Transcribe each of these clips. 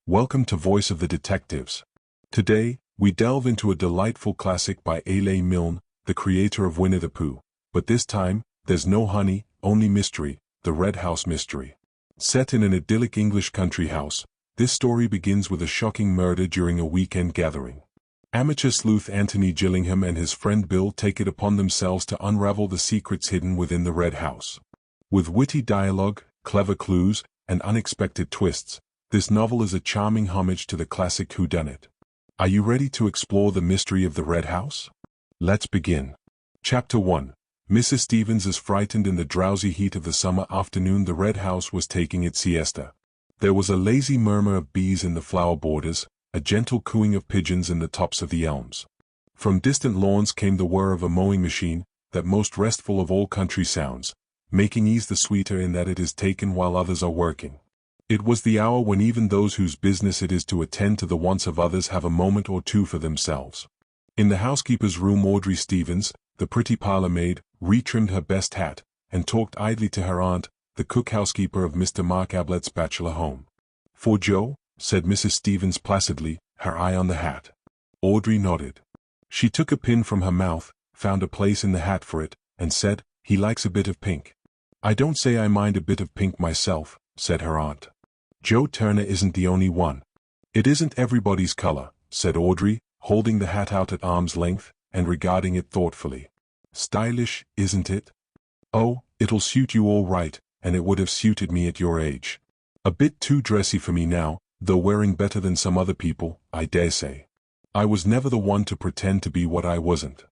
Welcome to Voice of the Detectives. Today, we delve into a delightful classic by Milne, the creator of Winnie-the-Pooh. But this time, there's no honey, only mystery, the Red House Mystery. Set in an idyllic English country house, this story begins with a shocking murder during a weekend gathering. Amateur sleuth Antony Gillingham and his friend Bill take it upon themselves to unravel the secrets hidden within the Red House. With witty dialogue, clever clues, and unexpected twists, this novel is a charming homage to the classic Whodunit. Are you ready to explore the mystery of the Red House? Let's begin. Chapter 1. Mrs. Stevens is frightened in the drowsy heat of the summer afternoon. The Red House was taking its siesta. There was a lazy murmur of bees in the flower borders, a gentle cooing of pigeons in the tops of the elms. From distant lawns came the whir of a mowing machine, that most restful of all country sounds, making ease the sweeter in that it is taken while others are working. It was the hour when even those whose business it is to attend to the wants of others have a moment or two for themselves. In the housekeeper's room, Audrey Stevens, the pretty parlor maid, retrimmed her best hat, and talked idly to her aunt, the cook-housekeeper of Mr. Mark Ablett's bachelor home. "For Joe?" said Mrs. Stevens placidly, her eye on the hat. Audrey nodded. She took a pin from her mouth, found a place in the hat for it, and said, "He likes a bit of pink." "I don't say I mind a bit of pink myself," said her aunt. "Joe Turner isn't the only one." "It isn't everybody's color," said Audrey, holding the hat out at arm's length, and regarding it thoughtfully. "Stylish, isn't it?" "Oh, it'll suit you all right, and it would have suited me at your age. A bit too dressy for me now, though wearing better than some other people, I dare say. I was never the one to pretend to be what I wasn't.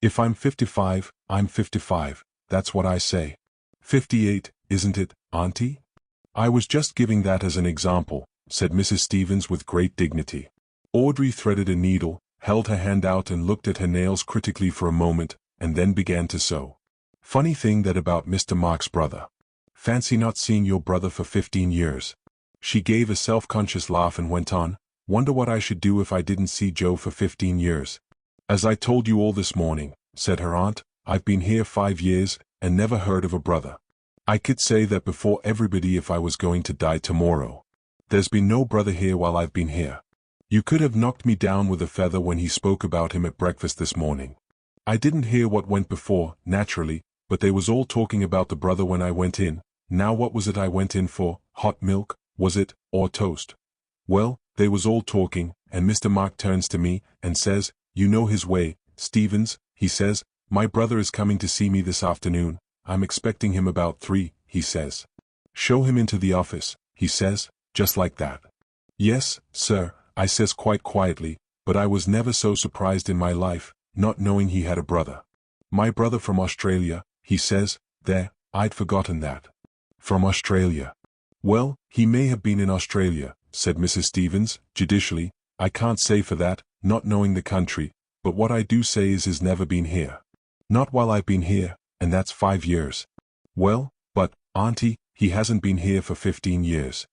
If I'm 55, I'm 55, that's what I say. 58, isn't it, Auntie?" "I was just giving that as an example," said Mrs. Stevens with great dignity. Audrey threaded a needle, held her hand out and looked at her nails critically for a moment, and then began to sew. "Funny thing that about Mr. Mark's brother. Fancy not seeing your brother for 15 years. She gave a self-conscious laugh and went on, "Wonder what I should do if I didn't see Joe for 15 years. "As I told you all this morning," said her aunt, "I've been here 5 years, and never heard of a brother. I could say that before everybody if I was going to die tomorrow. There's been no brother here while I've been here. You could have knocked me down with a feather when he spoke about him at breakfast this morning. I didn't hear what went before, naturally, but they was all talking about the brother when I went in. Now what was it I went in for, hot milk, was it, or toast? Well, they was all talking, and Mr. Mark turns to me, and says, you know his way, Stevens, he says, my brother is coming to see me this afternoon. I'm expecting him about 3, he says. Show him into the office, he says, just like that. Yes, sir, I says quite quietly, but I was never so surprised in my life, not knowing he had a brother. My brother from Australia, he says, there, I'd forgotten that. From Australia. Well, he may have been in Australia, said Mrs. Stevens, judicially. I can't say for that, not knowing the country, but what I do say is he's never been here. Not while I've been here, and that's 5 years. Well, but, Auntie, he hasn't been here for 15 years.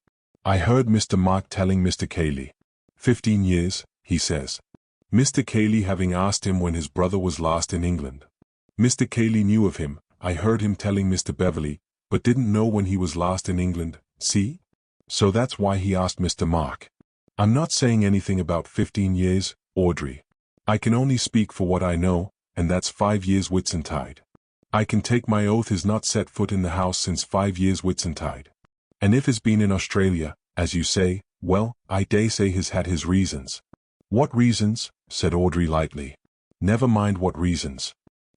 I heard Mr. Mark telling Mr. Cayley. 15 years, he says. Mr. Cayley having asked him when his brother was last in England. Mr. Cayley knew of him, I heard him telling Mr. Beverley, but didn't know when he was last in England, see? So that's why he asked Mr. Mark. I'm not saying anything about 15 years, Audrey. I can only speak for what I know, and that's 5 years Whitsuntide. I can take my oath he's not set foot in the house since 5 years Whitsuntide. And if he's been in Australia, as you say, well, I dare say he's had his reasons. What reasons? Said Audrey lightly. Never mind what reasons.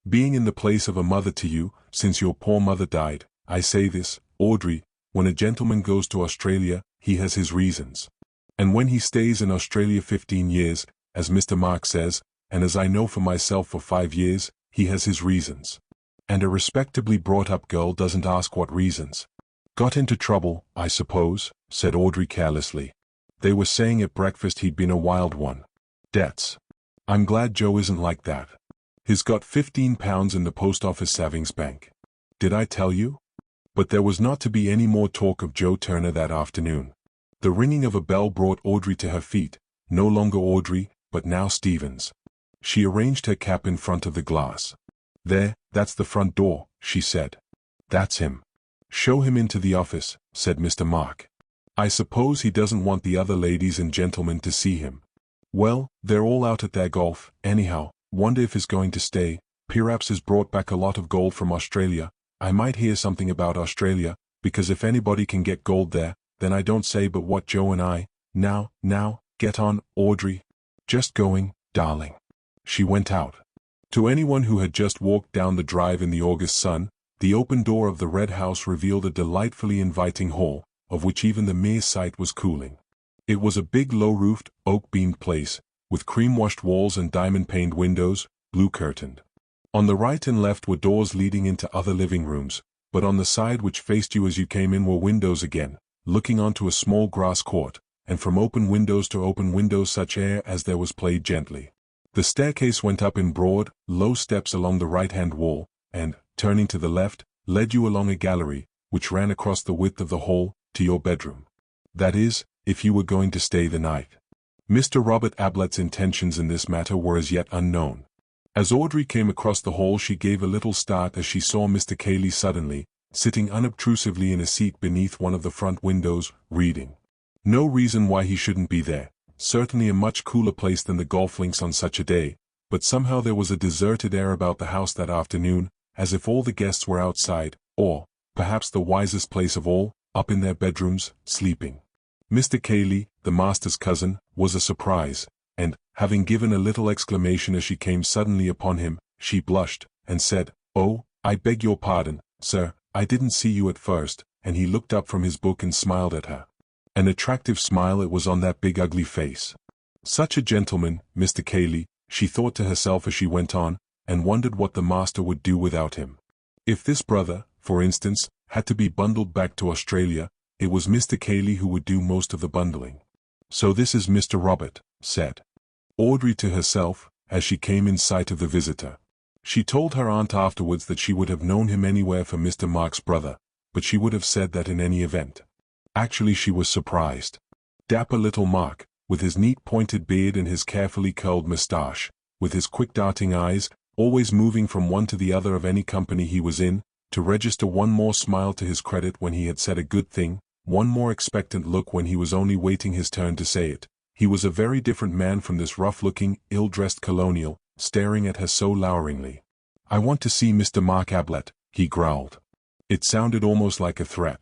Being in the place of a mother to you, since your poor mother died, I say this, Audrey, when a gentleman goes to Australia, he has his reasons. And when he stays in Australia 15 years, as Mr. Mark says, and as I know for myself for 5 years, he has his reasons. And a respectably brought-up girl doesn't ask what reasons. Got into trouble, I suppose, said Audrey carelessly. They were saying at breakfast he'd been a wild one. Debts. I'm glad Joe isn't like that. He's got £15 in the post office savings bank. Did I tell you? But there was not to be any more talk of Joe Turner that afternoon. The ringing of a bell brought Audrey to her feet, no longer Audrey, but now Stevens. She arranged her cap in front of the glass. There, that's the front door, she said. That's him. Show him into the office, said Mr. Mark. I suppose he doesn't want the other ladies and gentlemen to see him. Well, they're all out at their golf, anyhow. Wonder if he's going to stay. Perhaps he's brought back a lot of gold from Australia. I might hear something about Australia, because if anybody can get gold there, then I don't say but what Joe and I. Now, get on, Audrey. Just going, darling. She went out. To anyone who had just walked down the drive in the August sun, the open door of the red house revealed a delightfully inviting hall, of which even the mere sight was cooling. It was a big low-roofed, oak-beamed place, with cream-washed walls and diamond-paned windows, blue-curtained. On the right and left were doors leading into other living rooms, but on the side which faced you as you came in were windows again, looking onto a small grass court, and from open windows to open windows such air as there was played gently. The staircase went up in broad, low steps along the right-hand wall, and, turning to the left, led you along a gallery, which ran across the width of the hall, to your bedroom. That is, if you were going to stay the night. Mr. Robert Ablett's intentions in this matter were as yet unknown. As Audrey came across the hall she gave a little start as she saw Mr. Cayley suddenly, sitting unobtrusively in a seat beneath one of the front windows, reading. No reason why he shouldn't be there, certainly a much cooler place than the golf links on such a day, but somehow there was a deserted air about the house that afternoon, as if all the guests were outside, or, perhaps the wisest place of all, up in their bedrooms, sleeping. Mr. Cayley, the master's cousin, was a surprise, and, having given a little exclamation as she came suddenly upon him, she blushed, and said, "Oh, I beg your pardon, sir, I didn't see you at first," and he looked up from his book and smiled at her. An attractive smile it was on that big ugly face. Such a gentleman, Mr. Cayley, she thought to herself as she went on, and wondered what the master would do without him. If this brother, for instance, had to be bundled back to Australia, it was Mr. Cayley who would do most of the bundling. "So this is Mr. Robert," said Audrey to herself, as she came in sight of the visitor. She told her aunt afterwards that she would have known him anywhere for Mr. Mark's brother, but she would have said that in any event. Actually she was surprised. Dapper little Mark, with his neat pointed beard and his carefully curled moustache, with his quick darting eyes, always moving from one to the other of any company he was in, to register one more smile to his credit when he had said a good thing, one more expectant look when he was only waiting his turn to say it. He was a very different man from this rough-looking, ill-dressed colonial, staring at her so loweringly. "I want to see Mr. Mark Ablett," he growled. It sounded almost like a threat.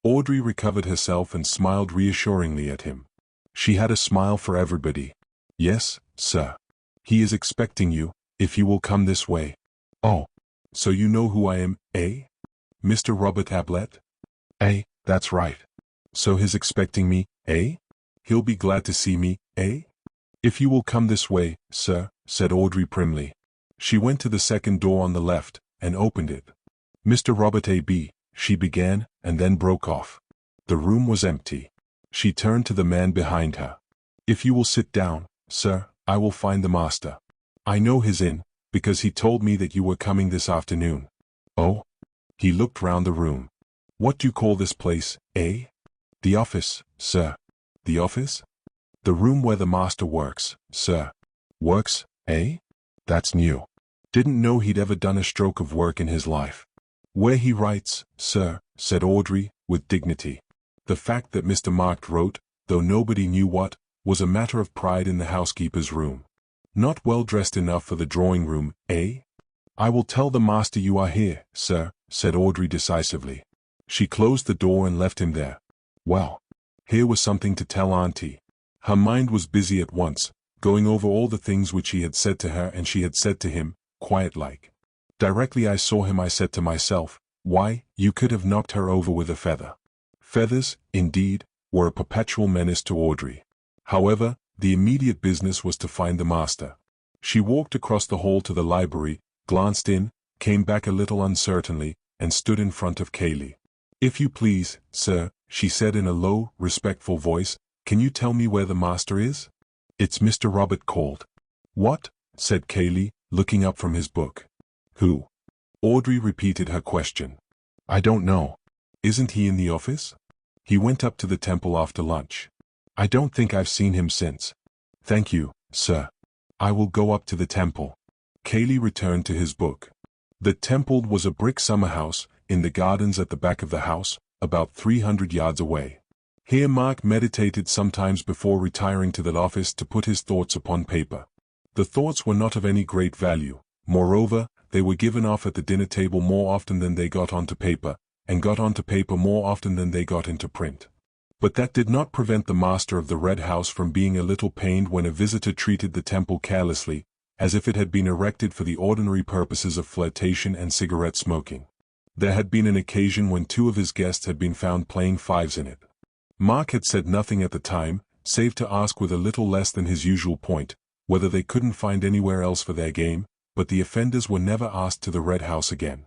Audrey recovered herself and smiled reassuringly at him. She had a smile for everybody. "Yes, sir. He is expecting you, if you will come this way." "Oh, so you know who I am, eh? Mr. Robert Ablett?" "Eh, that's right. So he's expecting me, eh? He'll be glad to see me, eh?" "If you will come this way, sir," said Audrey primly. She went to the second door on the left, and opened it. "Mr. Robert A.B., she began, and then broke off. The room was empty. She turned to the man behind her. "If you will sit down, sir, I will find the master. I know he's in, because he told me that you were coming this afternoon." "Oh?" He looked round the room. "What do you call this place, eh?" "The office, sir." "The office?" "The room where the master works, sir." "Works, eh? That's new. Didn't know he'd ever done a stroke of work in his life." "Where he writes, sir," said Audrey, with dignity. The fact that Mr. Mark wrote, though nobody knew what, was a matter of pride in the housekeeper's room. "Not well dressed enough for the drawing room, eh?" "I will tell the master you are here, sir," said Audrey decisively. She closed the door and left him there. Well, here was something to tell Auntie. Her mind was busy at once, going over all the things which he had said to her and she had said to him, quiet-like. Directly I saw him I said to myself, why, you could have knocked her over with a feather. Feathers, indeed, were a perpetual menace to Audrey. However, the immediate business was to find the master. She walked across the hall to the library, glanced in, came back a little uncertainly, and stood in front of Cayley. "If you please, sir," she said in a low, respectful voice, "can you tell me where the master is?" "It's Mr. Robert called." "What?" said Cayley, looking up from his book. "Who?" Audrey repeated her question. "I don't know. Isn't he in the office?" "He went up to the temple after lunch. I don't think I've seen him since." "Thank you, sir. I will go up to the temple." Cayley returned to his book. The temple was a brick summer house, in the gardens at the back of the house, about 300 yards away. Here Mark meditated sometimes before retiring to that office to put his thoughts upon paper. The thoughts were not of any great value. Moreover, they were given off at the dinner table more often than they got onto paper, and got onto paper more often than they got into print. But that did not prevent the master of the Red House from being a little pained when a visitor treated the temple carelessly, as if it had been erected for the ordinary purposes of flirtation and cigarette smoking. There had been an occasion when 2 of his guests had been found playing fives in it. Mark had said nothing at the time, save to ask with a little less than his usual point, whether they couldn't find anywhere else for their game, but the offenders were never asked to the Red House again.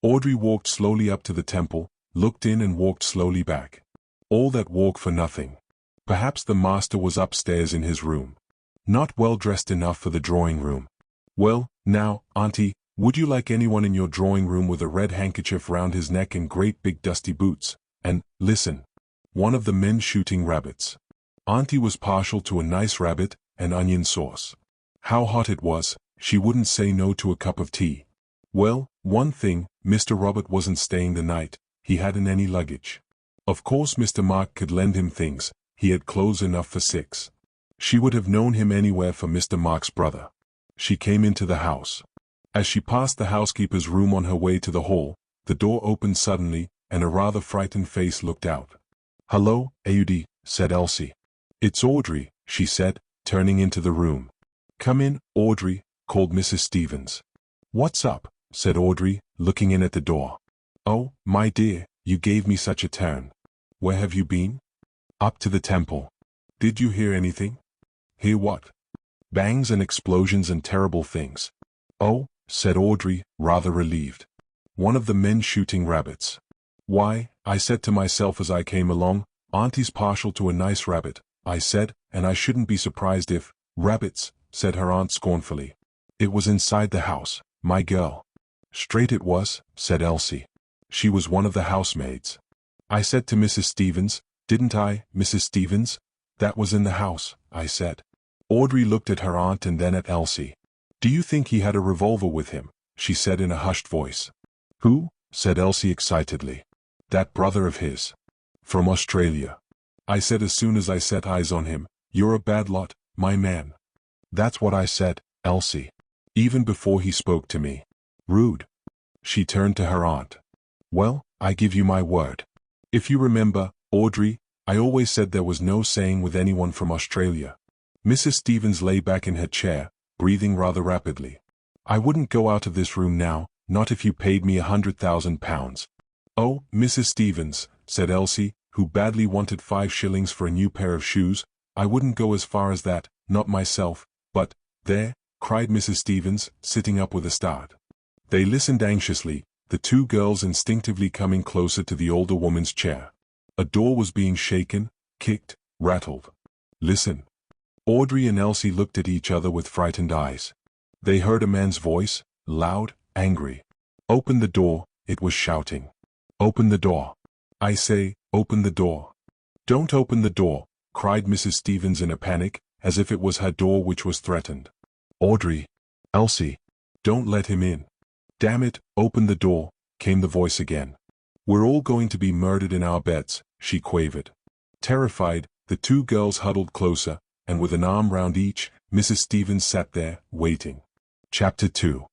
Audrey walked slowly up to the temple, looked in and walked slowly back. All that walk for nothing. Perhaps the master was upstairs in his room. Not well dressed enough for the drawing room. Well, now, Auntie, would you like anyone in your drawing room with a red handkerchief round his neck and great big dusty boots? And, listen. One of the men shooting rabbits. Auntie was partial to a nice rabbit and onion sauce. How hot it was, she wouldn't say no to a cup of tea. Well, one thing, Mr. Robert wasn't staying the night, he hadn't any luggage. Of course Mr. Mark could lend him things, he had clothes enough for 6. She would have known him anywhere for Mr. Mark's brother. She came into the house. As she passed the housekeeper's room on her way to the hall, the door opened suddenly, and a rather frightened face looked out. "Hello, Audie," said Elsie. "It's Audrey," she said, turning into the room. "Come in, Audrey," called Mrs. Stevens. "What's up?" said Audrey, looking in at the door. "Oh, my dear, you gave me such a turn. Where have you been?" "Up to the temple." "Did you hear anything?" "Hear what?" "Bangs and explosions and terrible things." "Oh," said Audrey, rather relieved. "One of the men shooting rabbits." "Why, I said to myself as I came along, Auntie's partial to a nice rabbit, I said, and I shouldn't be surprised if—" "Rabbits," said her aunt scornfully. "It was inside the house, my girl." "Straight it was," said Elsie. She was one of the housemaids. "I said to Mrs. Stevens, didn't I, Mrs. Stevens? That was in the house, I said." Audrey looked at her aunt and then at Elsie. "Do you think he had a revolver with him?" she said in a hushed voice. "Who?" said Elsie excitedly. "That brother of his. From Australia. I said as soon as I set eyes on him, you're a bad lot, my man. That's what I said, Elsie. Even before he spoke to me. Rude." She turned to her aunt. "Well, I give you my word. If you remember, Audrey, I always said there was no saying with anyone from Australia." Mrs. Stevens lay back in her chair, breathing rather rapidly. "I wouldn't go out of this room now, not if you paid me £100,000. "Oh, Mrs. Stevens," said Elsie, who badly wanted 5 shillings for a new pair of shoes, "I wouldn't go as far as that, not myself, but—" "There," cried Mrs. Stevens, sitting up with a start. They listened anxiously, the 2 girls instinctively coming closer to the older woman's chair. A door was being shaken, kicked, rattled. "Listen." Audrey and Elsie looked at each other with frightened eyes. They heard a man's voice, loud, angry. "Open the door," it was shouting. "Open the door. I say, open the door." "Don't open the door," cried Mrs. Stevens in a panic, as if it was her door which was threatened. "Audrey. Elsie. Don't let him in." "Damn it, open the door," came the voice again. "We're all going to be murdered in our beds," she quavered. Terrified, the 2 girls huddled closer, and with an arm round each, Mrs. Stevens sat there, waiting. Chapter 2.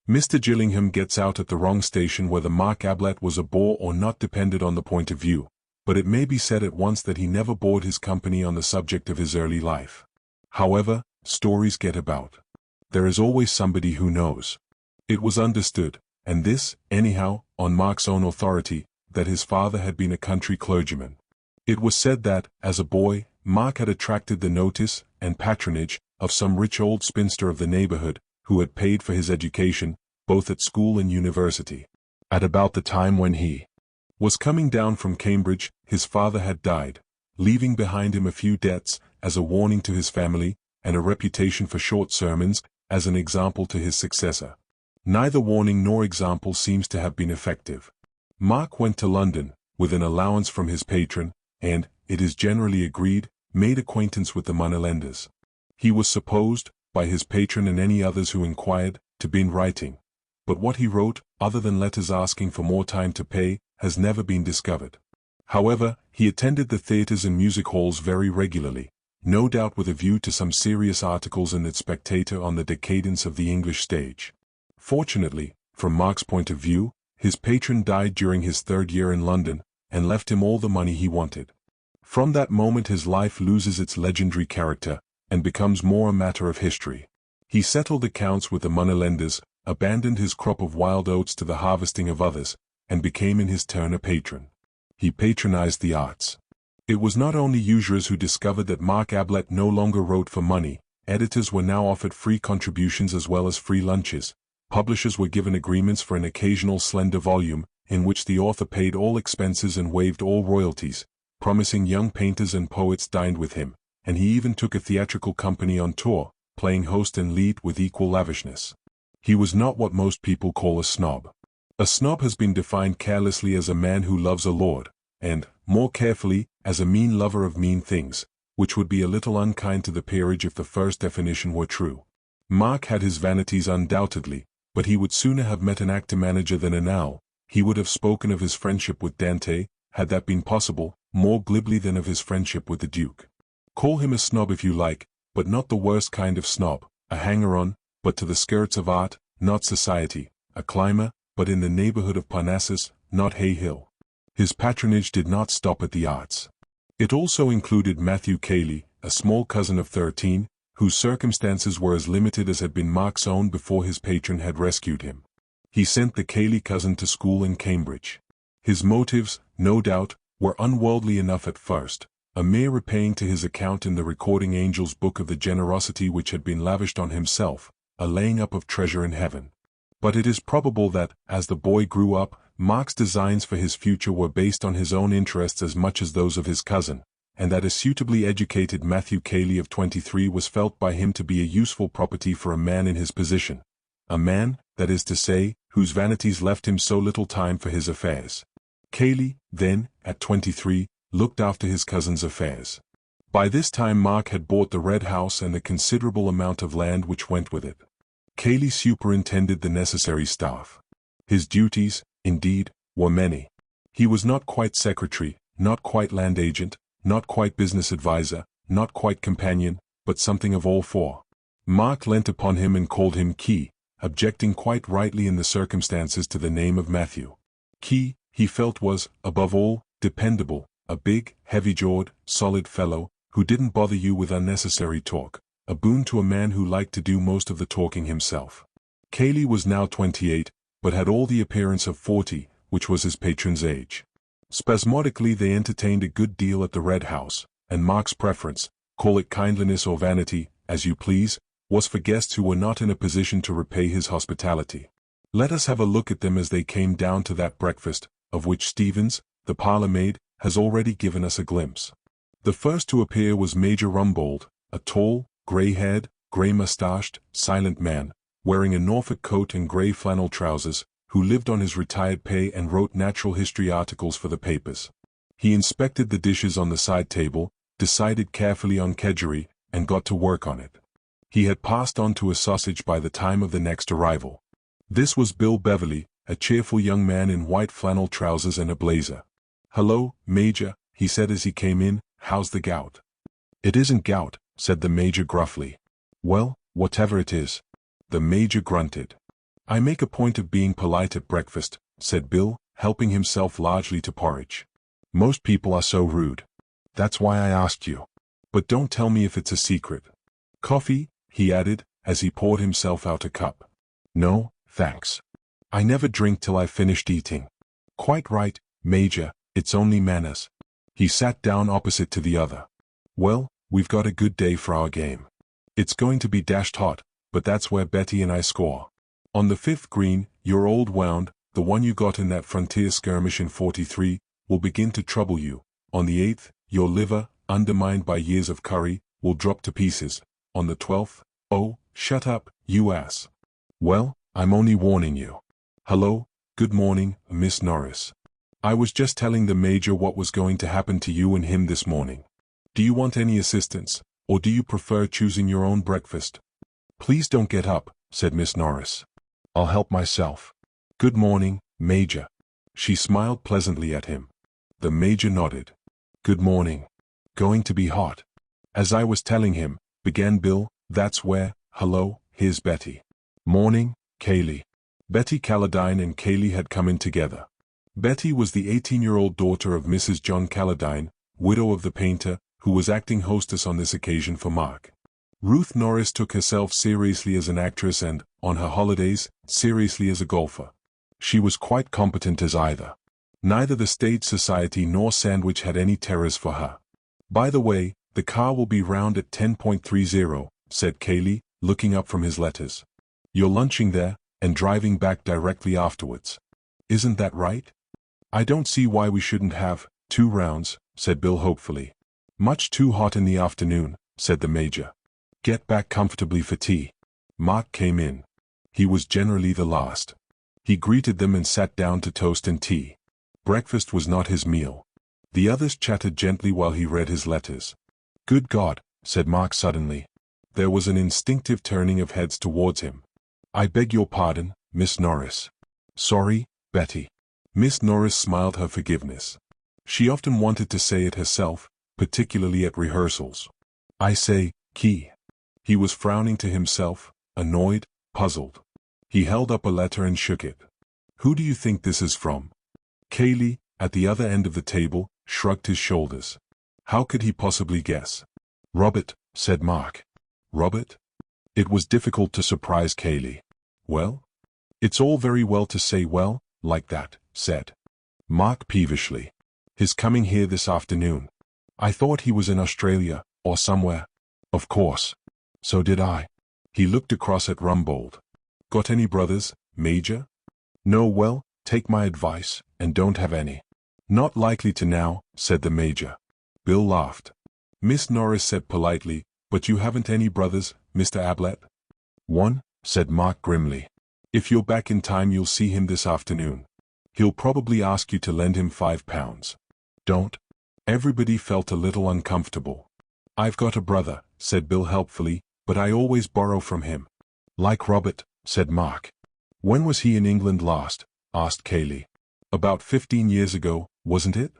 Mr. Gillingham gets out at the wrong station. Whether Mark Ablett was a bore or not depended on the point of view, but it may be said at once that he never bored his company on the subject of his early life. However, stories get about. There is always somebody who knows. It was understood, and this, anyhow, on Mark's own authority, that his father had been a country clergyman. It was said that, as a boy, Mark had attracted the notice and patronage of some rich old spinster of the neighborhood, who had paid for his education, both at school and university. At about the time when he was coming down from Cambridge, his father had died, leaving behind him a few debts, as a warning to his family, and a reputation for short sermons, as an example to his successor. Neither warning nor example seems to have been effective. Mark went to London, with an allowance from his patron, and, it is generally agreed, made acquaintance with the moneylenders. He was supposed, by his patron and any others who inquired, to be in writing. But what he wrote, other than letters asking for more time to pay, has never been discovered. However, he attended the theatres and music halls very regularly, no doubt with a view to some serious articles in the Spectator on the decadence of the English stage. Fortunately, from Mark's point of view, his patron died during his 3rd year in London, and left him all the money he wanted. From that moment his life loses its legendary character, and becomes more a matter of history. He settled accounts with the moneylenders, abandoned his crop of wild oats to the harvesting of others, and became in his turn a patron. He patronized the arts. It was not only usurers who discovered that Mark Ablett no longer wrote for money. Editors were now offered free contributions as well as free lunches. Publishers were given agreements for an occasional slender volume, in which the author paid all expenses and waived all royalties. Promising young painters and poets dined with him, and he even took a theatrical company on tour, playing host and lead with equal lavishness. He was not what most people call a snob. A snob has been defined carelessly as a man who loves a lord, and, more carefully, as a mean lover of mean things, which would be a little unkind to the peerage if the first definition were true. Mark had his vanities undoubtedly, but he would sooner have met an actor manager than an owl. He would have spoken of his friendship with Dante, had that been possible, more glibly than of his friendship with the Duke. Call him a snob if you like, but not the worst kind of snob, a hanger-on, but to the skirts of art, not society, a climber, but in the neighborhood of Parnassus, not Hay Hill. His patronage did not stop at the arts. It also included Matthew Cayley, a small cousin of 13, whose circumstances were as limited as had been Mark's own before his patron had rescued him. He sent the Cayley cousin to school in Cambridge. His motives, no doubt, were unworldly enough at first, a mere repaying to his account in the Recording Angel's book of the generosity which had been lavished on himself, a laying up of treasure in heaven. But it is probable that, as the boy grew up, Mark's designs for his future were based on his own interests as much as those of his cousin, and that a suitably educated Matthew Cayley of 23 was felt by him to be a useful property for a man in his position. A man, that is to say, whose vanities left him so little time for his affairs. Cayley, then, at 23, looked after his cousin's affairs. By this time Mark had bought the Red House and the considerable amount of land which went with it. Cayley superintended the necessary staff. His duties, indeed, were many. He was not quite secretary, not quite land agent, not quite business advisor, not quite companion, but something of all four. Mark leant upon him and called him Key, objecting quite rightly in the circumstances to the name of Matthew. Key, he felt, was, above all, dependable, a big, heavy-jawed, solid fellow, who didn't bother you with unnecessary talk, a boon to a man who liked to do most of the talking himself. Cayley was now 28, but had all the appearance of 40, which was his patron's age. Spasmodically they entertained a good deal at the Red House, and Mark's preference, call it kindliness or vanity, as you please, was for guests who were not in a position to repay his hospitality. Let us have a look at them as they came down to that breakfast, of which Stevens, the parlour-maid, has already given us a glimpse. The first to appear was Major Rumbold, a tall, grey-haired, grey-moustached, silent man, wearing a Norfolk coat and grey flannel trousers, who lived on his retired pay and wrote natural history articles for the papers. He inspected the dishes on the side table, decided carefully on kedgeree, and got to work on it. He had passed on to a sausage by the time of the next arrival. This was Bill Beverley, a cheerful young man in white flannel trousers and a blazer. "Hello, Major," he said as he came in, "how's the gout?" "It isn't gout," said the Major gruffly. "Well, whatever it is." The Major grunted. "I make a point of being polite at breakfast," said Bill, helping himself largely to porridge. "Most people are so rude. That's why I asked you. But don't tell me if it's a secret. Coffee?" he added, as he poured himself out a cup. "No, thanks. I never drink till I've finished eating." "Quite right, Major, it's only manners." He sat down opposite to the other. "Well, we've got a good day for our game. It's going to be dashed hot, but that's where Betty and I score. On the 5th green, your old wound, the one you got in that frontier skirmish in '43, will begin to trouble you. On the 8th, your liver, undermined by years of curry, will drop to pieces. On the 12th, oh, shut up, you ass. Well, I'm only warning you. Hello, good morning, Miss Norris. I was just telling the Major what was going to happen to you and him this morning. Do you want any assistance, or do you prefer choosing your own breakfast?" "Please don't get up," said Miss Norris. "I'll help myself. Good morning, Major." She smiled pleasantly at him. The Major nodded. Good morning. Going to be hot. As I was telling him, began Bill, that's where, hello, here's Betty. Morning, Kaylee. Betty Calladine and Kaylee had come in together. Betty was the 18-year-old daughter of Mrs. John Calladine, widow of the painter, who was acting hostess on this occasion for Mark. Ruth Norris took herself seriously as an actress and, on her holidays, seriously as a golfer. She was quite competent as either. Neither the Stage Society nor Sandwich had any terrors for her. By the way, the car will be round at 10:30, said Kaylee, looking up from his letters. You're lunching there, and driving back directly afterwards. Isn't that right? I don't see why we shouldn't have 2 rounds, said Bill hopefully. Much too hot in the afternoon, said the Major. Get back comfortably for tea. Mark came in. He was generally the last. He greeted them and sat down to toast and tea. Breakfast was not his meal. The others chatted gently while he read his letters. Good God, said Mark suddenly. There was an instinctive turning of heads towards him. I beg your pardon, Miss Norris. Sorry, Betty. Miss Norris smiled her forgiveness. She often wanted to say it herself, particularly at rehearsals. I say, Key. He was frowning to himself, annoyed, puzzled. He held up a letter and shook it. Who do you think this is from? Kaylee, at the other end of the table, shrugged his shoulders. How could he possibly guess? Robert, said Mark. Robert? It was difficult to surprise Kaylee. Well? It's all very well to say well, like that, said Mark peevishly. His coming here this afternoon. I thought he was in Australia, or somewhere. Of course. So did I. He looked across at Rumbold. Got any brothers, Major? No, well, take my advice, and don't have any. Not likely to now, said the Major. Bill laughed. Miss Norris said politely, but you haven't any brothers, Mr. Ablett? One, said Mark grimly. If you're back in time you'll see him this afternoon. He'll probably ask you to lend him £5. Don't. Everybody felt a little uncomfortable. I've got a brother, said Bill helpfully, but I always borrow from him. Like Robert, said Mark. When was he in England last? Asked Kaylee. About 15 years ago, wasn't it?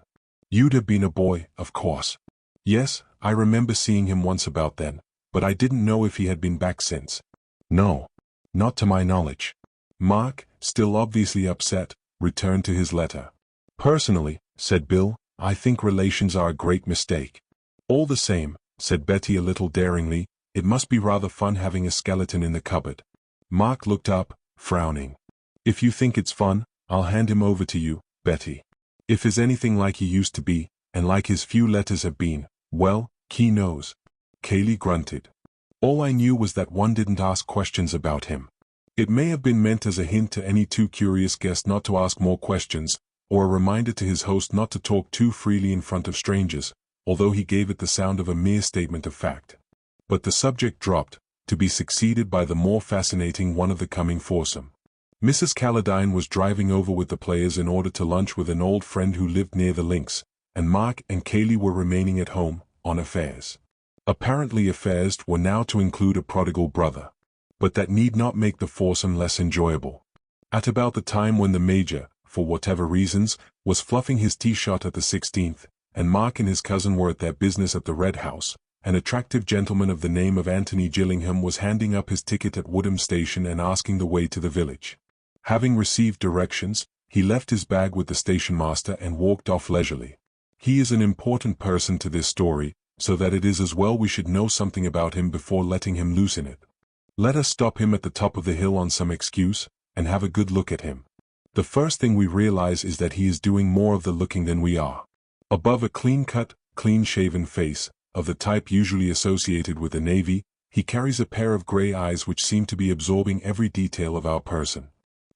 You'd have been a boy, of course. Yes, I remember seeing him once about then, but I didn't know if he had been back since. No. Not to my knowledge. Mark, still obviously upset, returned to his letter. Personally, said Bill, I think relations are a great mistake. All the same, said Betty a little daringly, it must be rather fun having a skeleton in the cupboard. Mark looked up, frowning. If you think it's fun, I'll hand him over to you, Betty. If he's anything like he used to be, and like his few letters have been, well, Key knows. Kaylee grunted. All I knew was that one didn't ask questions about him. It may have been meant as a hint to any too curious guest not to ask more questions, or a reminder to his host not to talk too freely in front of strangers, although he gave it the sound of a mere statement of fact. But the subject dropped, to be succeeded by the more fascinating one of the coming foursome. Mrs. Calladine was driving over with the players in order to lunch with an old friend who lived near the links, and Mark and Kaylee were remaining at home, on affairs. Apparently affairs were now to include a prodigal brother. But that need not make the foursome less enjoyable. At about the time when the Major, for whatever reasons, was fluffing his tea-shot at the 16th, and Mark and his cousin were at their business at the Red House, an attractive gentleman of the name of Antony Gillingham was handing up his ticket at Woodham Station and asking the way to the village. Having received directions, he left his bag with the station master and walked off leisurely. He is an important person to this story, so that it is as well we should know something about him before letting him loose in it. Let us stop him at the top of the hill on some excuse, and have a good look at him. The first thing we realize is that he is doing more of the looking than we are. Above a clean-cut, clean-shaven face, of the type usually associated with the Navy, he carries a pair of gray eyes which seem to be absorbing every detail of our person.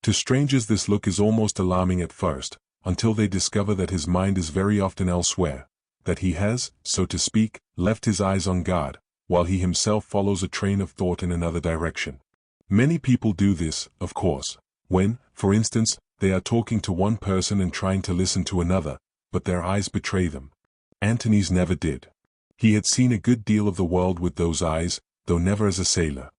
To strangers this look is almost alarming at first, until they discover that his mind is very often elsewhere, that he has, so to speak, left his eyes on guard, while he himself follows a train of thought in another direction. Many people do this, of course, when, for instance, they are talking to one person and trying to listen to another, but their eyes betray them. Antony's never did. He had seen a good deal of the world with those eyes, though never as a sailor.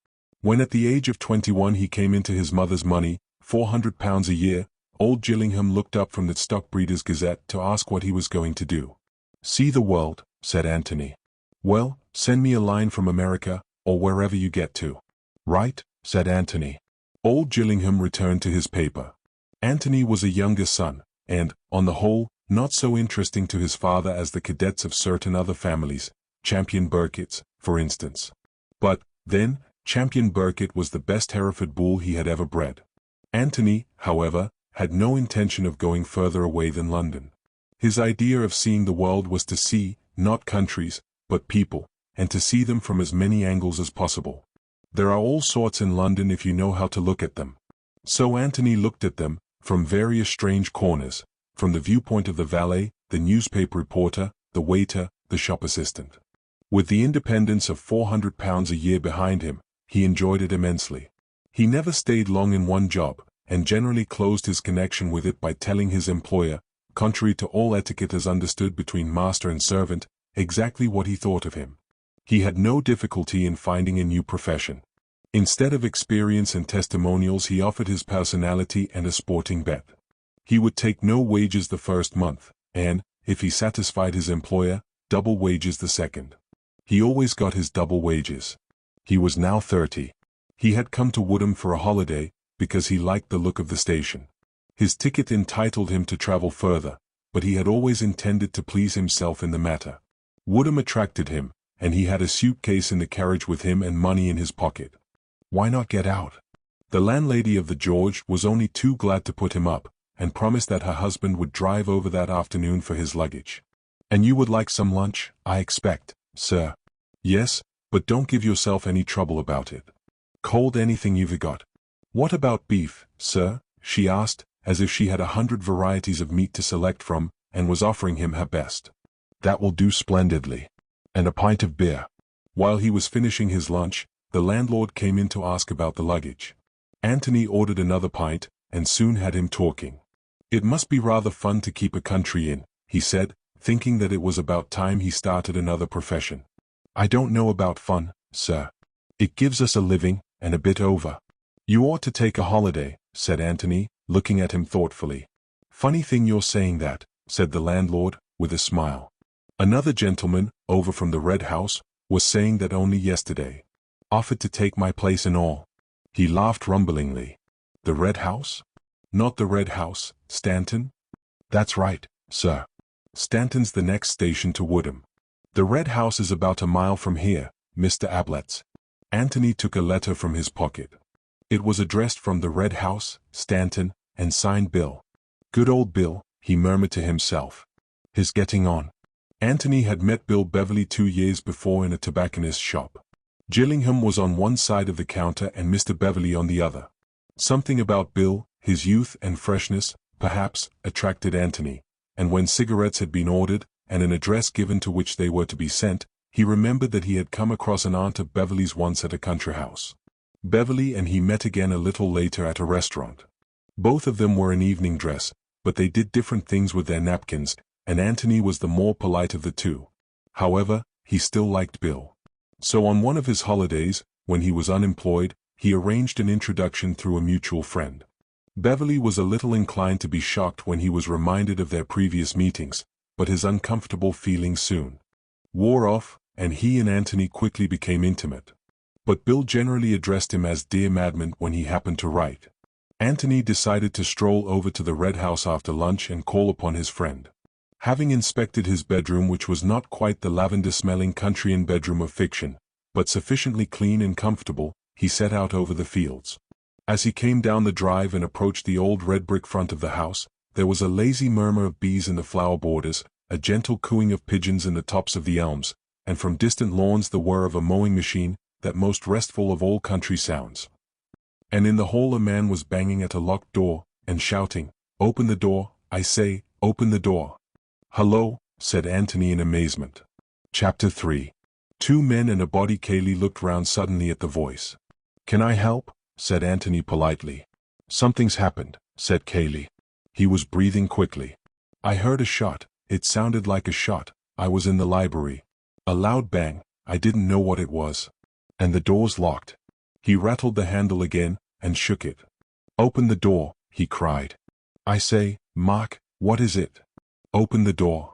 When at the age of 21 he came into his mother's money, £400 a year, Old Gillingham looked up from the Stockbreeder's Gazette to ask what he was going to do. See the world, said Antony. Well, send me a line from America, or wherever you get to. Right, said Antony. Old Gillingham returned to his paper. Antony was a younger son, and, on the whole, not so interesting to his father as the cadets of certain other families, Champion Burkitt's, for instance. But, then, Champion Burkitt was the best Hereford bull he had ever bred. Antony, however, had no intention of going further away than London. His idea of seeing the world was to see, not countries, but people, and to see them from as many angles as possible. There are all sorts in London if you know how to look at them. So Antony looked at them, from various strange corners, from the viewpoint of the valet, the newspaper reporter, the waiter, the shop assistant. With the independence of £400 a year behind him, he enjoyed it immensely. He never stayed long in one job, and generally closed his connection with it by telling his employer, contrary to all etiquette as understood between master and servant, exactly what he thought of him. He had no difficulty in finding a new profession. Instead of experience and testimonials, he offered his personality and a sporting bet. He would take no wages the first month, and, if he satisfied his employer, double wages the second. He always got his double wages. He was now 30. He had come to Woodham for a holiday, because he liked the look of the station. His ticket entitled him to travel further, but he had always intended to please himself in the matter. Woodham attracted him, and he had a suitcase in the carriage with him and money in his pocket. Why not get out? The landlady of the George was only too glad to put him up, and promised that her husband would drive over that afternoon for his luggage. And you would like some lunch, I expect, sir. Yes, but don't give yourself any trouble about it. Cold anything you've got. What about beef, sir? She asked, as if she had 100 varieties of meat to select from, and was offering him her best. That will do splendidly. And a pint of beer. While he was finishing his lunch, the landlord came in to ask about the luggage. Antony ordered another pint, and soon had him talking. It must be rather fun to keep a country inn, he said, thinking that it was about time he started another profession. I don't know about fun, sir. It gives us a living, and a bit over. You ought to take a holiday, said Antony, looking at him thoughtfully. Funny thing you're saying that, said the landlord, with a smile. Another gentleman, over from the Red House, was saying that only yesterday. Offered to take my place and all. He laughed rumblingly. The Red House? Not the Red House, Stanton? That's right, sir. Stanton's the next station to Woodham. The Red House is about a mile from here, Mr. Ablett. Antony took a letter from his pocket. It was addressed from the Red House, Stanton, and signed Bill. Good old Bill, he murmured to himself. His getting on. Antony had met Bill Beverley 2 years before in a tobacconist's shop. Gillingham was on one side of the counter and Mr. Beverley on the other. Something about Bill, his youth and freshness, perhaps, attracted Antony, and when cigarettes had been ordered, and an address given to which they were to be sent, he remembered that he had come across an aunt of Beverley's once at a country house. Beverley and he met again a little later at a restaurant. Both of them were in evening dress, but they did different things with their napkins, and Antony was the more polite of the two. However, he still liked Bill. So on one of his holidays, when he was unemployed, he arranged an introduction through a mutual friend. Beverley was a little inclined to be shocked when he was reminded of their previous meetings, but his uncomfortable feelings soon wore off, and he and Antony quickly became intimate. But Bill generally addressed him as Dear Madman when he happened to write. Antony decided to stroll over to the Red House after lunch and call upon his friend. Having inspected his bedroom, which was not quite the lavender-smelling country inn bedroom of fiction, but sufficiently clean and comfortable, he set out over the fields. As he came down the drive and approached the old red brick front of the house, there was a lazy murmur of bees in the flower borders, a gentle cooing of pigeons in the tops of the elms, and from distant lawns the whir of a mowing machine, that most restful of all country sounds. And in the hall a man was banging at a locked door, and shouting, "Open the door, I say, open the door." "Hello," said Antony in amazement. Chapter 3. 2 men and a body. Cayley looked round suddenly at the voice. "Can I help?" said Antony politely. "Something's happened," said Cayley. He was breathing quickly. "I heard a shot. It sounded like a shot. I was in the library. A loud bang. I didn't know what it was. And the door's locked." He rattled the handle again, and shook it. "Open the door," he cried. I say, Mark, what is it? Open the door.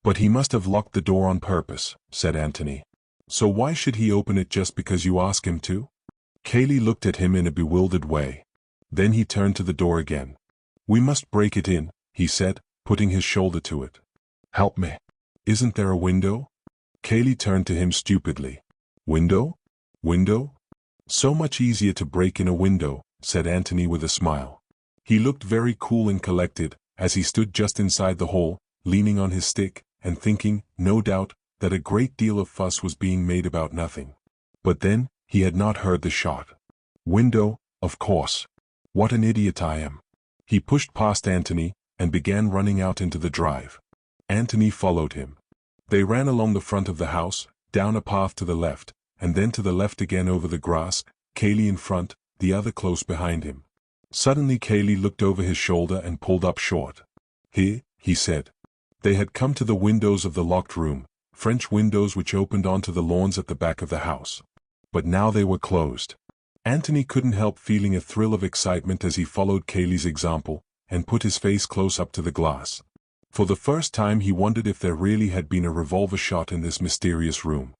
But he must have locked the door on purpose, said Antony. So why should he open it just because you ask him to? Cayley looked at him in a bewildered way. Then he turned to the door again. We must break it in, he said, putting his shoulder to it. Help me. Isn't there a window? Cayley turned to him stupidly. Window? Window? So much easier to break in a window, said Antony with a smile. He looked very cool and collected, as he stood just inside the hole, leaning on his stick, and thinking, no doubt, that a great deal of fuss was being made about nothing. But then, he had not heard the shot. Window, of course. What an idiot I am. He pushed past Antony, and began running out into the drive. Antony followed him. They ran along the front of the house, down a path to the left, and then to the left again over the grass, Cayley in front, the other close behind him. Suddenly Cayley looked over his shoulder and pulled up short. Here, he said. They had come to the windows of the locked room, French windows which opened onto the lawns at the back of the house. But now they were closed. Antony couldn't help feeling a thrill of excitement as he followed Cayley's example, and put his face close up to the glass. For the first time he wondered if there really had been a revolver shot in this mysterious room.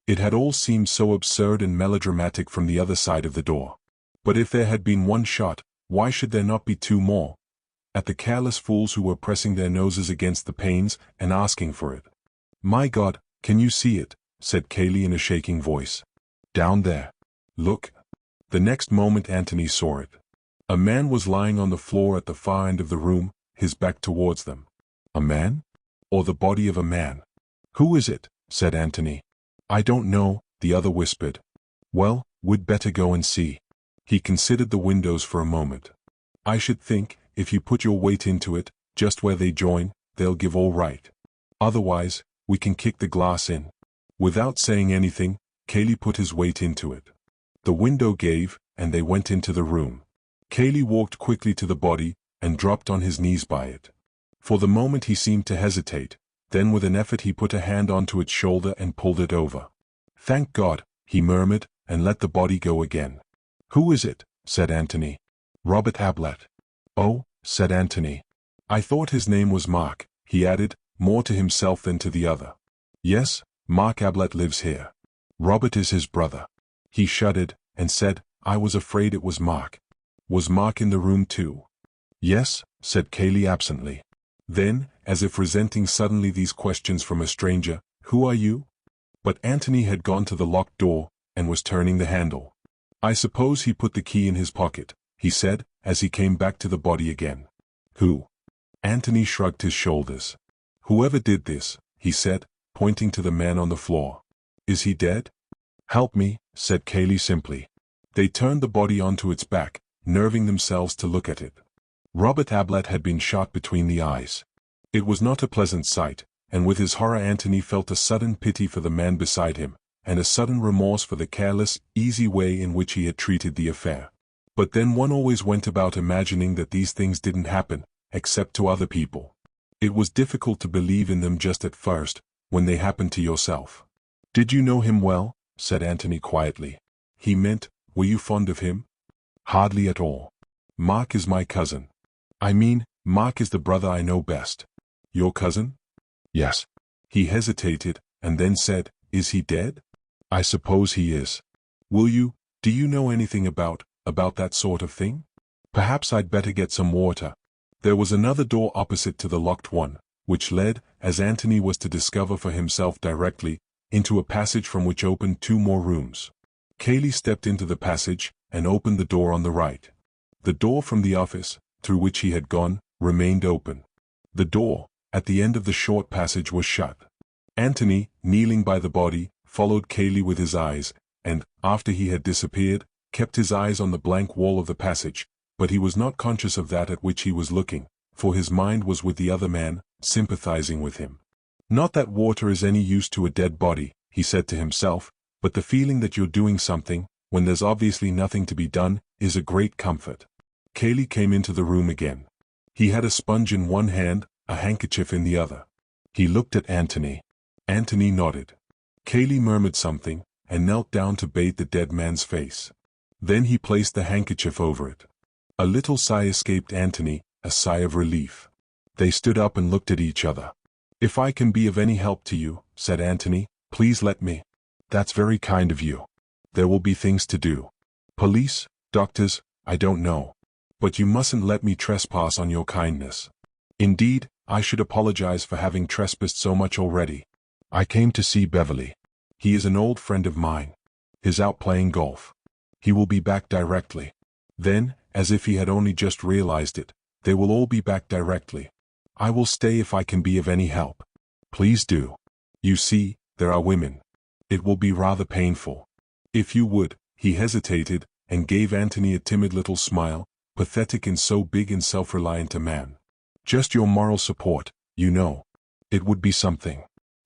It had all seemed so absurd and melodramatic from the other side of the door. But if there had been one shot, why should there not be two more? At the careless fools who were pressing their noses against the panes and asking for it. My God, can you see it? Said Cayley in a shaking voice. Down there. Look. The next moment Antony saw it. A man was lying on the floor at the far end of the room, his back towards them. A man? Or the body of a man? Who is it? Said Antony. I don't know, the other whispered. Well, we'd better go and see. He considered the windows for a moment. I should think, if you put your weight into it, just where they join, they'll give all right. Otherwise, we can kick the glass in. Without saying anything, Cayley put his weight into it. The window gave, and they went into the room. Cayley walked quickly to the body, and dropped on his knees by it. For the moment he seemed to hesitate, then with an effort he put a hand onto its shoulder and pulled it over. Thank God, he murmured, and let the body go again. Who is it? Said Antony. Robert Ablett. Oh, said Antony. I thought his name was Mark, he added, more to himself than to the other. Yes, Mark Ablett lives here. Robert is his brother. He shuddered, and said, I was afraid it was Mark. Was Mark in the room too? Yes, said Cayley absently. Then, as if resenting suddenly these questions from a stranger, who are you? But Antony had gone to the locked door, and was turning the handle. I suppose he put the key in his pocket, he said, as he came back to the body again. Who? Antony shrugged his shoulders. Whoever did this, he said, pointing to the man on the floor. Is he dead? Help me, said Cayley simply. They turned the body onto its back, nerving themselves to look at it. Robert Ablett had been shot between the eyes. It was not a pleasant sight, and with his horror Antony felt a sudden pity for the man beside him, and a sudden remorse for the careless, easy way in which he had treated the affair. But then one always went about imagining that these things didn't happen, except to other people. It was difficult to believe in them just at first, when they happened to yourself. Did you know him well? Said Antony quietly. He meant, were you fond of him? Hardly at all. Mark is my cousin. I mean, Mark is the brother I know best. Your cousin? Yes. He hesitated, and then said, is he dead? I suppose he is. Do you know anything about that sort of thing? Perhaps I'd better get some water. There was another door opposite to the locked one, which led, as Antony was to discover for himself directly, into a passage from which opened two more rooms. Cayley stepped into the passage, and opened the door on the right. The door from the office, through which he had gone, remained open. The door, at the end of the short passage, was shut. Antony, kneeling by the body, followed Cayley with his eyes, and, after he had disappeared, kept his eyes on the blank wall of the passage, but he was not conscious of that at which he was looking, for his mind was with the other man, sympathizing with him. Not that water is any use to a dead body, he said to himself, but the feeling that you're doing something, when there's obviously nothing to be done, is a great comfort. Cayley came into the room again. He had a sponge in one hand, a handkerchief in the other. He looked at Antony. Antony nodded. Cayley murmured something, and knelt down to bathe the dead man's face. Then he placed the handkerchief over it. A little sigh escaped Antony, a sigh of relief. They stood up and looked at each other. "If I can be of any help to you," said Antony, "please let me." "That's very kind of you. There will be things to do. Police, doctors, I don't know. But you mustn't let me trespass on your kindness. Indeed, I should apologize for having trespassed so much already. I came to see Beverly. He is an old friend of mine. He's out playing golf. He will be back directly." Then, as if he had only just realized it, "They will all be back directly. I will stay if I can be of any help." "Please do. You see, there are women. It will be rather painful. If you would." He hesitated, and gave Antony a timid little smile, pathetic in so big and self-reliant a man. "Just your moral support, you know. It would be something."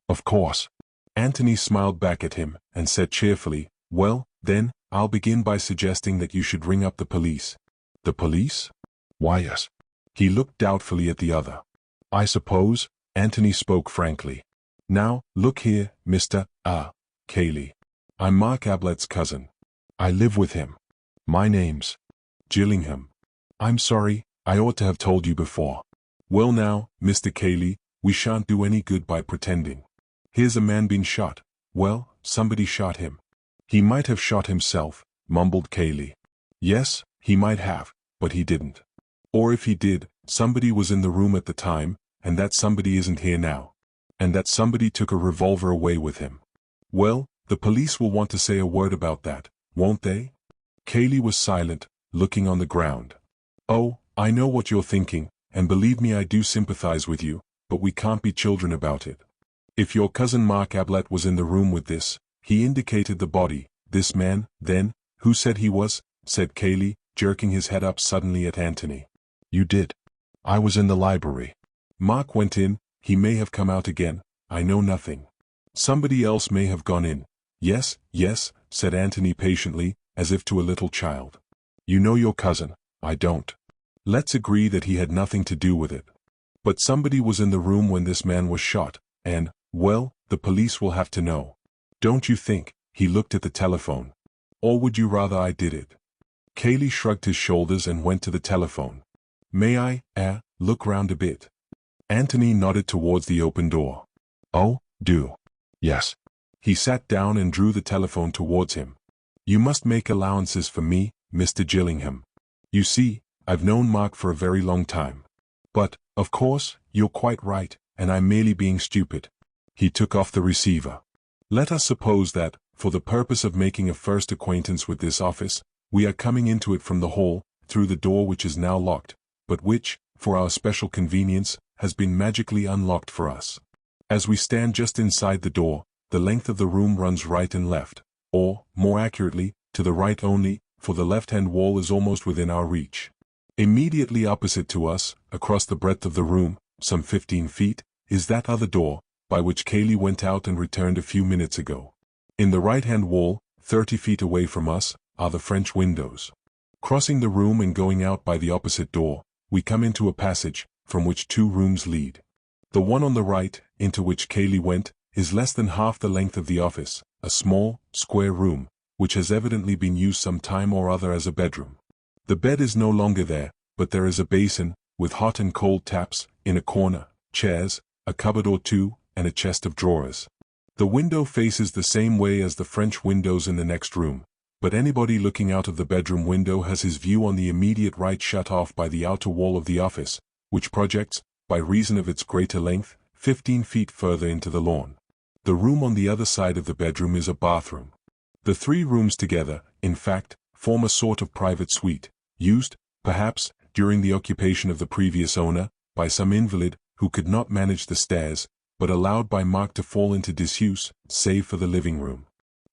"Of course." Antony smiled back at him, and said cheerfully, "Well, then, I'll begin by suggesting that you should ring up the police." "The police?" "Why, yes." He looked doubtfully at the other. "I suppose," Antony spoke frankly. "Now, look here, Mr. Cayley. I'm Mark Ablett's cousin. I live with him. My name's Gillingham. I'm sorry, I ought to have told you before." "Well now, Mr. Cayley, we shan't do any good by pretending. Here's a man been shot. Well, somebody shot him." "He might have shot himself," mumbled Cayley. "Yes, he might have, but he didn't. Or if he did, somebody was in the room at the time, and that somebody isn't here now. And that somebody took a revolver away with him. Well, the police will want to say a word about that, won't they?" Cayley was silent, looking on the ground. "Oh, I know what you're thinking, and believe me, I do sympathize with you, but we can't be children about it. If your cousin Mark Ablett was in the room with this," he indicated the body, "this man, then, who said he was?" said Cayley, jerking his head up suddenly at Antony. "You did. I was in the library. Mark went in, he may have come out again, I know nothing. Somebody else may have gone in." "Yes, yes," said Antony patiently, as if to a little child. "You know your cousin, I don't. Let's agree that he had nothing to do with it. But somebody was in the room when this man was shot, and, well, the police will have to know. Don't you think?" He looked at the telephone. "Or would you rather I did it?" Cayley shrugged his shoulders and went to the telephone. "May I, look round a bit?" Antony nodded towards the open door. "Oh, do." "Yes." He sat down and drew the telephone towards him. "You must make allowances for me, Mr. Gillingham. You see, I've known Mark for a very long time. But, of course, you're quite right, and I'm merely being stupid." He took off the receiver. "Let us suppose that, for the purpose of making a first acquaintance with this office, we are coming into it from the hall, through the door which is now locked, but which, for our special convenience, has been magically unlocked for us. As we stand just inside the door, the length of the room runs right and left, or, more accurately, to the right only, for the left-hand wall is almost within our reach. Immediately opposite to us, across the breadth of the room, some 15 feet, is that other door, by which Cayley went out and returned a few minutes ago. In the right-hand wall, 30 feet away from us, are the French windows. Crossing the room and going out by the opposite door, we come into a passage, from which 2 rooms lead. The one on the right, into which Cayley went, is less than half the length of the office, a small, square room, which has evidently been used some time or other as a bedroom. The bed is no longer there, but there is a basin, with hot and cold taps, in a corner, chairs, a cupboard or two, and a chest of drawers. The window faces the same way as the French windows in the next room, but anybody looking out of the bedroom window has his view on the immediate right shut off by the outer wall of the office, which projects, by reason of its greater length, 15 feet further into the lawn. The room on the other side of the bedroom is a bathroom. The 3 rooms together, in fact, form a sort of private suite, used, perhaps, during the occupation of the previous owner, by some invalid, who could not manage the stairs, but allowed by Mark to fall into disuse, save for the living room.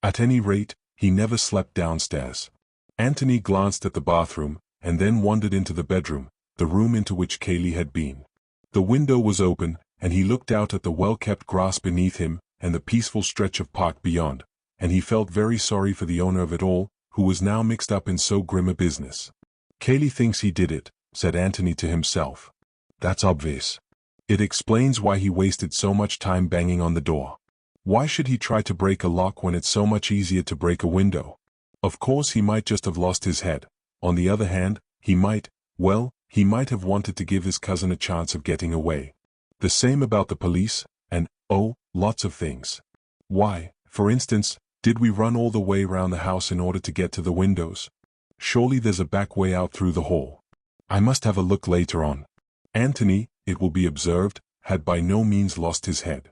At any rate, he never slept downstairs. Antony glanced at the bathroom, and then wandered into the bedroom, the room into which Cayley had been. The window was open, and he looked out at the well-kept grass beneath him, and the peaceful stretch of park beyond, and he felt very sorry for the owner of it all, who was now mixed up in so grim a business. "Cayley thinks he did it," said Antony to himself. "That's obvious. It explains why he wasted so much time banging on the door. Why should he try to break a lock when it's so much easier to break a window? Of course he might just have lost his head. On the other hand, he might, well, he might have wanted to give his cousin a chance of getting away. The same about the police, and, oh, lots of things. Why, for instance, did we run all the way round the house in order to get to the windows? Surely there's a back way out through the hall. I must have a look later on. Antony, it will be observed, had by no means lost his head.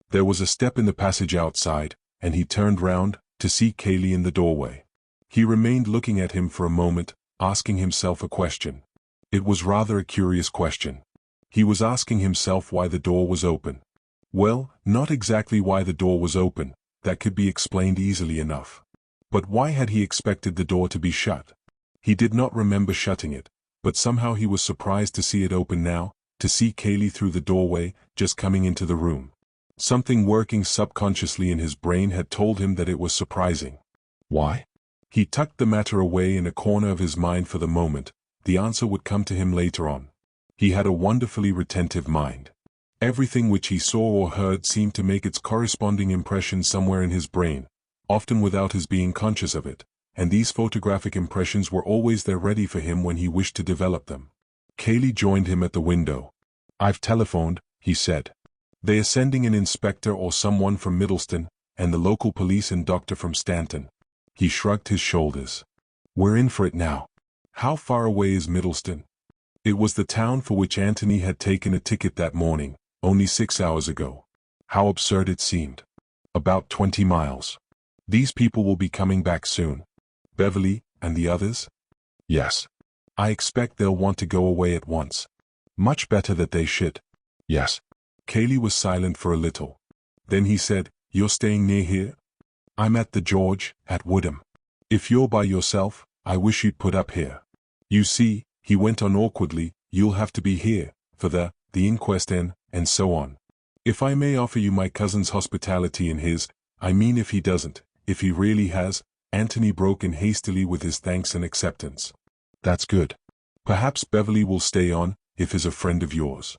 There was a step in the passage outside, and he turned round, to see Cayley in the doorway. He remained looking at him for a moment, asking himself a question. It was rather a curious question. He was asking himself why the door was open. Well, not exactly why the door was open, that could be explained easily enough. But why had he expected the door to be shut? He did not remember shutting it, but somehow he was surprised to see it open now, to see Cayley through the doorway, just coming into the room. Something working subconsciously in his brain had told him that it was surprising. Why? He tucked the matter away in a corner of his mind for the moment. The answer would come to him later on. He had a wonderfully retentive mind. Everything which he saw or heard seemed to make its corresponding impression somewhere in his brain, often without his being conscious of it, and these photographic impressions were always there ready for him when he wished to develop them. Cayley joined him at the window. "I've telephoned," he said. "They are sending an inspector or someone from Middleston, and the local police and doctor from Stanton." He shrugged his shoulders. "We're in for it now." How far away is Middleston? It was the town for which Antony had taken a ticket that morning, only 6 hours ago. How absurd it seemed. About 20 miles. These people will be coming back soon. Beverly, and the others? Yes. I expect they'll want to go away at once. Much better that they should. Yes. Cayley was silent for a little. Then he said, "You're staying near here?" "I'm at the George, at Woodham." "If you're by yourself, I wish you'd put up here. You see," he went on awkwardly, "you'll have to be here, for the inquest and so on. If I may offer you my cousin's hospitality and his, I mean if he doesn't, if he really has," Antony broke in hastily with his thanks and acceptance. "That's good. Perhaps Beverly will stay on, if he's a friend of yours.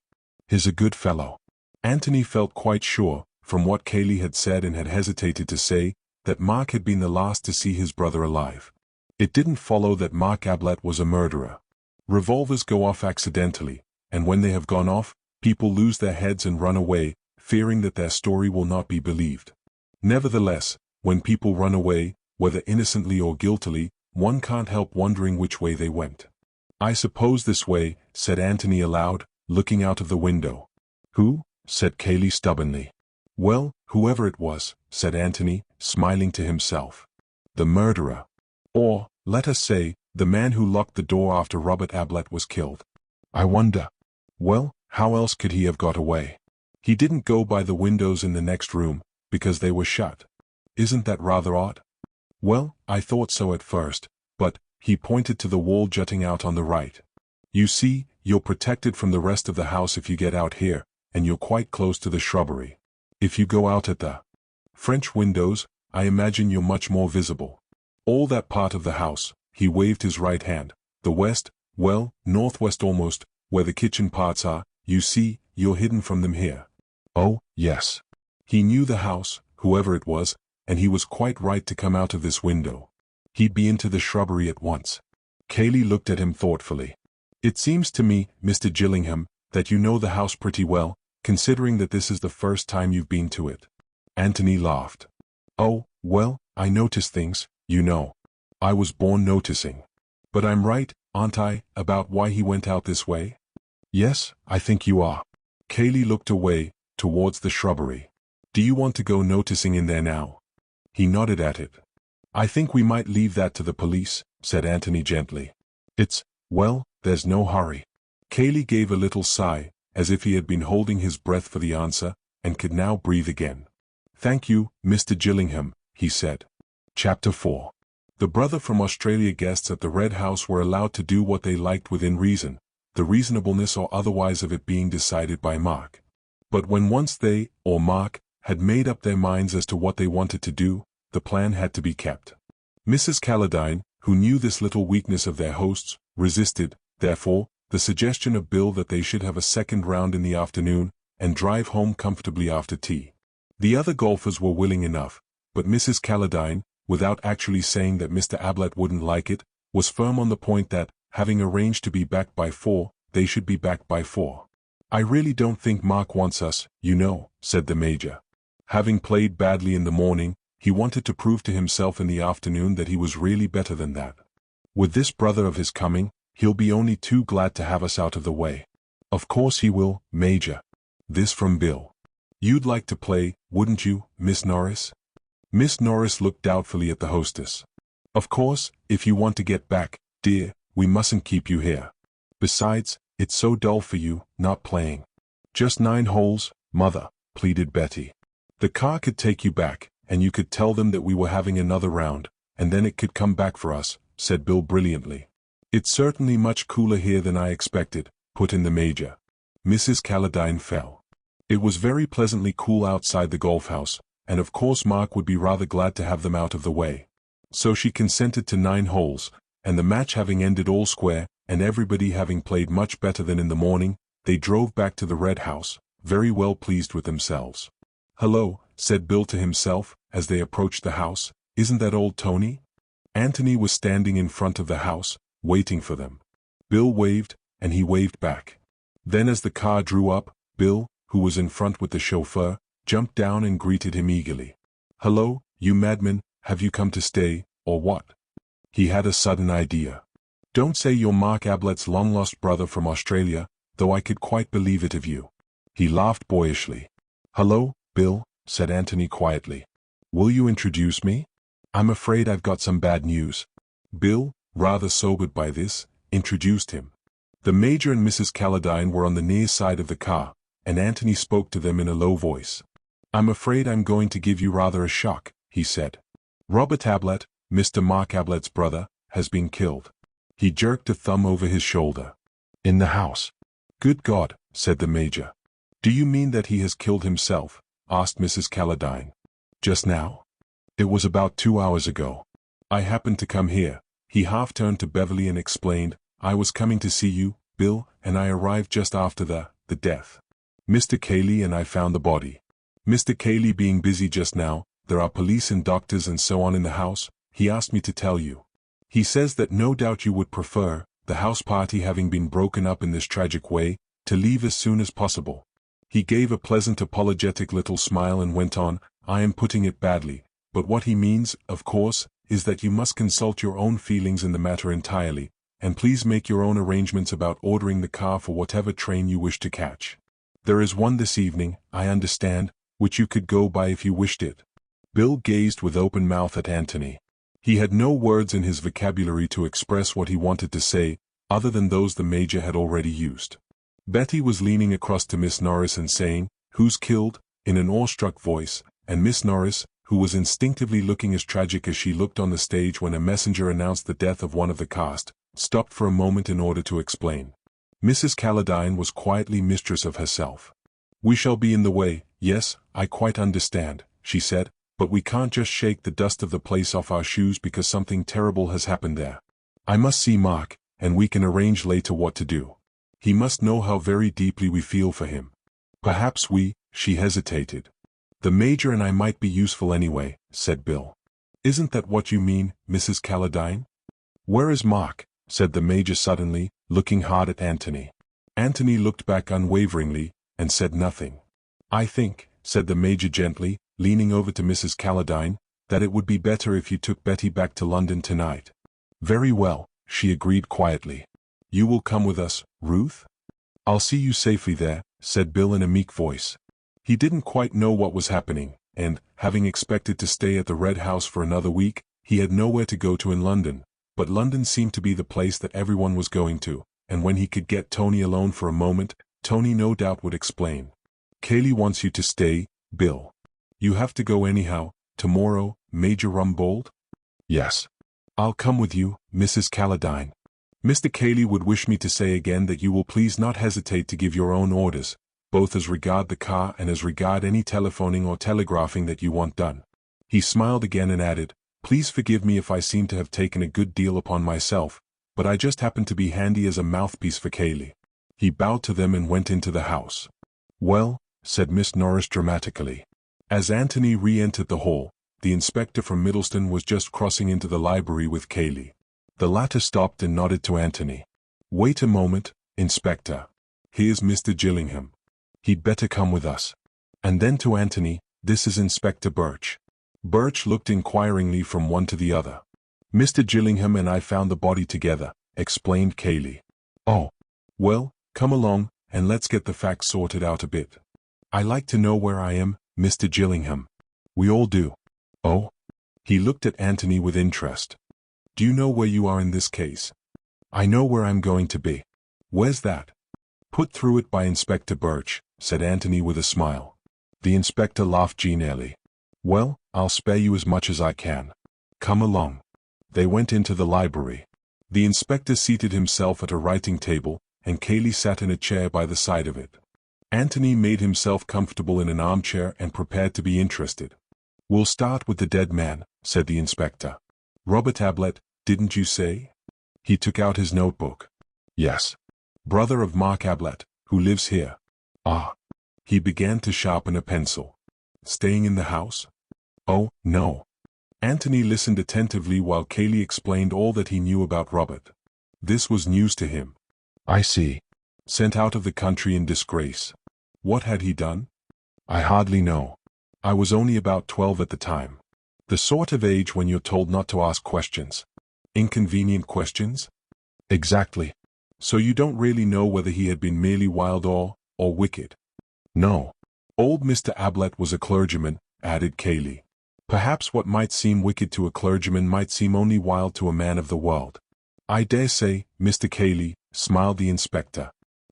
He's a good fellow." Antony felt quite sure, from what Cayley had said and had hesitated to say, that Mark had been the last to see his brother alive. It didn't follow that Mark Ablett was a murderer. Revolvers go off accidentally, and when they have gone off, people lose their heads and run away, fearing that their story will not be believed. Nevertheless, when people run away, whether innocently or guiltily, one can't help wondering which way they went. "I suppose this way," said Antony aloud, looking out of the window. "Who?" said Cayley stubbornly. "Well, whoever it was," said Antony, smiling to himself. "The murderer. Or, let us say, the man who locked the door after Robert Ablett was killed. I wonder. Well, how else could he have got away? He didn't go by the windows in the next room, because they were shut. Isn't that rather odd? Well, I thought so at first, but," he pointed to the wall jutting out on the right. "You see, you're protected from the rest of the house if you get out here, and you're quite close to the shrubbery. If you go out at the French windows, I imagine you're much more visible. All that part of the house," he waved his right hand, "the west, well, northwest almost, where the kitchen parts are, you see, you're hidden from them here." Oh, yes. He knew the house, whoever it was, and he was quite right to come out of this window. He'd be into the shrubbery at once. Cayley looked at him thoughtfully. "It seems to me, Mr. Gillingham, that you know the house pretty well, considering that this is the first time you've been to it." Antony laughed. "Oh, well, I notice things, you know. I was born noticing. But I'm right, aren't I, about why he went out this way?" "Yes, I think you are." Cayley looked away, towards the shrubbery. "Do you want to go noticing in there now?" He nodded at it. "I think we might leave that to the police," said Antony gently. Well, there's no hurry." Cayley gave a little sigh, as if he had been holding his breath for the answer, and could now breathe again. "Thank you, Mr. Gillingham," he said. Chapter 4. The brother from Australia guests at the Red House were allowed to do what they liked within reason, the reasonableness or otherwise of it being decided by Mark. But when once they, or Mark, had made up their minds as to what they wanted to do, the plan had to be kept. Mrs. Calladine, who knew this little weakness of their hosts, resisted, therefore, the suggestion of Bill that they should have a second round in the afternoon, and drive home comfortably after tea. The other golfers were willing enough, but Mrs. Calladine, without actually saying that Mr. Ablett wouldn't like it, was firm on the point that, having arranged to be back by 4, they should be back by 4. I really don't think Mark wants us, you know, said the Major. Having played badly in the morning, he wanted to prove to himself in the afternoon that he was really better than that. With this brother of his coming, he'll be only too glad to have us out of the way. Of course he will, Major. This from Bill. You'd like to play, wouldn't you, Miss Norris? Miss Norris looked doubtfully at the hostess. Of course, if you want to get back, dear, we mustn't keep you here. Besides, it's so dull for you, not playing. Just 9 holes, Mother, pleaded Betty. The car could take you back, and you could tell them that we were having another round, and then it could come back for us, said Bill brilliantly. It's certainly much cooler here than I expected, put in the Major. Mrs. Calladine fell. It was very pleasantly cool outside the golf house, and of course Mark would be rather glad to have them out of the way. So she consented to 9 holes, and the match having ended all square, and everybody having played much better than in the morning, they drove back to the Red House, very well pleased with themselves. Hello, said Bill to himself, as they approached the house, isn't that old Tony? Antony was standing in front of the house, waiting for them. Bill waved, and he waved back. Then as the car drew up, Bill, who was in front with the chauffeur, jumped down and greeted him eagerly. Hello, you madman, have you come to stay, or what? He had a sudden idea. Don't say you're Mark Ablett's long-lost brother from Australia, though I could quite believe it of you. He laughed boyishly. Hello, Bill, said Antony quietly. Will you introduce me? I'm afraid I've got some bad news. Bill, rather sobered by this, introduced him. The Major and Mrs. Calladine were on the near side of the car, and Antony spoke to them in a low voice. I'm afraid I'm going to give you rather a shock, he said. Robert Ablett, Mr. Mark Ablett's brother, has been killed. He jerked a thumb over his shoulder. In the house. Good God, said the Major. Do you mean that he has killed himself? Asked Mrs. Calladine. Just now? It was about 2 hours ago. I happened to come here. He half turned to Beverly and explained, I was coming to see you, Bill, and I arrived just after the death. Mr. Cayley and I found the body. Mr. Cayley being busy just now, there are police and doctors and so on in the house, he asked me to tell you. He says that no doubt you would prefer, the house party having been broken up in this tragic way, to leave as soon as possible. He gave a pleasant apologetic little smile and went on, I am putting it badly, but what he means, of course, is that you must consult your own feelings in the matter entirely, and please make your own arrangements about ordering the car for whatever train you wish to catch. There is one this evening, I understand, which you could go by if you wished it. Bill gazed with open mouth at Antony. He had no words in his vocabulary to express what he wanted to say, other than those the Major had already used. Betty was leaning across to Miss Norris and saying, Who's killed? In an awestruck voice, and Miss Norris, who was instinctively looking as tragic as she looked on the stage when a messenger announced the death of one of the cast, stopped for a moment in order to explain. Mrs. Calladine was quietly mistress of herself. We shall be in the way, yes, I quite understand, she said, but we can't just shake the dust of the place off our shoes because something terrible has happened there. I must see Mark, and we can arrange later what to do. He must know how very deeply we feel for him. Perhaps she hesitated. The Major and I might be useful anyway, said Bill. Isn't that what you mean, Mrs. Calladine? Where is Mark? Said the Major suddenly, looking hard at Antony. Antony looked back unwaveringly, and said nothing. I think, said the Major gently, leaning over to Mrs. Calladine, that it would be better if you took Betty back to London tonight. Very well, she agreed quietly. You will come with us, Ruth? I'll see you safely there, said Bill in a meek voice. He didn't quite know what was happening, and, having expected to stay at the Red House for another week, he had nowhere to go to in London, but London seemed to be the place that everyone was going to, and when he could get Tony alone for a moment, Tony no doubt would explain. Cayley wants you to stay, Bill. You have to go anyhow, tomorrow, Major Rumbold? Yes. I'll come with you, Mrs. Calladine. Mr. Cayley would wish me to say again that you will please not hesitate to give your own orders, both as regard the car and as regard any telephoning or telegraphing that you want done. He smiled again and added, Please forgive me if I seem to have taken a good deal upon myself, but I just happened to be handy as a mouthpiece for Cayley. He bowed to them and went into the house. Well, said Miss Norris dramatically. As Antony re-entered the hall, the inspector from Middleston was just crossing into the library with Cayley. The latter stopped and nodded to Antony. "Wait a moment, Inspector. Here's Mr. Gillingham. He'd better come with us." And then to Antony, "This is Inspector Birch." Birch looked inquiringly from one to the other. "Mr. Gillingham and I found the body together," explained Cayley. "Oh. Well, come along, and let's get the facts sorted out a bit. I like to know where I am, Mr. Gillingham." "We all do." "Oh?" He looked at Antony with interest. "Do you know where you are in this case?" "I know where I'm going to be." "Where's that?" "Put through it by Inspector Birch," said Antony with a smile. The inspector laughed genially. "Well, I'll spare you as much as I can. Come along." They went into the library. The inspector seated himself at a writing table, and Cayley sat in a chair by the side of it. Antony made himself comfortable in an armchair and prepared to be interested. "We'll start with the dead man," said the inspector. "Robert Ablett, didn't you say?" He took out his notebook. "Yes. Brother of Mark Ablett, who lives here." "Ah." He began to sharpen a pencil. "Staying in the house?" "Oh, no." Antony listened attentively while Cayley explained all that he knew about Robert. This was news to him. "I see. Sent out of the country in disgrace. What had he done?" "I hardly know. I was only about 12 at the time. The sort of age when you're told not to ask questions." "Inconvenient questions?" "Exactly." "So you don't really know whether he had been merely wild or wicked?" "No." "Old Mr. Ablett was a clergyman," added Cayley. "Perhaps what might seem wicked to a clergyman might seem only wild to a man of the world." "I dare say, Mr. Cayley," smiled the inspector.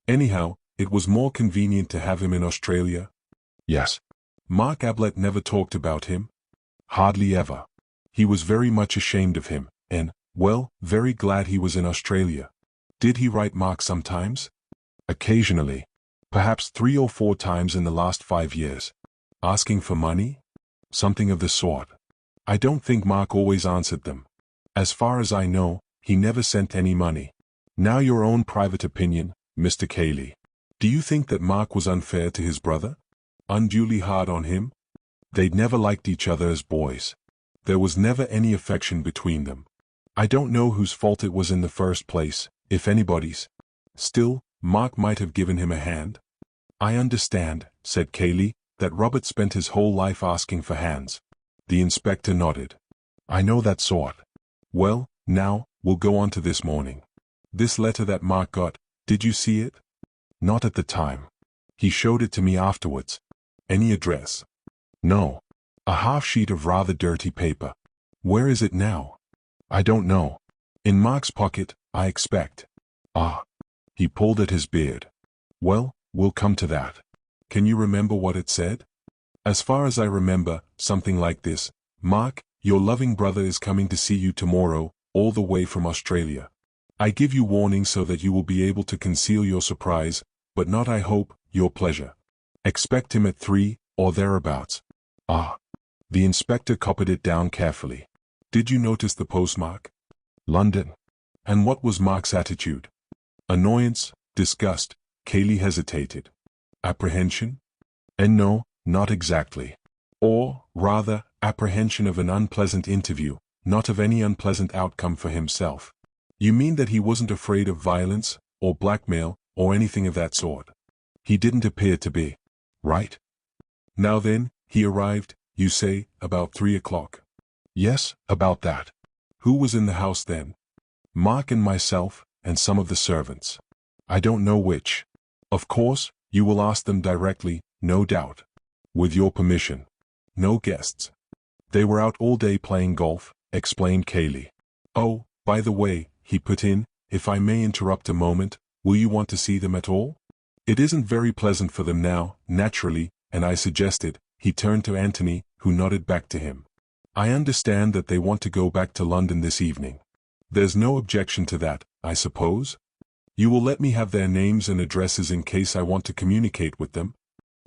"Anyhow, it was more convenient to have him in Australia?" "Yes." "Mark Ablett never talked about him?" "Hardly ever. He was very much ashamed of him, and, well, very glad he was in Australia." "Did he write Mark sometimes?" "Occasionally. Perhaps 3 or 4 times in the last 5 years." "Asking for money?" "Something of the sort. I don't think Mark always answered them. As far as I know, he never sent any money." "Now your own private opinion, Mr. Cayley. Do you think that Mark was unfair to his brother? Unduly hard on him?" "They'd never liked each other as boys. There was never any affection between them. I don't know whose fault it was in the first place, if anybody's. Still, Mark might have given him a hand." "I understand," said Cayley, "that Robert spent his whole life asking for hands." The inspector nodded. "I know that sort. Well, now, we'll go on to this morning. This letter that Mark got, did you see it?" "Not at the time. He showed it to me afterwards." "Any address?" "No. A half sheet of rather dirty paper." "Where is it now?" "I don't know. In Mark's pocket, I expect." "Ah." He pulled at his beard. "Well, we'll come to that. Can you remember what it said?" "As far as I remember, something like this: Mark, your loving brother is coming to see you tomorrow, all the way from Australia. I give you warning so that you will be able to conceal your surprise, but not, I hope, your pleasure. Expect him at 3, or thereabouts." "Ah." The inspector copied it down carefully. "Did you notice the postmark?" "London." "And what was Mark's attitude?" "Annoyance, disgust." Cayley hesitated. "Apprehension?" "And no, not exactly. Or, rather, apprehension of an unpleasant interview, not of any unpleasant outcome for himself." "You mean that he wasn't afraid of violence, or blackmail, or anything of that sort?" "He didn't appear to be." "Right. Now then, he arrived, you say, about 3 o'clock?" "Yes, about that." "Who was in the house then?" "Mark and myself, and some of the servants." "I don't know which." "Of course, you will ask them directly, no doubt." "With your permission." "No guests." "They were out all day playing golf," explained Cayley. "Oh, by the way," he put in, "if I may interrupt a moment, will you want to see them at all? It isn't very pleasant for them now, naturally, and I suggested," he turned to Antony, who nodded back to him. "I understand that they want to go back to London this evening. There's no objection to that, I suppose? You will let me have their names and addresses in case I want to communicate with them?"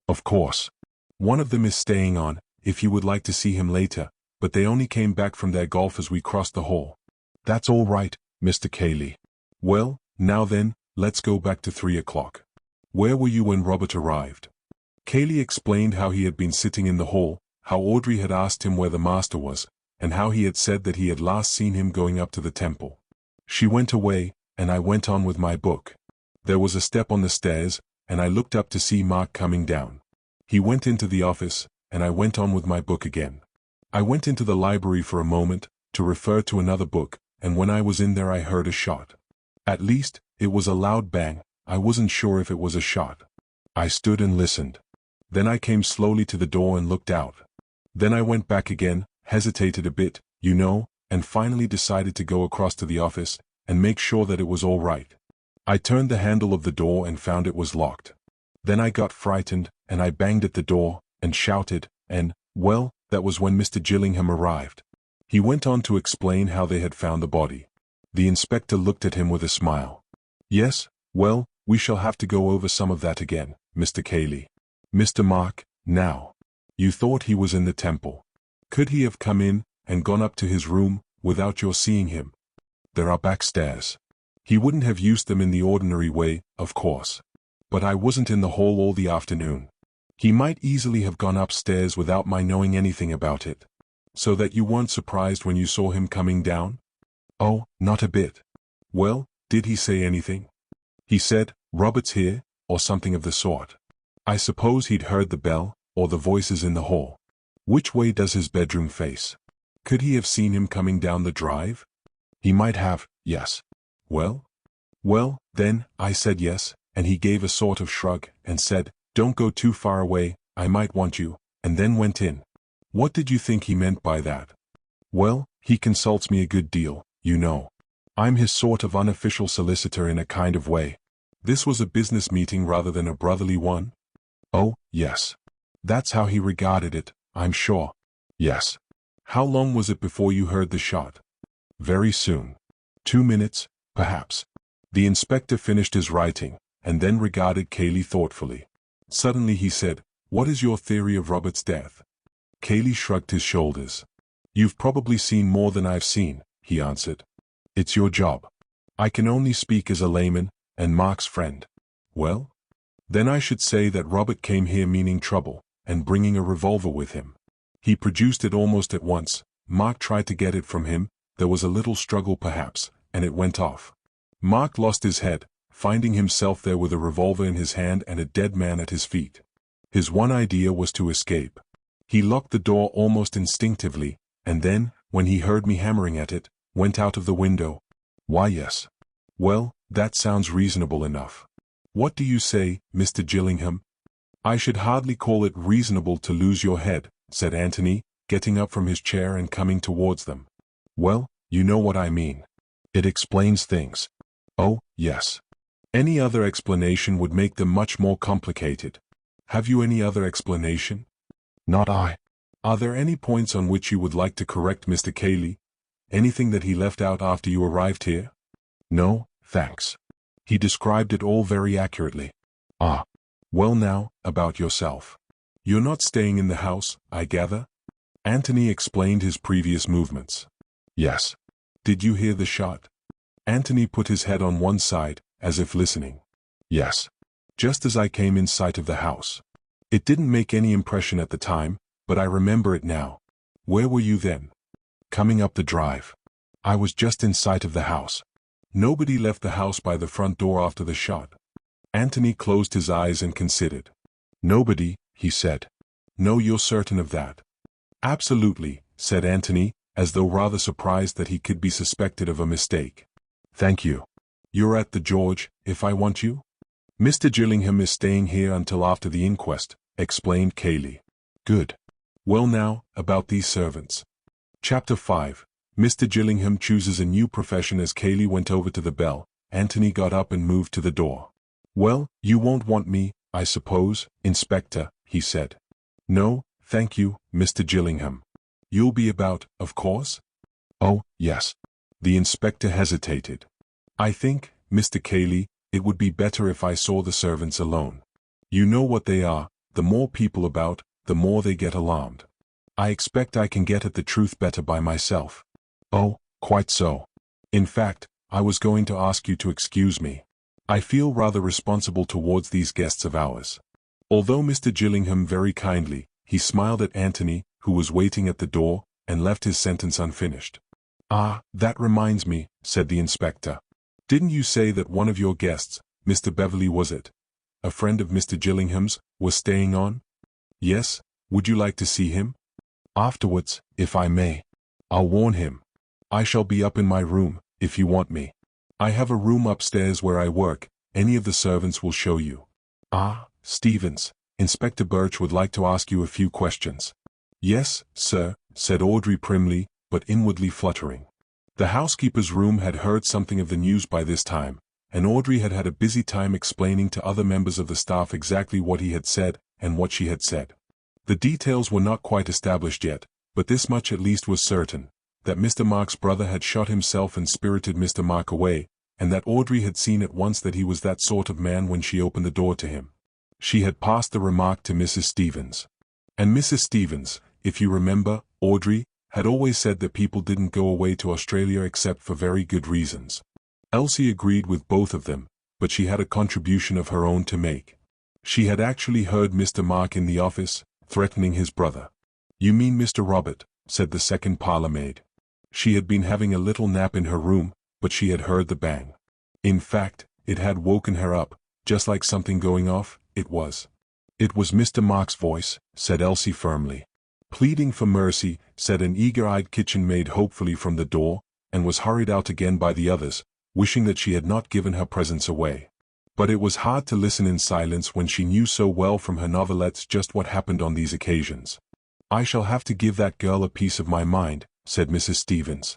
"Of course. One of them is staying on, if you would like to see him later, but they only came back from their golf as we crossed the hall." "That's all right, Mr. Cayley." "Well, now then, let's go back to 3 o'clock. Where were you when Robert arrived?" Cayley explained how he had been sitting in the hall, how Audrey had asked him where the master was, and how he had said that he had last seen him going up to the temple. She went away, and I went on with my book. There was a step on the stairs, and I looked up to see Mark coming down. He went into the office, and I went on with my book again. I went into the library for a moment, to refer to another book, and when I was in there I heard a shot. At least, it was a loud bang. I wasn't sure if it was a shot. I stood and listened. Then I came slowly to the door and looked out. Then I went back again, hesitated a bit, and finally decided to go across to the office, and make sure that it was all right. I turned the handle of the door and found it was locked. Then I got frightened, and I banged at the door, and shouted, and, well, that was when Mr. Gillingham arrived. He went on to explain how they had found the body. The inspector looked at him with a smile. Yes, well, we shall have to go over some of that again, Mr. Cayley. Mr. Mark, now. You thought he was in the temple. Could he have come in, and gone up to his room, without your seeing him? There are back stairs. He wouldn't have used them in the ordinary way, of course. But I wasn't in the hall all the afternoon. He might easily have gone upstairs without my knowing anything about it. So that you weren't surprised when you saw him coming down? Oh, not a bit. Well, did he say anything? He said, Robert's here, or something of the sort. I suppose he'd heard the bell, or the voices in the hall. Which way does his bedroom face? Could he have seen him coming down the drive? He might have, yes. Well, then, I said yes, and he gave a sort of shrug, and said, don't go too far away, I might want you, and then went in. What did you think he meant by that? Well, he consults me a good deal, I'm his sort of unofficial solicitor in a kind of way. This was a business meeting rather than a brotherly one? Oh, yes. That's how he regarded it, I'm sure. Yes. How long was it before you heard the shot? Very soon. 2 minutes, perhaps. The inspector finished his writing, and then regarded Cayley thoughtfully. Suddenly he said, what is your theory of Robert's death? Cayley shrugged his shoulders. You've probably seen more than I've seen, he answered. It's your job. I can only speak as a layman, and Mark's friend. Well? Then I should say that Robert came here meaning trouble, and bringing a revolver with him. He produced it almost at once. Mark tried to get it from him, there was a little struggle perhaps, and it went off. Mark lost his head, finding himself there with a revolver in his hand and a dead man at his feet. His one idea was to escape. He locked the door almost instinctively, and then, when he heard me hammering at it, went out of the window. Why yes. Well, that sounds reasonable enough. What do you say, Mr. Gillingham? I should hardly call it reasonable to lose your head, said Antony, getting up from his chair and coming towards them. Well, you know what I mean. It explains things. Oh, yes. Any other explanation would make them much more complicated. Have you any other explanation? Not I. Are there any points on which you would like to correct Mr. Cayley? Anything that he left out after you arrived here? No, thanks. He described it all very accurately. Ah. Well now, about yourself. You're not staying in the house, I gather? Antony explained his previous movements. Yes. Did you hear the shot? Antony put his head on one side, as if listening. Yes. Just as I came in sight of the house. It didn't make any impression at the time, but I remember it now. Where were you then? Coming up the drive. I was just in sight of the house. Nobody left the house by the front door after the shot. Antony closed his eyes and considered. Nobody, he said. No, you're certain of that? Absolutely, said Antony, as though rather surprised that he could be suspected of a mistake. Thank you. You're at the George, if I want you? Mr. Gillingham is staying here until after the inquest, explained Cayley. Good. Well now, about these servants. Chapter 5. Mr. Gillingham chooses a new profession. As Cayley went over to the bell, Antony got up and moved to the door. Well, you won't want me, I suppose, Inspector, he said. No, thank you, Mr. Gillingham. You'll be about, of course? Oh, yes. The inspector hesitated. I think, Mr. Cayley, it would be better if I saw the servants alone. You know what they are, the more people about, the more they get alarmed. I expect I can get at the truth better by myself. Oh, quite so. In fact, I was going to ask you to excuse me. I feel rather responsible towards these guests of ours. Although Mr. Gillingham very kindly, he smiled at Antony, who was waiting at the door, and left his sentence unfinished. Ah, that reminds me, said the inspector. "Didn't you say that one of your guests, Mr. Beverley was it? A friend of Mr. Gillingham's, was staying on?" "Yes, would you like to see him?" "Afterwards, if I may. I'll warn him. I shall be up in my room, if you want me. I have a room upstairs where I work, any of the servants will show you." "Ah, Stevens, Inspector Birch would like to ask you a few questions." "Yes, sir," said Audrey primly, but inwardly fluttering. The housekeeper's room had heard something of the news by this time, and Audrey had had a busy time explaining to other members of the staff exactly what he had said and what she had said. The details were not quite established yet, but this much at least was certain, that Mr. Mark's brother had shot himself and spirited Mr. Mark away, and that Audrey had seen at once that he was that sort of man when she opened the door to him. She had passed the remark to Mrs. Stevens. And Mrs. Stevens, if you remember, Audrey, had always said that people didn't go away to Australia except for very good reasons. Elsie agreed with both of them, but she had a contribution of her own to make. She had actually heard Mr. Mark in the office, threatening his brother. "You mean Mr. Robert," said the second parlour-maid. She had been having a little nap in her room, but she had heard the bang. In fact, it had woken her up, just like something going off. It was Mr. Mark's voice, said Elsie firmly. "Pleading for mercy," said an eager-eyed kitchen maid hopefully from the door, and was hurried out again by the others, wishing that she had not given her presence away. But it was hard to listen in silence when she knew so well from her novelettes just what happened on these occasions. "I shall have to give that girl a piece of my mind," said Mrs. Stevens.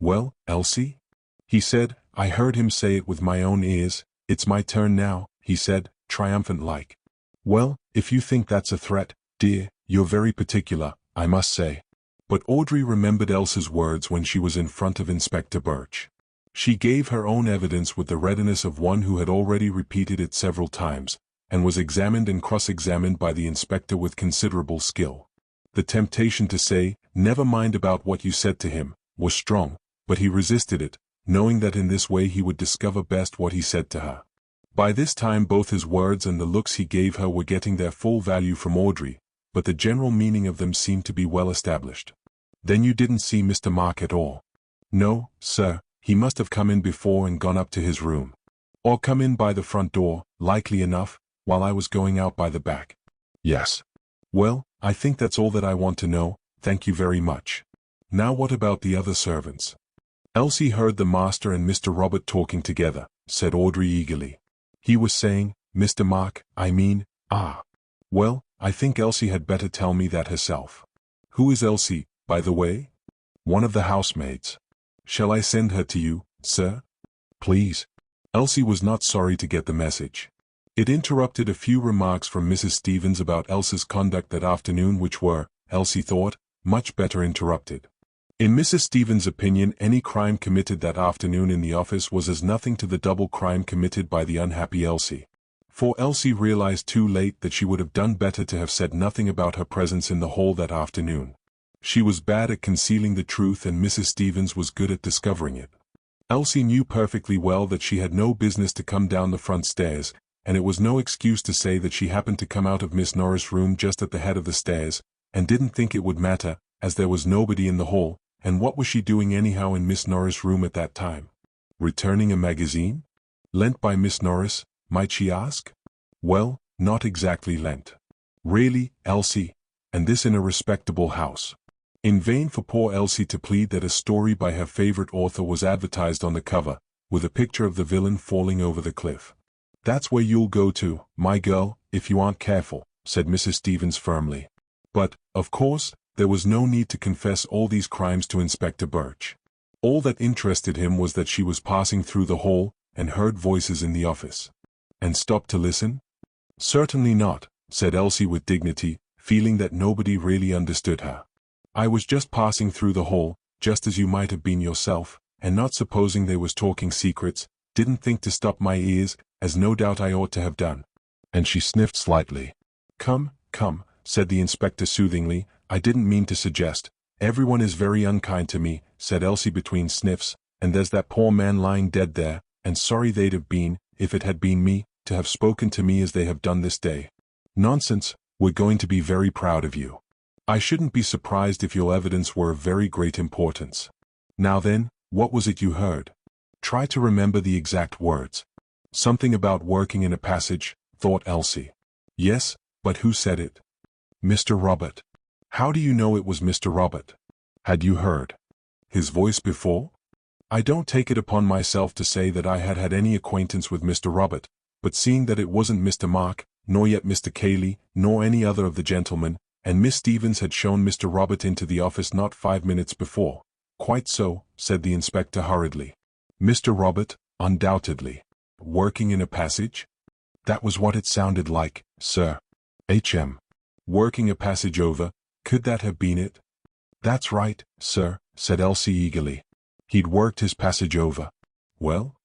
"Well, Elsie?" He said, "I heard him say it with my own ears. It's my turn now," he said, triumphant-like. "Well, if you think that's a threat, dear, you're very particular, I must say." But Audrey remembered Elsie's words when she was in front of Inspector Birch. She gave her own evidence with the readiness of one who had already repeated it several times, and was examined and cross-examined by the inspector with considerable skill. The temptation to say, "Never mind about what you said to him," was strong, but he resisted it, knowing that in this way he would discover best what he said to her. By this time both his words and the looks he gave her were getting their full value from Audrey, but the general meaning of them seemed to be well established. "Then you didn't see Mr. Mark at all?" "No, sir, he must have come in before and gone up to his room. Or come in by the front door, likely enough, while I was going out by the back." "Yes." "Well, I think that's all that I want to know, thank you very much. Now what about the other servants?" "Elsie heard the master and Mr. Robert talking together," said Audrey eagerly. "He was saying, Mr. Mark, I mean, well, I think Elsie had better tell me that herself." "Who is Elsie, by the way?" "One of the housemaids." "Shall I send her to you, sir?" "Please." Elsie was not sorry to get the message. It interrupted a few remarks from Mrs. Stevens about Elsie's conduct that afternoon which were, Elsie thought, much better interrupted. In Mrs. Stevens' opinion, any crime committed that afternoon in the office was as nothing to the double crime committed by the unhappy Elsie. For Elsie realized too late that she would have done better to have said nothing about her presence in the hall that afternoon. She was bad at concealing the truth and Mrs. Stevens was good at discovering it. Elsie knew perfectly well that she had no business to come down the front stairs, and it was no excuse to say that she happened to come out of Miss Norris' room just at the head of the stairs, and didn't think it would matter, as there was nobody in the hall. And what was she doing anyhow in Miss Norris' room at that time? Returning a magazine? Lent by Miss Norris, might she ask? Well, not exactly lent. Really, Elsie, and this in a respectable house. In vain for poor Elsie to plead that a story by her favorite author was advertised on the cover, with a picture of the villain falling over the cliff. "That's where you'll go to, my girl, if you aren't careful," said Mrs. Stevens firmly. But, of course, there was no need to confess all these crimes to Inspector Birch. All that interested him was that she was passing through the hall, and heard voices in the office. And stopped to listen? "Certainly not," said Elsie with dignity, feeling that nobody really understood her. "I was just passing through the hall, just as you might have been yourself, and not supposing they was talking secrets, didn't think to stop my ears, as no doubt I ought to have done." And she sniffed slightly. Come," said the inspector soothingly, "I didn't mean to suggest. Everyone is very unkind to me," said Elsie between sniffs, "and there's that poor man lying dead there, and sorry they'd have been, if it had been me, to have spoken to me as they have done this day." "Nonsense, we're going to be very proud of you. I shouldn't be surprised if your evidence were of very great importance. Now then, what was it you heard?" Try to remember the exact words. Something about working in a passage, thought Elsie. Yes, but who said it? Mr. Robert. How do you know it was Mr. Robert? Had you heard his voice before? I don't take it upon myself to say that I had had any acquaintance with Mr. Robert, but seeing that it wasn't Mr. Mark, nor yet Mr. Cayley, nor any other of the gentlemen, and Miss Stevens had shown Mr. Robert into the office not 5 minutes before. Quite so, said the inspector hurriedly. Mr. Robert, undoubtedly. Working in a passage? That was what it sounded like, sir. H.M. Working a passage over, could that have been it? That's right, sir, said Elsie eagerly. He'd worked his passage over. Well?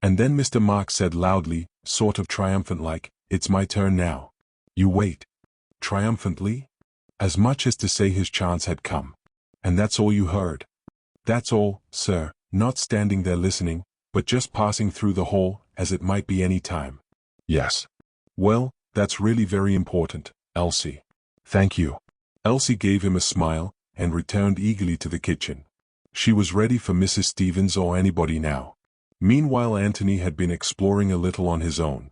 And then Mr. Mark said loudly, sort of triumphant-like, it's my turn now. You wait. Triumphantly? As much as to say his chance had come. And that's all you heard? That's all, sir, not standing there listening, but just passing through the hall, as it might be any time. Yes. Well, that's really very important, Elsie. Thank you. Elsie gave him a smile, and returned eagerly to the kitchen. She was ready for Mrs. Stevens or anybody now. Meanwhile Antony had been exploring a little on his own.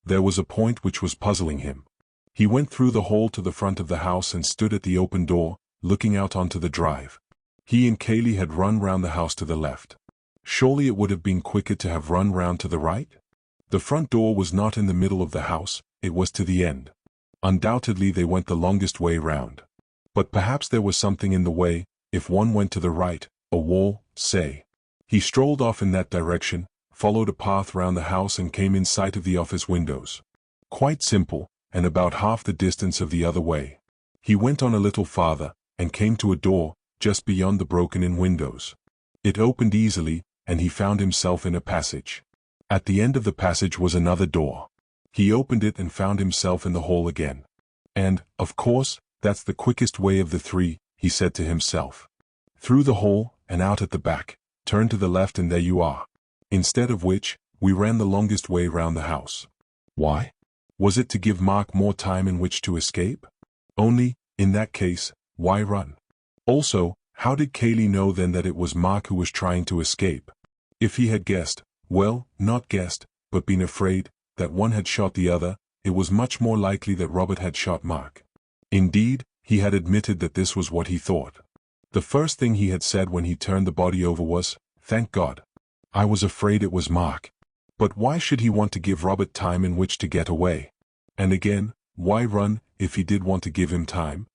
There was a point which was puzzling him. He went through the hall to the front of the house and stood at the open door, looking out onto the drive. He and Cayley had run round the house to the left. Surely it would have been quicker to have run round to the right? The front door was not in the middle of the house, it was to the end. Undoubtedly they went the longest way round. But perhaps there was something in the way, if one went to the right, a wall, say. He strolled off in that direction, followed a path round the house and came in sight of the office windows. Quite simple, and about half the distance of the other way. He went on a little farther, and came to a door, just beyond the broken-in windows. It opened easily, and he found himself in a passage. At the end of the passage was another door. He opened it and found himself in the hall again. And, of course, that's the quickest way of the three, he said to himself. Through the hall, and out at the back, turn to the left and there you are. Instead of which, we ran the longest way round the house. Why? Was it to give Mark more time in which to escape? Only, in that case, why run? Also, how did Cayley know then that it was Mark who was trying to escape? If he had guessed, well, not guessed, but been afraid, that one had shot the other, it was much more likely that Robert had shot Mark. Indeed, he had admitted that this was what he thought. The first thing he had said when he turned the body over was, "Thank God. I was afraid it was Mark." But why should he want to give Robert time in which to get away? And again, why run, if he did want to give him time?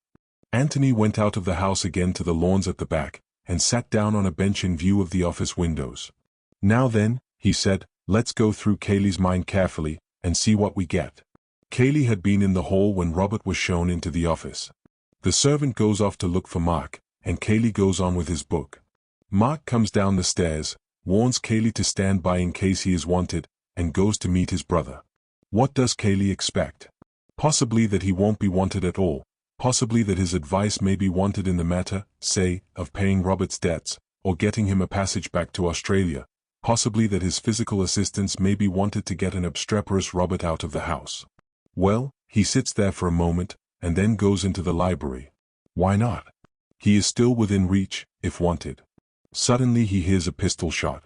Antony went out of the house again to the lawns at the back, and sat down on a bench in view of the office windows. Now then, he said, let's go through Cayley's mind carefully, and see what we get. Cayley had been in the hall when Robert was shown into the office. The servant goes off to look for Mark, and Cayley goes on with his book. Mark comes down the stairs, warns Cayley to stand by in case he is wanted, and goes to meet his brother. What does Cayley expect? Possibly that he won't be wanted at all, possibly that his advice may be wanted in the matter, say, of paying Robert's debts, or getting him a passage back to Australia, possibly that his physical assistance may be wanted to get an obstreperous Robert out of the house. Well, he sits there for a moment, and then goes into the library. Why not? He is still within reach, if wanted. Suddenly he hears a pistol shot.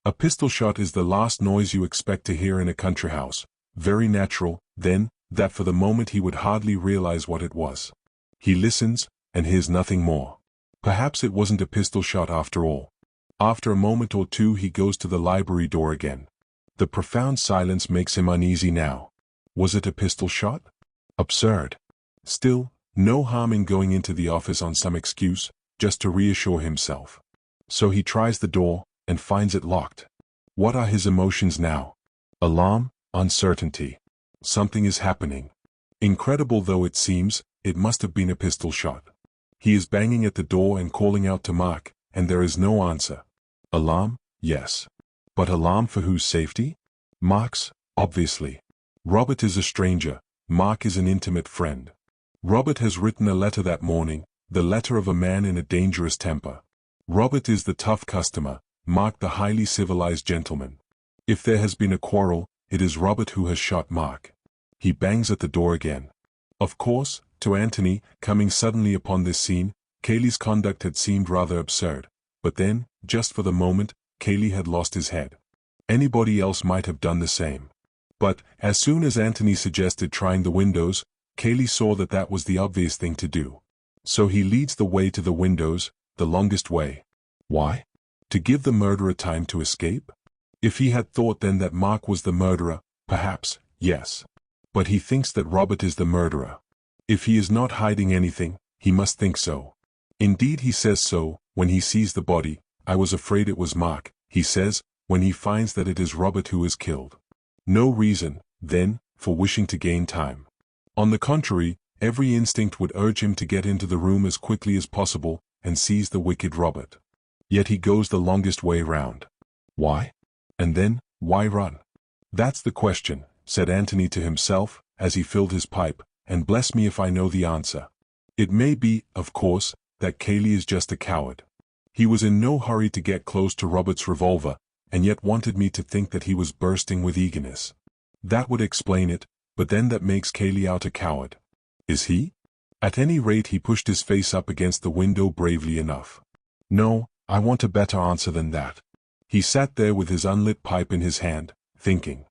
A pistol shot is the last noise you expect to hear in a country house. Very natural, then, that for the moment he would hardly realize what it was. He listens, and hears nothing more. Perhaps it wasn't a pistol shot after all. After a moment or two he goes to the library door again. The profound silence makes him uneasy now. Was it a pistol shot? Absurd. Still, no harm in going into the office on some excuse, just to reassure himself. So he tries the door, and finds it locked. What are his emotions now? Alarm, uncertainty. Something is happening. Incredible though it seems, it must have been a pistol shot. He is banging at the door and calling out to Mark, and there is no answer. Alarm, yes. But alarm for whose safety? Mark's, obviously. Robert is a stranger, Mark is an intimate friend. Robert has written a letter that morning, the letter of a man in a dangerous temper. Robert is the tough customer, Mark the highly civilized gentleman. If there has been a quarrel, it is Robert who has shot Mark. He bangs at the door again. Of course, to Antony, coming suddenly upon this scene, Cayley's conduct had seemed rather absurd, but then, just for the moment, Cayley had lost his head. Anybody else might have done the same. But, as soon as Antony suggested trying the windows, Cayley saw that that was the obvious thing to do. So he leads the way to the windows, the longest way. Why? To give the murderer time to escape? If he had thought then that Mark was the murderer, perhaps, yes. But he thinks that Robert is the murderer. If he is not hiding anything, he must think so. Indeed he says so, when he sees the body. I was afraid it was Mark, he says, when he finds that it is Robert who is killed. No reason, then, for wishing to gain time. On the contrary, every instinct would urge him to get into the room as quickly as possible, and seize the wicked Robert. Yet he goes the longest way round. Why? And then, why run? That's the question, said Antony to himself, as he filled his pipe, and bless me if I know the answer. It may be, of course, that Cayley is just a coward. He was in no hurry to get close to Robert's revolver, and yet wanted me to think that he was bursting with eagerness. That would explain it, but then that makes Cayley out a coward. Is he? At any rate he pushed his face up against the window bravely enough. No, I want a better answer than that. He sat there with his unlit pipe in his hand, thinking.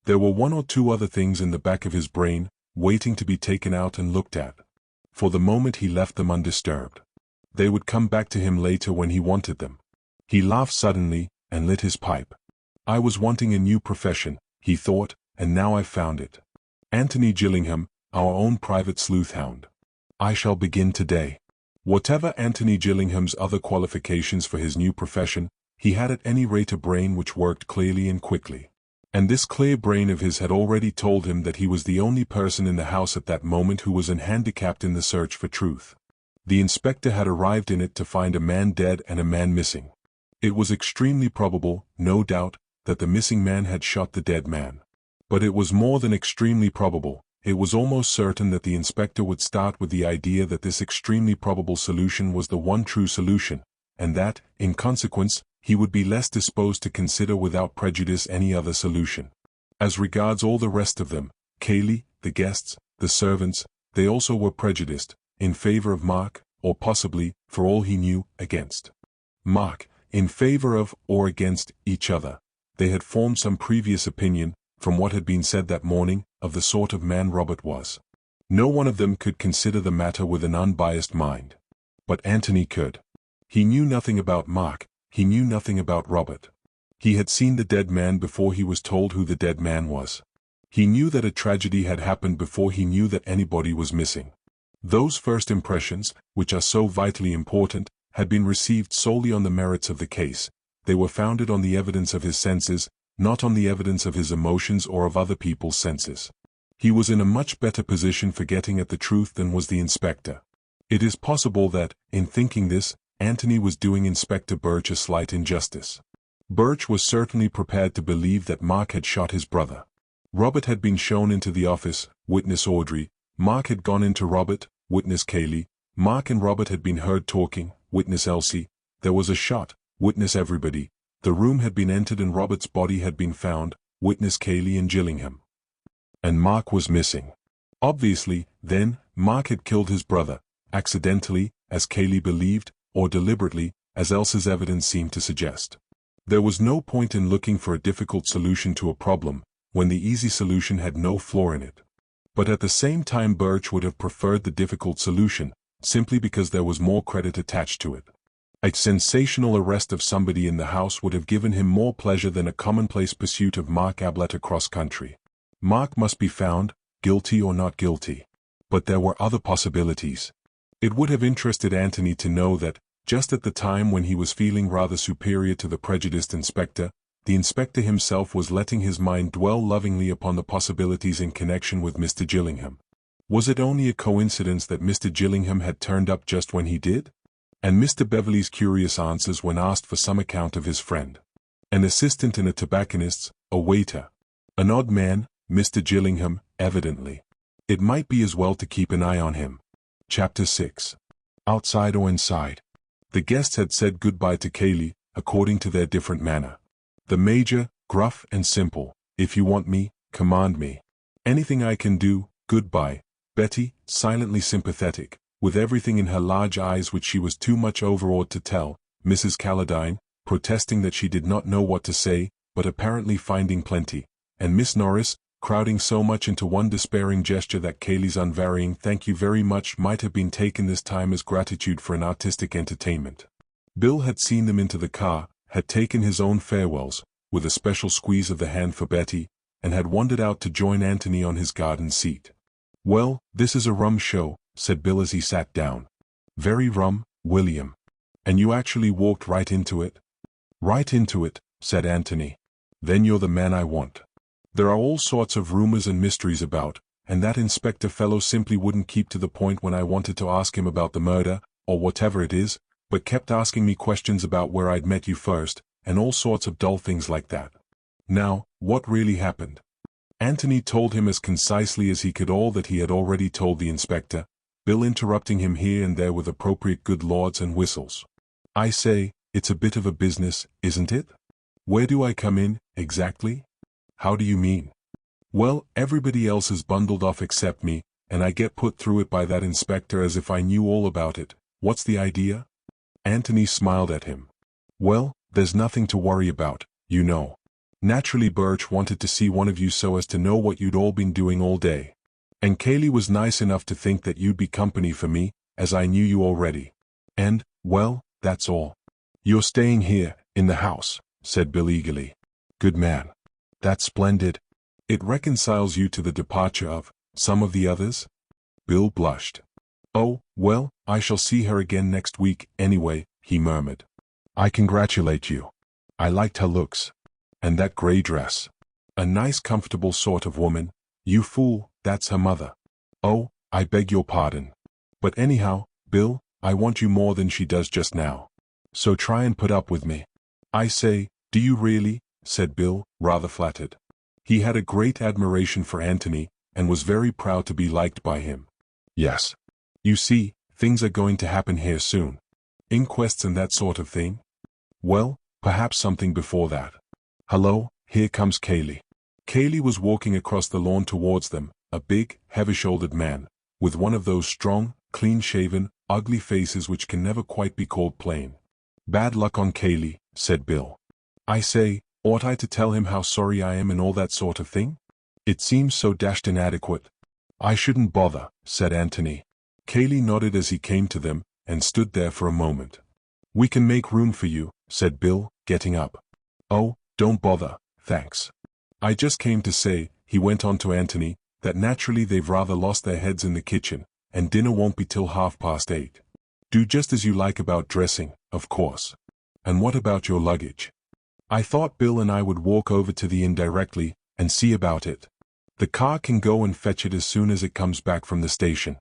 There were one or two other things in the back of his brain, waiting to be taken out and looked at. For the moment he left them undisturbed. They would come back to him later when he wanted them. He laughed suddenly, and lit his pipe. I was wanting a new profession, he thought, and now I've found it. Antony Gillingham, our own private sleuth hound. I shall begin today. Whatever Antony Gillingham's other qualifications for his new profession, he had at any rate a brain which worked clearly and quickly. And this clear brain of his had already told him that he was the only person in the house at that moment who was unhandicapped in the search for truth. The inspector had arrived in it to find a man dead and a man missing. It was extremely probable, no doubt, that the missing man had shot the dead man. But it was more than extremely probable. It was almost certain that the inspector would start with the idea that this extremely probable solution was the one true solution, and that, in consequence, he would be less disposed to consider without prejudice any other solution. As regards all the rest of them, Cayley, the guests, the servants, they also were prejudiced, in favor of Mark, or possibly, for all he knew, against Mark, in favor of, or against, each other. They had formed some previous opinion, from what had been said that morning, of the sort of man Robert was. No one of them could consider the matter with an unbiased mind. But Antony could. He knew nothing about Mark, he knew nothing about Robert. He had seen the dead man before he was told who the dead man was. He knew that a tragedy had happened before he knew that anybody was missing. Those first impressions, which are so vitally important, had been received solely on the merits of the case. They were founded on the evidence of his senses, not on the evidence of his emotions or of other people's senses. He was in a much better position for getting at the truth than was the inspector. It is possible that, in thinking this, Antony was doing Inspector Birch a slight injustice. Birch was certainly prepared to believe that Mark had shot his brother. Robert had been shown into the office, witness Audrey. Mark had gone into Robert, witness Cayley. Mark and Robert had been heard talking, witness Elsie. There was a shot, witness everybody. The room had been entered and Robert's body had been found, witness Cayley and Gillingham. And Mark was missing. Obviously, then, Mark had killed his brother, accidentally, as Cayley believed, or deliberately, as Elsie's evidence seemed to suggest. There was no point in looking for a difficult solution to a problem, when the easy solution had no flaw in it. But at the same time Birch would have preferred the difficult solution, simply because there was more credit attached to it. A sensational arrest of somebody in the house would have given him more pleasure than a commonplace pursuit of Mark Ablett across country. Mark must be found, guilty or not guilty. But there were other possibilities. It would have interested Antony to know that, just at the time when he was feeling rather superior to the prejudiced inspector, the inspector himself was letting his mind dwell lovingly upon the possibilities in connection with Mr. Gillingham. Was it only a coincidence that Mr. Gillingham had turned up just when he did? And Mr. Beverley's curious answers when asked for some account of his friend. An assistant in a tobacconist's, a waiter. An odd man, Mr. Gillingham, evidently. It might be as well to keep an eye on him. Chapter 6. Outside or inside? The guests had said goodbye to Cayley, according to their different manner. The Major, gruff and simple, if you want me, command me. Anything I can do, goodbye. Betty, silently sympathetic, with everything in her large eyes which she was too much overawed to tell. Mrs. Calladine, protesting that she did not know what to say, but apparently finding plenty, and Miss Norris, crowding so much into one despairing gesture that Kaylee's unvarying "thank you very much" might have been taken this time as gratitude for an artistic entertainment. Bill had seen them into the car, had taken his own farewells, with a special squeeze of the hand for Betty, and had wandered out to join Antony on his garden seat. "Well, this is a rum show," said Bill as he sat down. "Very rum, William. And you actually walked right into it?" "Right into it," said Antony. "Then you're the man I want. There are all sorts of rumors and mysteries about, and that inspector fellow simply wouldn't keep to the point when I wanted to ask him about the murder, or whatever it is, but kept asking me questions about where I'd met you first, and all sorts of dull things like that. Now, what really happened?" Antony told him as concisely as he could all that he had already told the inspector, Bill interrupting him here and there with appropriate good lords and whistles. "I say, it's a bit of a business, isn't it? Where do I come in, exactly?" "How do you mean?" "Well, everybody else is bundled off except me, and I get put through it by that inspector as if I knew all about it. What's the idea?" Antony smiled at him. "Well, there's nothing to worry about, you know. Naturally Birch wanted to see one of you so as to know what you'd all been doing all day. And Kaylee was nice enough to think that you'd be company for me, as I knew you already. And, well, that's all." "You're staying here, in the house," said Bill eagerly. "Good man. That's splendid. It reconciles you to the departure of some of the others?" Bill blushed. "Oh, well, I shall see her again next week, anyway," he murmured. "I congratulate you. I liked her looks. And that gray dress. A nice comfortable sort of woman. You fool, that's her mother. Oh, I beg your pardon. But anyhow, Bill, I want you more than she does just now. So try and put up with me." "I say, do you really?" said Bill, rather flattered. He had a great admiration for Antony, and was very proud to be liked by him. "Yes. You see, things are going to happen here soon. Inquests and that sort of thing. Well, perhaps something before that. Hello, here comes Kaylee." Kaylee was walking across the lawn towards them, a big, heavy-shouldered man, with one of those strong, clean-shaven, ugly faces which can never quite be called plain. "Bad luck on Kaylee," said Bill. "I say, ought I to tell him how sorry I am and all that sort of thing? It seems so dashed inadequate." "I shouldn't bother," said Antony. Kaylee nodded as he came to them, and stood there for a moment. "We can make room for you," said Bill, getting up. "Oh, don't bother, thanks. I just came to say," he went on to Antony, "that naturally they've rather lost their heads in the kitchen, and dinner won't be till 8:30. Do just as you like about dressing, of course. And what about your luggage?" "I thought Bill and I would walk over to the inn directly, and see about it. The car can go and fetch it as soon as it comes back from the station.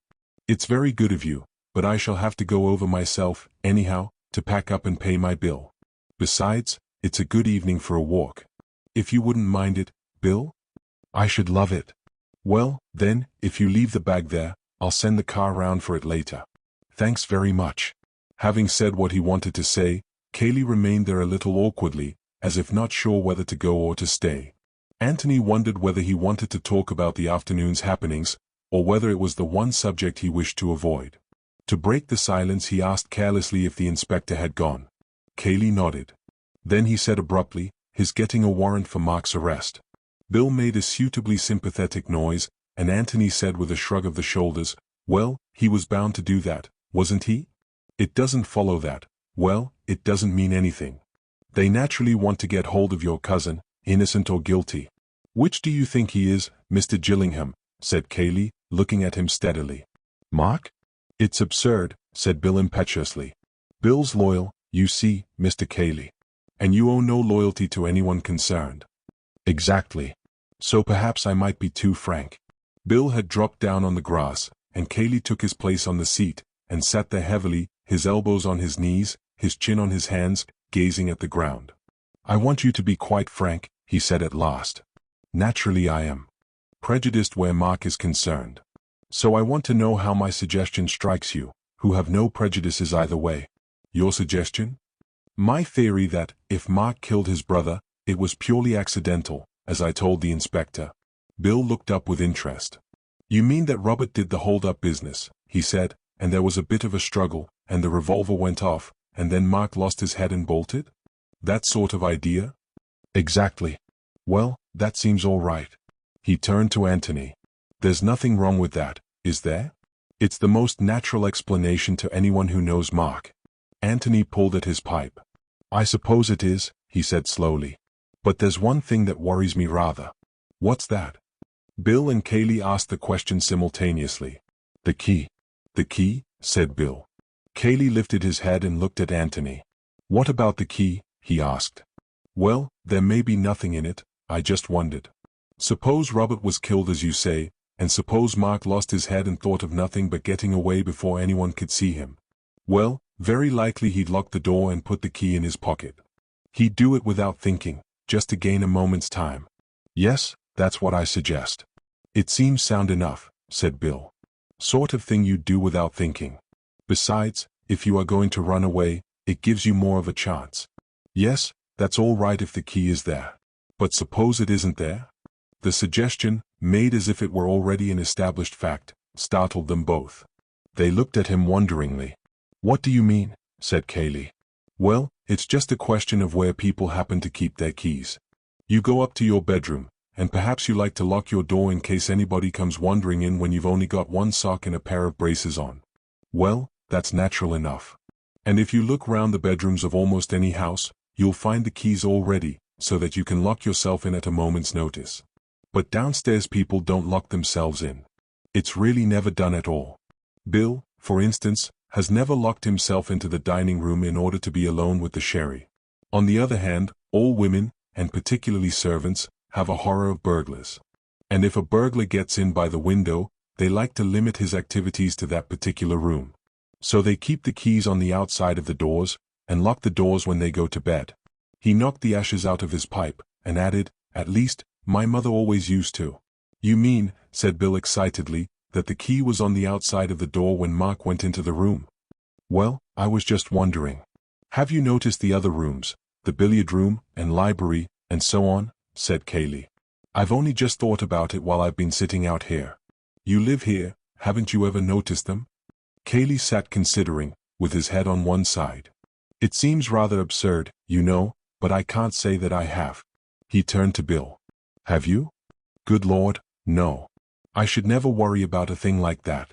It's very good of you, but I shall have to go over myself, anyhow, to pack up and pay my bill. Besides, it's a good evening for a walk. If you wouldn't mind it, Bill?" "I should love it." "Well, then, if you leave the bag there, I'll send the car round for it later." "Thanks very much." Having said what he wanted to say, Kaylee remained there a little awkwardly, as if not sure whether to go or to stay. Antony wondered whether he wanted to talk about the afternoon's happenings, or whether it was the one subject he wished to avoid. To break the silence he asked carelessly if the inspector had gone. Kaylee nodded. Then he said abruptly, "His getting a warrant for Mark's arrest." Bill made a suitably sympathetic noise, and Antony said with a shrug of the shoulders, "Well, he was bound to do that, wasn't he? It doesn't follow that. Well, it doesn't mean anything. They naturally want to get hold of your cousin, innocent or guilty." "Which do you think he is, Mr. Gillingham?" said Kaylee, looking at him steadily. "Mark? It's absurd," said Bill impetuously. "Bill's loyal, you see, Mr. Kaylee. And you owe no loyalty to anyone concerned." "Exactly. So perhaps I might be too frank." Bill had dropped down on the grass, and Kaylee took his place on the seat, and sat there heavily, his elbows on his knees, his chin on his hands, gazing at the ground. "I want you to be quite frank," he said at last. "Naturally I am. Prejudiced where Mark is concerned. So I want to know how my suggestion strikes you, who have no prejudices either way." "Your suggestion?" "My theory that, if Mark killed his brother, it was purely accidental, as I told the inspector." Bill looked up with interest. "You mean that Robert did the hold-up business," he said, "and there was a bit of a struggle, and the revolver went off, and then Mark lost his head and bolted?" That sort of idea? Exactly. Well, that seems all right. He turned to Antony. There's nothing wrong with that, is there? It's the most natural explanation to anyone who knows Mark. Antony pulled at his pipe. I suppose it is, he said slowly. But there's one thing that worries me rather. What's that? Bill and Kaylee asked the question simultaneously. The key. The key, said Bill. Kaylee lifted his head and looked at Antony. What about the key? He asked. Well, there may be nothing in it, I just wondered. Suppose Robert was killed as you say, and suppose Mark lost his head and thought of nothing but getting away before anyone could see him. Well, very likely he'd lock the door and put the key in his pocket. He'd do it without thinking, just to gain a moment's time. Yes, that's what I suggest. It seems sound enough, said Bill. Sort of thing you'd do without thinking. Besides, if you are going to run away, it gives you more of a chance. Yes, that's all right if the key is there. But suppose it isn't there? The suggestion, made as if it were already an established fact, startled them both. They looked at him wonderingly. What do you mean? Said Kaylee. Well, it's just a question of where people happen to keep their keys. You go up to your bedroom, and perhaps you like to lock your door in case anybody comes wandering in when you've only got one sock and a pair of braces on. Well, that's natural enough. And if you look round the bedrooms of almost any house, you'll find the keys all ready, so that you can lock yourself in at a moment's notice. But downstairs people don't lock themselves in. It's really never done at all. Bill, for instance, has never locked himself into the dining room in order to be alone with the sherry. On the other hand, all women, and particularly servants, have a horror of burglars. And if a burglar gets in by the window, they like to limit his activities to that particular room. So they keep the keys on the outside of the doors, and lock the doors when they go to bed. He knocked the ashes out of his pipe, and added, at least, my mother always used to. You mean, said Bill excitedly, that the key was on the outside of the door when Mark went into the room? Well, I was just wondering. Have you noticed the other rooms, the billiard room, and library, and so on? Said Kaylee. I've only just thought about it while I've been sitting out here. You live here, haven't you ever noticed them? Kaylee sat considering, with his head on one side. It seems rather absurd, you know, but I can't say that I have. He turned to Bill. Have you? Good Lord, no. I should never worry about a thing like that.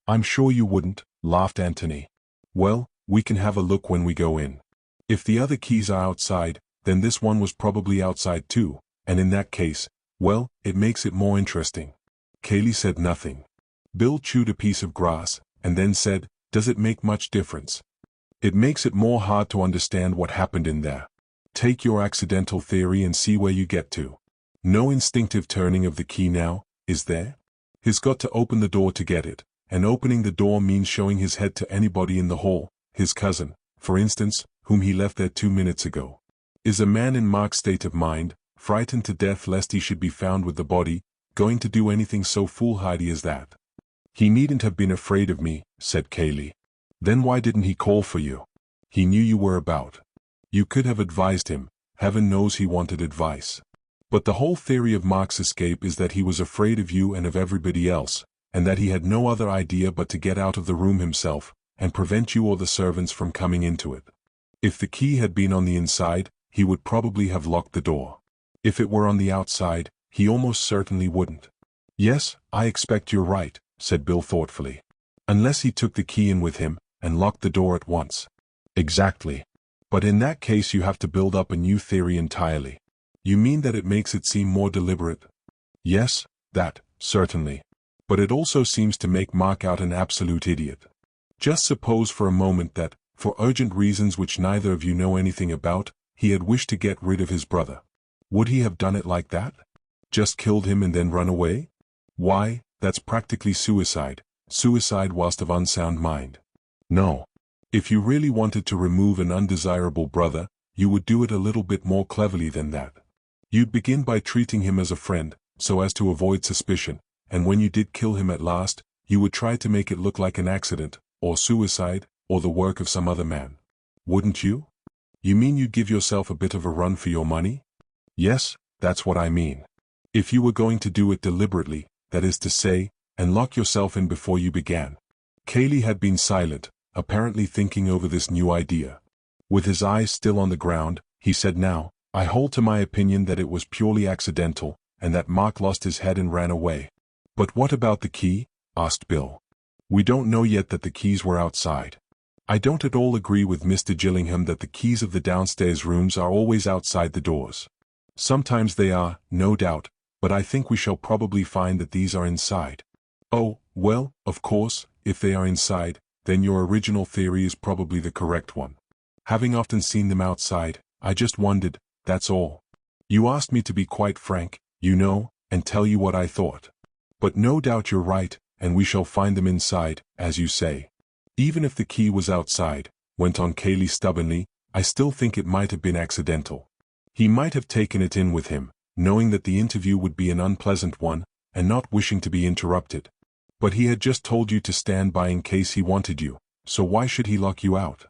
I'm sure you wouldn't, laughed Antony. Well, we can have a look when we go in. If the other keys are outside, then this one was probably outside too, and in that case, well, it makes it more interesting. Kaylee said nothing. Bill chewed a piece of grass, and then said, Does it make much difference? It makes it more hard to understand what happened in there. Take your accidental theory and see where you get to. No instinctive turning of the key now, is there? He's got to open the door to get it, and opening the door means showing his head to anybody in the hall, his cousin, for instance, whom he left there 2 minutes ago. Is a man in Mark's state of mind, frightened to death lest he should be found with the body, going to do anything so foolhardy as that? He needn't have been afraid of me, said Kaylee. Then why didn't he call for you? He knew you were about. You could have advised him, heaven knows he wanted advice. But the whole theory of Mark's escape is that he was afraid of you and of everybody else, and that he had no other idea but to get out of the room himself, and prevent you or the servants from coming into it. If the key had been on the inside, he would probably have locked the door. If it were on the outside, he almost certainly wouldn't. Yes, I expect you're right, said Bill thoughtfully. Unless he took the key in with him, and locked the door at once. Exactly. But in that case you have to build up a new theory entirely. You mean that it makes it seem more deliberate? Yes, that, certainly. But it also seems to make Mark out an absolute idiot. Just suppose for a moment that, for urgent reasons which neither of you know anything about, he had wished to get rid of his brother. Would he have done it like that? Just killed him and then run away? Why, that's practically suicide whilst of unsound mind. No. If you really wanted to remove an undesirable brother, you would do it a little bit more cleverly than that. You'd begin by treating him as a friend, so as to avoid suspicion, and when you did kill him at last, you would try to make it look like an accident, or suicide, or the work of some other man. Wouldn't you? You mean you'd give yourself a bit of a run for your money? Yes, that's what I mean. If you were going to do it deliberately, that is to say, and lock yourself in before you began. Kaylee had been silent, apparently thinking over this new idea. With his eyes still on the ground, he said. Now, I hold to my opinion that it was purely accidental, and that Mark lost his head and ran away. But what about the key? Asked Bill. We don't know yet that the keys were outside. I don't at all agree with Mr. Gillingham that the keys of the downstairs rooms are always outside the doors. Sometimes they are, no doubt, but I think we shall probably find that these are inside. Oh, well, of course, if they are inside, then your original theory is probably the correct one. Having often seen them outside, I just wondered, that's all. You asked me to be quite frank, you know, and tell you what I thought. But no doubt you're right, and we shall find them inside, as you say. Even if the key was outside, went on Cayley stubbornly, I still think it might have been accidental. He might have taken it in with him, knowing that the interview would be an unpleasant one, and not wishing to be interrupted. But he had just told you to stand by in case he wanted you, so why should he lock you out?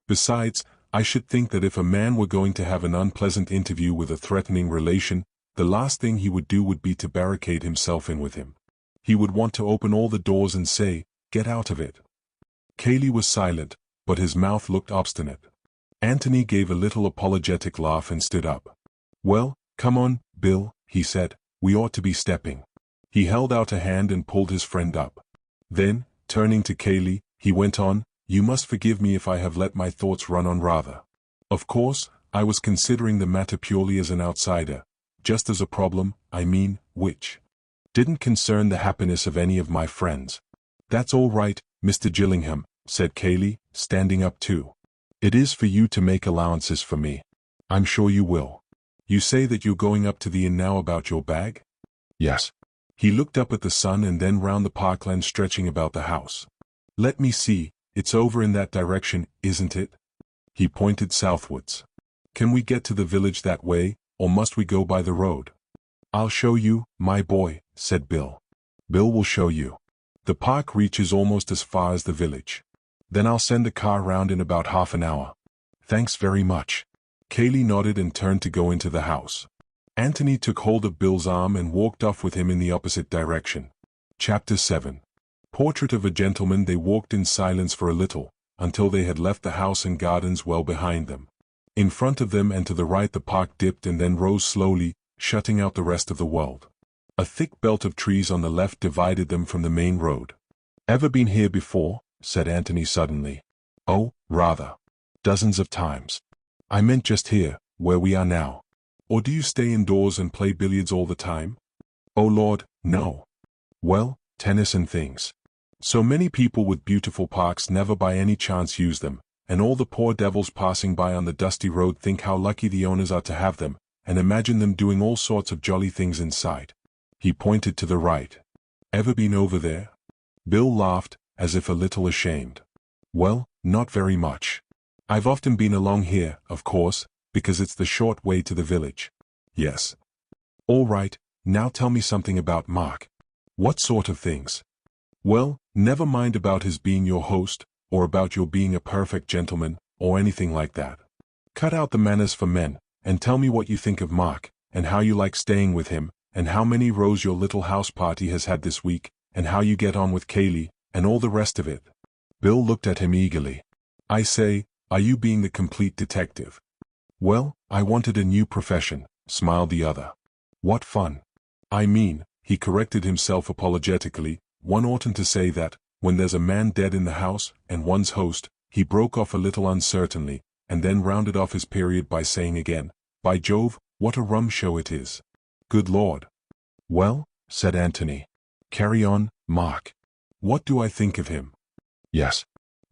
Besides, I should think that if a man were going to have an unpleasant interview with a threatening relation, the last thing he would do would be to barricade himself in with him. He would want to open all the doors and say, "Get out of it." Cayley was silent, but his mouth looked obstinate. Antony gave a little apologetic laugh and stood up. "Well, come on, Bill," he said, "we ought to be stepping." He held out a hand and pulled his friend up. Then, turning to Cayley, he went on, "You must forgive me if I have let my thoughts run on rather. Of course, I was considering the matter purely as an outsider, just as a problem, I mean, which didn't concern the happiness of any of my friends." "That's all right, Mr. Gillingham," said Cayley, standing up too. "It is for you to make allowances for me. I'm sure you will. You say that you're going up to the inn now about your bag?" "Yes." He looked up at the sun and then round the parkland stretching about the house. "Let me see, it's over in that direction, isn't it?" He pointed southwards. "Can we get to the village that way, or must we go by the road?" "I'll show you, my boy," said Bill. "Bill will show you. The park reaches almost as far as the village. Then I'll send the car round in about half an hour." "Thanks very much." Cayley nodded and turned to go into the house. Antony took hold of Bill's arm and walked off with him in the opposite direction. Chapter 7. Portrait of a Gentleman. They walked in silence for a little, until they had left the house and gardens well behind them. In front of them and to the right the park dipped and then rose slowly, shutting out the rest of the world. A thick belt of trees on the left divided them from the main road. "Ever been here before?" said Antony suddenly. "Oh, rather. Dozens of times. I meant just here, where we are now. Or do you stay indoors and play billiards all the time?" "Oh Lord, no. Well, tennis and things. So many people with beautiful parks never by any chance use them, and all the poor devils passing by on the dusty road think how lucky the owners are to have them, and imagine them doing all sorts of jolly things inside." He pointed to the right. "Ever been over there?" Bill laughed, as if a little ashamed. "Well, not very much. I've often been along here, of course, because it's the short way to the village." "Yes." "All right, now tell me something about Mark." "What sort of things?" "Well, never mind about his being your host, or about your being a perfect gentleman, or anything like that. Cut out the manners for men, and tell me what you think of Mark, and how you like staying with him, and how many rows your little house party has had this week, and how you get on with Cayley, and all the rest of it." Bill looked at him eagerly. "I say, are you being the complete detective?" "Well, I wanted a new profession," smiled the other. "What fun." "I mean," he corrected himself apologetically, "one oughtn't to say that, when there's a man dead in the house, and one's host." He broke off a little uncertainly, and then rounded off his period by saying again, "By Jove, what a rum show it is. Good Lord." "Well," said Antony. "Carry on, Mark. What do I think of him?" "Yes."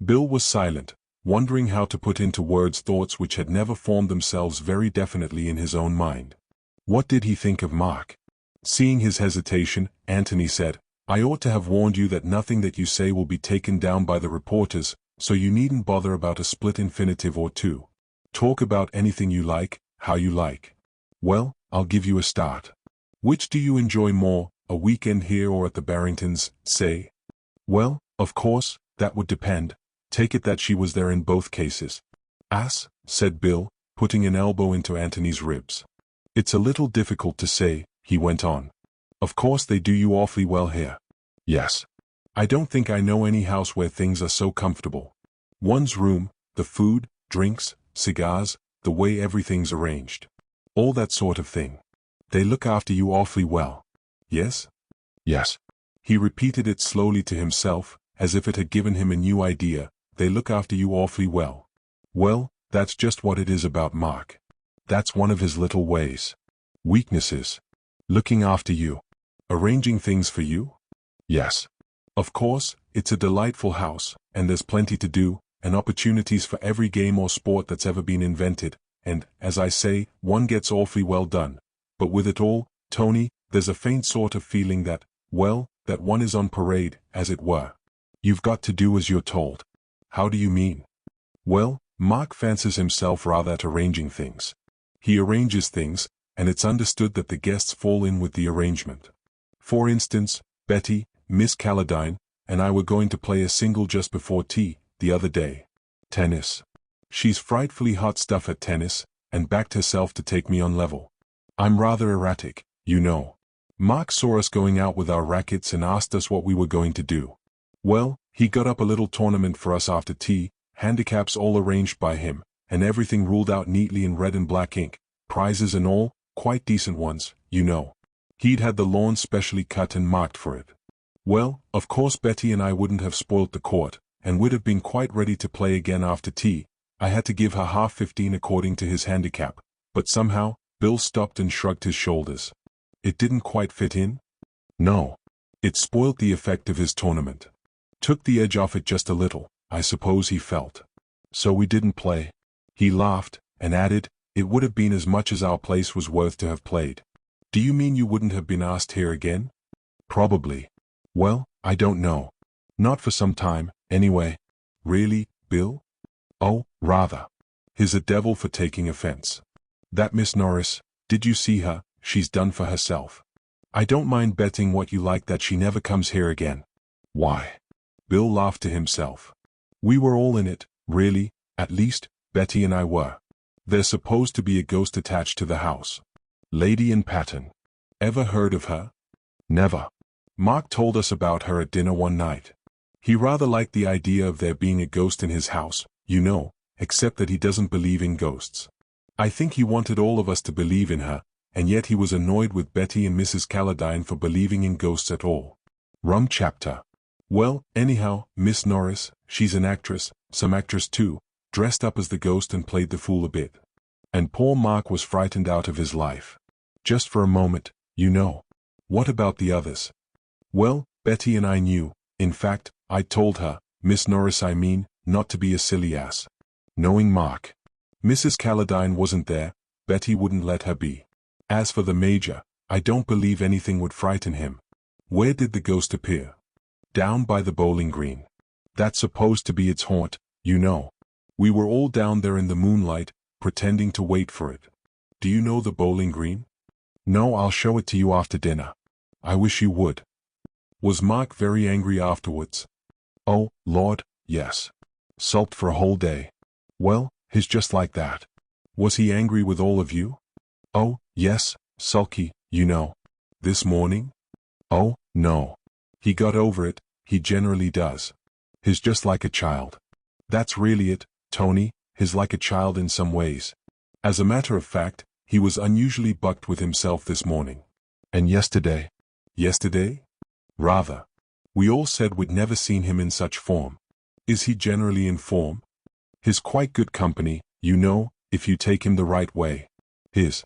Bill was silent, wondering how to put into words thoughts which had never formed themselves very definitely in his own mind. What did he think of Mark? Seeing his hesitation, Antony said, "I ought to have warned you that nothing that you say will be taken down by the reporters, so you needn't bother about a split infinitive or two. Talk about anything you like, how you like. Well, I'll give you a start. Which do you enjoy more, a weekend here or at the Barringtons, say?" "Well, of course, that would depend. Take it that she was there in both cases." "Ass," said Bill, putting an elbow into Antony's ribs. "It's a little difficult to say," he went on. "Of course they do you awfully well here." "Yes. I don't think I know any house where things are so comfortable. One's room, the food, drinks, cigars, the way everything's arranged. All that sort of thing. They look after you awfully well. Yes? Yes. He repeated it slowly to himself, as if it had given him a new idea. They look after you awfully well. Well, that's just what it is about Mark. That's one of his little ways. Weaknesses. Looking after you. Arranging things for you? Yes. Of course, it's a delightful house, and there's plenty to do, and opportunities for every game or sport that's ever been invented, and, as I say, one gets awfully well done. But with it all, Tony, there's a faint sort of feeling that, well, that one is on parade, as it were. You've got to do as you're told. How do you mean? Well, Mark fancies himself rather at arranging things. He arranges things, and it's understood that the guests fall in with the arrangement. For instance, Betty, Miss Calladine, and I were going to play a single just before tea, the other day. Tennis. She's frightfully hot stuff at tennis, and backed herself to take me on level. I'm rather erratic, you know. Mark saw us going out with our rackets and asked us what we were going to do. Well, he got up a little tournament for us after tea, handicaps all arranged by him, and everything ruled out neatly in red and black ink, prizes and all, quite decent ones, you know. He'd had the lawn specially cut and marked for it. Well, of course Betty and I wouldn't have spoilt the court, and would have been quite ready to play again after tea. I had to give her half 15 according to his handicap, but somehow, Bill stopped and shrugged his shoulders. It didn't quite fit in? No. It spoilt the effect of his tournament. Took the edge off it just a little, I suppose he felt. So we didn't play. He laughed, and added, it would have been as much as our place was worth to have played. Do you mean you wouldn't have been asked here again? Probably. Well, I don't know. Not for some time, anyway. Really, Bill? Oh, rather. He's a devil for taking offense. That Miss Norris, did you see her? She's done for herself. I don't mind betting what you like that she never comes here again. Why? Bill laughed to himself. We were all in it, really, at least, Betty and I were. There's supposed to be a ghost attached to the house. Lady in Pattern. Ever heard of her? Never. Mark told us about her at dinner one night. He rather liked the idea of there being a ghost in his house, you know, except that he doesn't believe in ghosts. I think he wanted all of us to believe in her, and yet he was annoyed with Betty and Mrs. Calladine for believing in ghosts at all. Rum chapter. Well, anyhow, Miss Norris, she's an actress, some actress too, dressed up as the ghost and played the fool a bit. And poor Mark was frightened out of his life. Just for a moment, you know. What about the others? Well, Betty and I knew, in fact, I told her, Miss Norris I mean, not to be a silly ass. Knowing Mark. Mrs. Calladine wasn't there, Betty wouldn't let her be. As for the Major, I don't believe anything would frighten him. Where did the ghost appear? Down by the bowling green. That's supposed to be its haunt, you know. We were all down there in the moonlight, pretending to wait for it. Do you know the bowling green? No, I'll show it to you after dinner. I wish you would. Was Mark very angry afterwards? Oh, Lord, yes. Sulked for a whole day. Well, he's just like that. Was he angry with all of you? Oh, yes, sulky, you know. This morning? Oh, no. He got over it, he generally does. He's just like a child. That's really it, Tony, he's like a child in some ways. As a matter of fact, he was unusually bucked with himself this morning. And yesterday? Yesterday? Rather. We all said we'd never seen him in such form. Is he generally in form? He's quite good company, you know, if you take him the right way. He's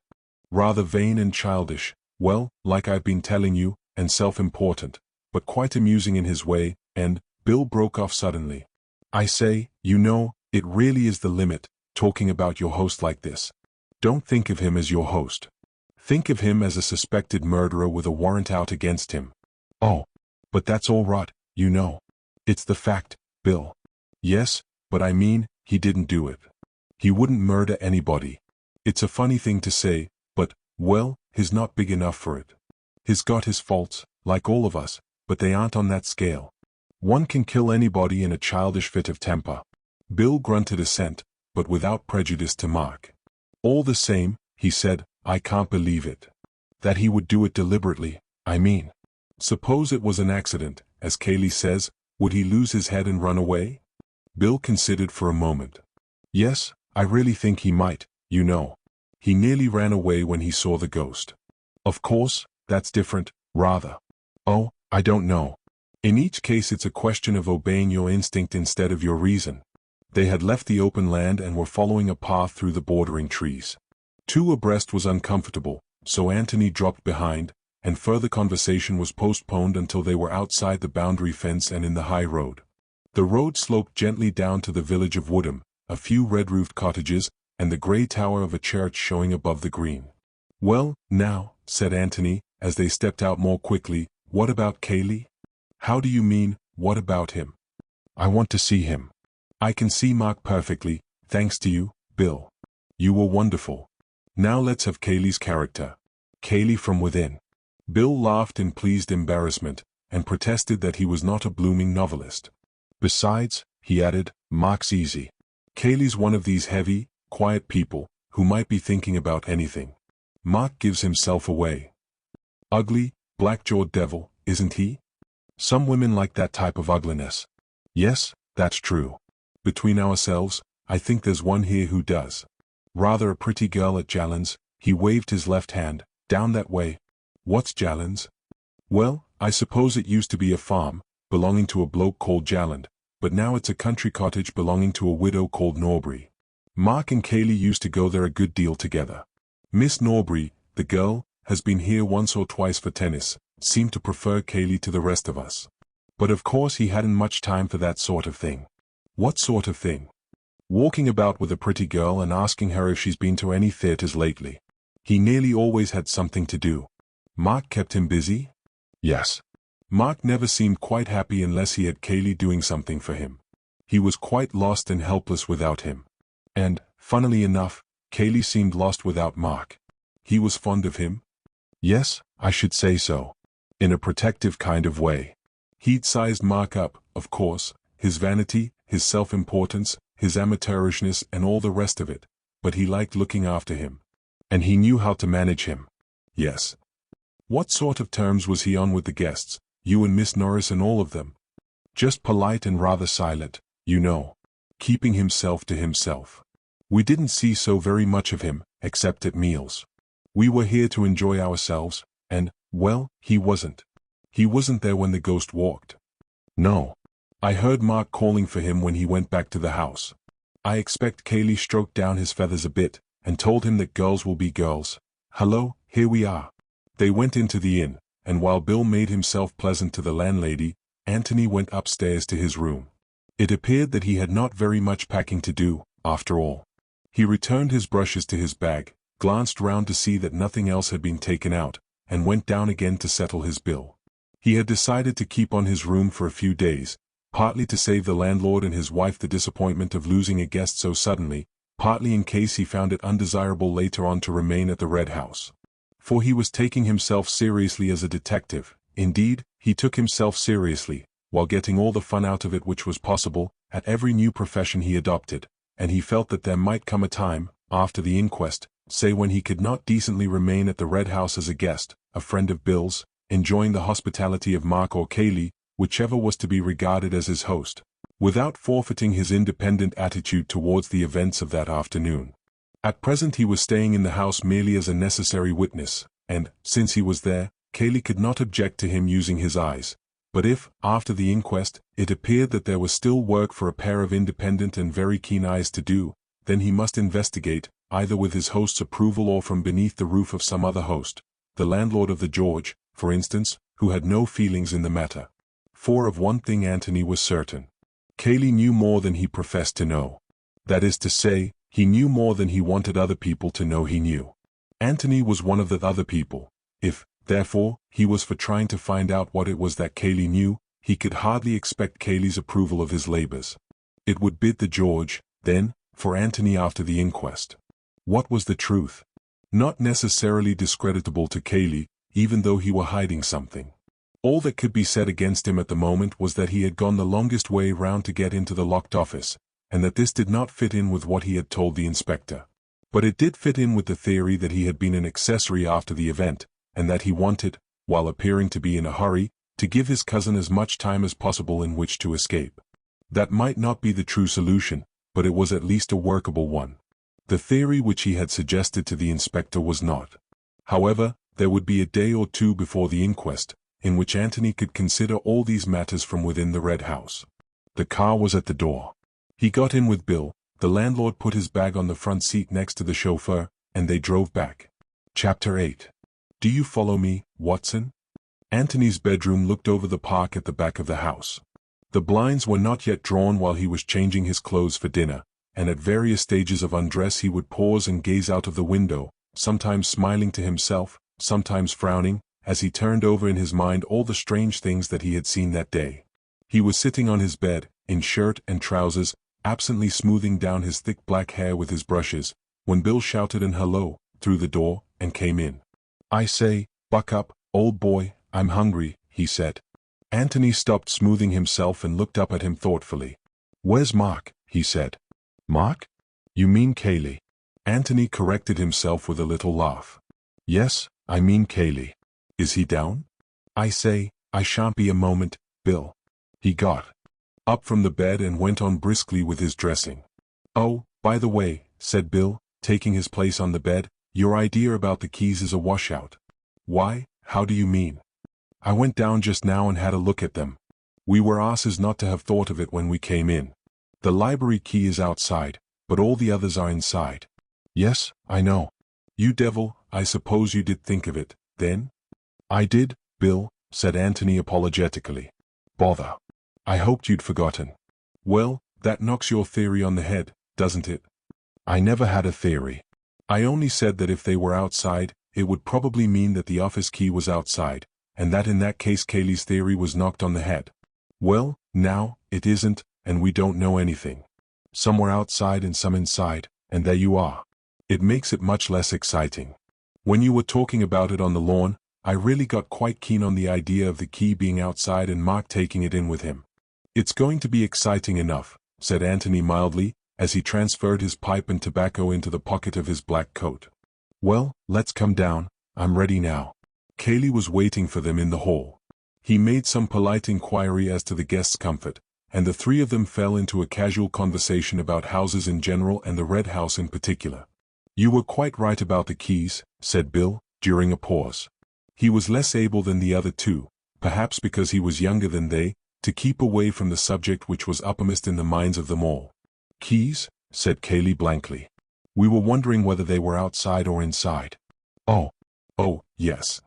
rather vain and childish, well, like I've been telling you, and self-important, but quite amusing in his way, and, Bill broke off suddenly. I say, you know, it really is the limit, talking about your host like this. Don't think of him as your host. Think of him as a suspected murderer with a warrant out against him. Oh, but that's all rot, you know. It's the fact, Bill. Yes, but I mean, he didn't do it. He wouldn't murder anybody. It's a funny thing to say, but, well, he's not big enough for it. He's got his faults, like all of us, but they aren't on that scale. One can kill anybody in a childish fit of temper. Bill grunted assent, but without prejudice to Mark. All the same, he said, I can't believe it. That he would do it deliberately, I mean. Suppose it was an accident, as Kaylee says, would he lose his head and run away? Bill considered for a moment. Yes, I really think he might, you know. He nearly ran away when he saw the ghost. Of course, that's different, rather. Oh, I don't know. In each case it's a question of obeying your instinct instead of your reason. They had left the open land and were following a path through the bordering trees. Two abreast was uncomfortable, so Antony dropped behind, and further conversation was postponed until they were outside the boundary fence and in the high road. The road sloped gently down to the village of Whodunit, a few red-roofed cottages, and the grey tower of a church showing above the green. "Well, now," said Antony, as they stepped out more quickly, "what about Cayley?" "How do you mean, what about him?" "I want to see him." "I can see Mark perfectly, thanks to you, Bill. You were wonderful. Now let's have Cayley's character. Cayley from within." Bill laughed in pleased embarrassment, and protested that he was not a blooming novelist. "Besides," he added, "Mark's easy. Cayley's one of these heavy, quiet people, who might be thinking about anything. Mark gives himself away. Ugly, black-jawed devil, isn't he? Some women like that type of ugliness." "Yes, that's true. Between ourselves, I think there's one here who does. Rather a pretty girl at Jallan's." He waved his left hand, "down that way." "What's Jallan's?" "Well, I suppose it used to be a farm, belonging to a bloke called Jalland, but now it's a country cottage belonging to a widow called Norbury. Mark and Cayley used to go there a good deal together. Miss Norbury, the girl, has been here once or twice for tennis, seemed to prefer Cayley to the rest of us. But of course he hadn't much time for that sort of thing." "What sort of thing?" "Walking about with a pretty girl and asking her if she's been to any theatres lately. He nearly always had something to do." "Mark kept him busy?" "Yes. Mark never seemed quite happy unless he had Cayley doing something for him. He was quite lost and helpless without him. And, funnily enough, Cayley seemed lost without Mark." "He was fond of him?" "Yes, I should say so. In a protective kind of way. He'd sized Mark up, of course, his vanity, his self-importance, his amateurishness and all the rest of it, but he liked looking after him. And he knew how to manage him." "Yes. What sort of terms was he on with the guests, you and Miss Norris and all of them?" "Just polite and rather silent, you know. Keeping himself to himself. We didn't see so very much of him, except at meals. We were here to enjoy ourselves, and, well, he wasn't. He wasn't there when the ghost walked." "No. I heard Mark calling for him when he went back to the house. I expect Cayley stroked down his feathers a bit, and told him that girls will be girls. Hello, here we are." They went into the inn, and while Bill made himself pleasant to the landlady, Antony went upstairs to his room. It appeared that he had not very much packing to do, after all. He returned his brushes to his bag, glanced round to see that nothing else had been taken out, and went down again to settle his bill. He had decided to keep on his room for a few days, partly to save the landlord and his wife the disappointment of losing a guest so suddenly, partly in case he found it undesirable later on to remain at the Red House. For he was taking himself seriously as a detective. Indeed, he took himself seriously, while getting all the fun out of it which was possible, at every new profession he adopted, and he felt that there might come a time, after the inquest, say when he could not decently remain at the Red House as a guest, a friend of Bill's, enjoying the hospitality of Mark or Cayley, whichever was to be regarded as his host, without forfeiting his independent attitude towards the events of that afternoon. At present he was staying in the house merely as a necessary witness, and, since he was there, Cayley could not object to him using his eyes. But if, after the inquest, it appeared that there was still work for a pair of independent and very keen eyes to do, then he must investigate, either with his host's approval or from beneath the roof of some other host, the landlord of the George, for instance, who had no feelings in the matter. For of one thing Antony was certain. Cayley knew more than he professed to know. That is to say, he knew more than he wanted other people to know he knew. Antony was one of the other people. If, therefore, he was for trying to find out what it was that Cayley knew, he could hardly expect Cayley's approval of his labors. It would bid the George, then, for Antony after the inquest. What was the truth? Not necessarily discreditable to Cayley, even though he were hiding something. All that could be said against him at the moment was that he had gone the longest way round to get into the locked office, and that this did not fit in with what he had told the inspector. But it did fit in with the theory that he had been an accessory after the event, and that he wanted, while appearing to be in a hurry, to give his cousin as much time as possible in which to escape. That might not be the true solution, but it was at least a workable one. The theory which he had suggested to the inspector was not. However, there would be a day or two before the inquest, in which Antony could consider all these matters from within the Red House. The car was at the door. He got in with Bill, the landlord put his bag on the front seat next to the chauffeur, and they drove back. Chapter 8. Do you follow me, Watson? Antony's bedroom looked over the park at the back of the house. The blinds were not yet drawn while he was changing his clothes for dinner, and at various stages of undress he would pause and gaze out of the window, sometimes smiling to himself, sometimes frowning, as he turned over in his mind all the strange things that he had seen that day. He was sitting on his bed, in shirt and trousers, absently smoothing down his thick black hair with his brushes, when Bill shouted an hello, through the door, and came in. "I say, buck up, old boy, I'm hungry," he said. Antony stopped smoothing himself and looked up at him thoughtfully. "Where's Mark?" he said. "Mark? You mean Cayley?" Antony corrected himself with a little laugh. "Yes, I mean Cayley. Is he down?" "I say, I shan't be a moment, Bill." He got up from the bed and went on briskly with his dressing. "Oh, by the way," said Bill, taking his place on the bed, "your idea about the keys is a washout." "Why, how do you mean?" "I went down just now and had a look at them. We were asses not to have thought of it when we came in. The library key is outside, but all the others are inside." "Yes, I know." "You devil, I suppose you did think of it, then?" "I did, Bill," said Antony apologetically. "Bother. I hoped you'd forgotten." "Well, that knocks your theory on the head, doesn't it?" "I never had a theory. I only said that if they were outside, it would probably mean that the office key was outside, and that in that case Cayley's theory was knocked on the head." "Well, now, it isn't, and we don't know anything. Some were outside and some inside, and there you are. It makes it much less exciting. When you were talking about it on the lawn, I really got quite keen on the idea of the key being outside and Mark taking it in with him." "It's going to be exciting enough," said Antony mildly, as he transferred his pipe and tobacco into the pocket of his black coat. "Well, let's come down, I'm ready now." Cayley was waiting for them in the hall. He made some polite inquiry as to the guests' comfort, and the three of them fell into a casual conversation about houses in general and the Red House in particular. "You were quite right about the keys," said Bill, during a pause. He was less able than the other two, perhaps because he was younger than they, to keep away from the subject which was uppermost in the minds of them all. "Keys?" said Cayley blankly. "We were wondering whether they were outside or inside." Oh, yes."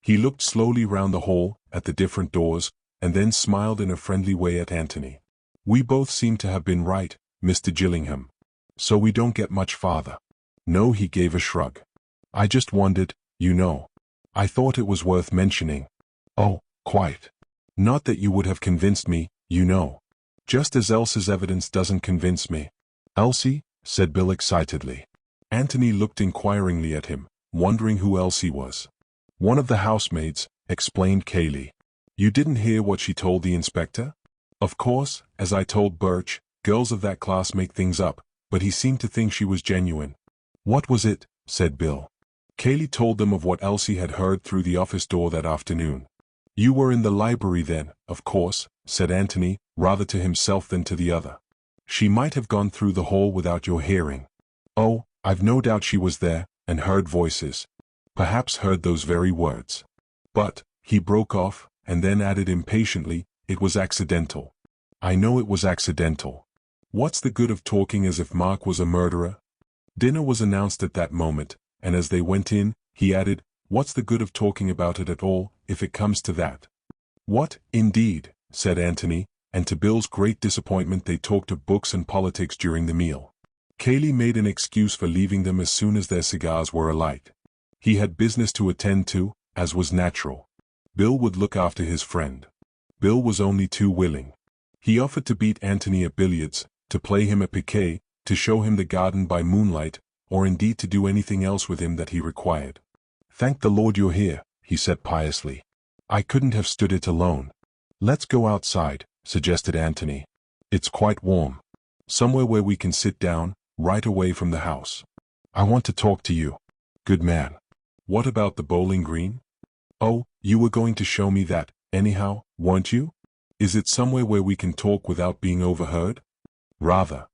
He looked slowly round the hall, at the different doors, and then smiled in a friendly way at Antony. "We both seem to have been right, Mr. Gillingham. So we don't get much farther." "No," he gave a shrug. "I just wondered, you know. I thought it was worth mentioning." "Oh, quite. Not that you would have convinced me, you know. Just as Elsie's evidence doesn't convince me." "Elsie?" said Bill excitedly. Antony looked inquiringly at him, wondering who Elsie was. "One of the housemaids," explained Cayley. "You didn't hear what she told the inspector?" "Of course, as I told Birch, girls of that class make things up, but he seemed to think she was genuine." "What was it?" said Bill. Cayley told them of what Elsie had heard through the office door that afternoon. "You were in the library then, of course," said Antony, rather to himself than to the other. "She might have gone through the hall without your hearing." "Oh, I've no doubt she was there, and heard voices. Perhaps heard those very words. But," he broke off, and then added impatiently, "it was accidental." "I know it was accidental. What's the good of talking as if Mark was a murderer?" Dinner was announced at that moment, and as they went in, he added, "What's the good of talking about it at all, if it comes to that?" "What, indeed?" said Antony, and to Bill's great disappointment they talked of books and politics during the meal. Cayley made an excuse for leaving them as soon as their cigars were alight. He had business to attend to, as was natural. Bill would look after his friend. Bill was only too willing. He offered to beat Antony at billiards, to play him at piquet, to show him the garden by moonlight, or indeed to do anything else with him that he required. "Thank the Lord you're here," he said piously. "I couldn't have stood it alone." "Let's go outside," suggested Antony. "It's quite warm. Somewhere where we can sit down, right away from the house. I want to talk to you." "Good man." "What about the bowling green?" "Oh, you were going to show me that, anyhow, weren't you? Is it somewhere where we can talk without being overheard?" "Rather.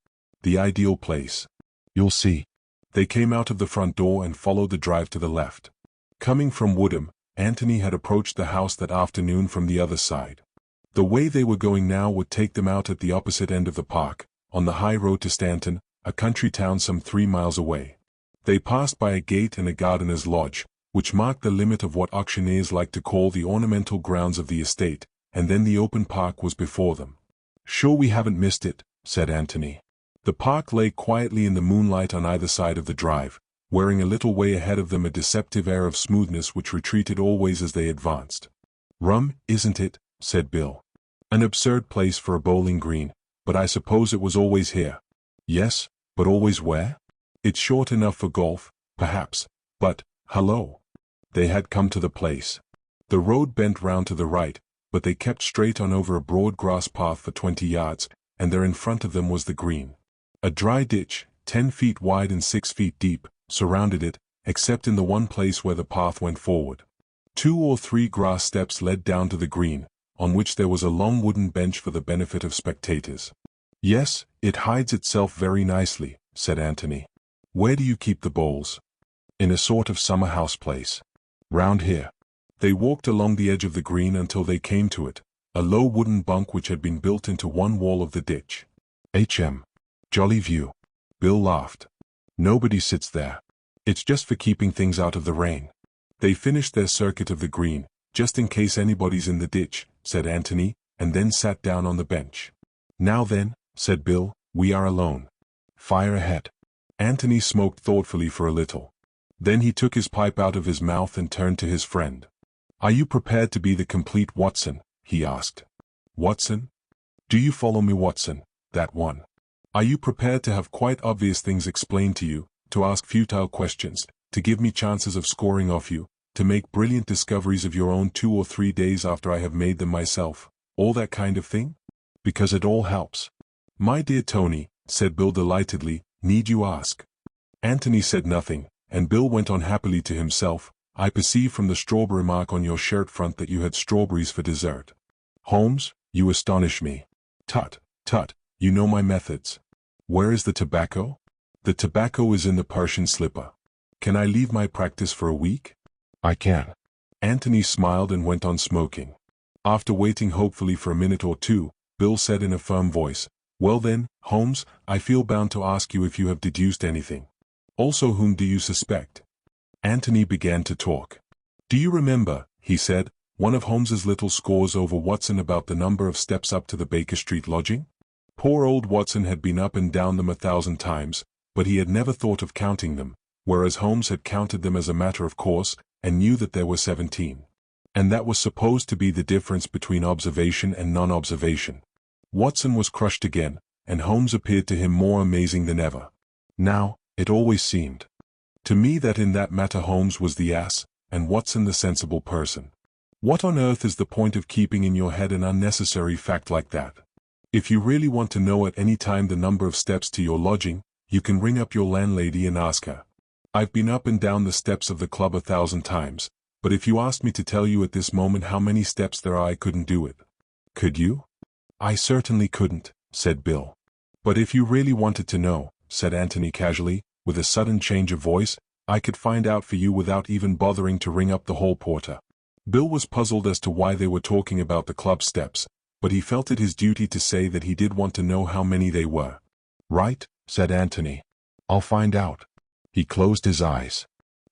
The ideal place. You'll see." They came out of the front door and followed the drive to the left. Coming from Woodham, Antony had approached the house that afternoon from the other side. The way they were going now would take them out at the opposite end of the park, on the high road to Stanton, a country town some 3 miles away. They passed by a gate and a gardener's lodge, which marked the limit of what auctioneers like to call the ornamental grounds of the estate, and then the open park was before them. "Sure we haven't missed it," said Antony. The park lay quietly in the moonlight on either side of the drive, wearing a little way ahead of them a deceptive air of smoothness which retreated always as they advanced. "Rum, isn't it?" said Bill. "An absurd place for a bowling green, but I suppose it was always here." "Yes, but always where?" "It's short enough for golf, perhaps, but, hello." They had come to the place. The road bent round to the right, but they kept straight on over a broad grass path for 20 yards, and there in front of them was the green. A dry ditch, 10 feet wide and 6 feet deep, surrounded it, except in the one place where the path went forward. 2 or 3 grass steps led down to the green, on which there was a long wooden bench for the benefit of spectators. "Yes, it hides itself very nicely," said Antony. "Where do you keep the bowls?" "In a sort of summer house place. Round here." They walked along the edge of the green until they came to it, a low wooden bunk which had been built into one wall of the ditch. Jolly view." Bill laughed. "Nobody sits there. It's just for keeping things out of the rain." They finished their circuit of the green, "just in case anybody's in the ditch," said Antony, and then sat down on the bench. "Now then," said Bill, "we are alone. Fire ahead." Antony smoked thoughtfully for a little. Then he took his pipe out of his mouth and turned to his friend. "Are you prepared to be the complete Watson?" he asked. "Watson? Do you follow me, Watson? That one. Are you prepared to have quite obvious things explained to you, to ask futile questions, to give me chances of scoring off you, to make brilliant discoveries of your own 2 or 3 days after I have made them myself, all that kind of thing? Because it all helps." "My dear Tony," said Bill delightedly, "need you ask?" Antony said nothing, and Bill went on happily to himself. "I perceive from the strawberry mark on your shirt front that you had strawberries for dessert. Holmes, you astonish me." "Tut, tut, you know my methods." "Where is the tobacco?" "The tobacco is in the Persian slipper." "Can I leave my practice for a week?" "I can." Antony smiled and went on smoking. After waiting hopefully for a minute or two, Bill said in a firm voice, "Well then, Holmes, I feel bound to ask you if you have deduced anything. Also, whom do you suspect?" Antony began to talk. "Do you remember," he said, "one of Holmes's little scores over Watson about the number of steps up to the Baker Street lodging? Poor old Watson had been up and down them 1,000 times, but he had never thought of counting them, whereas Holmes had counted them as a matter of course, and knew that there were 17. And that was supposed to be the difference between observation and non-observation. Watson was crushed again, and Holmes appeared to him more amazing than ever. Now, it always seemed to me that in that matter Holmes was the ass, and Watson the sensible person. What on earth is the point of keeping in your head an unnecessary fact like that? If you really want to know at any time the number of steps to your lodging, you can ring up your landlady and ask her. I've been up and down the steps of the club 1,000 times, but if you asked me to tell you at this moment how many steps there are, I couldn't do it. Could you? "I certainly couldn't," said Bill. "But if you really wanted to know," said Antony casually, with a sudden change of voice, "I could find out for you without even bothering to ring up the hall porter." Bill was puzzled as to why they were talking about the club steps, but he felt it his duty to say that he did want to know how many they were. "Right," said Antony. "I'll find out." He closed his eyes.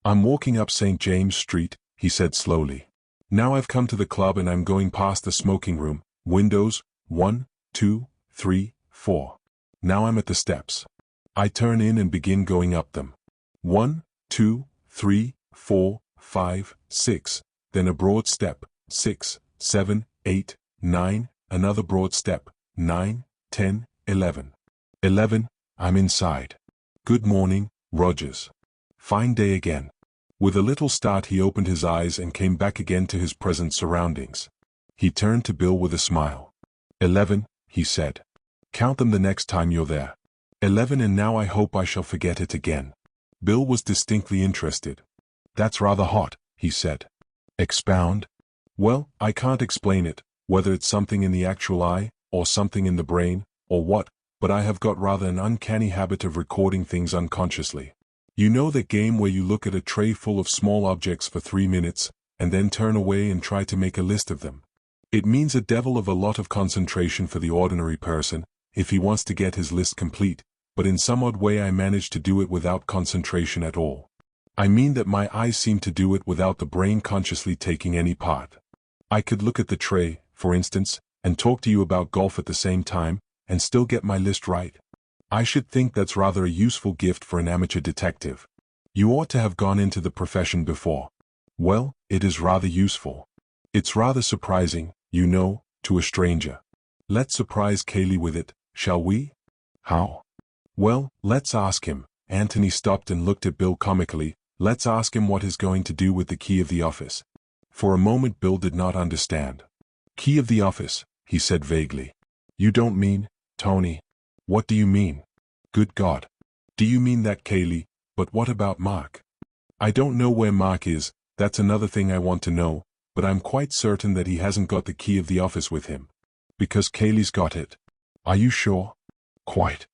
"I'm walking up St. James Street," he said slowly. "Now I've come to the club and I'm going past the smoking room, windows, 1, 2, 3, 4. Now I'm at the steps. I turn in and begin going up them. 1, 2, 3, 4, 5, 6, then a broad step, 6, 7, 8, 9, another broad step, 9, 10, 11. 11, I'm inside. Good morning, Rogers. Fine day again." With a little start he opened his eyes and came back again to his present surroundings. He turned to Bill with a smile. 11, he said. "Count them the next time you're there. 11, and now I hope I shall forget it again." Bill was distinctly interested. "That's rather hot," he said. "Expound." "Well, I can't explain it, whether it's something in the actual eye, or something in the brain, or what, but I have got rather an uncanny habit of recording things unconsciously. You know that game where you look at a tray full of small objects for 3 minutes, and then turn away and try to make a list of them? It means a devil of a lot of concentration for the ordinary person, if he wants to get his list complete, but in some odd way I manage to do it without concentration at all. I mean that my eyes seem to do it without the brain consciously taking any part. I could look at the tray, for instance, and talk to you about golf at the same time, and still get my list right. I should think that's rather a useful gift for an amateur detective. You ought to have gone into the profession before. Well, it is rather useful. It's rather surprising, you know, to a stranger. Let's surprise Cayley with it, shall we? How? Well, let's ask him. Antony stopped and looked at Bill comically. Let's ask him what he's going to do with the key of the office. For a moment Bill did not understand. Key of the office, he said vaguely. You don't mean, Tony? What do you mean? Good God. Do you mean that Cayley? But what about Mark? I don't know where Mark is, that's another thing I want to know, but I'm quite certain that he hasn't got the key of the office with him. Because Cayley's got it. Are you sure? Quite.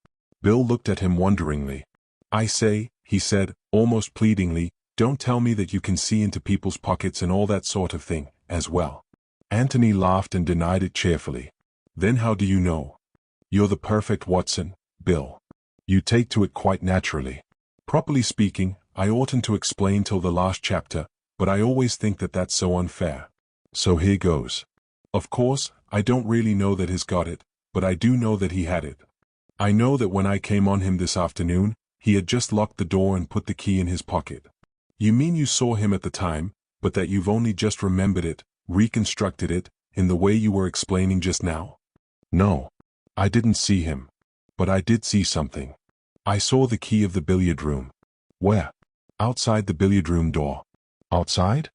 Bill looked at him wonderingly. I say, he said, almost pleadingly, don't tell me that you can see into people's pockets and all that sort of thing, as well. Antony laughed and denied it cheerfully. Then how do you know? You're the perfect Watson, Bill. You take to it quite naturally. Properly speaking, I oughtn't to explain till the last chapter, but I always think that that's so unfair. So here goes. Of course, I don't really know that he's got it, but I do know that he had it. I know that when I came on him this afternoon, he had just locked the door and put the key in his pocket. You mean you saw him at the time, but that you've only just remembered it, reconstructed it, in the way you were explaining just now? No. I didn't see him. But I did see something. I saw the key of the billiard room. Where? Outside the billiard room door. Outside?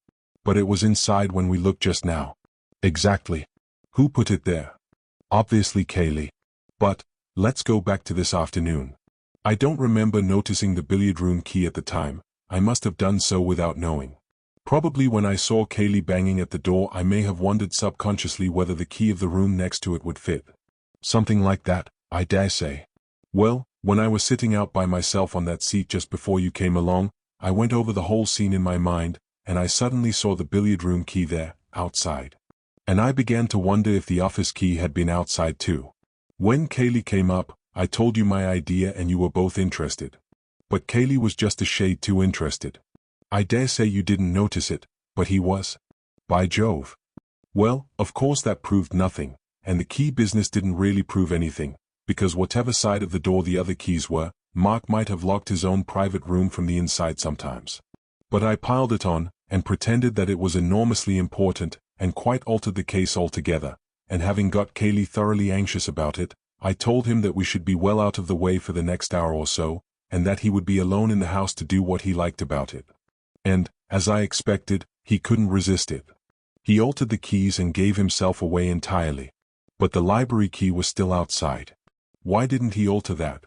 But it was inside when we looked just now. Exactly. Who put it there? Obviously Cayley. But, let's go back to this afternoon. I don't remember noticing the billiard room key at the time. I must have done so without knowing. Probably when I saw Cayley banging at the door I may have wondered subconsciously whether the key of the room next to it would fit. Something like that, I dare say. Well, when I was sitting out by myself on that seat just before you came along, I went over the whole scene in my mind, and I suddenly saw the billiard room key there, outside. And I began to wonder if the office key had been outside too. When Cayley came up, I told you my idea and you were both interested. But Cayley was just a shade too interested. I dare say you didn't notice it, but he was. By Jove. Well, of course that proved nothing, and the key business didn't really prove anything, because whatever side of the door the other keys were, Mark might have locked his own private room from the inside sometimes. But I piled it on, and pretended that it was enormously important, and quite altered the case altogether, and having got Cayley thoroughly anxious about it, I told him that we should be well out of the way for the next hour or so, and that he would be alone in the house to do what he liked about it. And, as I expected, he couldn't resist it. He altered the keys and gave himself away entirely. But the library key was still outside. Why didn't he alter that?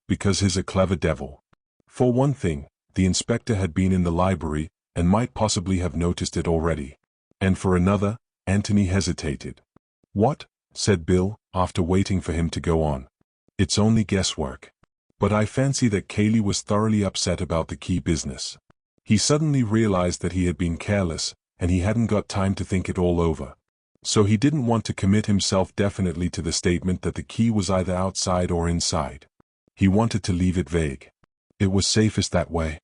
Because he's a clever devil. For one thing, the inspector had been in the library, and might possibly have noticed it already. And for another, Antony hesitated. What? Said Bill, after waiting for him to go on. It's only guesswork. But I fancy that Cayley was thoroughly upset about the key business. He suddenly realized that he had been careless, and he hadn't got time to think it all over. So he didn't want to commit himself definitely to the statement that the key was either outside or inside. He wanted to leave it vague. It was safest that way.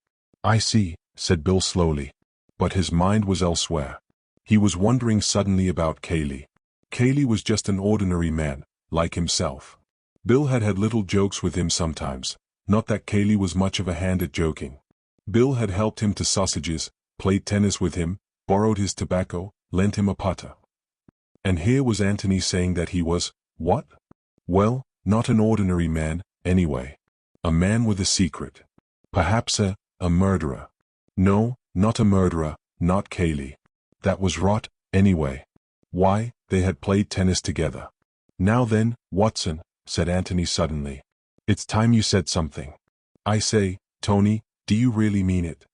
I see, said Bill slowly. But his mind was elsewhere. He was wondering suddenly about Cayley. Cayley was just an ordinary man, like himself. Bill had had little jokes with him sometimes, not that Cayley was much of a hand at joking. Bill had helped him to sausages, played tennis with him, borrowed his tobacco, lent him a putter. And here was Antony saying that he was, what? Well, not an ordinary man, anyway. A man with a secret. Perhaps a murderer. No, not a murderer, not Cayley. That was rot, anyway. Why, they had played tennis together. Now then, Watson, said Antony suddenly. It's time you said something. I say, Tony, do you really mean it?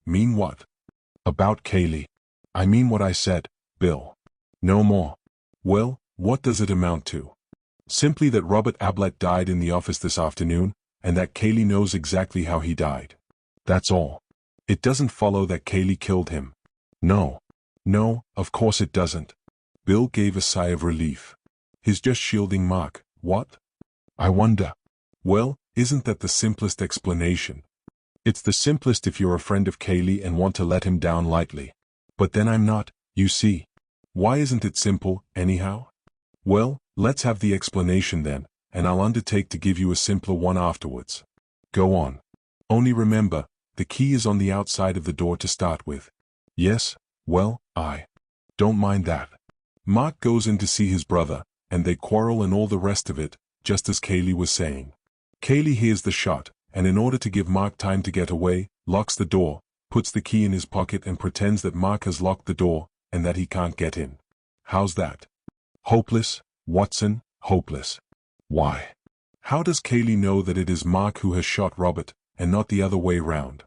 Mean what? About Cayley. I mean what I said, Bill. No more. Well, what does it amount to? Simply that Robert Ablett died in the office this afternoon, and that Cayley knows exactly how he died. That's all. It doesn't follow that Kaylee killed him. No. No, of course it doesn't. Bill gave a sigh of relief. He's just shielding Mark. What? I wonder. Well, isn't that the simplest explanation? It's the simplest if you're a friend of Kaylee and want to let him down lightly. But then I'm not, you see. Why isn't it simple, anyhow? Well, let's have the explanation then, and I'll undertake to give you a simpler one afterwards. Go on. Only remember, the key is on the outside of the door to start with. Yes, well, I don't mind that. Mark goes in to see his brother, and they quarrel and all the rest of it, just as Kaylee was saying. Kaylee hears the shot, and in order to give Mark time to get away, locks the door, puts the key in his pocket and pretends that Mark has locked the door, and that he can't get in. How's that? Hopeless, Watson, hopeless. Why? How does Kaylee know that it is Mark who has shot Robert, and not the other way round?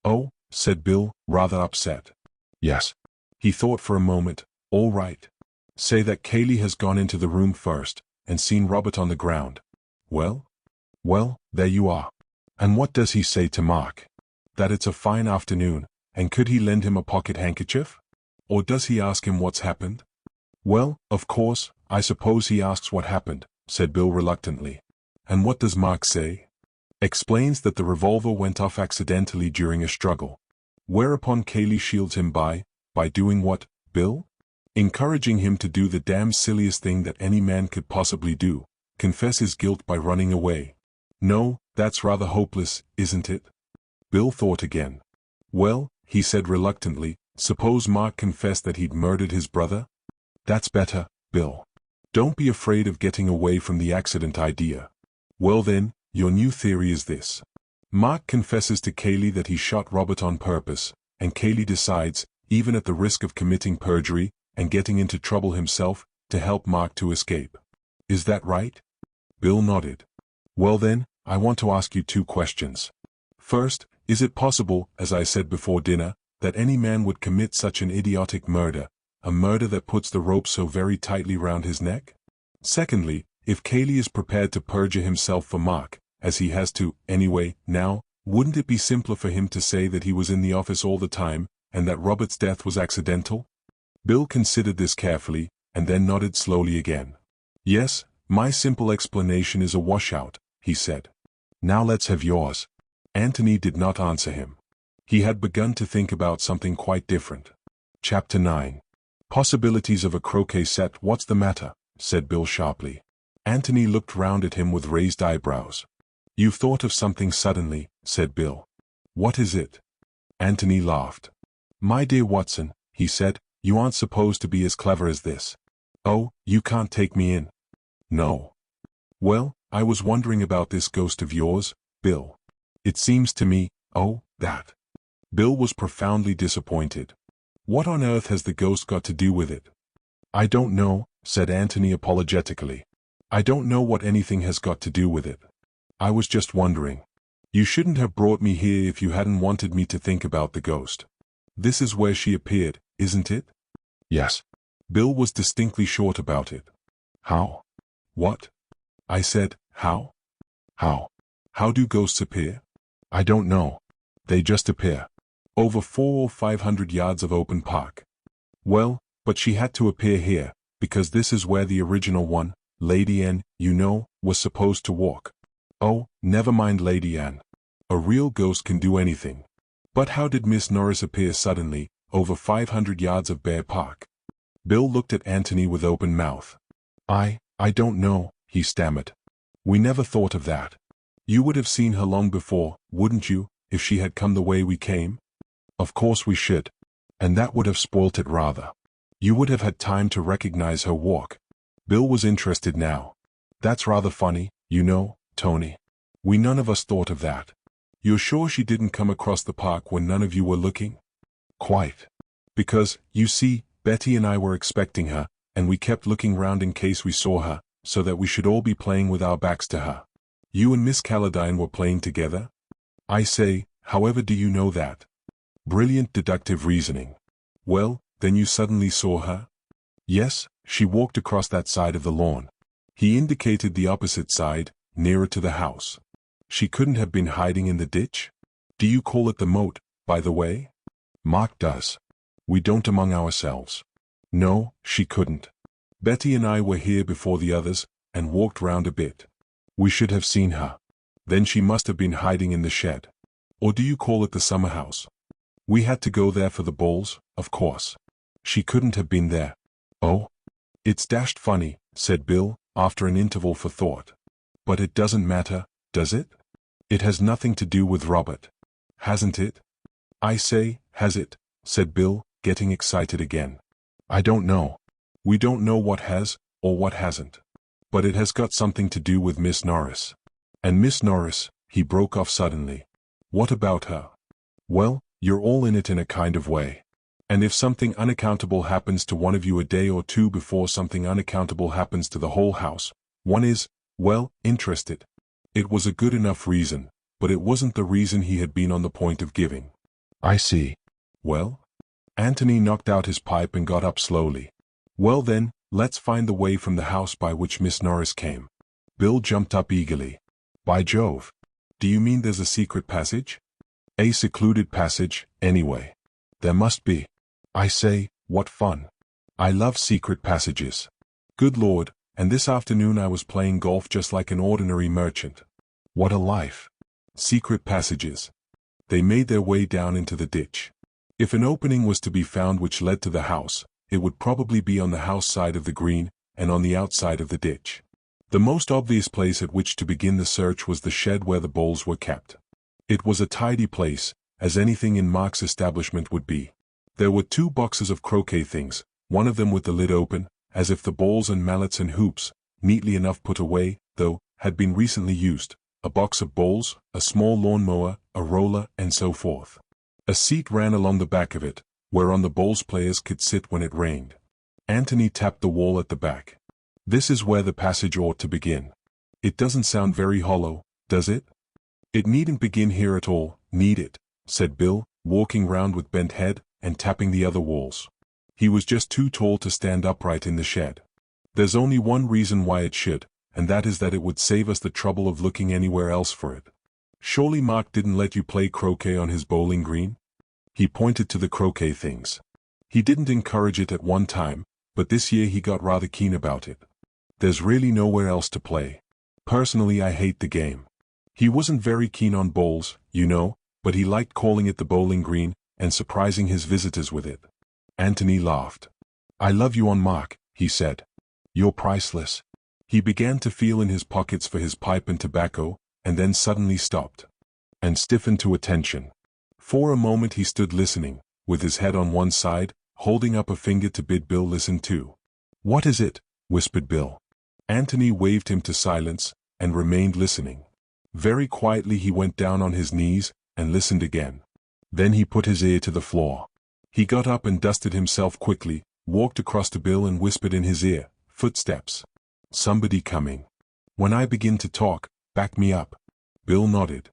Oh, said Bill, rather upset. Yes. He thought for a moment. All right. Say that Kaylee has gone into the room first, and seen Robert on the ground. Well, there you are. And what does he say to Mark? That it's a fine afternoon, and could he lend him a pocket handkerchief? Or does he ask him what's happened? Well, of course, I suppose he asks what happened, said Bill reluctantly. And what does Mark say? Explains that the revolver went off accidentally during a struggle. Whereupon Kaylee shields him by doing what, Bill? Encouraging him to do the damn silliest thing that any man could possibly do, confess his guilt by running away. No, that's rather hopeless, isn't it? Bill thought again. Well, he said reluctantly, suppose Mark confessed that he'd murdered his brother? That's better, Bill. Don't be afraid of getting away from the accident idea. Well then, your new theory is this. Mark confesses to Kaylee that he shot Robert on purpose, and Kaylee decides, even at the risk of committing perjury, and getting into trouble himself, to help Mark to escape. Is that right? Bill nodded. Well then, I want to ask you two questions. First, is it possible, as I said before dinner, that any man would commit such an idiotic murder, a murder that puts the rope so very tightly round his neck? Secondly, if Kaylee is prepared to perjure himself for Mark, as he has to, anyway, now, wouldn't it be simpler for him to say that he was in the office all the time, and that Robert's death was accidental? Bill considered this carefully, and then nodded slowly again. Yes, my simple explanation is a washout, he said. Now let's have yours. Antony did not answer him. He had begun to think about something quite different. Chapter 9. Possibilities of a croquet set. What's the matter? Said Bill sharply. Antony looked round at him with raised eyebrows. You've thought of something suddenly, said Bill. What is it? Antony laughed. My dear Watson, he said, you aren't supposed to be as clever as this. Oh, you can't take me in. No. Well, I was wondering about this ghost of yours, Bill. It seems to me, that. Bill was profoundly disappointed. What on earth has the ghost got to do with it? I don't know, said Antony apologetically. I don't know what anything has got to do with it. I was just wondering. You shouldn't have brought me here if you hadn't wanted me to think about the ghost. This is where she appeared, isn't it? Yes. Bill was distinctly short about it. How? What? I said, how? How? How do ghosts appear? I don't know. They just appear. Over 400 or 500 yards of open park. Well, but she had to appear here, because this is where the original one, Lady Anne, you know, was supposed to walk. Oh, never mind Lady Anne. A real ghost can do anything. But how did Miss Norris appear suddenly, over 500 yards of bare park? Bill looked at Antony with open mouth. I don't know, he stammered. We never thought of that. You would have seen her long before, wouldn't you, if she had come the way we came? Of course we should. And that would have spoilt it rather. You would have had time to recognize her walk. Bill was interested now. That's rather funny, you know, Tony. We none of us thought of that. You're sure she didn't come across the park when none of you were looking? Quite. Because, you see, Betty and I were expecting her, and we kept looking round in case we saw her, so that we should all be playing with our backs to her. You and Miss Calladine were playing together? I say, however do you know that? Brilliant deductive reasoning. Well, then you suddenly saw her? Yes, she walked across that side of the lawn. He indicated the opposite side, nearer to the house. She couldn't have been hiding in the ditch? Do you call it the moat, by the way? Mark does. We don't among ourselves. No, she couldn't. Betty and I were here before the others, and walked round a bit. We should have seen her. Then she must have been hiding in the shed. Or do you call it the summer house? We had to go there for the balls, of course. She couldn't have been there. Oh? It's dashed funny, said Bill, after an interval for thought. But it doesn't matter, does it? It has nothing to do with Robert. Hasn't it? I say, has it? Said Bill, getting excited again. I don't know. We don't know what has, or what hasn't. But it has got something to do with Miss Norris. And Miss Norris, he broke off suddenly. What about her? Well, you're all in it in a kind of way. And if something unaccountable happens to one of you a day or two before something unaccountable happens to the whole house, one is, well, interested. It was a good enough reason, but it wasn't the reason he had been on the point of giving. I see. Well? Antony knocked out his pipe and got up slowly. Well then, let's find the way from the house by which Miss Norris came. Bill jumped up eagerly. By Jove! Do you mean there's a secret passage? A secluded passage, anyway. There must be. I say, what fun. I love secret passages. Good Lord, and this afternoon I was playing golf just like an ordinary merchant. What a life. Secret passages. They made their way down into the ditch. If an opening was to be found which led to the house, it would probably be on the house side of the green, and on the outside of the ditch. The most obvious place at which to begin the search was the shed where the bowls were kept. It was a tidy place, as anything in Mark's establishment would be. There were 2 boxes of croquet things, one of them with the lid open, as if the balls and mallets and hoops, neatly enough put away, though, had been recently used, a box of bowls, a small lawn-mower, a roller, and so forth. A seat ran along the back of it, whereon the bowls players could sit when it rained. Antony tapped the wall at the back. This is where the passage ought to begin. It doesn't sound very hollow, does it? It needn't begin here at all, need it? Said Bill, walking round with bent head, and tapping the other walls. He was just too tall to stand upright in the shed. There's only one reason why it should, and that is that it would save us the trouble of looking anywhere else for it. Surely Mark didn't let you play croquet on his bowling green? He pointed to the croquet things. He didn't encourage it at one time, but this year he got rather keen about it. There's really nowhere else to play. Personally, I hate the game. He wasn't very keen on bowls, you know, but he liked calling it the bowling green, and surprising his visitors with it. Antony laughed. I love you on Mark, he said. You're priceless. He began to feel in his pockets for his pipe and tobacco, and then suddenly stopped. And stiffened to attention. For a moment he stood listening, with his head on one side, holding up a finger to bid Bill listen too. What is it? Whispered Bill. Antony waved him to silence, and remained listening. Very quietly he went down on his knees, and listened again. Then he put his ear to the floor. He got up and dusted himself quickly, walked across to Bill and whispered in his ear, footsteps. Somebody coming. When I begin to talk, back me up. Bill nodded.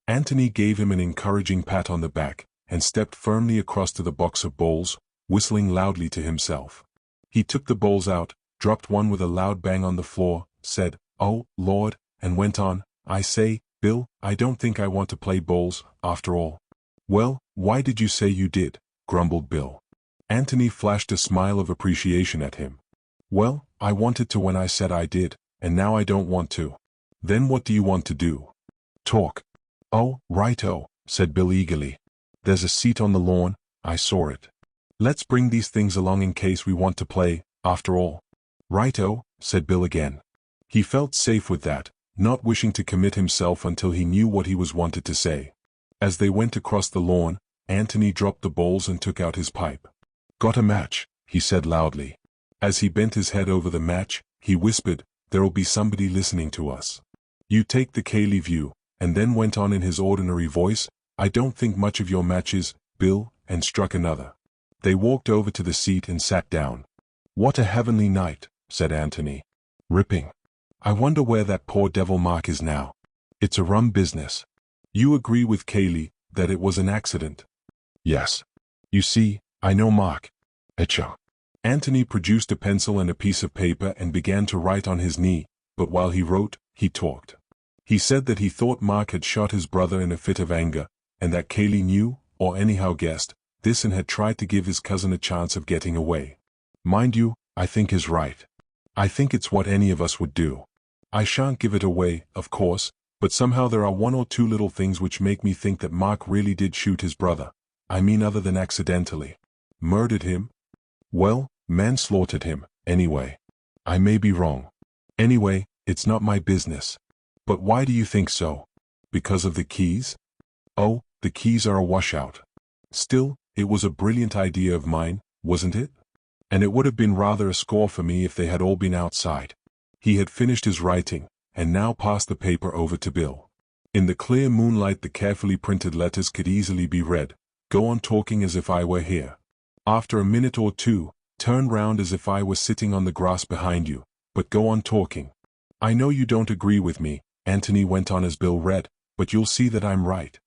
Antony gave him an encouraging pat on the back, and stepped firmly across to the box of bowls, whistling loudly to himself. He took the bowls out, dropped one with a loud bang on the floor, said, "Oh, Lord," and went on, "I say, Bill, I don't think I want to play bowls, after all." "Well, why did you say you did?" grumbled Bill. Antony flashed a smile of appreciation at him. "Well, I wanted to when I said I did, and now I don't want to." "Then what do you want to do?" "Talk." "Oh, righto," said Bill eagerly. "There's a seat on the lawn, I saw it. Let's bring these things along in case we want to play, after all." "Righto," said Bill again. He felt safe with that, not wishing to commit himself until he knew what he was wanted to say. As they went across the lawn, Antony dropped the bowls and took out his pipe. "Got a match," he said loudly. As he bent his head over the match, he whispered, "There'll be somebody listening to us. You take the Cayley view," and then went on in his ordinary voice, "I don't think much of your matches, Bill," and struck another. They walked over to the seat and sat down. "What a heavenly night," said Antony. "Ripping. I wonder where that poor devil Mark is now. It's a rum business. You agree with Cayley that it was an accident?" "Yes. You see, I know Mark." Etcha. Antony produced a pencil and a piece of paper and began to write on his knee, but while he wrote, he talked. He said that he thought Mark had shot his brother in a fit of anger, and that Kaylee knew, or anyhow guessed, this and had tried to give his cousin a chance of getting away. Mind you, I think he's right. I think it's what any of us would do. I shan't give it away, of course, but somehow there are one or two little things which make me think that Mark really did shoot his brother. I mean other than accidentally. Murdered him? Well, manslaughtered him, anyway. I may be wrong. Anyway, it's not my business. But why do you think so? Because of the keys? Oh, the keys are a washout. Still, it was a brilliant idea of mine, wasn't it? And it would have been rather a score for me if they had all been outside. He had finished his writing, and now passed the paper over to Bill. In the clear moonlight the carefully printed letters could easily be read. Go on talking as if I were here. After a minute or two, turn round as if I was sitting on the grass behind you, but go on talking. I know you don't agree with me, Antony went on as Bill read, but you'll see that I'm right.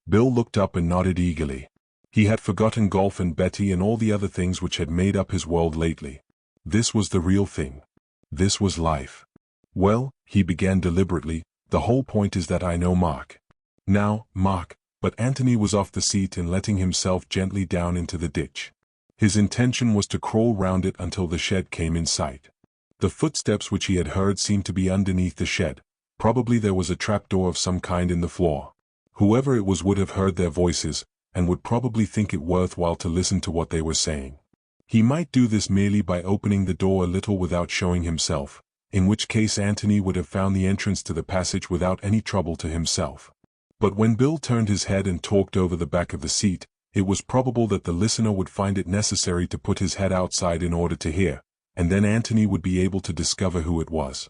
Bill looked up and nodded eagerly. He had forgotten golf and Betty and all the other things which had made up his world lately. This was the real thing. This was life. Well, he began deliberately, the whole point is that I know Mark. Now, Mark, but Antony was off the seat and letting himself gently down into the ditch. His intention was to crawl round it until the shed came in sight. The footsteps which he had heard seemed to be underneath the shed. Probably there was a trapdoor of some kind in the floor. Whoever it was would have heard their voices, and would probably think it worthwhile to listen to what they were saying. He might do this merely by opening the door a little without showing himself, in which case Antony would have found the entrance to the passage without any trouble to himself. But when Bill turned his head and talked over the back of the seat, it was probable that the listener would find it necessary to put his head outside in order to hear, and then Antony would be able to discover who it was.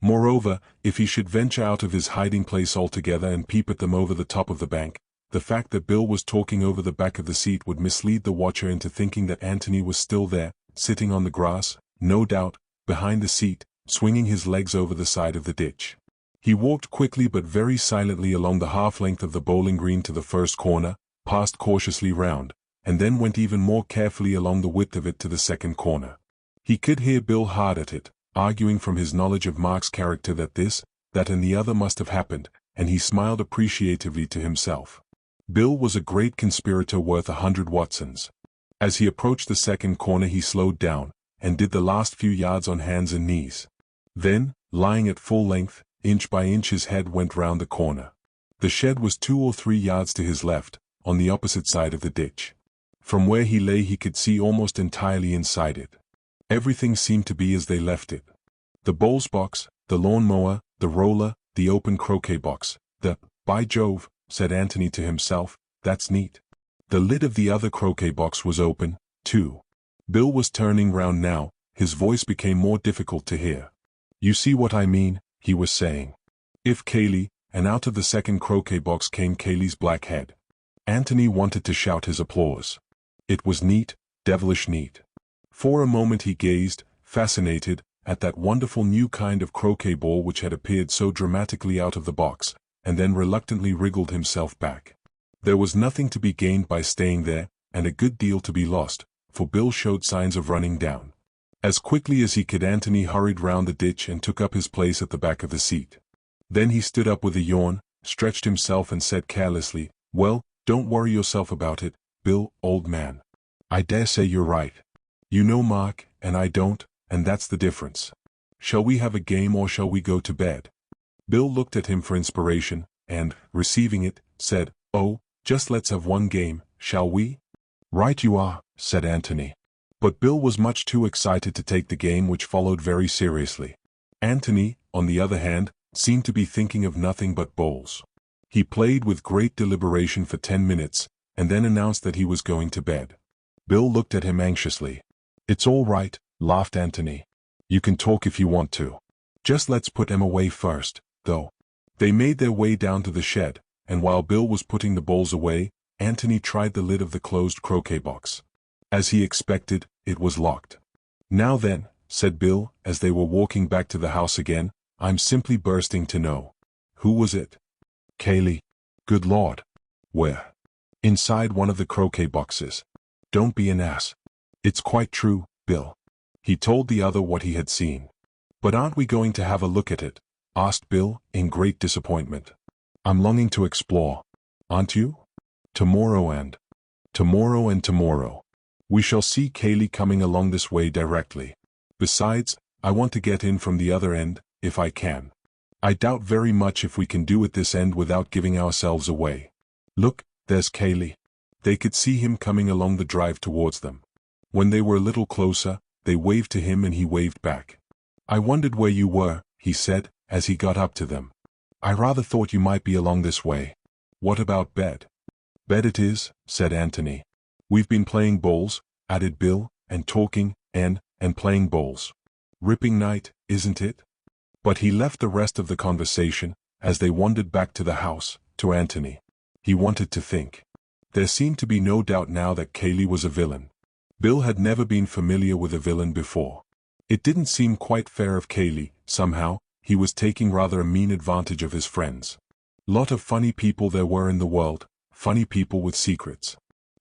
Moreover, if he should venture out of his hiding place altogether and peep at them over the top of the bank, the fact that Bill was talking over the back of the seat would mislead the watcher into thinking that Antony was still there, sitting on the grass, no doubt, behind the seat, swinging his legs over the side of the ditch. He walked quickly but very silently along the half-length of the bowling green to the first corner, passed cautiously round, and then went even more carefully along the width of it to the second corner. He could hear Bill hard at it, arguing from his knowledge of Mark's character that this, that and the other must have happened, and he smiled appreciatively to himself. Bill was a great conspirator worth 100 Watsons. As he approached the second corner he slowed down, and did the last few yards on hands and knees. Then, lying at full length, inch by inch his head went round the corner. The shed was 2 or 3 yards to his left, on the opposite side of the ditch. From where he lay he could see almost entirely inside it. Everything seemed to be as they left it. The bowls box, the lawn-mower, the roller, the open croquet box, by Jove, said Antony to himself, that's neat. The lid of the other croquet box was open, too. Bill was turning round now, his voice became more difficult to hear. You see what I mean, he was saying. If Kaylee, and out of the second croquet box came Kaylee's black head. Antony wanted to shout his applause. It was neat, devilish neat. For a moment he gazed, fascinated, at that wonderful new kind of croquet ball which had appeared so dramatically out of the box, and then reluctantly wriggled himself back. There was nothing to be gained by staying there, and a good deal to be lost, for Bill showed signs of running down. As quickly as he could Antony hurried round the ditch and took up his place at the back of the seat. Then he stood up with a yawn, stretched himself and said carelessly, well, don't worry yourself about it, Bill, old man. I dare say you're right. You know Mark, and I don't, and that's the difference. Shall we have a game or shall we go to bed? Bill looked at him for inspiration, and, receiving it, said, oh, just let's have one game, shall we? Right you are, said Antony. But Bill was much too excited to take the game which followed very seriously. Antony, on the other hand, seemed to be thinking of nothing but bowls. He played with great deliberation for 10 minutes, and then announced that he was going to bed. Bill looked at him anxiously. It's all right, laughed Antony. You can talk if you want to. Just let's put him away first, though. They made their way down to the shed, and while Bill was putting the bowls away, Antony tried the lid of the closed croquet box. As he expected, it was locked. Now then, said Bill, as they were walking back to the house again, I'm simply bursting to know. Who was it? Kaylee. Good Lord. Where? Inside one of the croquet boxes. Don't be an ass. It's quite true, Bill. He told the other what he had seen. But aren't we going to have a look at it? Asked Bill, in great disappointment. I'm longing to explore. Aren't you? Tomorrow and tomorrow and tomorrow. We shall see Kaylee coming along this way directly. Besides, I want to get in from the other end, if I can. I doubt very much if we can do it this end without giving ourselves away. Look, there's Kaylee. They could see him coming along the drive towards them. When they were a little closer, they waved to him and he waved back. I wondered where you were, he said, as he got up to them. I rather thought you might be along this way. What about bed? Bed it is, said Antony. We've been playing bowls, added Bill, and talking, and playing bowls. Ripping night, isn't it? But he left the rest of the conversation, as they wandered back to the house, to Antony. He wanted to think. There seemed to be no doubt now that Kaylee was a villain. Bill had never been familiar with a villain before. It didn't seem quite fair of Kaylee, somehow, he was taking rather a mean advantage of his friends. Lot of funny people there were in the world, funny people with secrets.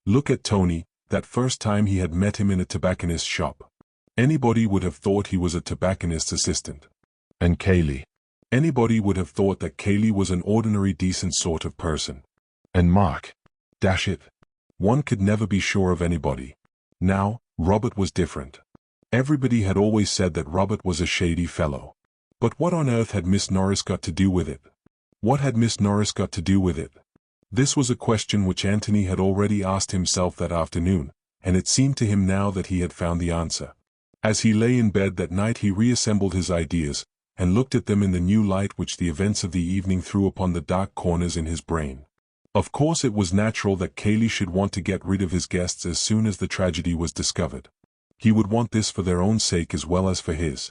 Look at Tony, that first time he had met him in a tobacconist's shop. Anybody would have thought he was a tobacconist's assistant. And Kaylee. Anybody would have thought that Kaylee was an ordinary decent sort of person. And Mark. Dash it. One could never be sure of anybody. Now, Robert was different. Everybody had always said that Robert was a shady fellow. But what on earth had Miss Norris got to do with it? What had Miss Norris got to do with it? This was a question which Antony had already asked himself that afternoon, and it seemed to him now that he had found the answer. As he lay in bed that night he reassembled his ideas, and looked at them in the new light which the events of the evening threw upon the dark corners in his brain. Of course it was natural that Kaylee should want to get rid of his guests as soon as the tragedy was discovered. He would want this for their own sake as well as for his.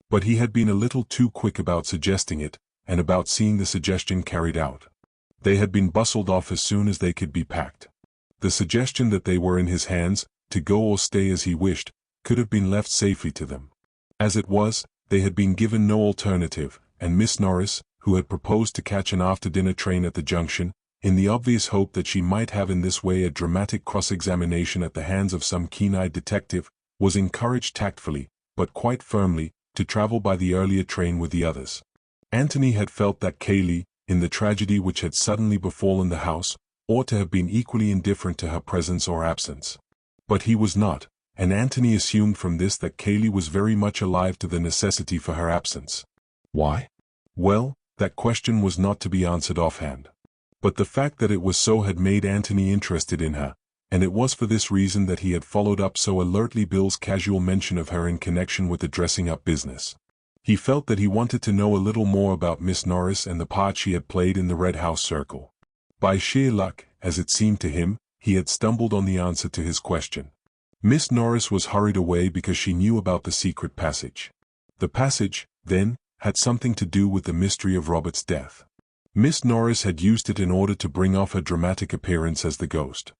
But he had been a little too quick about suggesting it, and about seeing the suggestion carried out. They had been bustled off as soon as they could be packed. The suggestion that they were in his hands, to go or stay as he wished, could have been left safely to them. As it was, they had been given no alternative, and Miss Norris, who had proposed to catch an after-dinner train at the junction, in the obvious hope that she might have in this way a dramatic cross-examination at the hands of some keen-eyed detective, was encouraged tactfully, but quite firmly, to travel by the earlier train with the others. Antony had felt that Kaylee, in the tragedy which had suddenly befallen the house, ought to have been equally indifferent to her presence or absence. But he was not, and Antony assumed from this that Kaylee was very much alive to the necessity for her absence. Why? Well, that question was not to be answered offhand. But the fact that it was so had made Antony interested in her, and it was for this reason that he had followed up so alertly Bill's casual mention of her in connection with the dressing-up business. He felt that he wanted to know a little more about Miss Norris and the part she had played in the Red House circle. By sheer luck, as it seemed to him, he had stumbled on the answer to his question. Miss Norris was hurried away because she knew about the secret passage. The passage, then, had something to do with the mystery of Robert's death. Miss Norris had used it in order to bring off her dramatic appearance as the ghost.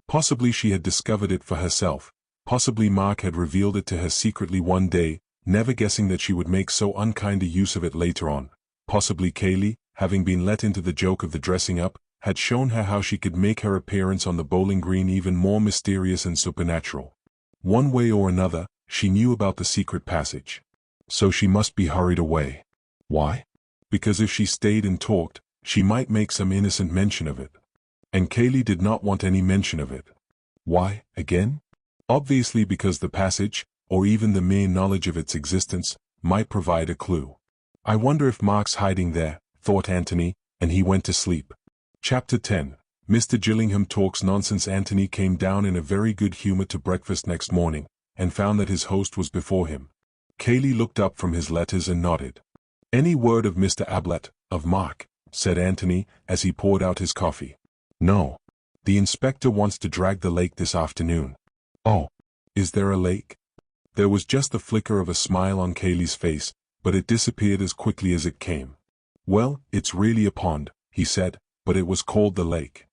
Possibly she had discovered it for herself, possibly Mark had revealed it to her secretly one day, never guessing that she would make so unkind a use of it later on. Possibly Kaylee, having been let into the joke of the dressing up, had shown her how she could make her appearance on the bowling green even more mysterious and supernatural. One way or another, she knew about the secret passage. So she must be hurried away. Why? Because if she stayed and talked, she might make some innocent mention of it. And Kaylee did not want any mention of it. Why, again? Obviously because the passage, or even the mere knowledge of its existence, might provide a clue. I wonder if Mark's hiding there, thought Antony, and he went to sleep. Chapter 10. Mr. Gillingham Talks Nonsense. Antony came down in a very good humor to breakfast next morning, and found that his host was before him. Kaylee looked up from his letters and nodded. Any word of Mr. Ablett, of Mark? Said Antony, as he poured out his coffee. No. The inspector wants to drag the lake this afternoon. Oh. Is there a lake? There was just the flicker of a smile on Kaylee's face, but it disappeared as quickly as it came. Well, it's really a pond, he said, but it was called the lake.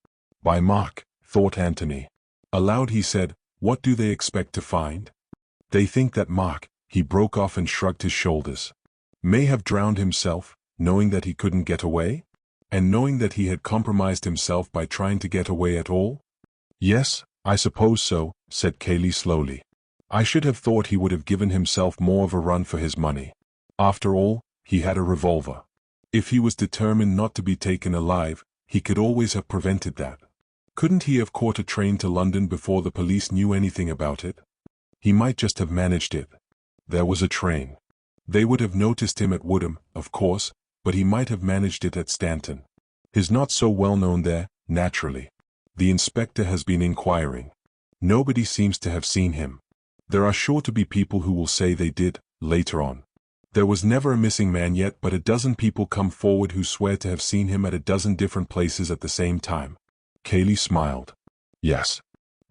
By Mark, thought Antony. Aloud he said, what do they expect to find? They think that Mark, he broke off and shrugged his shoulders, may have drowned himself, knowing that he couldn't get away? And knowing that he had compromised himself by trying to get away at all? Yes, I suppose so, said Kaylee slowly. I should have thought he would have given himself more of a run for his money. After all, he had a revolver. If he was determined not to be taken alive, he could always have prevented that. Couldn't he have caught a train to London before the police knew anything about it? He might just have managed it. There was a train. They would have noticed him at Woodham, of course, but he might have managed it at Stanton. He's not so well known there, naturally. The inspector has been inquiring. Nobody seems to have seen him. There are sure to be people who will say they did, later on. There was never a missing man yet, but a dozen people come forward who swear to have seen him at a dozen different places at the same time. Cayley smiled. Yes.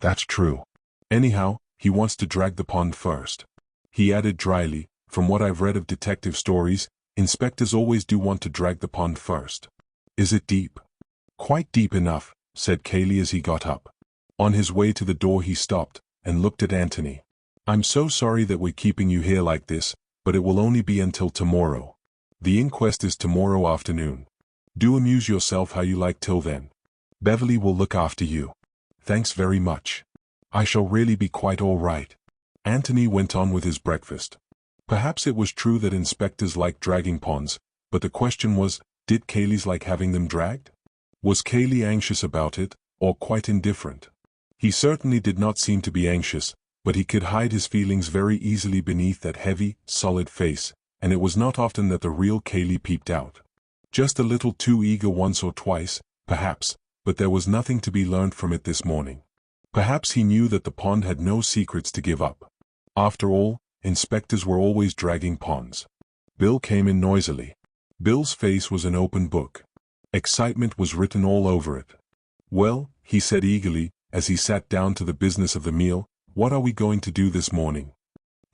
That's true. Anyhow, he wants to drag the pond first. He added dryly, from what I've read of detective stories, inspectors always do want to drag the pond first. Is it deep? Quite deep enough, said Cayley as he got up. On his way to the door he stopped, and looked at Antony. I'm so sorry that we're keeping you here like this, but it will only be until tomorrow. The inquest is tomorrow afternoon. Do amuse yourself how you like till then. Beverly will look after you. Thanks very much. I shall really be quite all right. Antony went on with his breakfast. Perhaps it was true that inspectors like dragging ponds, but the question was, did Cayley's like having them dragged? Was Cayley anxious about it, or quite indifferent? He certainly did not seem to be anxious, but he could hide his feelings very easily beneath that heavy, solid face, and it was not often that the real Cayley peeped out. Just a little too eager once or twice, perhaps, but there was nothing to be learned from it this morning. Perhaps he knew that the pond had no secrets to give up. After all, inspectors were always dragging ponds. Bill came in noisily. Bill's face was an open book. Excitement was written all over it. Well, he said eagerly, as he sat down to the business of the meal, what are we going to do this morning?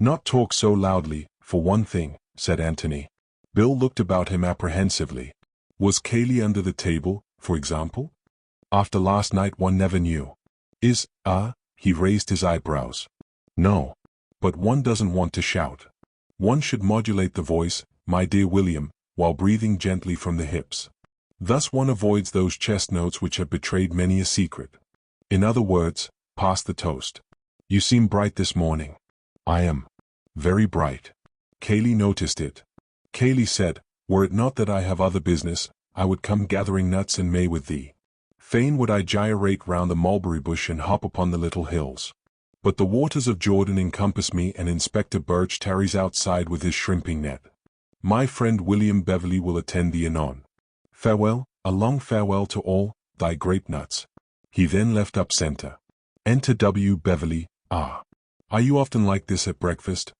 Not talk so loudly, for one thing, said Antony. Bill looked about him apprehensively. Was Cayley under the table, for example? After last night one never knew. He raised his eyebrows. No. But one doesn't want to shout. One should modulate the voice, my dear William, while breathing gently from the hips. Thus one avoids those chest notes which have betrayed many a secret. In other words, pass the toast. You seem bright this morning. I am. Very bright. Cayley noticed it. Cayley said, were it not that I have other business, I would come gathering nuts in May with thee. Fain would I gyrate round the mulberry bush and hop upon the little hills. But the waters of Jordan encompass me, and Inspector Birch tarries outside with his shrimping net. My friend William Beverly will attend thee anon. Farewell, a long farewell to all, thy grape nuts. He then left up center. Enter W. Beverly. Are you often like this at breakfast?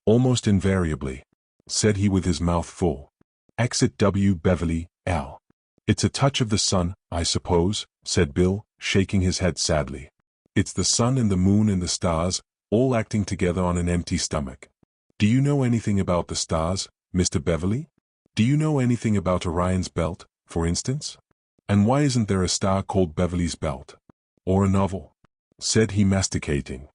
Almost invariably, said he with his mouth full. Exit W. Beverly, L. It's a touch of the sun, I suppose, said Bill, shaking his head sadly. It's the sun and the moon and the stars, all acting together on an empty stomach. Do you know anything about the stars, Mr. Beverly? Do you know anything about Orion's belt, for instance? And why isn't there a star called Beverly's Belt? Or a novel? Said he, masticating.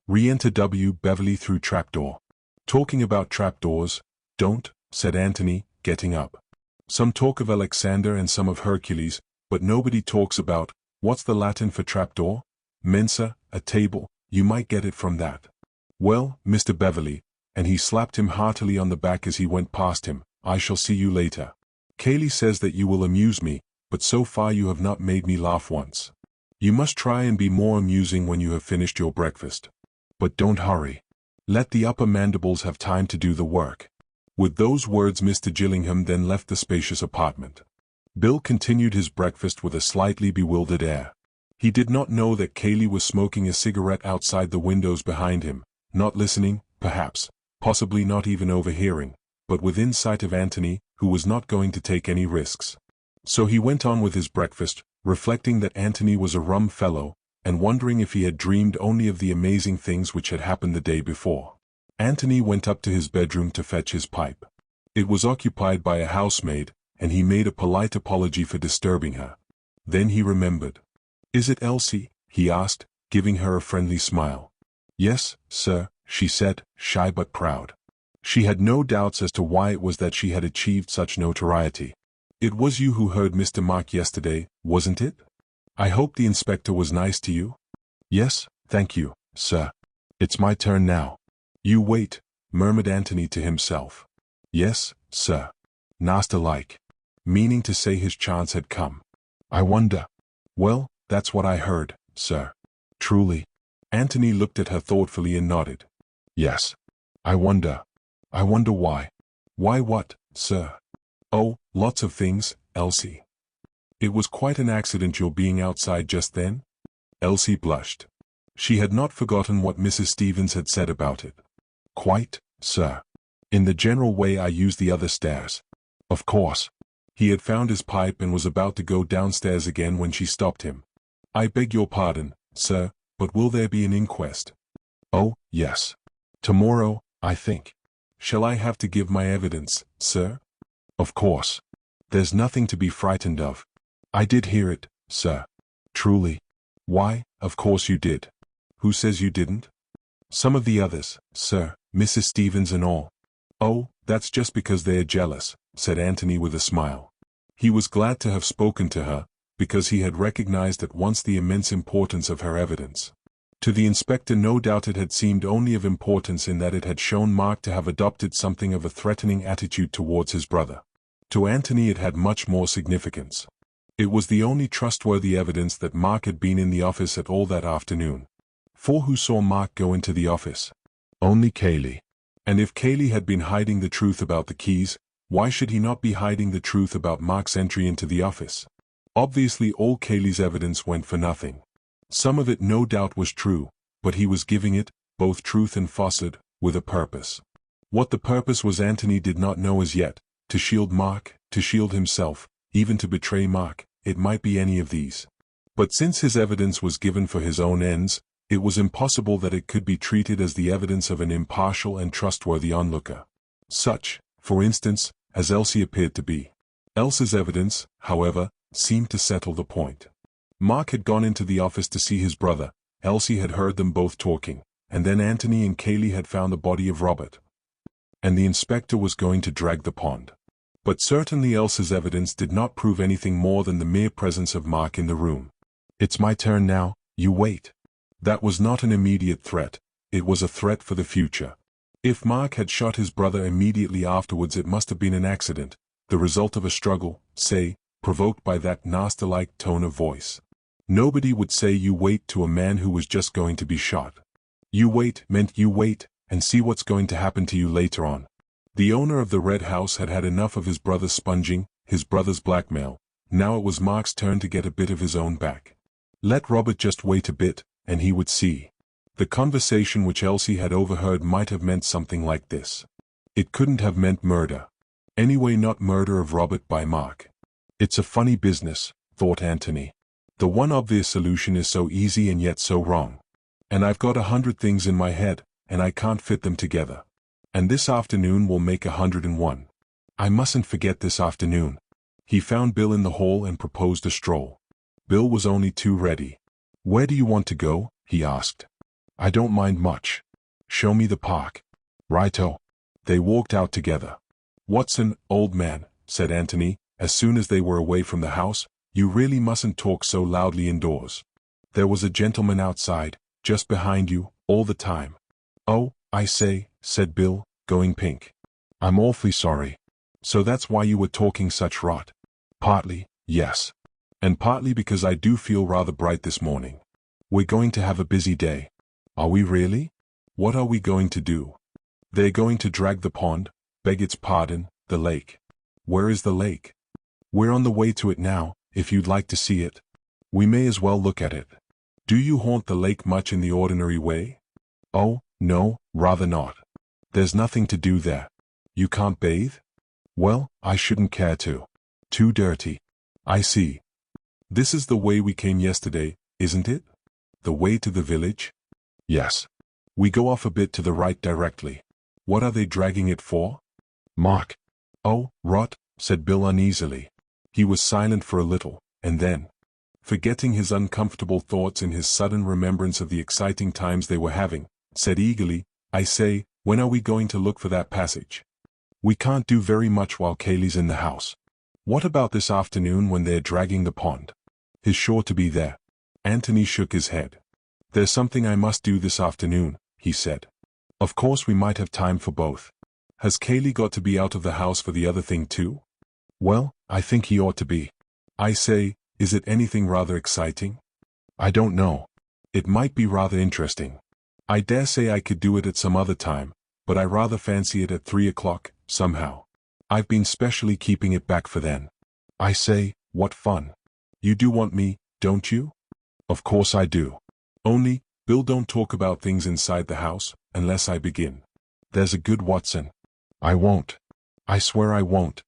Re-enter W. Beverly through trapdoor. Talking about trapdoors, don't, said Antony, getting up. Some talk of Alexander and some of Hercules, but nobody talks about, what's the Latin for trapdoor? Mensa, a table, you might get it from that. Well, Mr. Beverly, and he slapped him heartily on the back as he went past him, I shall see you later. Cayley says that you will amuse me, but so far you have not made me laugh once. You must try and be more amusing when you have finished your breakfast. But don't hurry. Let the upper mandibles have time to do the work. With those words Mr. Gillingham then left the spacious apartment. Bill continued his breakfast with a slightly bewildered air. He did not know that Cayley was smoking a cigarette outside the windows behind him, not listening, perhaps, possibly not even overhearing, but within sight of Antony, who was not going to take any risks. So he went on with his breakfast, reflecting that Antony was a rum fellow, and wondering if he had dreamed only of the amazing things which had happened the day before. Antony went up to his bedroom to fetch his pipe. It was occupied by a housemaid, and he made a polite apology for disturbing her. Then he remembered. Is it Elsie? He asked, giving her a friendly smile. Yes, sir, she said, shy but proud. She had no doubts as to why it was that she had achieved such notoriety. It was you who heard Mr. Mark yesterday, wasn't it? I hope the inspector was nice to you? Yes, thank you, sir. It's my turn now. You wait, murmured Antony to himself. Yes, sir. Nasty like. Meaning to say his chance had come. I wonder. Well, that's what I heard, sir. Truly? Antony looked at her thoughtfully and nodded. Yes. I wonder why. Why what, sir? Oh, lots of things, Elsie. It was quite an accident your being outside just then? Elsie blushed. She had not forgotten what Mrs. Stevens had said about it. Quite, sir. In the general way I use the other stairs. Of course. He had found his pipe and was about to go downstairs again when she stopped him. I beg your pardon, sir, but will there be an inquest? Oh, yes. Tomorrow, I think. Shall I have to give my evidence, sir? Of course. There's nothing to be frightened of. I did hear it, sir. Truly? Why, of course you did. Who says you didn't? Some of the others, sir, Mrs. Stevens and all. Oh, that's just because they're jealous, said Antony with a smile. He was glad to have spoken to her, because he had recognized at once the immense importance of her evidence. To the inspector no doubt it had seemed only of importance in that it had shown Mark to have adopted something of a threatening attitude towards his brother. To Antony it had much more significance. It was the only trustworthy evidence that Mark had been in the office at all that afternoon. For who saw Mark go into the office? Only Cayley. And if Cayley had been hiding the truth about the keys, why should he not be hiding the truth about Mark's entry into the office? Obviously all Cayley's evidence went for nothing. Some of it no doubt was true, but he was giving it, both truth and falsehood, with a purpose. What the purpose was Antony did not know as yet, to shield Mark, to shield himself, even to betray Mark, it might be any of these. But since his evidence was given for his own ends, it was impossible that it could be treated as the evidence of an impartial and trustworthy onlooker. Such, for instance, as Elsie appeared to be. Elsa's evidence, however, seemed to settle the point. Mark had gone into the office to see his brother, Elsie had heard them both talking, and then Antony and Cayley had found the body of Robert. And the inspector was going to drag the pond. But certainly Elsa's evidence did not prove anything more than the mere presence of Mark in the room. It's my turn now, you wait. That was not an immediate threat, it was a threat for the future. If Mark had shot his brother immediately afterwards it must have been an accident, the result of a struggle, say, provoked by that nasty-like tone of voice. Nobody would say you wait to a man who was just going to be shot. You wait meant you wait, and see what's going to happen to you later on. The owner of the Red House had had enough of his brother's sponging, his brother's blackmail. Now it was Mark's turn to get a bit of his own back. Let Robert just wait a bit, and he would see. The conversation which Elsie had overheard might have meant something like this. It couldn't have meant murder. Anyway, not murder of Robert by Mark. It's a funny business, thought Antony. The one obvious solution is so easy and yet so wrong. And I've got 100 things in my head, and I can't fit them together. And this afternoon will make 101. I mustn't forget this afternoon. He found Bill in the hall and proposed a stroll. Bill was only too ready. Where do you want to go? He asked. I don't mind much. Show me the park. Righto. They walked out together. Watson, old man, said Antony, as soon as they were away from the house, you really mustn't talk so loudly indoors. There was a gentleman outside, just behind you, all the time. Oh, I say, said Bill, going pink. I'm awfully sorry. So that's why you were talking such rot? Partly, yes. And partly because I do feel rather bright this morning. We're going to have a busy day. Are we really? What are we going to do? They're going to drag the pond, beg its pardon, the lake. Where is the lake? We're on the way to it now, if you'd like to see it. We may as well look at it. Do you haunt the lake much in the ordinary way? Oh, no, rather not. There's nothing to do there. You can't bathe? Well, I shouldn't care to. Too dirty. I see. This is the way we came yesterday, isn't it? The way to the village? Yes. We go off a bit to the right directly. What are they dragging it for? Mark. Oh, rot, said Bill uneasily. He was silent for a little, and then, forgetting his uncomfortable thoughts in his sudden remembrance of the exciting times they were having, said eagerly, I say, when are we going to look for that passage? We can't do very much while Cayley's in the house. What about this afternoon when they're dragging the pond? He's sure to be there. Antony shook his head. There's something I must do this afternoon, he said. Of course we might have time for both. Has Cayley got to be out of the house for the other thing too? Well, I think he ought to be. I say, is it anything rather exciting? I don't know. It might be rather interesting. I dare say I could do it at some other time, but I rather fancy it at 3 o'clock, somehow. I've been specially keeping it back for then. I say, what fun. You do want me, don't you? Of course I do. Only, Bill, don't talk about things inside the house, unless I begin. There's a good Watson. I won't. I swear I won't.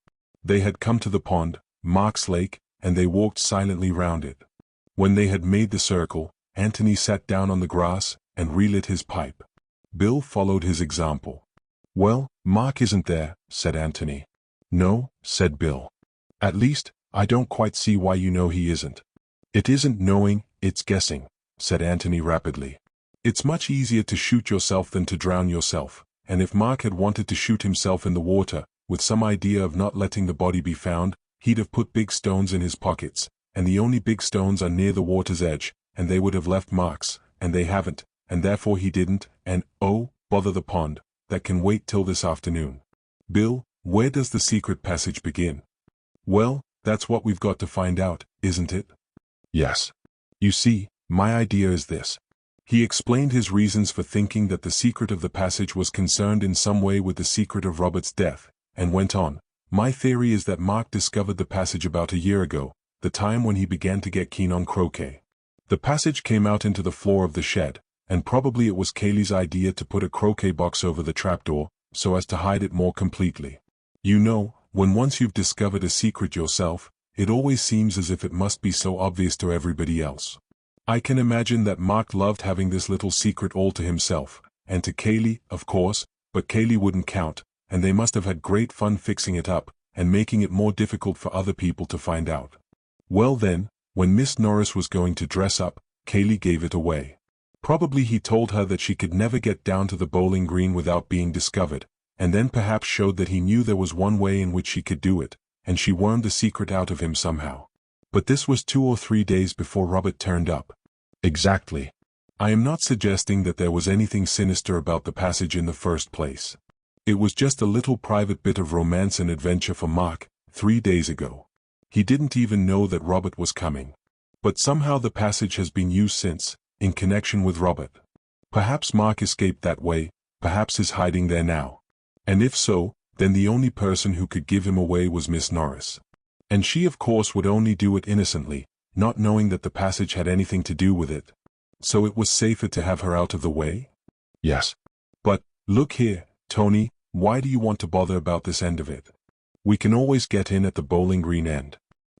They had come to the pond, Mark's lake, and they walked silently round it. When they had made the circle, Antony sat down on the grass and relit his pipe. Bill followed his example. Well, Mark isn't there, said Antony. No, said Bill. At least, I don't quite see why you know he isn't. It isn't knowing, it's guessing, said Antony rapidly. It's much easier to shoot yourself than to drown yourself, and if Mark had wanted to shoot himself in the water, with some idea of not letting the body be found, he'd have put big stones in his pockets, and the only big stones are near the water's edge, and they would have left marks, and they haven't, and therefore he didn't, and, oh, bother the pond, that can wait till this afternoon. Bill, where does the secret passage begin? Well, that's what we've got to find out, isn't it? Yes. You see, my idea is this. He explained his reasons for thinking that the secret of the passage was concerned in some way with the secret of Robert's death, and went on. My theory is that Mark discovered the passage about a year ago, the time when he began to get keen on croquet. The passage came out into the floor of the shed, and probably it was Kaylee's idea to put a croquet box over the trapdoor, so as to hide it more completely. You know, when once you've discovered a secret yourself, it always seems as if it must be so obvious to everybody else. I can imagine that Mark loved having this little secret all to himself, and to Kaylee, of course, but Kaylee wouldn't count, and they must have had great fun fixing it up, and making it more difficult for other people to find out. Well then, when Miss Norris was going to dress up, Kaylee gave it away. Probably he told her that she could never get down to the bowling green without being discovered, and then perhaps showed that he knew there was one way in which she could do it, and she wormed the secret out of him somehow. But this was 2 or 3 days before Robert turned up. Exactly. I am not suggesting that there was anything sinister about the passage in the first place. It was just a little private bit of romance and adventure for Mark, 3 days ago. He didn't even know that Robert was coming. But somehow the passage has been used since, in connection with Robert. Perhaps Mark escaped that way, perhaps is hiding there now. And if so, then the only person who could give him away was Miss Norris. And she of course would only do it innocently, not knowing that the passage had anything to do with it. So it was safer to have her out of the way? Yes. But, look here, Tony, why do you want to bother about this end of it? We can always get in at the bowling green end.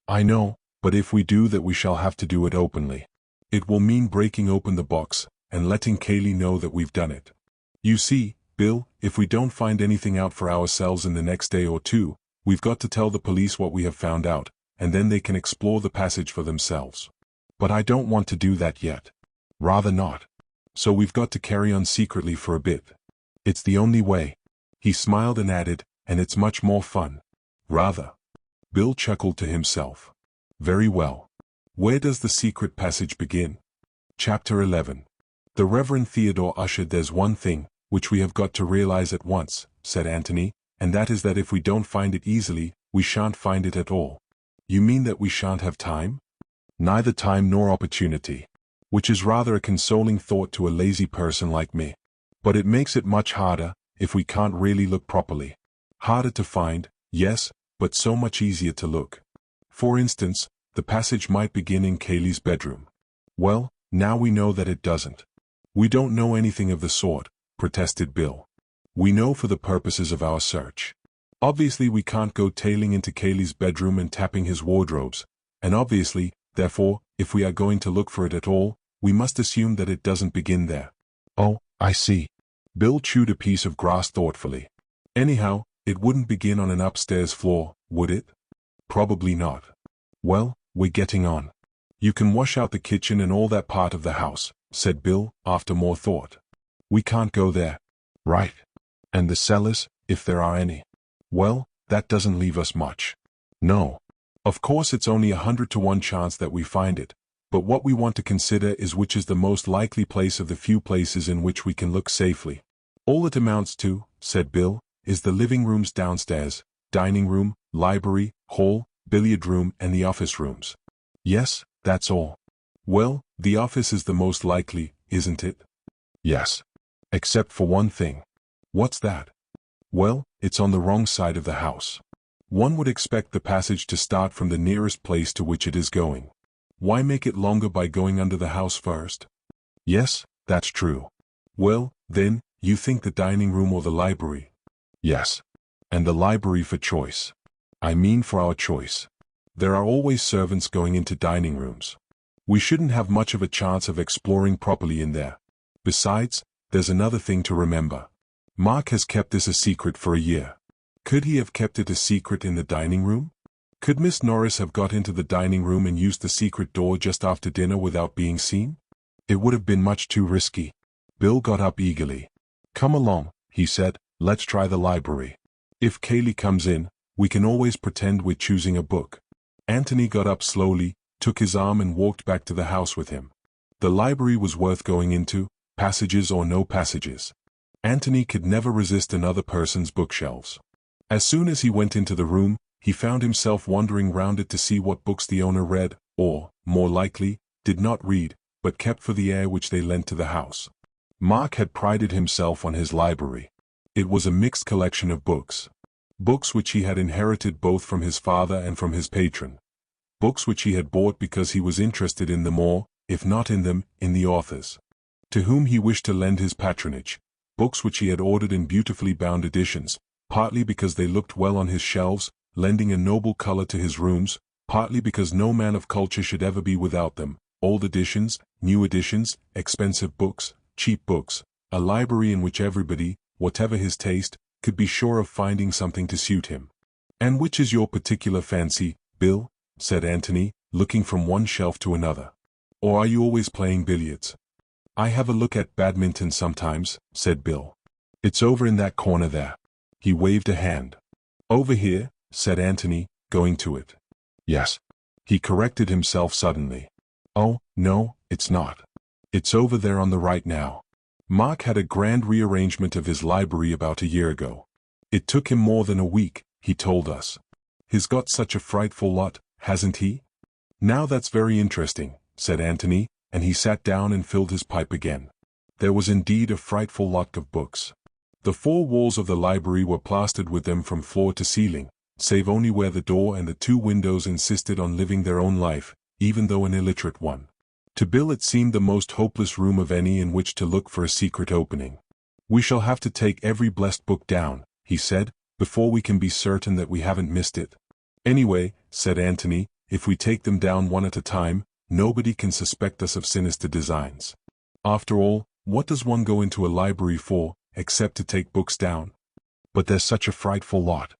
I know, but if we do that we shall have to do it openly. It will mean breaking open the box, and letting Kaylee know that we've done it. You see, Bill, if we don't find anything out for ourselves in the next day or two, we've got to tell the police what we have found out, and then they can explore the passage for themselves. But I don't want to do that yet. Rather not. So we've got to carry on secretly for a bit. It's the only way. He smiled and added, and it's much more fun. Rather. Bill chuckled to himself. Very well. Where does the secret passage begin? Chapter 11. The Reverend Theodore ushered. There's one thing, which we have got to realize at once, said Antony, and that is that if we don't find it easily, we shan't find it at all. You mean that we shan't have time? Neither time nor opportunity. Which is rather a consoling thought to a lazy person like me. But it makes it much harder, if we can't really look properly. Harder to find, yes, but so much easier to look. For instance, the passage might begin in Kaylee's bedroom. Well, now we know that it doesn't. We don't know anything of the sort, protested Bill. We know for the purposes of our search. Obviously we can't go tailing into Kaylee's bedroom and tapping his wardrobes, and obviously, therefore, if we are going to look for it at all, we must assume that it doesn't begin there. Oh, I see. Bill chewed a piece of grass thoughtfully. Anyhow, it wouldn't begin on an upstairs floor, would it? Probably not. Well, we're getting on. You can wash out the kitchen and all that part of the house, said Bill, after more thought. We can't go there. Right. And the cellars, if there are any. Well, that doesn't leave us much. No. Of course it's only 100 to 1 chance that we find it, but what we want to consider is which is the most likely place of the few places in which we can look safely. All it amounts to, said Bill, is the living rooms downstairs, dining room, library, hall, billiard room and the office rooms. Yes, that's all. Well, the office is the most likely, isn't it? Yes. Except for one thing. What's that? Well, it's on the wrong side of the house. One would expect the passage to start from the nearest place to which it is going. Why make it longer by going under the house first? Yes, that's true. Well, then, you think the dining room or the library? Yes. And the library for choice. I mean for our choice. There are always servants going into dining rooms. We shouldn't have much of a chance of exploring properly in there. Besides, there's another thing to remember. Mark has kept this a secret for a year. Could he have kept it a secret in the dining room? Could Miss Norris have got into the dining room and used the secret door just after dinner without being seen? It would have been much too risky. Bill got up eagerly. Come along, he said, let's try the library. If Kaylee comes in, we can always pretend we're choosing a book. Antony got up slowly, took his arm and walked back to the house with him. The library was worth going into, passages or no passages. Antony could never resist another person's bookshelves. As soon as he went into the room, he found himself wandering round it to see what books the owner read, or, more likely, did not read, but kept for the air which they lent to the house. Mark had prided himself on his library. It was a mixed collection of books. Books which he had inherited both from his father and from his patron. Books which he had bought because he was interested in them or, if not in them, in the authors, to whom he wished to lend his patronage. Books which he had ordered in beautifully bound editions, partly because they looked well on his shelves, lending a noble color to his rooms, partly because no man of culture should ever be without them, old editions, new editions, expensive books, cheap books, a library in which everybody, whatever his taste, could be sure of finding something to suit him. And which is your particular fancy, Bill? Said Antony, looking from one shelf to another. Or are you always playing billiards? I have a look at badminton sometimes, said Bill. It's over in that corner there. He waved a hand. Over here, said Antony, going to it. Yes. He corrected himself suddenly. Oh, no, it's not. It's over there on the right now. Mark had a grand rearrangement of his library about a year ago. It took him more than a week, he told us. He's got such a frightful lot, hasn't he? Now that's very interesting, said Antony, and he sat down and filled his pipe again. There was indeed a frightful lot of books. The four walls of the library were plastered with them from floor to ceiling, save only where the door and the two windows insisted on living their own life, even though an illiterate one. To Bill it seemed the most hopeless room of any in which to look for a secret opening. We shall have to take every blessed book down, he said, before we can be certain that we haven't missed it. Anyway, said Antony, if we take them down one at a time, nobody can suspect us of sinister designs. After all, what does one go into a library for, except to take books down? But there's such a frightful lot.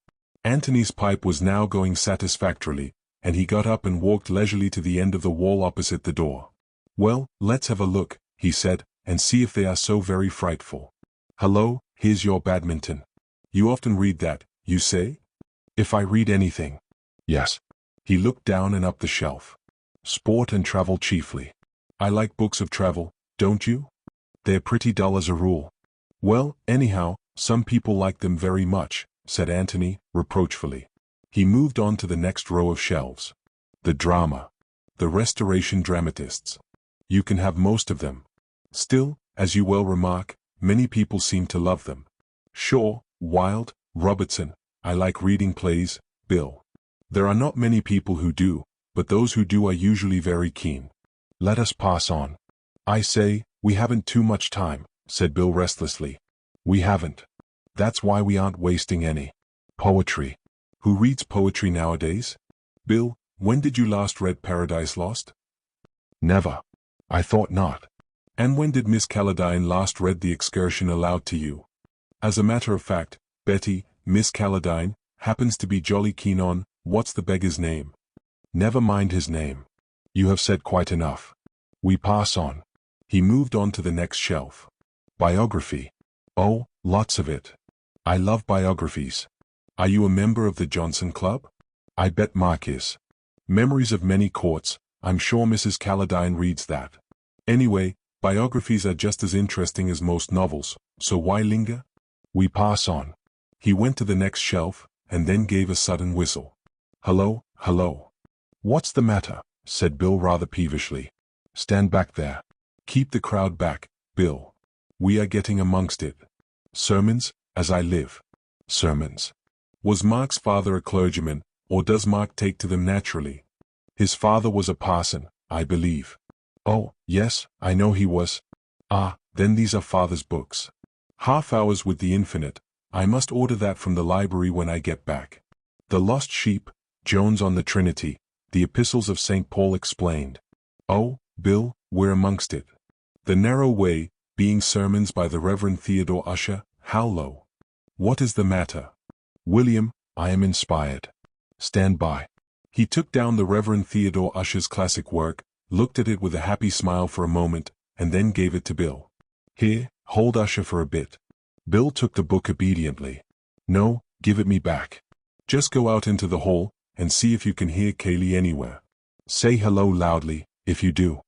Antony's pipe was now going satisfactorily, and he got up and walked leisurely to the end of the wall opposite the door. Well, let's have a look, he said, and see if they are so very frightful. Hello, here's your badminton. You often read that, you say? If I read anything. Yes. He looked down and up the shelf. Sport and travel chiefly. I like books of travel, don't you? They're pretty dull as a rule. Well, anyhow, some people like them very much, said Antony, reproachfully. He moved on to the next row of shelves. The drama. The Restoration dramatists. You can have most of them. Still, as you well remark, many people seem to love them. Shaw, Wilde, Robertson. I like reading plays, Bill. There are not many people who do, but those who do are usually very keen. Let us pass on. I say, we haven't too much time, said Bill restlessly. We haven't. That's why we aren't wasting any. Poetry. Who reads poetry nowadays? Bill, when did you last read Paradise Lost? Never. I thought not. And when did Miss Calladine last read The Excursion aloud to you? As a matter of fact, Betty, Miss Calladine, happens to be jolly keen on, what's the beggar's name? Never mind his name. You have said quite enough. We pass on. He moved on to the next shelf. Biography. Oh, lots of it. I love biographies. Are you a member of the Johnson Club? I bet Mark is. Memories of Many Courts, I'm sure Mrs. Calladine reads that. Anyway, biographies are just as interesting as most novels, so why linger? We pass on. He went to the next shelf, and then gave a sudden whistle. Hello, hello. What's the matter? Said Bill rather peevishly. Stand back there. Keep the crowd back, Bill. We are getting amongst it. Sermons, as I live. Sermons. Was Mark's father a clergyman, or does Mark take to them naturally? His father was a parson, I believe. Oh, yes, I know he was. Ah, then these are father's books. Half Hours with the Infinite. I must order that from the library when I get back. The Lost Sheep, Jones on the Trinity, the Epistles of St. Paul explained. Oh, Bill, we're amongst it. The Narrow Way, being sermons by the Reverend Theodore Ussher, how low. What is the matter? William, I am inspired. Stand by. He took down the Reverend Theodore Ussher's classic work, looked at it with a happy smile for a moment, and then gave it to Bill. Here, hold Ussher for a bit. Bill took the book obediently. No, give it me back. Just go out into the hall, and see if you can hear Kaylee anywhere. Say hello loudly, if you do.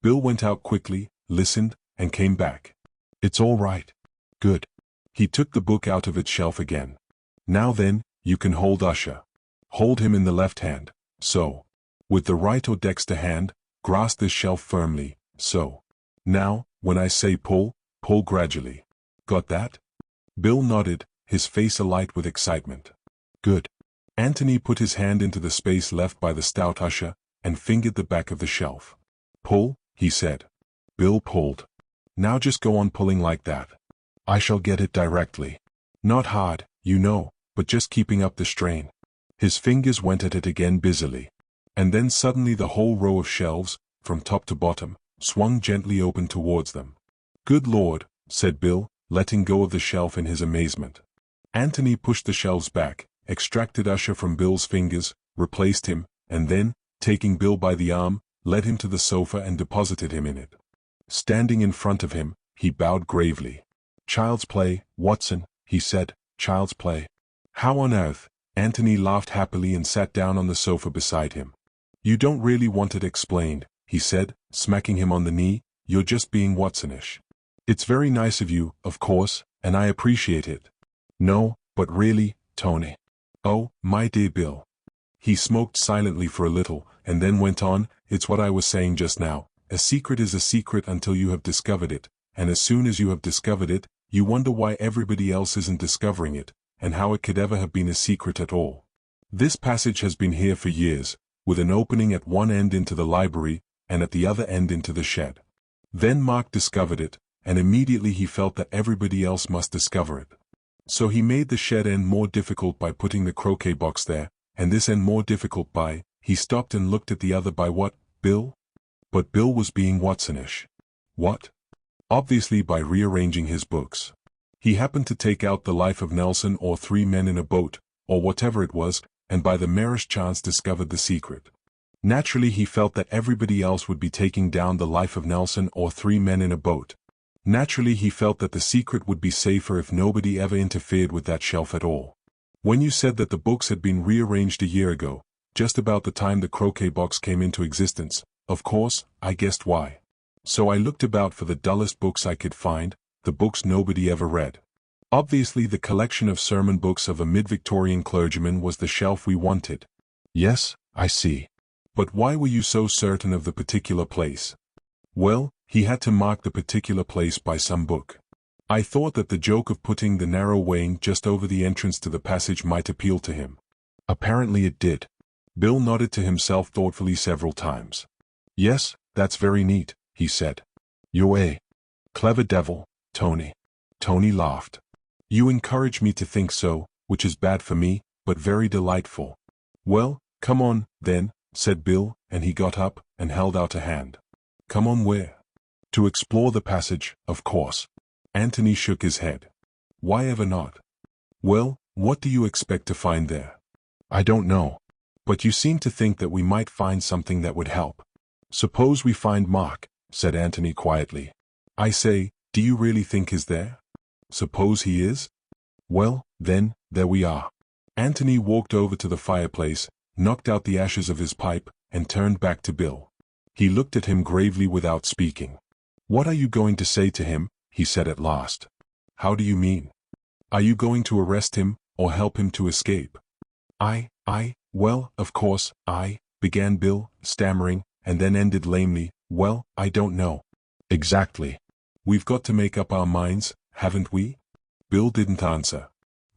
Bill went out quickly, listened, and came back. It's all right. Good. He took the book out of its shelf again. Now then, you can hold Ussher. Hold him in the left hand, so. With the right or dexter hand, grasp this shelf firmly, so. Now, when I say pull, pull gradually. Got that? Bill nodded, his face alight with excitement. Good. Antony put his hand into the space left by the stout Ussher, and fingered the back of the shelf. Pull, he said. Bill pulled. Now just go on pulling like that. I shall get it directly. Not hard, you know, but just keeping up the strain. His fingers went at it again busily. And then suddenly the whole row of shelves, from top to bottom, swung gently open towards them. Good Lord, said Bill, letting go of the shelf in his amazement. Antony pushed the shelves back, extracted Ussher from Bill's fingers, replaced him, and then, taking Bill by the arm, led him to the sofa and deposited him in it. Standing in front of him, he bowed gravely. Child's play, Watson, he said, child's play. How on earth? Antony laughed happily and sat down on the sofa beside him. You don't really want it explained, he said, smacking him on the knee, you're just being Watsonish. It's very nice of you, of course, and I appreciate it. No, but really, Tony. Oh, my dear Bill. He smoked silently for a little, and then went on, it's what I was saying just now. A secret is a secret until you have discovered it, and as soon as you have discovered it, you wonder why everybody else isn't discovering it, and how it could ever have been a secret at all. This passage has been here for years, with an opening at one end into the library, and at the other end into the shed. Then Mark discovered it, and immediately he felt that everybody else must discover it. So he made the shed end more difficult by putting the croquet box there, and this end more difficult by, he stopped and looked at the other by what, Bill? But Bill was being Watsonish. What? Obviously by rearranging his books. He happened to take out The Life of Nelson or Three Men in a Boat, or whatever it was, and by the merest chance discovered the secret. Naturally he felt that everybody else would be taking down The Life of Nelson or Three Men in a Boat. Naturally he felt that the secret would be safer if nobody ever interfered with that shelf at all. When you said that the books had been rearranged a year ago, just about the time the croquet box came into existence, of course, I guessed why. So I looked about for the dullest books I could find, the books nobody ever read. Obviously the collection of sermon books of a mid-Victorian clergyman was the shelf we wanted. Yes, I see. But why were you so certain of the particular place? Well, he had to mark the particular place by some book. I thought that the joke of putting the narrow way just over the entrance to the passage might appeal to him. Apparently it did. Bill nodded to himself thoughtfully several times. Yes, that's very neat, he said. You're a clever devil, Tony. Tony laughed. You encourage me to think so, which is bad for me, but very delightful. Well, come on, then, said Bill, and he got up and held out a hand. Come on where? To explore the passage, of course. Antony shook his head. Why ever not? Well, what do you expect to find there? I don't know. But you seem to think that we might find something that would help. Suppose we find Mark, said Antony quietly. I say, do you really think he's there? Suppose he is? Well, then, there we are. Antony walked over to the fireplace, knocked out the ashes of his pipe, and turned back to Bill. He looked at him gravely without speaking. What are you going to say to him? He said at last. How do you mean? Are you going to arrest him, or help him to escape? Well, of course, began Bill, stammering, and then ended lamely, Well, I don't know. Exactly. We've got to make up our minds, haven't we? Bill didn't answer.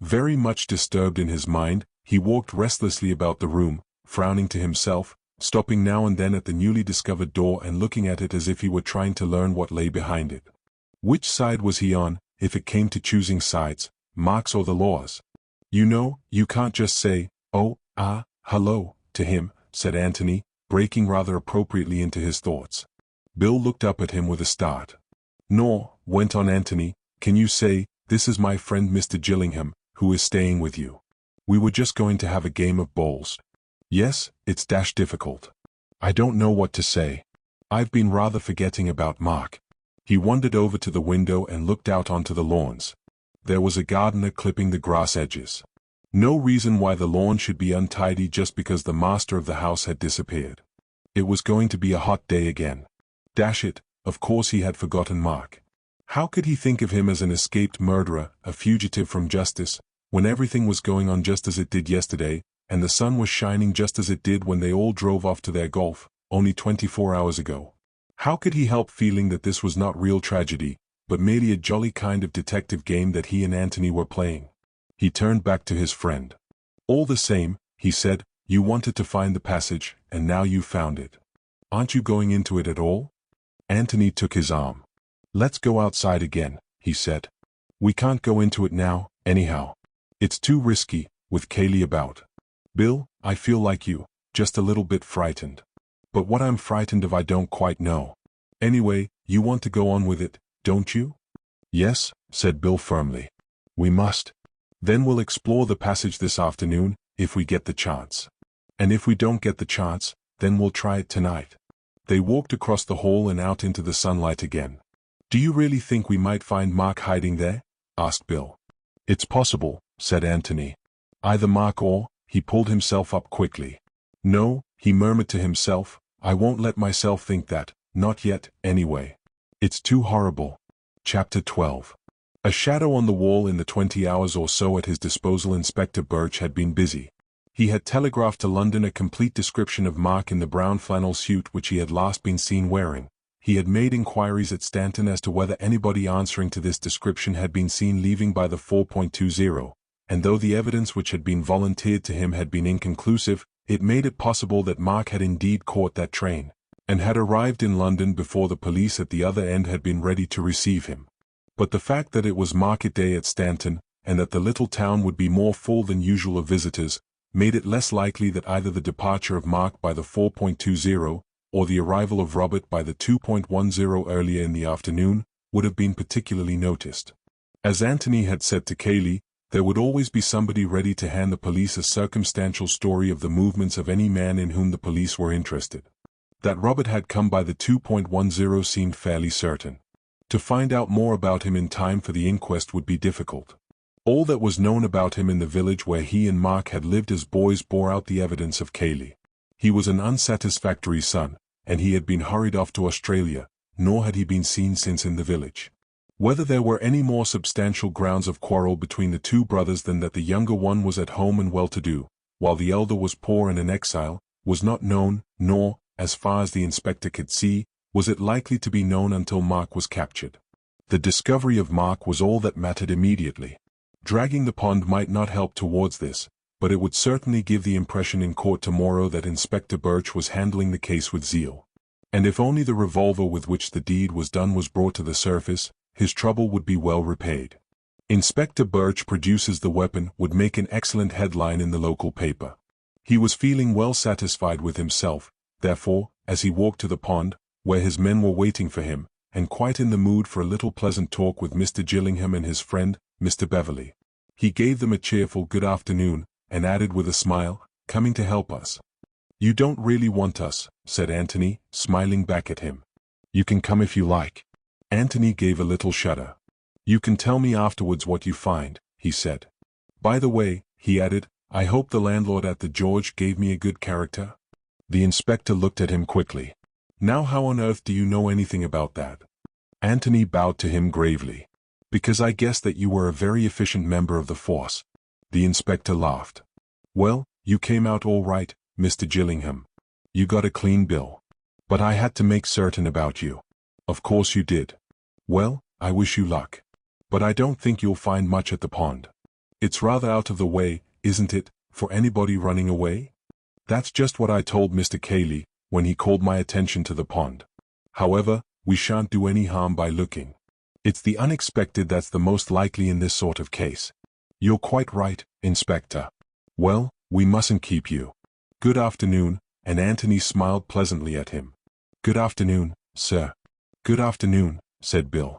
Very much disturbed in his mind, he walked restlessly about the room, frowning to himself, stopping now and then at the newly discovered door and looking at it as if he were trying to learn what lay behind it. Which side was he on, if it came to choosing sides, Mark's or the law's? You know, you can't just say, "Oh, hello," to him, said Antony, breaking rather appropriately into his thoughts. Bill looked up at him with a start. "Nor," went on Antony, "can you say, 'This is my friend Mr. Gillingham, who is staying with you. We were just going to have a game of bowls.' Yes, it's difficult. I don't know what to say. I've been rather forgetting about Mark." He wandered over to the window and looked out onto the lawns. There was a gardener clipping the grass edges. No reason why the lawn should be untidy just because the master of the house had disappeared. It was going to be a hot day again. Dash it, of course he had forgotten Mark. How could he think of him as an escaped murderer, a fugitive from justice, when everything was going on just as it did yesterday, and the sun was shining just as it did when they all drove off to their golf, only 24 hours ago? How could he help feeling that this was not real tragedy, but merely a jolly kind of detective game that he and Antony were playing? He turned back to his friend. "All the same," he said, "you wanted to find the passage, and now you've found it. Aren't you going into it at all?" Antony took his arm. "Let's go outside again," he said. "We can't go into it now, anyhow. It's too risky, with Kaylee about. Bill, I feel like you, just a little bit frightened. But what I'm frightened of I don't quite know. Anyway, you want to go on with it, don't you?" "Yes," said Bill firmly. "We must. Then we'll explore the passage this afternoon, if we get the chance. And if we don't get the chance, then we'll try it tonight." They walked across the hall and out into the sunlight again. "Do you really think we might find Mark hiding there?" asked Bill. "It's possible," said Antony. "Either Mark or—" He pulled himself up quickly. "No," he murmured to himself, "I won't let myself think that, not yet, anyway. It's too horrible." Chapter 12. A shadow on the wall. In the 20 hours or so at his disposal, Inspector Birch had been busy. He had telegraphed to London a complete description of Mark in the brown flannel suit which he had last been seen wearing. He had made inquiries at Stanton as to whether anybody answering to this description had been seen leaving by the 4.20, and though the evidence which had been volunteered to him had been inconclusive, it made it possible that Mark had indeed caught that train, and had arrived in London before the police at the other end had been ready to receive him. But the fact that it was market day at Stanton, and that the little town would be more full than usual of visitors, made it less likely that either the departure of Mark by the 4.20, or the arrival of Robert by the 2.10 earlier in the afternoon, would have been particularly noticed. As Antony had said to Kaylee, there would always be somebody ready to hand the police a circumstantial story of the movements of any man in whom the police were interested. That Robert had come by the 2.10 seemed fairly certain. To find out more about him in time for the inquest would be difficult. All that was known about him in the village where he and Mark had lived as boys bore out the evidence of Kaylee. He was an unsatisfactory son, and he had been hurried off to Australia, nor had he been seen since in the village. Whether there were any more substantial grounds of quarrel between the two brothers than that the younger one was at home and well-to-do, while the elder was poor and an exile, was not known, nor, as far as the inspector could see, was it likely to be known until Mark was captured. The discovery of Mark was all that mattered immediately. Dragging the pond might not help towards this, but it would certainly give the impression in court tomorrow that Inspector Birch was handling the case with zeal. And if only the revolver with which the deed was done was brought to the surface, his trouble would be well repaid. "Inspector Birch produces the weapon" would make an excellent headline in the local paper. He was feeling well satisfied with himself, therefore, as he walked to the pond, where his men were waiting for him, and quite in the mood for a little pleasant talk with Mr. Gillingham and his friend, Mr. Beverley. He gave them a cheerful good afternoon, and added with a smile, "Coming to help us?" "You don't really want us," said Antony, smiling back at him. "You can come if you like." Antony gave a little shudder. "You can tell me afterwards what you find," he said. "By the way," he added, "I hope the landlord at the George gave me a good character?" The inspector looked at him quickly. "Now how on earth do you know anything about that?" Antony bowed to him gravely. "Because I guessed that you were a very efficient member of the force." The inspector laughed. "Well, you came out all right, Mr. Gillingham. You got a clean bill." But I had to make certain about you. Of course you did. Well, I wish you luck. But I don't think you'll find much at the pond. It's rather out of the way, isn't it, for anybody running away? That's just what I told Mr. Cayley when he called my attention to the pond. However, we shan't do any harm by looking. It's the unexpected that's the most likely in this sort of case. You're quite right, Inspector. Well, we mustn't keep you. Good afternoon, and Antony smiled pleasantly at him. Good afternoon, sir. Good afternoon, said Bill.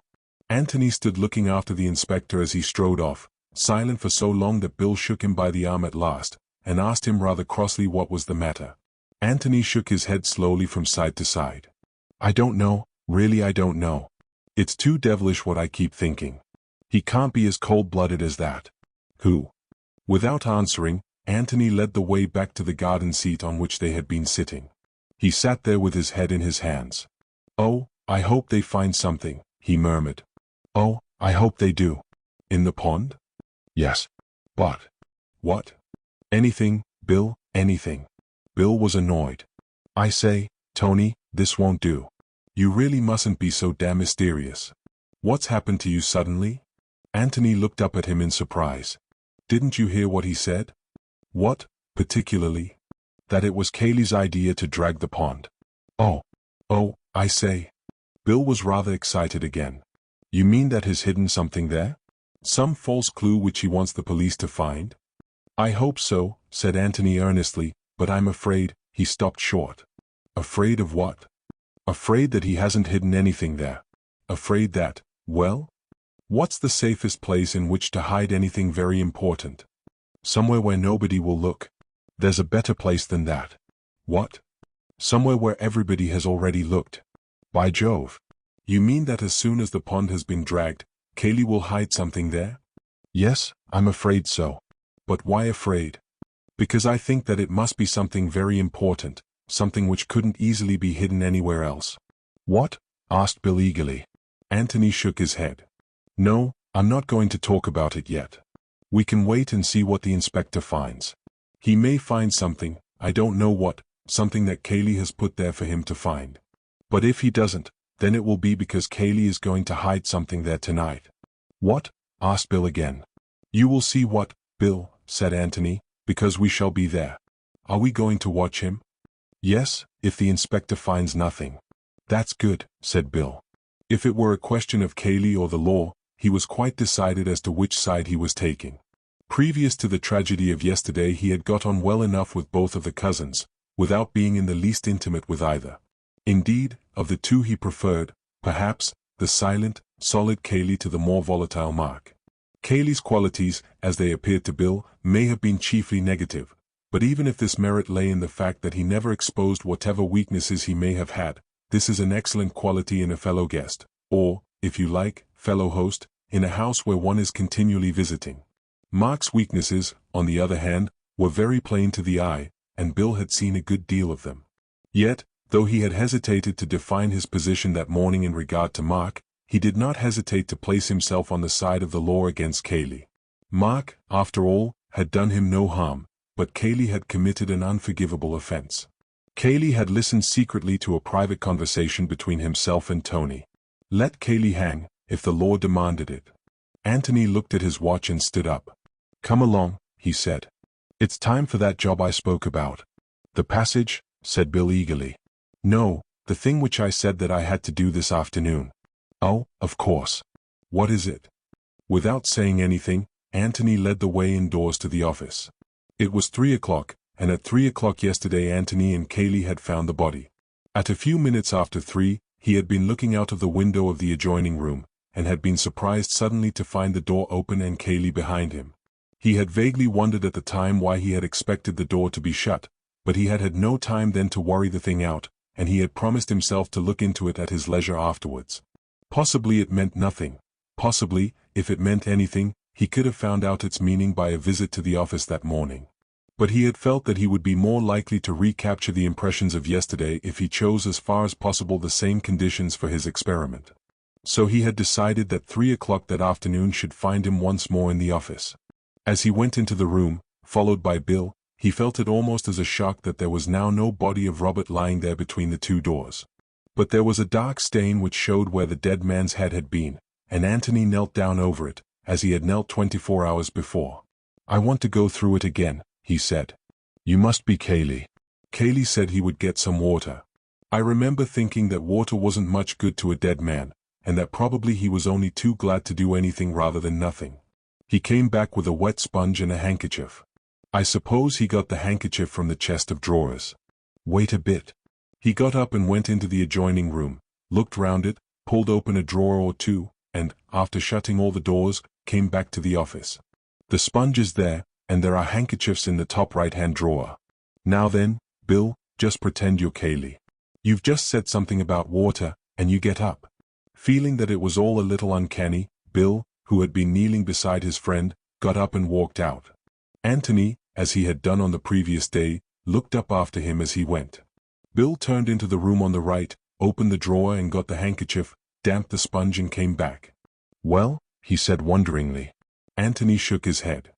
Antony stood looking after the inspector as he strode off, silent for so long that Bill shook him by the arm at last, and asked him rather crossly what was the matter. Antony shook his head slowly from side to side. I don't know, really I don't know. It's too devilish what I keep thinking. He can't be as cold-blooded as that. Who? Without answering, Antony led the way back to the garden seat on which they had been sitting. He sat there with his head in his hands. Oh, I hope they find something, he murmured. Oh, I hope they do. In the pond? Yes. But. What? Anything, Bill, anything. Bill was annoyed. I say, Tony, this won't do. You really mustn't be so damn mysterious. What's happened to you suddenly? Antony looked up at him in surprise. Didn't you hear what he said? What, particularly? That it was Cayley's idea to drag the pond. Oh, I say. Bill was rather excited again. You mean that he's hidden something there? Some false clue which he wants the police to find? I hope so, said Antony earnestly, but I'm afraid. He stopped short. Afraid of what? Afraid that he hasn't hidden anything there. Afraid that, well? What's the safest place in which to hide anything very important? Somewhere where nobody will look. There's a better place than that. What? Somewhere where everybody has already looked. By Jove. You mean that as soon as the pond has been dragged, Cayley will hide something there? Yes, I'm afraid so. But why afraid? Because I think that it must be something very important, something which couldn't easily be hidden anywhere else. What? Asked Bill eagerly. Antony shook his head. No, I'm not going to talk about it yet. We can wait and see what the inspector finds. He may find something, I don't know what, something that Cayley has put there for him to find. But if he doesn't, then it will be because Cayley is going to hide something there tonight. What? Asked Bill again. You will see what, Bill, said Antony, because we shall be there. Are we going to watch him? Yes, if the inspector finds nothing. That's good, said Bill. If it were a question of Cayley or the law, he was quite decided as to which side he was taking. Previous to the tragedy of yesterday he had got on well enough with both of the cousins, without being in the least intimate with either. Indeed, of the two he preferred, perhaps, the silent, solid Cayley to the more volatile Mark. Cayley's qualities, as they appeared to Bill, may have been chiefly negative, but even if this merit lay in the fact that he never exposed whatever weaknesses he may have had, this is an excellent quality in a fellow guest, or, if you like, fellow host, in a house where one is continually visiting. Mark's weaknesses, on the other hand, were very plain to the eye, and Bill had seen a good deal of them. Yet, though he had hesitated to define his position that morning in regard to Mark, he did not hesitate to place himself on the side of the law against Cayley. Mark, after all, had done him no harm, but Cayley had committed an unforgivable offense. Cayley had listened secretly to a private conversation between himself and Tony. Let Cayley hang, if the law demanded it. Antony looked at his watch and stood up. Come along, he said. It's time for that job I spoke about. The passage, said Bill eagerly. No, the thing which I said that I had to do this afternoon. Oh, of course. What is it? Without saying anything, Antony led the way indoors to the office. It was 3 o'clock, and at 3 o'clock yesterday Antony and Cayley had found the body. At a few minutes after 3, he had been looking out of the window of the adjoining room, and had been surprised suddenly to find the door open and Cayley behind him. He had vaguely wondered at the time why he had expected the door to be shut, but he had had no time then to worry the thing out, and he had promised himself to look into it at his leisure afterwards. Possibly it meant nothing. Possibly, if it meant anything, he could have found out its meaning by a visit to the office that morning. But he had felt that he would be more likely to recapture the impressions of yesterday if he chose as far as possible the same conditions for his experiment. So he had decided that 3 o'clock that afternoon should find him once more in the office. As he went into the room, followed by Bill, he felt it almost as a shock that there was now no body of Robert lying there between the two doors. But there was a dark stain which showed where the dead man's head had been, and Antony knelt down over it, as he had knelt 24 hours before. "I want to go through it again," he said. "You must be Kaylee." Kaylee said he would get some water. I remember thinking that water wasn't much good to a dead man, and that probably he was only too glad to do anything rather than nothing. He came back with a wet sponge and a handkerchief. I suppose he got the handkerchief from the chest of drawers. Wait a bit. He got up and went into the adjoining room, looked round it, pulled open a drawer or two, and, after shutting all the doors, came back to the office. "The sponge is there, and there are handkerchiefs in the top right-hand drawer. Now then, Bill, just pretend you're Kaylee. You've just said something about water, and you get up." Feeling that it was all a little uncanny, Bill, who had been kneeling beside his friend, got up and walked out. Antony, as he had done on the previous day, looked up after him as he went. Bill turned into the room on the right, opened the drawer and got the handkerchief, damped the sponge and came back. "Well?" he said wonderingly. Antony shook his head.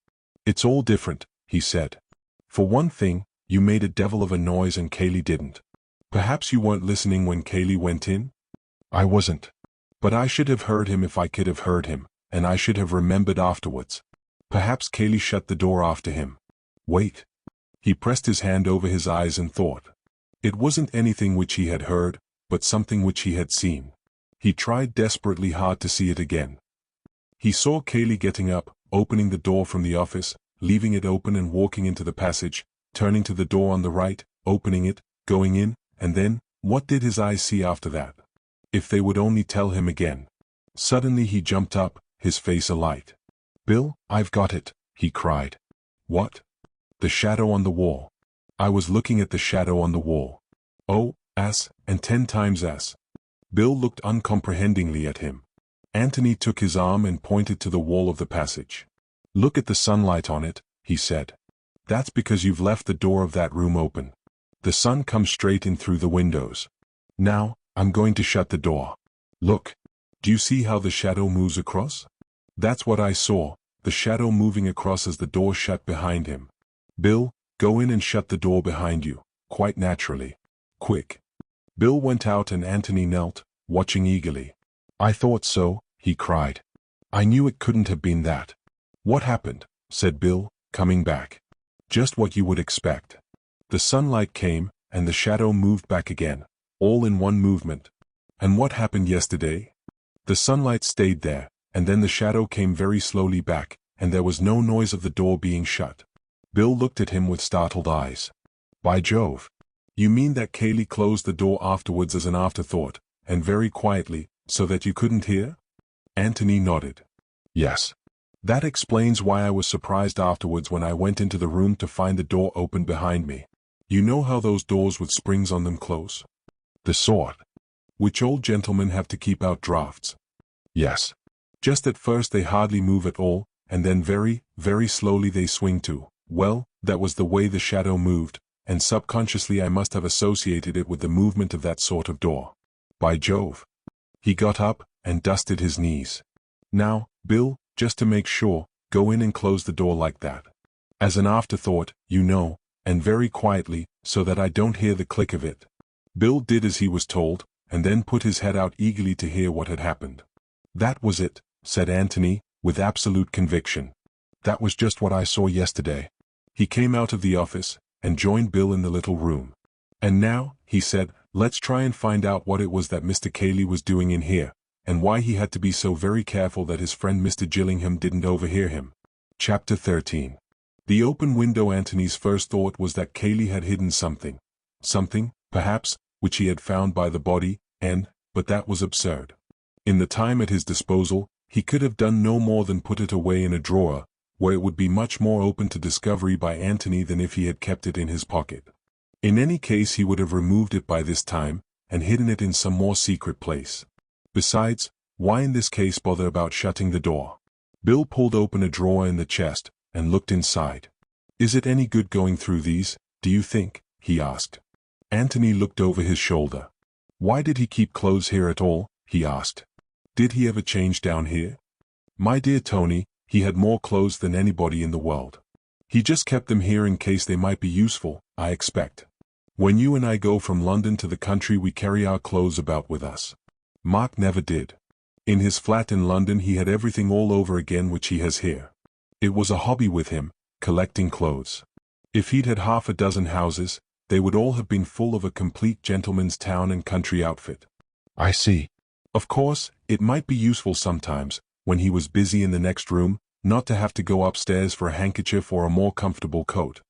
"It's all different," he said. "For one thing, you made a devil of a noise and Kaylee didn't. Perhaps you weren't listening when Kaylee went in?" "I wasn't. But I should have heard him if I could have heard him, and I should have remembered afterwards. Perhaps Kaylee shut the door after him. Wait." He pressed his hand over his eyes and thought. It wasn't anything which he had heard, but something which he had seen. He tried desperately hard to see it again. He saw Kaylee getting up, opening the door from the office, leaving it open and walking into the passage, turning to the door on the right, opening it, going in, and then, what did his eyes see after that? If they would only tell him again. Suddenly he jumped up, his face alight. "Bill, I've got it," he cried. "What?" "The shadow on the wall. I was looking at the shadow on the wall. Oh, ass, and 10 times ass." Bill looked uncomprehendingly at him. Antony took his arm and pointed to the wall of the passage. "Look at the sunlight on it," he said. "That's because you've left the door of that room open. The sun comes straight in through the windows. Now, I'm going to shut the door. Look. Do you see how the shadow moves across? That's what I saw, the shadow moving across as the door shut behind him. Bill, go in and shut the door behind you, quite naturally. Quick." Bill went out and Antony knelt, watching eagerly. "I thought so," he cried. "I knew it couldn't have been that." "What happened?" said Bill, coming back. "Just what you would expect. The sunlight came, and the shadow moved back again, all in one movement." "And what happened yesterday?" "The sunlight stayed there, and then the shadow came very slowly back, and there was no noise of the door being shut." Bill looked at him with startled eyes. "By Jove! You mean that Kaylee closed the door afterwards as an afterthought, and very quietly, so that you couldn't hear?" Antony nodded. "Yes. That explains why I was surprised afterwards when I went into the room to find the door open behind me. You know how those doors with springs on them close? The sort which old gentlemen have to keep out drafts." "Yes. Just at first they hardly move at all, and then very, very slowly they swing to. Well, that was the way the shadow moved, and subconsciously I must have associated it with the movement of that sort of door. By Jove!" He got up, and dusted his knees. "Now, Bill, just to make sure, go in and close the door like that. As an afterthought, you know, and very quietly, so that I don't hear the click of it." Bill did as he was told, and then put his head out eagerly to hear what had happened. "That was it," said Antony, with absolute conviction. "That was just what I saw yesterday." He came out of the office, and joined Bill in the little room. "And now," he said, "let's try and find out what it was that Mr. Kaylee was doing in here, and why he had to be so very careful that his friend Mr. Gillingham didn't overhear him." Chapter 13. The open window. Antony's first thought was that Kaylee had hidden something. Something, perhaps, which he had found by the body, but that was absurd. In the time at his disposal, he could have done no more than put it away in a drawer, where it would be much more open to discovery by Antony than if he had kept it in his pocket. In any case he would have removed it by this time, and hidden it in some more secret place. Besides, why in this case bother about shutting the door? Bill pulled open a drawer in the chest, and looked inside. "Is it any good going through these, do you think?" he asked. Antony looked over his shoulder. "Why did he keep clothes here at all?" he asked. "Did he ever change down here?" "My dear Tony, he had more clothes than anybody in the world. He just kept them here in case they might be useful, I expect. When you and I go from London to the country we carry our clothes about with us. Mark never did. In his flat in London he had everything all over again which he has here. It was a hobby with him, collecting clothes. If he'd had half a dozen houses, they would all have been full of a complete gentleman's town and country outfit. I see. Of course, it might be useful sometimes, when he was busy in the next room, not to have to go upstairs for a handkerchief or a more comfortable coat.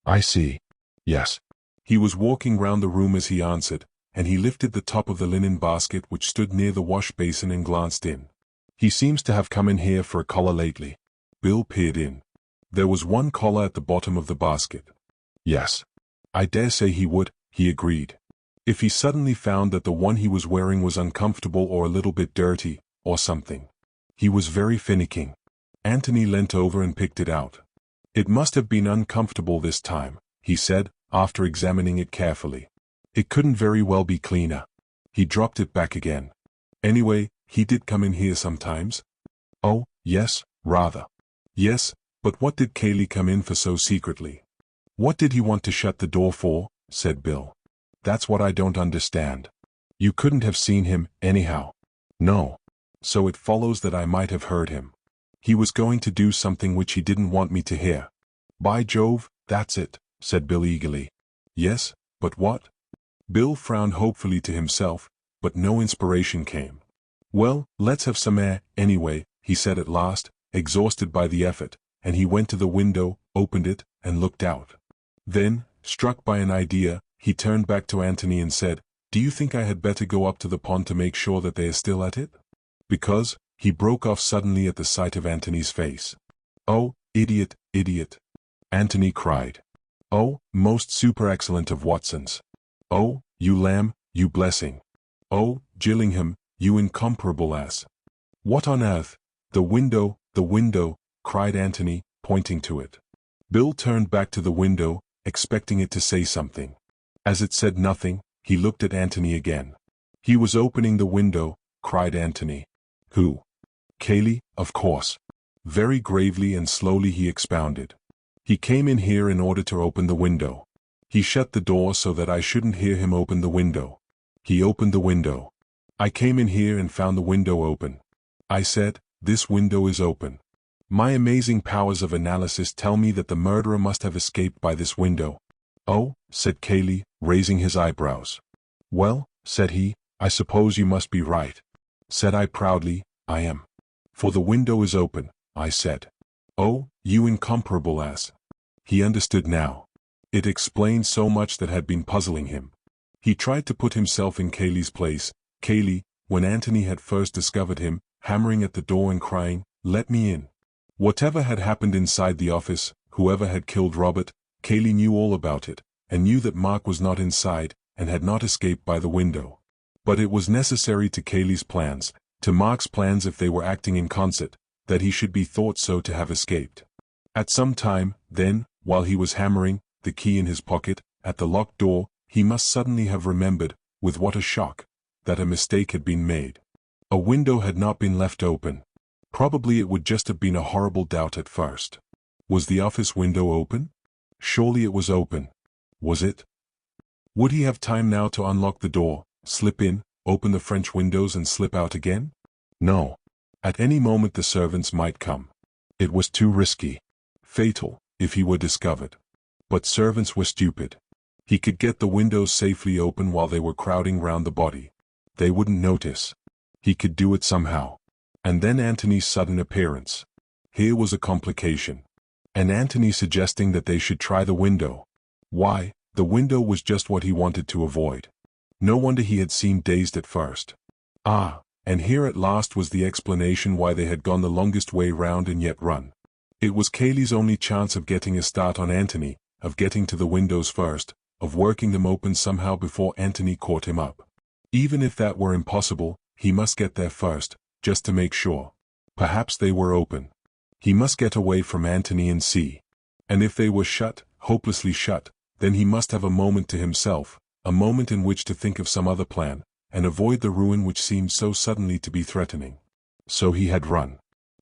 I see. Yes. He was walking round the room as he answered, and he lifted the top of the linen basket which stood near the wash basin and glanced in. He seems to have come in here for a collar lately. Bill peered in. There was one collar at the bottom of the basket. Yes. I dare say he would, he agreed. If he suddenly found that the one he was wearing was uncomfortable or a little bit dirty, or something. He was very finicking. Antony leant over and picked it out. It must have been uncomfortable this time, he said, after examining it carefully. It couldn't very well be cleaner. He dropped it back again. Anyway, he did come in here sometimes? Oh, yes, rather. Yes, but what did Cayley come in for so secretly? What did he want to shut the door for? Said Bill. That's what I don't understand. You couldn't have seen him, anyhow. No. So it follows that I might have heard him. He was going to do something which he didn't want me to hear. By Jove, that's it, said Bill eagerly. Yes, but what? Bill frowned hopefully to himself, but no inspiration came. Well, let's have some air, anyway, he said at last, exhausted by the effort, and he went to the window, opened it, and looked out. Then, struck by an idea, he turned back to Antony and said, Do you think I had better go up to the pond to make sure that they are still at it? Because, he broke off suddenly at the sight of Antony's face. Oh, idiot, idiot. Antony cried. Oh, most super excellent of Watsons. Oh, you lamb, you blessing. Oh, Gillingham, you incomparable ass. What on earth? The window, cried Antony, pointing to it. Bill turned back to the window, expecting it to say something. As it said nothing, he looked at Antony again. He was opening the window, cried Antony. Who? Cayley, of course. Very gravely and slowly he expounded. He came in here in order to open the window. He shut the door so that I shouldn't hear him open the window. He opened the window. I came in here and found the window open. I said, This window is open. My amazing powers of analysis tell me that the murderer must have escaped by this window. Oh, said Cayley, raising his eyebrows. Well, said he, I suppose you must be right. Said I proudly, I am. For the window is open, I said. Oh, you incomparable ass. He understood now. It explained so much that had been puzzling him. He tried to put himself in Cayley's place. Cayley, when Antony had first discovered him, hammering at the door and crying, Let me in. Whatever had happened inside the office, whoever had killed Robert, Cayley knew all about it, and knew that Mark was not inside, and had not escaped by the window. But it was necessary to Cayley's plans, to Mark's plans if they were acting in concert, that he should be thought so to have escaped. At some time, then, while he was hammering, the key in his pocket, at the locked door, he must suddenly have remembered, with what a shock, that a mistake had been made. A window had not been left open. Probably it would just have been a horrible doubt at first. Was the office window open? Surely it was open. Was it? Would he have time now to unlock the door, slip in, open the French windows and slip out again? No. At any moment the servants might come. It was too risky. Fatal, if he were discovered. But servants were stupid. He could get the windows safely open while they were crowding round the body. They wouldn't notice. He could do it somehow. And then Antony's sudden appearance. Here was a complication. And Antony suggesting that they should try the window. Why, the window was just what he wanted to avoid. No wonder he had seemed dazed at first. Ah, and here at last was the explanation why they had gone the longest way round and yet run. It was Cayley's only chance of getting a start on Antony, of getting to the windows first, of working them open somehow before Antony caught him up. Even if that were impossible, he must get there first, just to make sure. Perhaps they were open. He must get away from Antony and see. And if they were shut, hopelessly shut, then he must have a moment to himself, a moment in which to think of some other plan, and avoid the ruin which seemed so suddenly to be threatening. So he had run.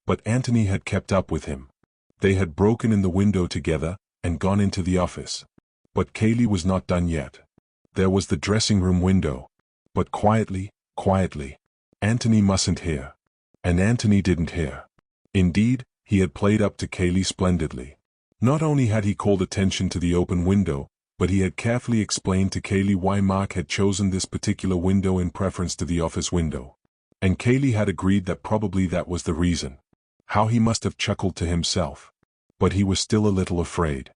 But Antony had kept up with him. They had broken in the window together and gone into the office. But Kaylee was not done yet. There was the dressing room window. But quietly, quietly. Antony mustn't hear. And Antony didn't hear. Indeed, he had played up to Kaylee splendidly. Not only had he called attention to the open window, but he had carefully explained to Kaylee why Mark had chosen this particular window in preference to the office window. And Kaylee had agreed that probably that was the reason. How he must have chuckled to himself. But he was still a little afraid.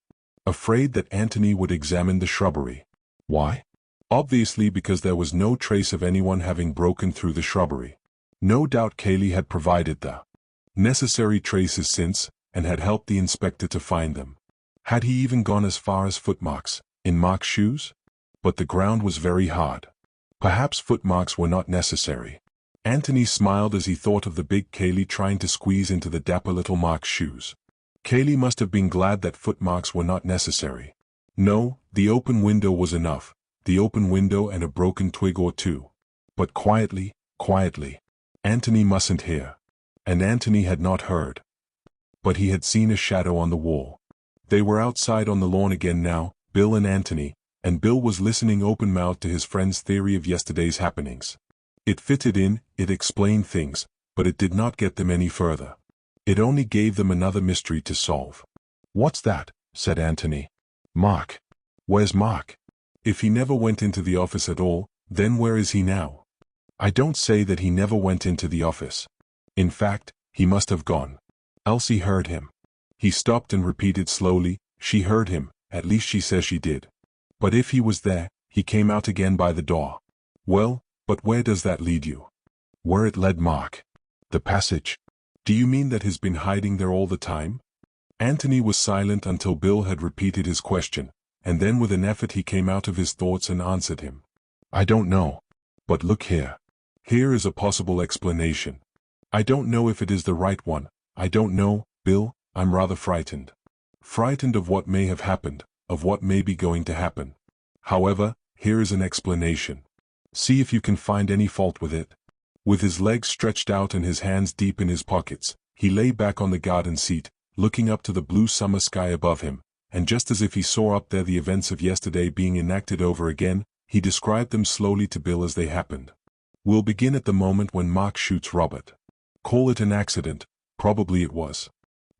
Afraid that Antony would examine the shrubbery. Why? Obviously because there was no trace of anyone having broken through the shrubbery. No doubt Kaylee had provided the necessary traces since, and had helped the inspector to find them. Had he even gone as far as footmarks in Mark's shoes? But the ground was very hard. Perhaps footmarks were not necessary. Antony smiled as he thought of the big Kaylee trying to squeeze into the dapper little Mark's shoes. Kaylee must have been glad that footmarks were not necessary. No, the open window was enough, the open window and a broken twig or two. But quietly, quietly. Antony mustn't hear. And Antony had not heard. But he had seen a shadow on the wall. They were outside on the lawn again now, Bill and Antony, and Bill was listening open-mouthed to his friend's theory of yesterday's happenings. It fitted in, it explained things, but it did not get them any further. It only gave them another mystery to solve. "What's that?" said Antony. "Mark. Where's Mark? If he never went into the office at all, then where is he now?" "I don't say that he never went into the office. In fact, he must have gone. Elsie heard him." He stopped and repeated slowly, "She heard him, at least she says she did. But if he was there, he came out again by the door." "Well, but where does that lead you?" "Where it led Mark. The passage." "Do you mean that he's been hiding there all the time?" Antony was silent until Bill had repeated his question, and then with an effort he came out of his thoughts and answered him. "I don't know. But look here. Here is a possible explanation. I don't know if it is the right one. I don't know, Bill, I'm rather frightened. Frightened of what may have happened, of what may be going to happen. However, here is an explanation. See if you can find any fault with it." With his legs stretched out and his hands deep in his pockets, he lay back on the garden seat, looking up to the blue summer sky above him, and just as if he saw up there the events of yesterday being enacted over again, he described them slowly to Bill as they happened. "We'll begin at the moment when Mark shoots Robert. Call it an accident, probably it was.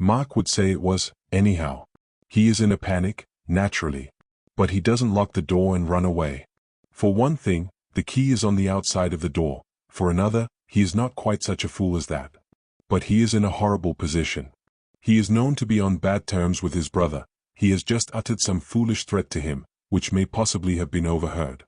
Mark would say it was, anyhow. He is in a panic, naturally. But he doesn't lock the door and run away. For one thing, the key is on the outside of the door. For another, he is not quite such a fool as that. But he is in a horrible position. He is known to be on bad terms with his brother. He has just uttered some foolish threat to him, which may possibly have been overheard.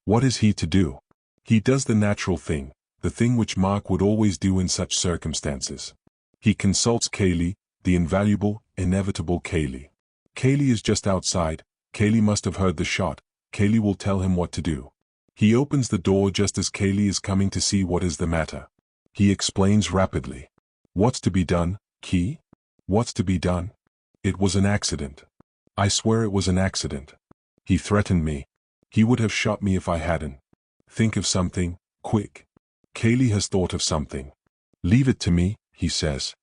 What is he to do? He does the natural thing, the thing which Mark would always do in such circumstances. He consults Kaylee, the invaluable, inevitable Kaylee. Kaylee is just outside. Kaylee must have heard the shot. Kaylee will tell him what to do. He opens the door just as Kaylee is coming to see what is the matter. He explains rapidly. "What's to be done, Key? What's to be done? It was an accident. I swear it was an accident. He threatened me. He would have shot me if I hadn't. Think of something, quick." Kaylee has thought of something. "Leave it to me," he says.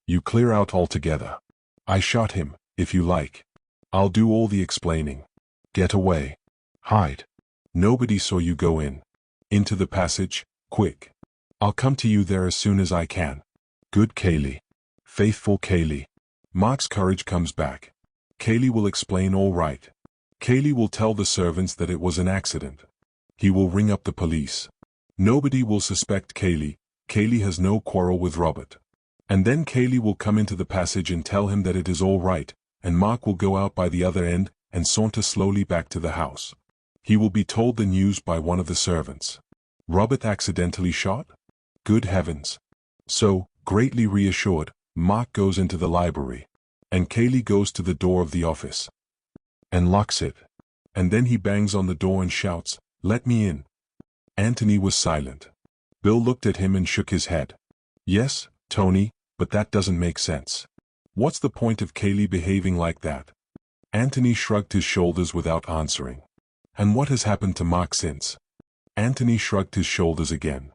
"You clear out altogether. I shot him, if you like. I'll do all the explaining. Get away. Hide. Nobody saw you go in. Into the passage, quick. I'll come to you there as soon as I can. Good Kaylee. Faithful Kaylee." Mark's courage comes back. Kaylee will explain all right. Kaylee will tell the servants that it was an accident. He will ring up the police. Nobody will suspect Kaylee. Kaylee has no quarrel with Robert. And then Kaylee will come into the passage and tell him that it is all right, and Mark will go out by the other end and saunter slowly back to the house. He will be told the news by one of the servants. Robert accidentally shot? Good heavens. So, greatly reassured, Mark goes into the library. And Kaylee goes to the door of the office. And locks it. And then he bangs on the door and shouts, "Let me in." Antony was silent. Bill looked at him and shook his head. "Yes, Tony, but that doesn't make sense. What's the point of Kaylee behaving like that?" Antony shrugged his shoulders without answering. "And what has happened to Mark since?" Antony shrugged his shoulders again.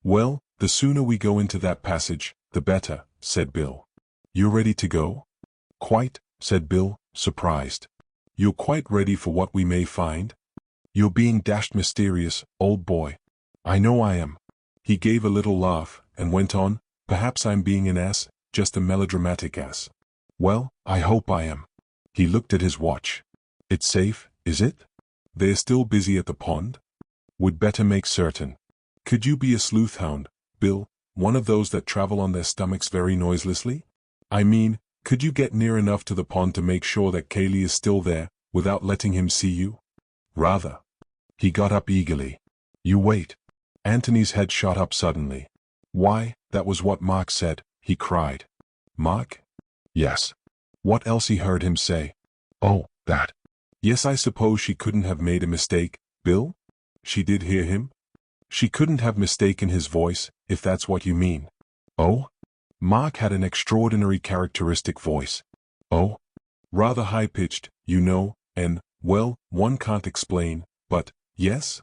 "Well, the sooner we go into that passage, the better," said Bill. "You ready to go?" Quite, said Bill, surprised. You're quite ready for what we may find? You're being dashed mysterious, old boy. I know I am. He gave a little laugh, and went on, perhaps I'm being an ass, just a melodramatic ass. Well, I hope I am. He looked at his watch. It's safe, is it? They're still busy at the pond? Would better make certain. Could you be a sleuth hound, Bill, one of those that travel on their stomachs very noiselessly? I mean, could you get near enough to the pond to make sure that Cayley is still there, without letting him see you? Rather. He got up eagerly. You wait. Antony's head shot up suddenly. Why, that was what Mark said, he cried. Mark? Yes. What else he heard him say? Oh, that. Yes, I suppose she couldn't have made a mistake, Bill? She did hear him? She couldn't have mistaken his voice, if that's what you mean. Oh? Mark had an extraordinary characteristic voice. Oh? Rather high-pitched, you know, and, well, one can't explain, but, yes?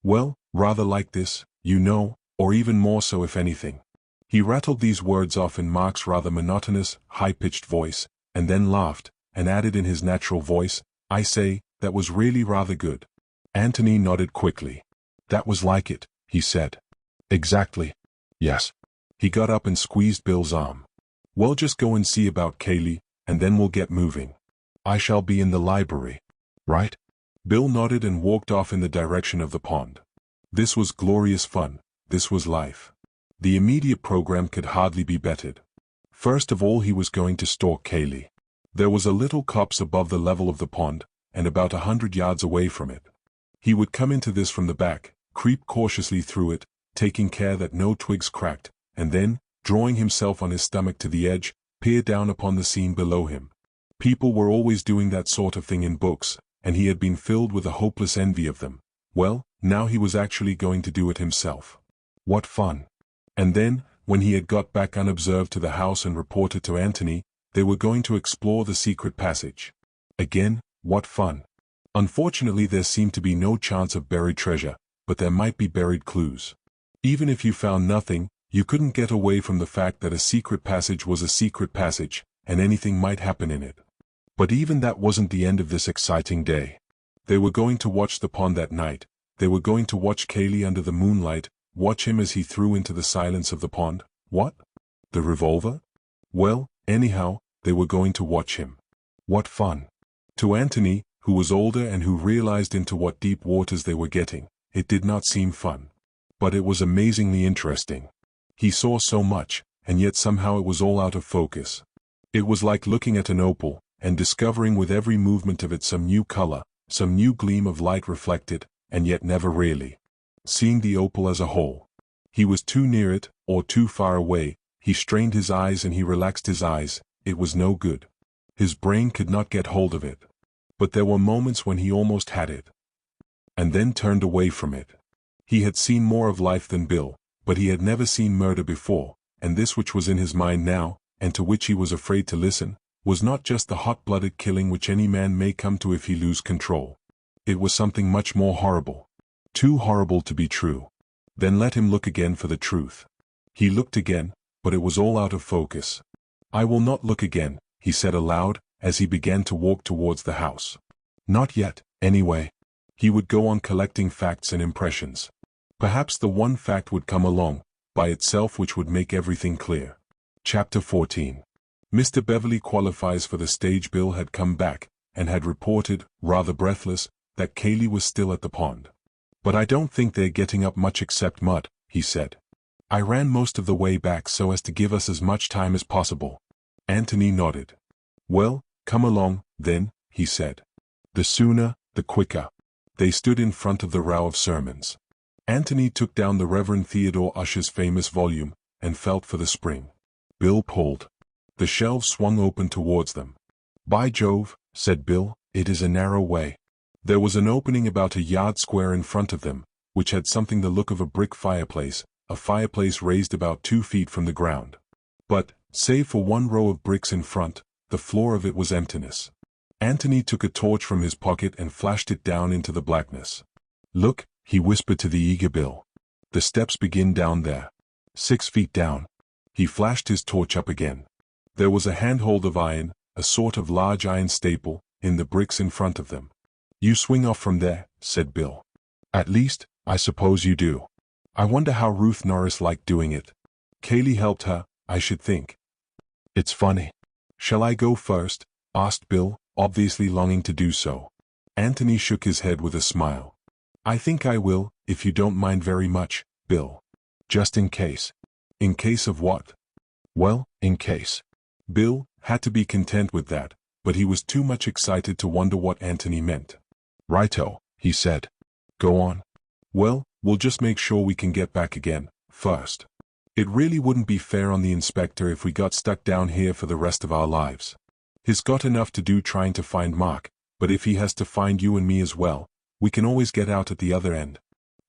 Well, rather like this, you know, or even more so if anything. He rattled these words off in Mark's rather monotonous, high-pitched voice, and then laughed, and added in his natural voice, I say, that was really rather good. Antony nodded quickly. That was like it, he said. Exactly. Yes. He got up and squeezed Bill's arm. Well, just go and see about Cayley, and then we'll get moving. I shall be in the library. Right? Bill nodded and walked off in the direction of the pond. This was glorious fun. This was life. The immediate program could hardly be bettered. First of all, he was going to stalk Cayley. There was a little copse above the level of the pond, and about 100 yards away from it. He would come into this from the back, creep cautiously through it, taking care that no twigs cracked, and then, drawing himself on his stomach to the edge, peer down upon the scene below him. People were always doing that sort of thing in books, and he had been filled with a hopeless envy of them. Well, now he was actually going to do it himself. What fun! And then, when he had got back unobserved to the house and reported to Antony, they were going to explore the secret passage. Again, what fun! Unfortunately, there seemed to be no chance of buried treasure, but there might be buried clues. Even if you found nothing, you couldn't get away from the fact that a secret passage was a secret passage, and anything might happen in it. But even that wasn't the end of this exciting day. They were going to watch the pond that night. They were going to watch Cayley under the moonlight, watch him as he threw into the silence of the pond. What? The revolver? Well, anyhow, they were going to watch him. What fun! To Antony, who was older and who realized into what deep waters they were getting, it did not seem fun. But it was amazingly interesting. He saw so much, and yet somehow it was all out of focus. It was like looking at an opal, and discovering with every movement of it some new color, some new gleam of light reflected, and yet never really seeing the opal as a whole. He was too near it, or too far away. He strained his eyes and he relaxed his eyes. It was no good. His brain could not get hold of it. But there were moments when he almost had it, and then turned away from it. He had seen more of life than Bill, but he had never seen murder before, and this which was in his mind now, and to which he was afraid to listen, was not just the hot-blooded killing which any man may come to if he lose control. It was something much more horrible. Too horrible to be true. Then let him look again for the truth. He looked again, but it was all out of focus. I will not look again, he said aloud, as he began to walk towards the house. Not yet, anyway. He would go on collecting facts and impressions. Perhaps the one fact would come along, by itself, which would make everything clear. Chapter 14. Mr. Beverly qualifies for the stage. Bill had come back, and had reported, rather breathless, that Cayley was still at the pond. But I don't think they're getting up much except mud, he said. I ran most of the way back so as to give us as much time as possible. Antony nodded. Well, come along, then, he said. The sooner, the quicker. They stood in front of the row of sermons. Antony took down the Reverend Theodore Usher's famous volume, and felt for the spring. Bill pulled. The shelves swung open towards them. By Jove, said Bill, it is a narrow way. There was an opening about a yard square in front of them, which had something the look of a brick fireplace, a fireplace raised about 2 feet from the ground. But, save for one row of bricks in front, the floor of it was emptiness. Antony took a torch from his pocket and flashed it down into the blackness. Look, he whispered to the eager Bill. The steps begin down there. 6 feet down. He flashed his torch up again. There was a handhold of iron, a sort of large iron staple, in the bricks in front of them. "You swing off from there," said Bill. "At least, I suppose you do. I wonder how Ruth Norris liked doing it. Kaylee helped her, I should think. It's funny." "Shall I go first?" asked Bill, obviously longing to do so. Antony shook his head with a smile. "I think I will, if you don't mind very much, Bill. Just in case." "In case of what?" "Well, in case." Bill had to be content with that, but he was too much excited to wonder what Antony meant. "Righto," he said. "Go on." "Well, we'll just make sure we can get back again, first. It really wouldn't be fair on the inspector if we got stuck down here for the rest of our lives. He's got enough to do trying to find Mark, but if he has to find you and me as well, we can always get out at the other end."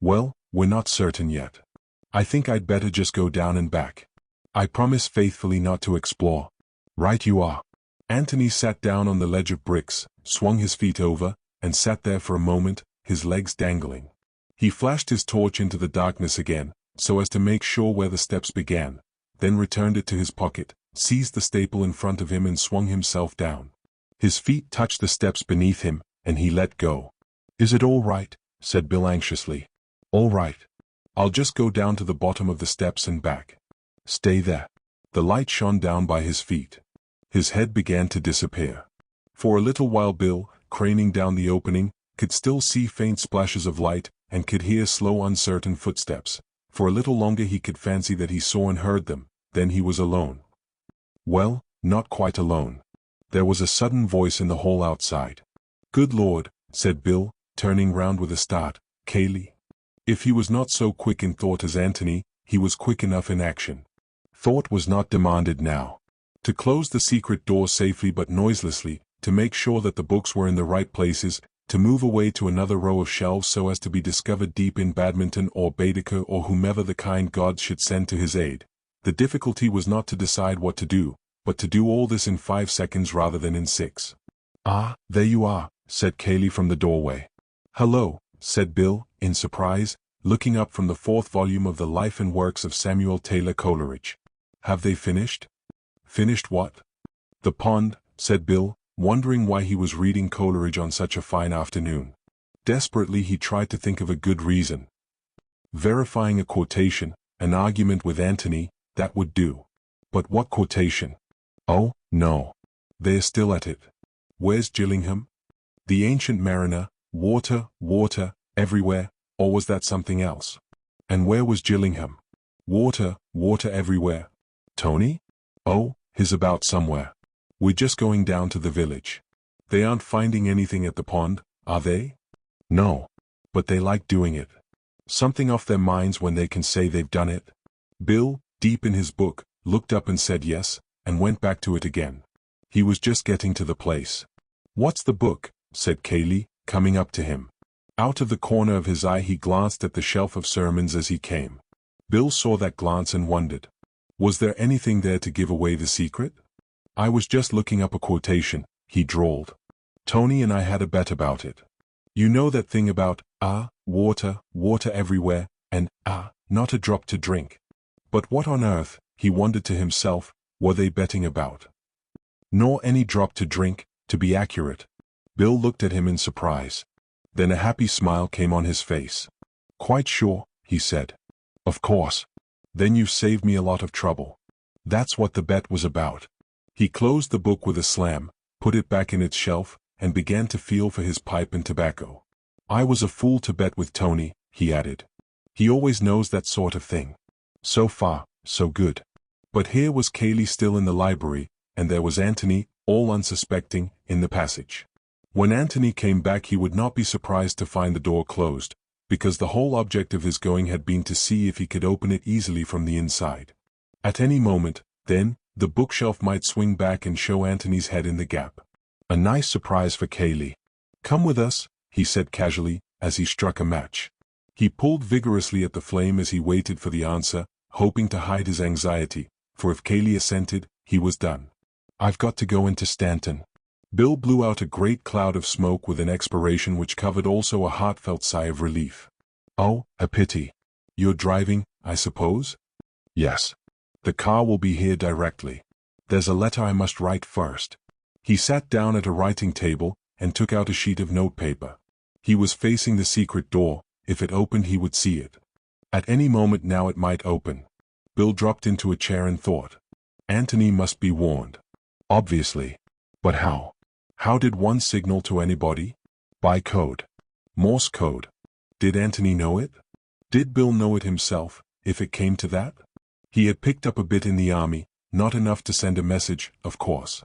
"Well, we're not certain yet. I think I'd better just go down and back. I promise faithfully not to explore." "Right you are." Antony sat down on the ledge of bricks, swung his feet over, and sat there for a moment, his legs dangling. He flashed his torch into the darkness again, so as to make sure where the steps began, then returned it to his pocket, seized the staple in front of him and swung himself down. His feet touched the steps beneath him, and he let go. "Is it all right?" said Bill anxiously. "All right. I'll just go down to the bottom of the steps and back." "Stay there." The light shone down by his feet. His head began to disappear. For a little while Bill, craning down the opening, could still see faint splashes of light, and could hear slow uncertain footsteps. For a little longer he could fancy that he saw and heard them, then he was alone. Well, not quite alone. There was a sudden voice in the hall outside. "Good Lord," said Bill, turning round with a start, "Kaylee." If he was not so quick in thought as Antony, he was quick enough in action. Thought was not demanded now. To close the secret door safely but noiselessly, to make sure that the books were in the right places, to move away to another row of shelves so as to be discovered deep in Badminton or Baedeker or whomever the kind gods should send to his aid. The difficulty was not to decide what to do, but to do all this in 5 seconds rather than in 6. "Ah, there you are," said Kaylee from the doorway. "Hello," said Bill, in surprise, looking up from the 4th volume of the Life and Works of Samuel Taylor Coleridge. "Have they finished?" "Finished what?" "The pond," said Bill, wondering why he was reading Coleridge on such a fine afternoon. Desperately he tried to think of a good reason. Verifying a quotation, an argument with Antony, that would do. But what quotation? Oh, no. They're still at it. Where's Gillingham? The ancient mariner, water, water, everywhere, or was that something else? And where was Gillingham? Water, water everywhere. Tony? Oh, he's about somewhere. We're just going down to the village. They aren't finding anything at the pond, are they? No. But they like doing it. Something off their minds when they can say they've done it. Bill, deep in his book, looked up and said yes, and went back to it again. He was just getting to the place. "What's the book?" said Kaylee, coming up to him. Out of the corner of his eye he glanced at the shelf of sermons as he came. Bill saw that glance and wondered. Was there anything there to give away the secret? "I was just looking up a quotation," he drawled. "Tony and I had a bet about it. You know that thing about, water, water everywhere, and, not a drop to drink. But what on earth, he wondered to himself, were they betting about? Nor any drop to drink, to be accurate." Bill looked at him in surprise. Then a happy smile came on his face. "Quite sure," he said. "Of course. Then you've saved me a lot of trouble. That's what the bet was about." He closed the book with a slam, put it back in its shelf, and began to feel for his pipe and tobacco. "I was a fool to bet with Tony," he added. "He always knows that sort of thing. So far, so good." But here was Kaylee still in the library, and there was Antony, all unsuspecting, in the passage. When Antony came back he would not be surprised to find the door closed, because the whole object of his going had been to see if he could open it easily from the inside. At any moment, then, the bookshelf might swing back and show Antony's head in the gap. A nice surprise for Kaylee. "Come with us," he said casually, as he struck a match. He pulled vigorously at the flame as he waited for the answer, hoping to hide his anxiety, for if Kaylee assented, he was done. "I've got to go into Stanton." Bill blew out a great cloud of smoke with an expiration which covered also a heartfelt sigh of relief. "Oh, a pity. You're driving, I suppose?" "Yes. The car will be here directly. There's a letter I must write first." He sat down at a writing table and took out a sheet of notepaper. He was facing the secret door. If it opened, he would see it. At any moment now it might open. Bill dropped into a chair and thought. Antony must be warned. Obviously. But how? How did one signal to anybody? By code. Morse code. Did Antony know it? Did Bill know it himself, if it came to that? He had picked up a bit in the army, not enough to send a message, of course.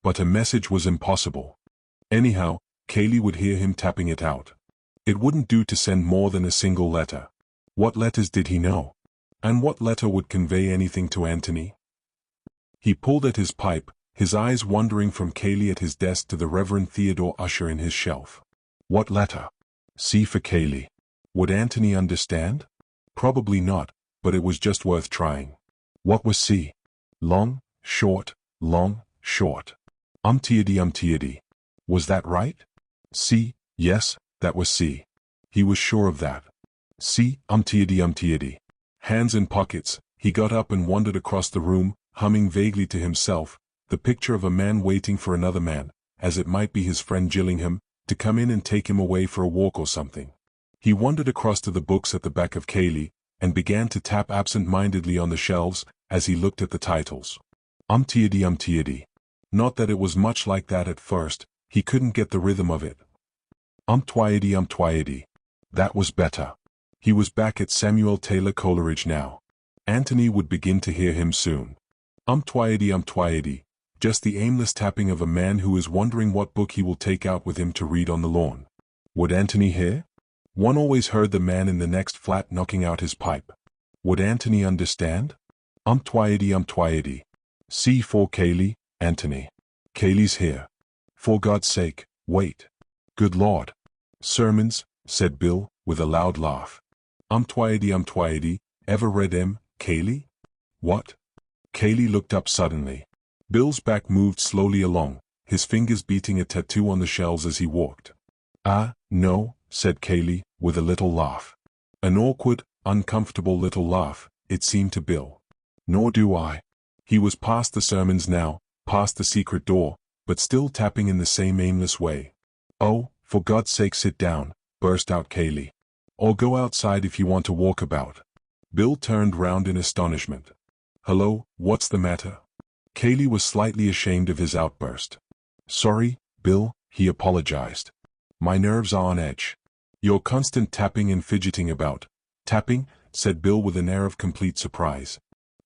But a message was impossible. Anyhow, Kaylee would hear him tapping it out. It wouldn't do to send more than a single letter. What letters did he know? And what letter would convey anything to Antony? He pulled at his pipe, his eyes wandering from Kaylee at his desk to the Reverend Theodore Usher in his shelf. What letter? C for Kaylee. Would Antony understand? Probably not, but it was just worth trying. What was C? Long, short, long, short. Umtiedy. Was that right? C, yes, that was C. He was sure of that. C, umtiedy. Hands in pockets, he got up and wandered across the room, humming vaguely to himself, the picture of a man waiting for another man, as it might be his friend Gillingham, to come in and take him away for a walk or something. He wandered across to the books at the back of Kaylee, and began to tap absent-mindedly on the shelves, as he looked at the titles. Umtiedy. Not that it was much like that at first, he couldn't get the rhythm of it. Umtwiedy. That was better. He was back at Samuel Taylor Coleridge now. Antony would begin to hear him soon. Umtwiedy. Just the aimless tapping of a man who is wondering what book he will take out with him to read on the lawn. Would Antony hear? One always heard the man in the next flat knocking out his pipe. Would Antony understand? Umtwiedy. C for Kaylee, Antony. Kaylee's here. For God's sake, wait. Good Lord. Sermons, said Bill, with a loud laugh. Umtwiedy, ever read em, Kaylee? What? Kaylee looked up suddenly. Bill's back moved slowly along, his fingers beating a tattoo on the shelves as he walked. Ah, no, said Kaylee, with a little laugh. An awkward, uncomfortable little laugh, it seemed to Bill. Nor do I. He was past the sermons now, past the secret door, but still tapping in the same aimless way. Oh, for God's sake sit down, burst out Kaylee. Or go outside if you want to walk about. Bill turned round in astonishment. Hello, what's the matter? Kaylee was slightly ashamed of his outburst. Sorry, Bill, he apologized. My nerves are on edge. Your constant tapping and fidgeting about. Tapping, said Bill with an air of complete surprise.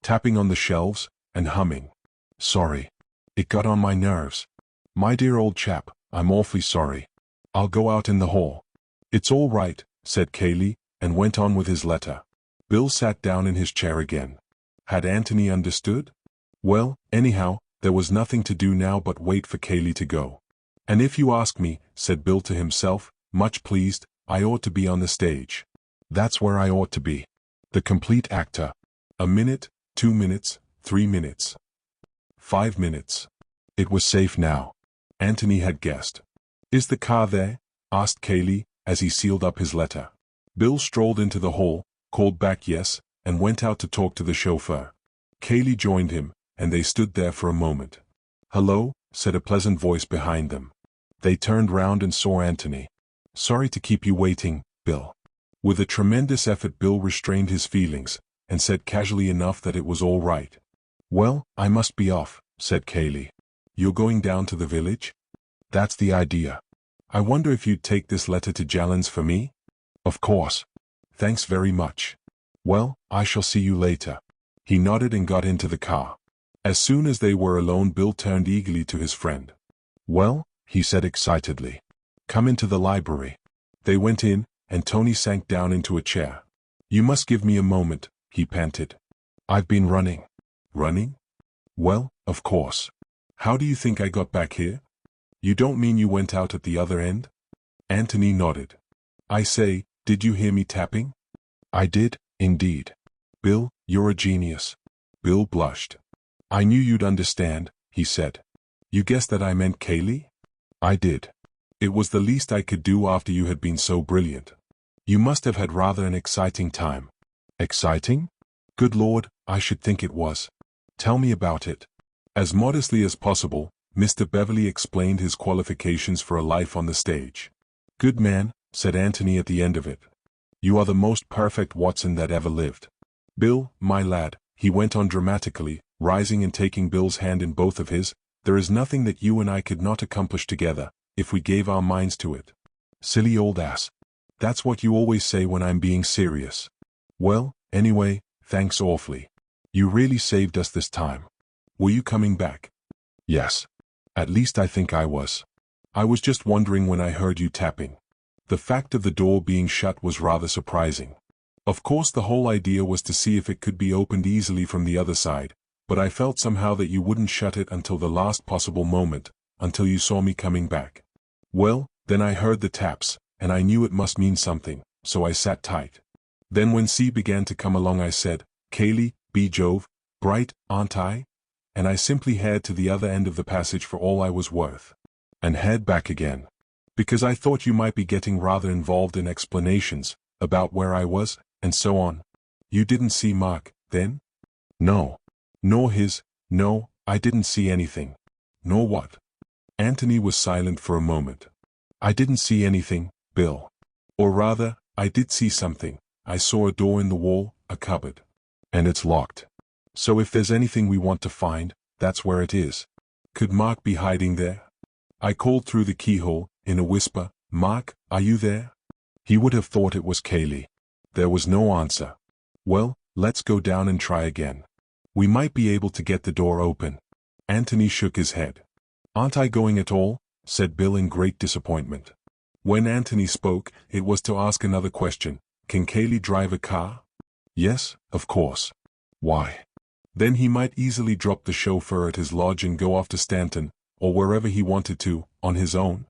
Tapping on the shelves, and humming. Sorry. It got on my nerves. My dear old chap, I'm awfully sorry. I'll go out in the hall. It's all right, said Kaylee, and went on with his letter. Bill sat down in his chair again. Had Antony understood? Well, anyhow, there was nothing to do now but wait for Kaylee to go. And if you ask me, said Bill to himself, much pleased, I ought to be on the stage. That's where I ought to be. The complete actor. A minute, 2 minutes, 3 minutes. 5 minutes. It was safe now. Antony had guessed. Is the car there? Asked Kaylee, as he sealed up his letter. Bill strolled into the hall, called back yes, and went out to talk to the chauffeur. Kaylee joined him, and they stood there for a moment. Hello, said a pleasant voice behind them. They turned round and saw Antony. Sorry to keep you waiting, Bill. With a tremendous effort Bill restrained his feelings, and said casually enough that it was all right. Well, I must be off, said Kaylee. You're going down to the village? That's the idea. I wonder if you'd take this letter to Jallan's for me? Of course. Thanks very much. Well, I shall see you later. He nodded and got into the car. As soon as they were alone Bill turned eagerly to his friend. Well, he said excitedly. Come into the library. They went in, and Tony sank down into a chair. You must give me a moment, he panted. I've been running. Running? Well, of course. How do you think I got back here? You don't mean you went out at the other end? Antony nodded. I say, did you hear me tapping? I did, indeed. Bill, you're a genius. Bill blushed. I knew you'd understand, he said. You guessed that I meant Kaylee? I did. It was the least I could do after you had been so brilliant. You must have had rather an exciting time. Exciting? Good Lord, I should think it was. Tell me about it. As modestly as possible, Mr. Beverley explained his qualifications for a life on the stage. "Good man," said Antony at the end of it. "You are the most perfect Watson that ever lived. Bill, my lad," he went on dramatically, rising and taking Bill's hand in both of his, "there is nothing that you and I could not accomplish together, if we gave our minds to it." "Silly old ass. That's what you always say when I'm being serious." "Well, anyway, thanks awfully. You really saved us this time. Were you coming back?" "Yes. At least I think I was. I was just wondering when I heard you tapping. The fact of the door being shut was rather surprising. Of course the whole idea was to see if it could be opened easily from the other side, but I felt somehow that you wouldn't shut it until the last possible moment, until you saw me coming back. Well, then I heard the taps, and I knew it must mean something, so I sat tight. Then when C began to come along I said, 'Kaylee, be Jove, bright, aren't I?' And I simply head to the other end of the passage for all I was worth. And head back again. Because I thought you might be getting rather involved in explanations, about where I was, and so on. You didn't see Mark, then?" "No. Nor his, no, I didn't see anything." "Nor what?" Antony was silent for a moment. "I didn't see anything, Bill. Or rather, I did see something. I saw a door in the wall, a cupboard. And it's locked. So if there's anything we want to find, that's where it is. Could Mark be hiding there?" I called through the keyhole, in a whisper, "Mark, are you there?" He would have thought it was Kaylee. There was no answer. "Well, let's go down and try again. We might be able to get the door open." Antony shook his head. "Aren't I going at all?" said Bill in great disappointment. When Antony spoke, it was to ask another question. "Can Kaylee drive a car?" "Yes, of course." "Why?" Then he might easily drop the chauffeur at his lodge and go off to Stanton, or wherever he wanted to, on his own.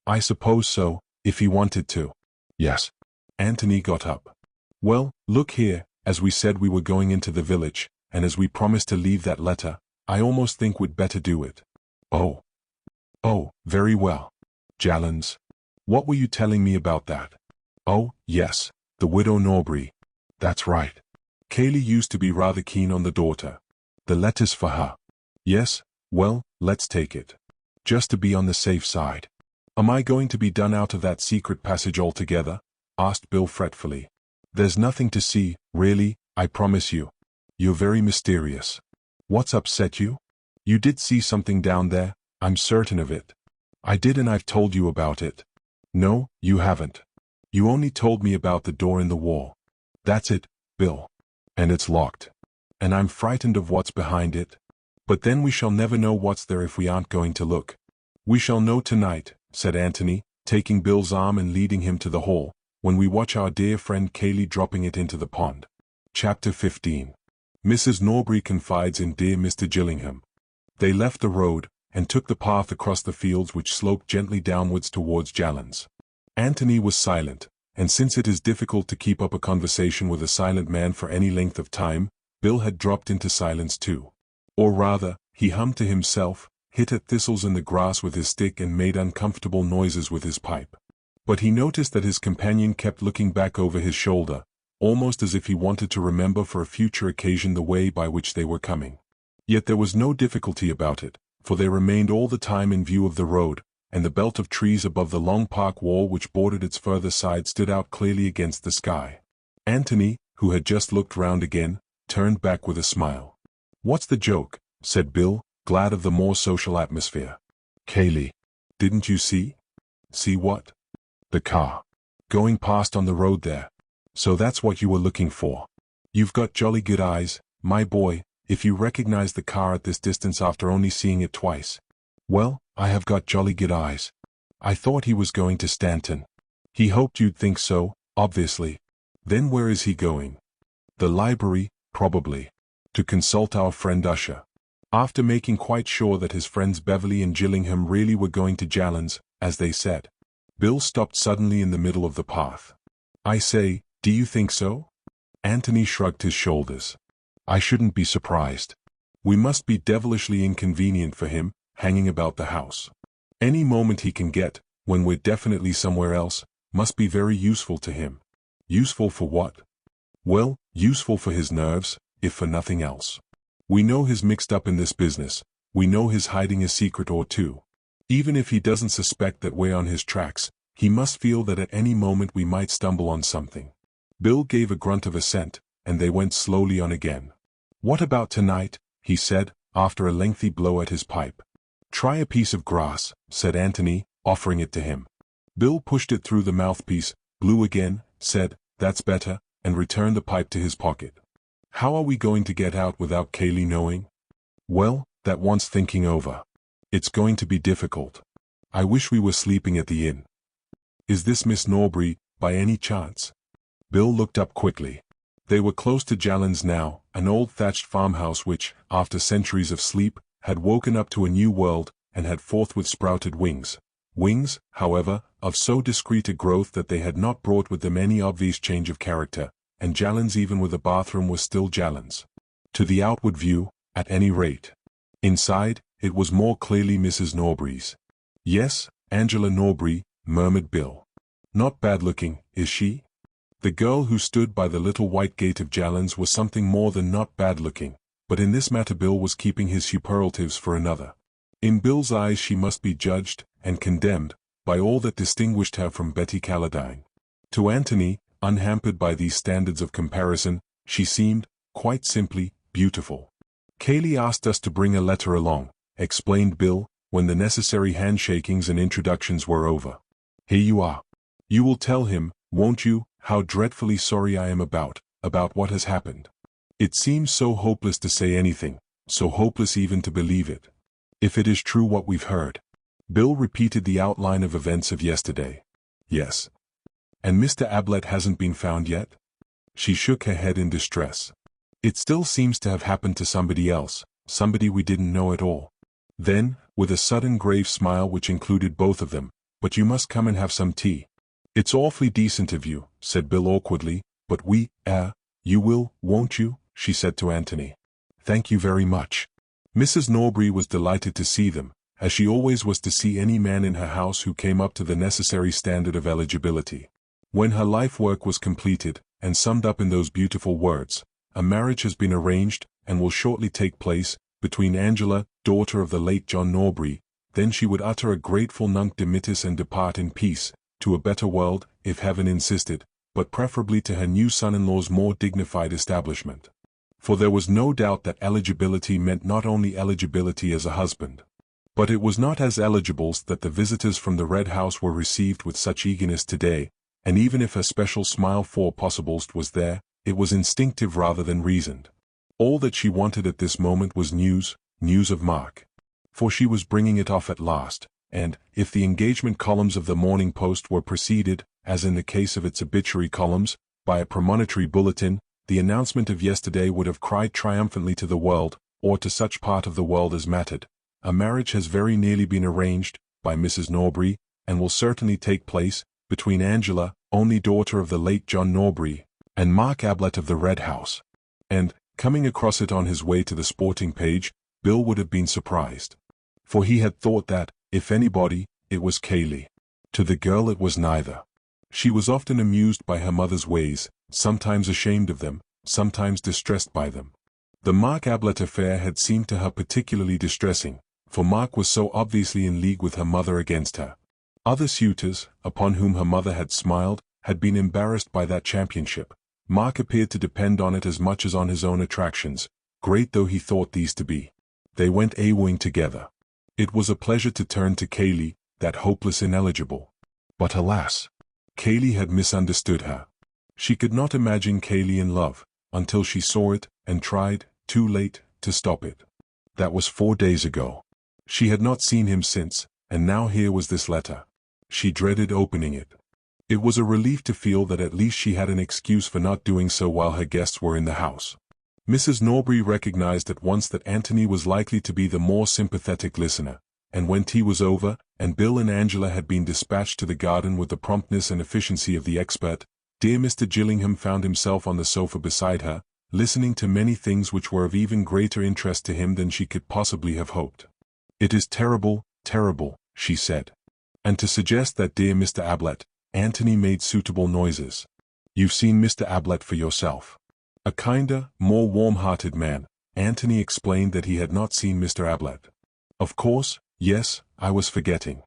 "I suppose so, if he wanted to." "Yes." Antony got up. "Well, look here, as we said we were going into the village, and as we promised to leave that letter, I almost think we'd better do it." "Oh. Oh, very well. Jallands. What were you telling me about that?" "Oh, yes, the widow Norbury. That's right. Kaylee used to be rather keen on the daughter. The letter's for her." "Yes, well, let's take it. Just to be on the safe side." "Am I going to be done out of that secret passage altogether?" asked Bill fretfully. "There's nothing to see, really, I promise you. You're very mysterious. What's upset you? You did see something down there, I'm certain of it." "I did, and I've told you about it." "No, you haven't. You only told me about the door in the wall." "That's it, Bill. And it's locked. And I'm frightened of what's behind it. But then we shall never know what's there if we aren't going to look." "We shall know tonight," said Antony, taking Bill's arm and leading him to the hall, "when we watch our dear friend Kaylee dropping it into the pond." Chapter 15. Mrs. Norbury confides in dear Mr. Gillingham. They left the road, and took the path across the fields which sloped gently downwards towards Jallands. Antony was silent, and since it is difficult to keep up a conversation with a silent man for any length of time, Bill had dropped into silence too. Or rather, he hummed to himself, hit at thistles in the grass with his stick and made uncomfortable noises with his pipe. But he noticed that his companion kept looking back over his shoulder, almost as if he wanted to remember for a future occasion the way by which they were coming. Yet there was no difficulty about it, for they remained all the time in view of the road, and the belt of trees above the long park wall which bordered its further side stood out clearly against the sky. Antony, who had just looked round again, turned back with a smile. "What's the joke?" said Bill, glad of the more social atmosphere. "Kaylee. Didn't you see?" "See what?" "The car. Going past on the road there. So that's what you were looking for. You've got jolly good eyes, my boy, if you recognize the car at this distance after only seeing it twice." "Well, I have got jolly good eyes. I thought he was going to Stanton." "He hoped you'd think so, obviously." "Then where is he going?" "The library, probably. To consult our friend Usher." After making quite sure that his friends Beverley and Gillingham really were going to Jallands, as they said, Bill stopped suddenly in the middle of the path. "I say, do you think so?" Antony shrugged his shoulders. "I shouldn't be surprised. We must be devilishly inconvenient for him, hanging about the house. Any moment he can get, when we're definitely somewhere else, must be very useful to him." "Useful for what?" "Well, useful for his nerves, if for nothing else. We know he's mixed up in this business, We know he's hiding a secret or two. Even if he doesn't suspect that we're on his tracks, he must feel that at any moment we might stumble on something. Bill gave a grunt of assent, and they went slowly on again. What about tonight? He said, after a lengthy blow at his pipe. Try a piece of grass, said Antony, offering it to him. Bill pushed it through the mouthpiece, blew again, said, that's better, and returned the pipe to his pocket. How are we going to get out without Kaylee knowing? Well, that wants thinking over. It's going to be difficult. I wish we were sleeping at the inn. Is this Miss Norbury, by any chance? Bill looked up quickly. They were close to Jallan's now, an old thatched farmhouse which, after centuries of sleep, had woken up to a new world, and had forthwith sprouted wings. Wings, however, of so discreet a growth that they had not brought with them any obvious change of character, and Jallan's even with a bathroom was still Jallan's. To the outward view, at any rate. Inside, it was more clearly Mrs. Norbury's. Yes, Angela Norbury, murmured Bill. Not bad-looking, is she? The girl who stood by the little white gate of Jallan's was something more than not bad-looking, but in this matter Bill was keeping his superlatives for another. In Bill's eyes she must be judged, and condemned, by all that distinguished her from Betty Calladine. To Antony, unhampered by these standards of comparison, she seemed, quite simply, beautiful. Kaylee asked us to bring a letter along, explained Bill, when the necessary handshakings and introductions were over. Here you are. You will tell him, won't you, how dreadfully sorry I am about what has happened. It seems so hopeless to say anything, so hopeless even to believe it. If it is true what we've heard. Bill repeated the outline of events of yesterday. Yes. And Mr. Ablett hasn't been found yet? She shook her head in distress. It still seems to have happened to somebody else, somebody we didn't know at all. Then, with a sudden grave smile which included both of them, but you must come and have some tea. It's awfully decent of you, said Bill awkwardly, but you will, won't you? She said to Antony. Thank you very much. Mrs. Norbury was delighted to see them, as she always was to see any man in her house who came up to the necessary standard of eligibility. When her life work was completed, and summed up in those beautiful words, a marriage has been arranged, and will shortly take place, between Angela, daughter of the late John Norbury, then she would utter a grateful nunc dimittis and depart in peace, to a better world, if heaven insisted, but preferably to her new son-in-law's more dignified establishment. For there was no doubt that eligibility meant not only eligibility as a husband. But it was not as eligibles that the visitors from the Red House were received with such eagerness today, and even if a special smile for possibles was there, it was instinctive rather than reasoned. All that she wanted at this moment was news of Mark. For she was bringing it off at last, and, if the engagement columns of the Morning Post were preceded, as in the case of its obituary columns, by a premonitory bulletin, the announcement of yesterday would have cried triumphantly to the world, or to such part of the world as mattered. A marriage has very nearly been arranged, by Mrs. Norbury, and will certainly take place, between Angela, only daughter of the late John Norbury, and Mark Ablett of the Red House. And, coming across it on his way to the sporting page, Bill would have been surprised. For he had thought that, if anybody, it was Kaylee. To the girl it was neither. She was often amused by her mother's ways, sometimes ashamed of them, sometimes distressed by them. The Mark Ablett affair had seemed to her particularly distressing, for Mark was so obviously in league with her mother against her. Other suitors, upon whom her mother had smiled, had been embarrassed by that championship. Mark appeared to depend on it as much as on his own attractions, great though he thought these to be. They went a-wooing together. It was a pleasure to turn to Kaylee, that hopeless ineligible. But alas! Kaylee had misunderstood her. She could not imagine Kaylee in love, until she saw it, and tried, too late, to stop it. That was 4 days ago. She had not seen him since, and now here was this letter. She dreaded opening it. It was a relief to feel that at least she had an excuse for not doing so while her guests were in the house. Mrs. Norbury recognized at once that Antony was likely to be the more sympathetic listener, and when tea was over, and Bill and Angela had been dispatched to the garden with the promptness and efficiency of the expert, dear Mr. Gillingham found himself on the sofa beside her, listening to many things which were of even greater interest to him than she could possibly have hoped. It is terrible, terrible, she said. And to suggest that dear Mr. Ablett, Antony made suitable noises. You've seen Mr. Ablett for yourself. A kinder, more warm-hearted man, Antony explained that he had not seen Mr. Ablett. Of course, yes, I was forgetting.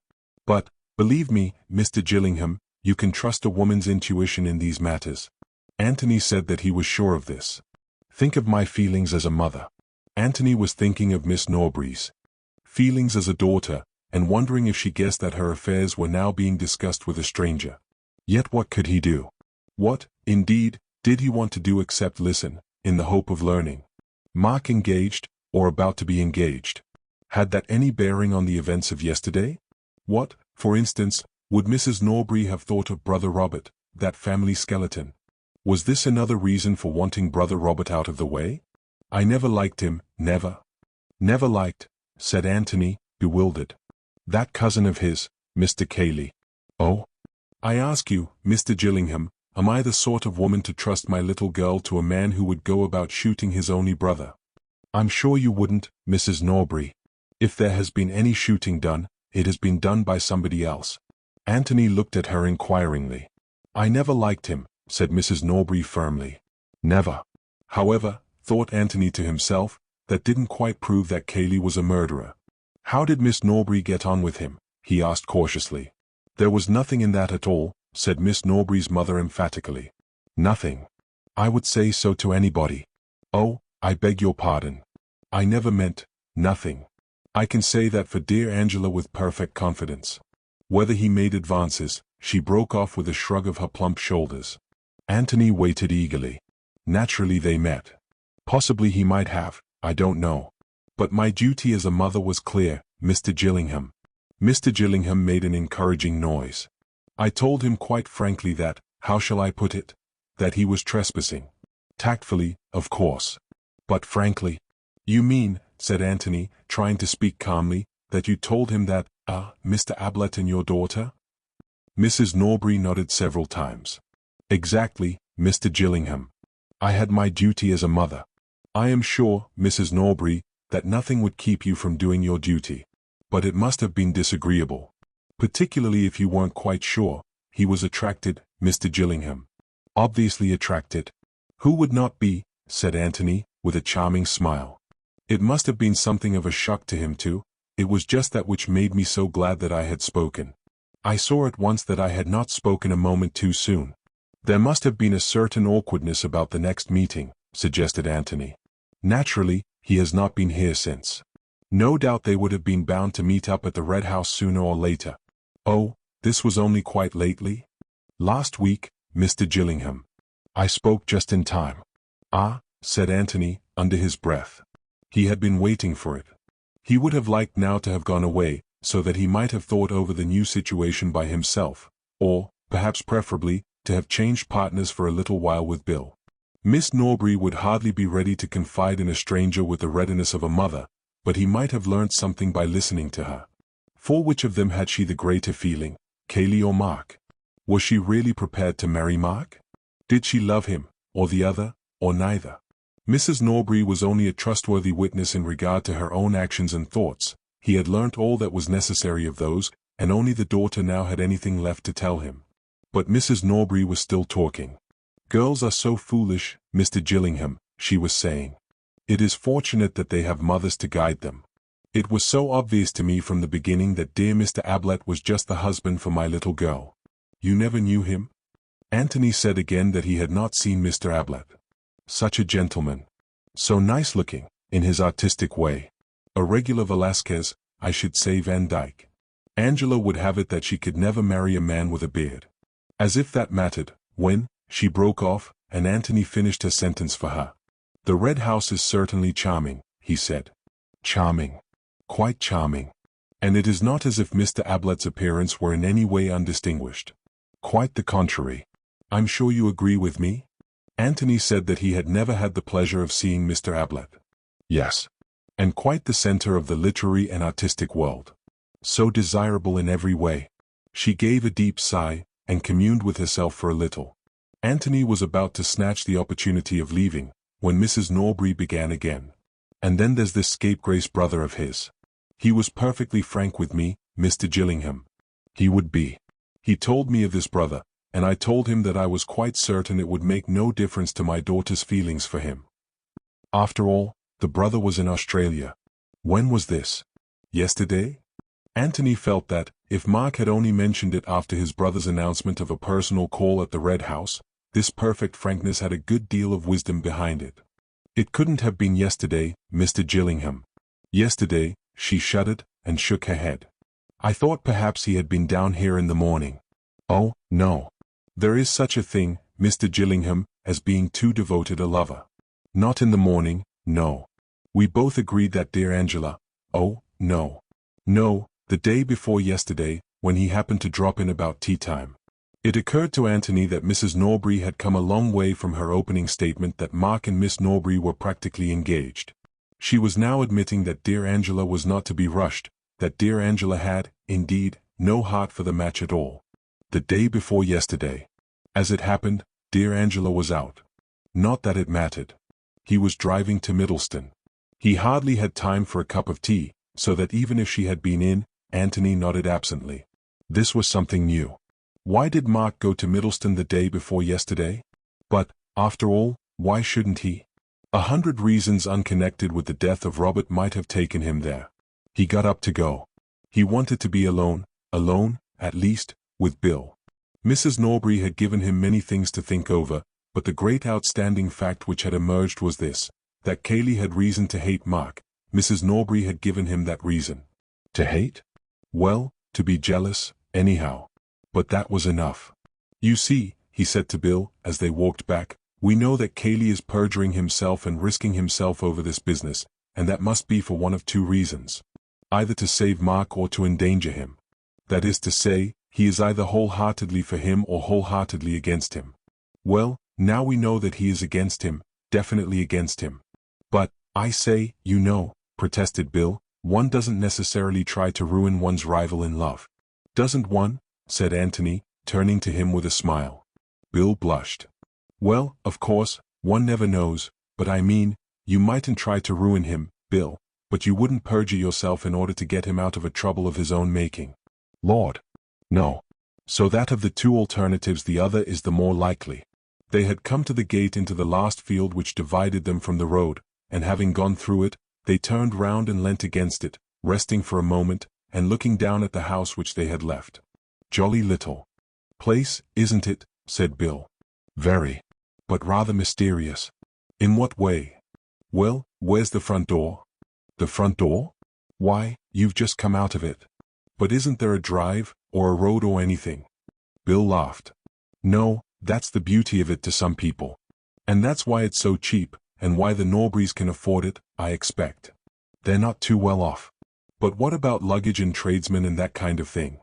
But, believe me, Mr. Gillingham, you can trust a woman's intuition in these matters. Antony said that he was sure of this. Think of my feelings as a mother. Antony was thinking of Miss Norbury's feelings as a daughter, and wondering if she guessed that her affairs were now being discussed with a stranger. Yet what could he do? What, indeed, did he want to do except listen, in the hope of learning? Mark engaged, or about to be engaged? Had that any bearing on the events of yesterday? What, for instance, would Mrs. Norbury have thought of Brother Robert, that family skeleton? Was this another reason for wanting Brother Robert out of the way? I never liked him, never. Never liked, said Antony, bewildered. That cousin of his, Mr. Cayley. Oh? I ask you, Mr. Gillingham, am I the sort of woman to trust my little girl to a man who would go about shooting his only brother? I'm sure you wouldn't, Mrs. Norbury. If there has been any shooting done, it has been done by somebody else. Antony looked at her inquiringly. I never liked him, said Mrs. Norbury firmly. Never. However, thought Antony to himself, that didn't quite prove that Cayley was a murderer. How did Miss Norbury get on with him? He asked cautiously. There was nothing in that at all, said Miss Norbury's mother emphatically. Nothing. I would say so to anybody. Oh, I beg your pardon. I never meant nothing. I can say that for dear Angela with perfect confidence. Whether he made advances, she broke off with a shrug of her plump shoulders. Antony waited eagerly. Naturally they met. Possibly he might have, I don't know. But my duty as a mother was clear, Mr. Gillingham. Mr. Gillingham made an encouraging noise. I told him quite frankly that, how shall I put it? That he was trespassing. Tactfully, of course. But frankly. You mean, said Antony, trying to speak calmly, that you told him that, Mr. Ablett and your daughter? Mrs. Norbury nodded several times. Exactly, Mr. Gillingham. I had my duty as a mother. I am sure, Mrs. Norbury, that nothing would keep you from doing your duty. But it must have been disagreeable. Particularly if you weren't quite sure. He was attracted, Mr. Gillingham. Obviously attracted. Who would not be, said Antony, with a charming smile. It must have been something of a shock to him too. It was just that which made me so glad that I had spoken. I saw at once that I had not spoken a moment too soon. There must have been a certain awkwardness about the next meeting, suggested Antony. Naturally, he has not been here since. No doubt they would have been bound to meet up at the Red House sooner or later. Oh, this was only quite lately? Last week, Mr. Gillingham. I spoke just in time. Ah, said Antony, under his breath. He had been waiting for it. He would have liked now to have gone away, so that he might have thought over the new situation by himself, or, perhaps preferably, to have changed partners for a little while with Bill. Miss Norbury would hardly be ready to confide in a stranger with the readiness of a mother, but he might have learnt something by listening to her. For which of them had she the greater feeling, Cayley or Mark? Was she really prepared to marry Mark? Did she love him, or the other, or neither? Mrs. Norbury was only a trustworthy witness in regard to her own actions and thoughts. He had learnt all that was necessary of those, and only the daughter now had anything left to tell him. But Mrs. Norbury was still talking. Girls are so foolish, Mr. Gillingham, she was saying. It is fortunate that they have mothers to guide them. It was so obvious to me from the beginning that dear Mr. Ablett was just the husband for my little girl. You never knew him? Antony said again that he had not seen Mr. Ablett. Such a gentleman. So nice-looking, in his artistic way. A regular Velasquez, I should say Van Dyck. Angela would have it that she could never marry a man with a beard. As if that mattered, when, she broke off, and Antony finished her sentence for her. The Red House is certainly charming, he said. Charming. Quite charming. And it is not as if Mr. Ablett's appearance were in any way undistinguished. Quite the contrary. I'm sure you agree with me? Antony said that he had never had the pleasure of seeing Mr. Ablett. Yes. And quite the center of the literary and artistic world. So desirable in every way. She gave a deep sigh, and communed with herself for a little. Antony was about to snatch the opportunity of leaving, when Mrs. Norbury began again. And then there's this scapegrace brother of his. He was perfectly frank with me, Mr. Gillingham. He would be. He told me of this brother, and I told him that I was quite certain it would make no difference to my daughter's feelings for him. After all, the brother was in Australia. When was this? Yesterday? Antony felt that, if Mark had only mentioned it after his brother's announcement of a personal call at the Red House, this perfect frankness had a good deal of wisdom behind it. It couldn't have been yesterday, Mr. Gillingham. Yesterday, she shuddered and shook her head. I thought perhaps he had been down here in the morning. Oh, no. There is such a thing, Mr. Gillingham, as being too devoted a lover. Not in the morning, no. We both agreed that, dear Angela. Oh, no. No, the day before yesterday, when he happened to drop in about tea time. It occurred to Antony that Mrs. Norbury had come a long way from her opening statement that Mark and Miss Norbury were practically engaged. She was now admitting that dear Angela was not to be rushed, that dear Angela had, indeed, no heart for the match at all. The day before yesterday. As it happened, dear Angela was out. Not that it mattered. He was driving to Middleston. He hardly had time for a cup of tea, so that even if she had been in, Antony nodded absently. This was something new. Why did Mark go to Middleston the day before yesterday? But, after all, why shouldn't he? 100 reasons unconnected with the death of Robert might have taken him there. He got up to go. He wanted to be alone, at least, with Bill. Mrs. Norbury had given him many things to think over, but the great outstanding fact which had emerged was this, that Cayley had reason to hate Mark. Mrs. Norbury had given him that reason. To hate? Well, to be jealous, anyhow. But that was enough. You see, he said to Bill, as they walked back, we know that Cayley is perjuring himself and risking himself over this business, and that must be for one of two reasons. Either to save Mark or to endanger him. That is to say, he is either wholeheartedly for him or wholeheartedly against him. Well, now we know that he is against him, definitely against him. But, I say, you know, protested Bill, one doesn't necessarily try to ruin one's rival in love. Doesn't one? Said Antony, turning to him with a smile. Bill blushed. Well, of course, one never knows, but I mean, you mightn't try to ruin him, Bill, but you wouldn't perjure yourself in order to get him out of a trouble of his own making. Lord. No. So that of the two alternatives the other is the more likely. They had come to the gate into the last field which divided them from the road, and having gone through it, they turned round and leant against it, resting for a moment, and looking down at the house which they had left. Jolly little place, isn't it? Said Bill. Very. But rather mysterious. In what way? Well, where's the front door? The front door? Why, you've just come out of it. But isn't there a drive, or a road or anything? Bill laughed. No, that's the beauty of it to some people. And that's why it's so cheap, and why the Norburys can afford it, I expect. They're not too well off. But what about luggage and tradesmen and that kind of thing?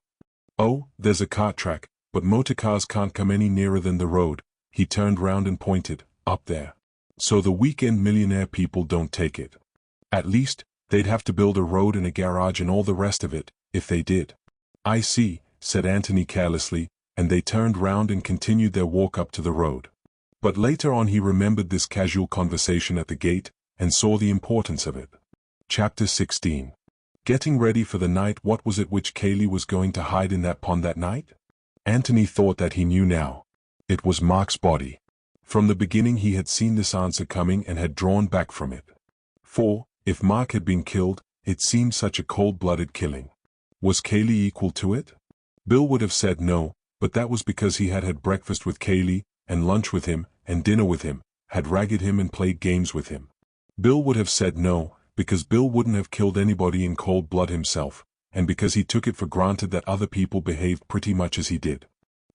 Oh, there's a cart track, but motor cars can't come any nearer than the road. He turned round and pointed, up there. So the weekend millionaire people don't take it. At least, they'd have to build a road and a garage and all the rest of it, if they did. I see, said Antony carelessly, and they turned round and continued their walk up to the road. But later on he remembered this casual conversation at the gate, and saw the importance of it. Chapter 16. Getting ready for the night. What was it which Cayley was going to hide in that pond that night? Antony thought that he knew now. It was Mark's body. From the beginning he had seen this answer coming and had drawn back from it. For, if Mark had been killed, it seemed such a cold-blooded killing. Was Cayley equal to it? Bill would have said no, but that was because he had had breakfast with Cayley, and lunch with him, and dinner with him, had ragged him and played games with him. Bill would have said no, because Bill wouldn't have killed anybody in cold blood himself, and because he took it for granted that other people behaved pretty much as he did.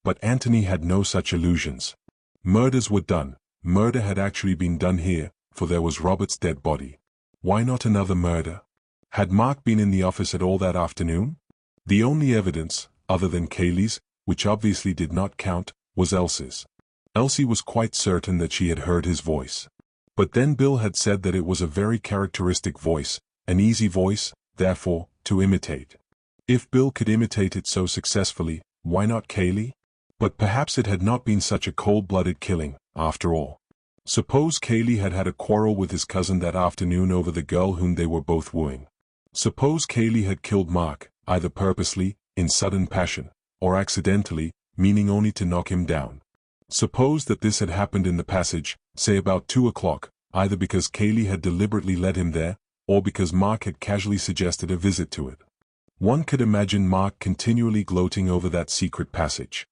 But Antony had no such illusions. Murders were done. Murder had actually been done here, for there was Robert's dead body. Why not another murder? Had Mark been in the office at all that afternoon? The only evidence, other than Cayley's, which obviously did not count, was Elsie's. Elsie was quite certain that she had heard his voice. But then Bill had said that it was a very characteristic voice, an easy voice, therefore, to imitate. If Bill could imitate it so successfully, why not Cayley? But perhaps it had not been such a cold-blooded killing, after all. Suppose Cayley had had a quarrel with his cousin that afternoon over the girl whom they were both wooing. Suppose Cayley had killed Mark, either purposely, in sudden passion, or accidentally, meaning only to knock him down. Suppose that this had happened in the passage, say about 2 o'clock, either because Cayley had deliberately led him there, or because Mark had casually suggested a visit to it. One could imagine Mark continually gloating over that secret passage.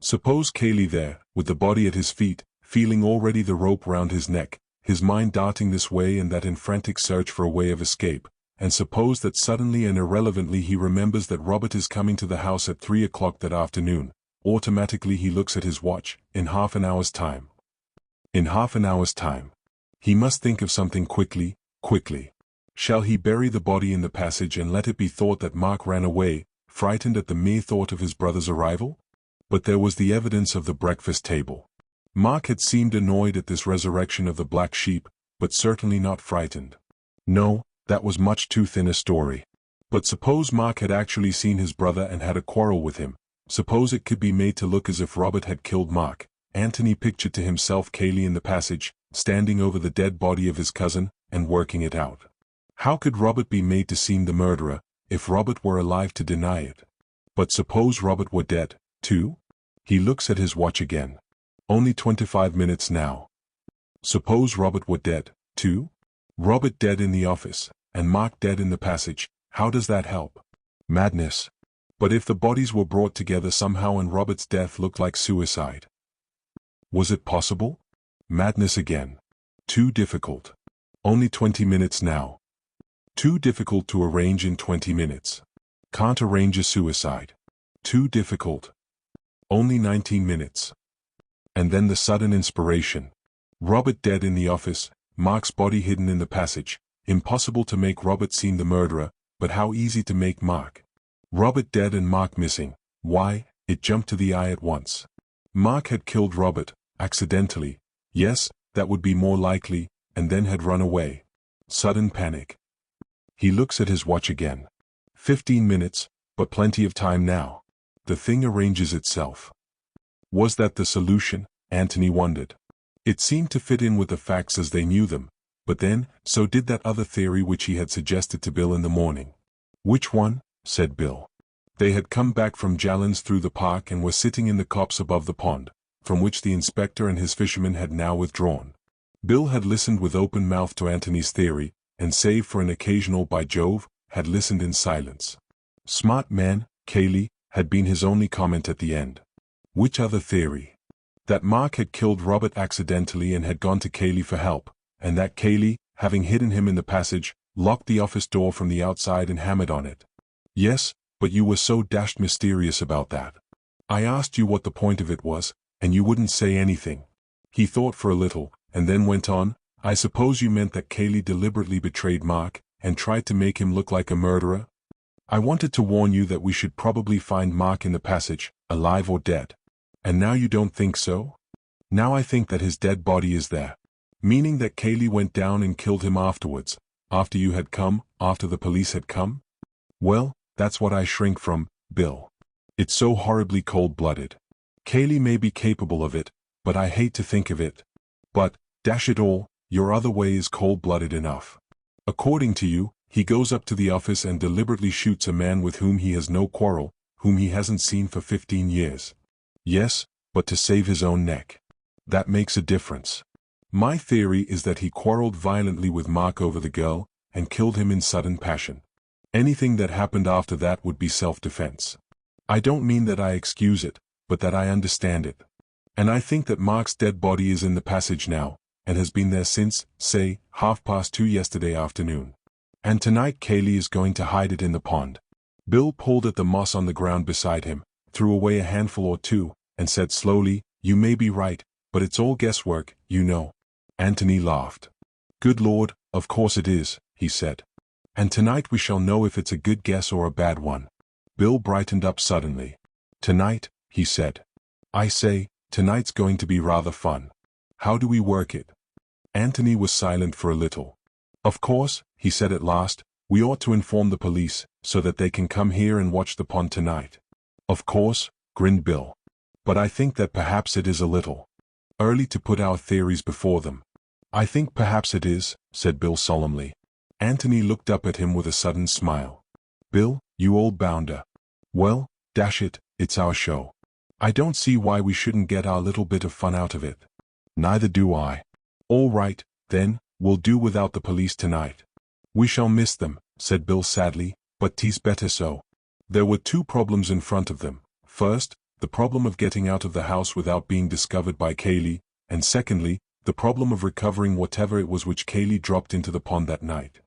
Suppose Cayley there, with the body at his feet, feeling already the rope round his neck, his mind darting this way and that in frantic search for a way of escape, and suppose that suddenly and irrelevantly he remembers that Robert is coming to the house at 3 o'clock that afternoon. Automatically he looks at his watch. In half an hour's time. In half an hour's time. He must think of something quickly. Shall he bury the body in the passage and let it be thought that Mark ran away, frightened at the mere thought of his brother's arrival? But there was the evidence of the breakfast table. Mark had seemed annoyed at this resurrection of the black sheep, but certainly not frightened. No, that was much too thin a story. But suppose Mark had actually seen his brother and had a quarrel with him. Suppose it could be made to look as if Robert had killed Mark. Antony pictured to himself Cayley in the passage, standing over the dead body of his cousin, and working it out. How could Robert be made to seem the murderer, if Robert were alive to deny it? But suppose Robert were dead, too? He looks at his watch again. Only 25 minutes now. Suppose Robert were dead, too? Robert dead in the office, and Mark dead in the passage. How does that help? Madness. But if the bodies were brought together somehow and Robert's death looked like suicide? Was it possible? Madness again. Too difficult. Only 20 minutes now. Too difficult to arrange in 20 minutes. Can't arrange a suicide. Too difficult. Only 19 minutes. And then the sudden inspiration. Robert dead in the office, Mark's body hidden in the passage. Impossible to make Robert seem the murderer, but how easy to make Mark. Robert dead and Mark missing. Why, it jumped to the eye at once. Mark had killed Robert, accidentally. Yes, that would be more likely, and then had run away. Sudden panic. He looks at his watch again. 15 minutes, but plenty of time now. The thing arranges itself. Was that the solution? Antony wondered. It seemed to fit in with the facts as they knew them, but then, so did that other theory which he had suggested to Bill in the morning. Which one? Said Bill. They had come back from Jallin's through the park and were sitting in the copse above the pond, from which the inspector and his fishermen had now withdrawn. Bill had listened with open mouth to Antony's theory, and save for an occasional "by Jove," had listened in silence. Smart man, Cayley, had been his only comment at the end. Which other theory? That Mark had killed Robert accidentally and had gone to Cayley for help, and that Cayley, having hidden him in the passage, locked the office door from the outside and hammered on it. Yes, but you were so dashed mysterious about that. I asked you what the point of it was, and you wouldn't say anything. He thought for a little, and then went on, I suppose you meant that Cayley deliberately betrayed Mark, and tried to make him look like a murderer? I wanted to warn you that we should probably find Mark in the passage, alive or dead. And now you don't think so? Now I think that his dead body is there. Meaning that Cayley went down and killed him afterwards, after you had come, after the police had come? Well, that's what I shrink from, Bill. It's so horribly cold-blooded. Cayley may be capable of it, but I hate to think of it. But, dash it all, your other way is cold-blooded enough. According to you, he goes up to the office and deliberately shoots a man with whom he has no quarrel, whom he hasn't seen for 15 years. Yes, but to save his own neck. That makes a difference. My theory is that he quarreled violently with Mark over the girl, and killed him in sudden passion. Anything that happened after that would be self-defense. I don't mean that I excuse it, but that I understand it. And I think that Mark's dead body is in the passage now, and has been there since, say, 2:30 yesterday afternoon. And tonight Cayley is going to hide it in the pond. Bill pulled at the moss on the ground beside him, threw away a handful or two, and said slowly, You may be right, but it's all guesswork, you know. Antony laughed. Good Lord, of course it is, he said. And tonight we shall know if it's a good guess or a bad one. Bill brightened up suddenly. Tonight, he said. I say, tonight's going to be rather fun. How do we work it? Antony was silent for a little. Of course, he said at last, we ought to inform the police, so that they can come here and watch the pond tonight. Of course, grinned Bill. But I think that perhaps it is a little early to put our theories before them. I think perhaps it is, said Bill solemnly. Antony looked up at him with a sudden smile. Bill, you old bounder. Well, dash it, it's our show. I don't see why we shouldn't get our little bit of fun out of it. Neither do I. All right, then, we'll do without the police tonight. We shall miss them, said Bill sadly, but 'tis better so. There were two problems in front of them. First, the problem of getting out of the house without being discovered by Kaylee, and secondly, the problem of recovering whatever it was which Kaylee dropped into the pond that night.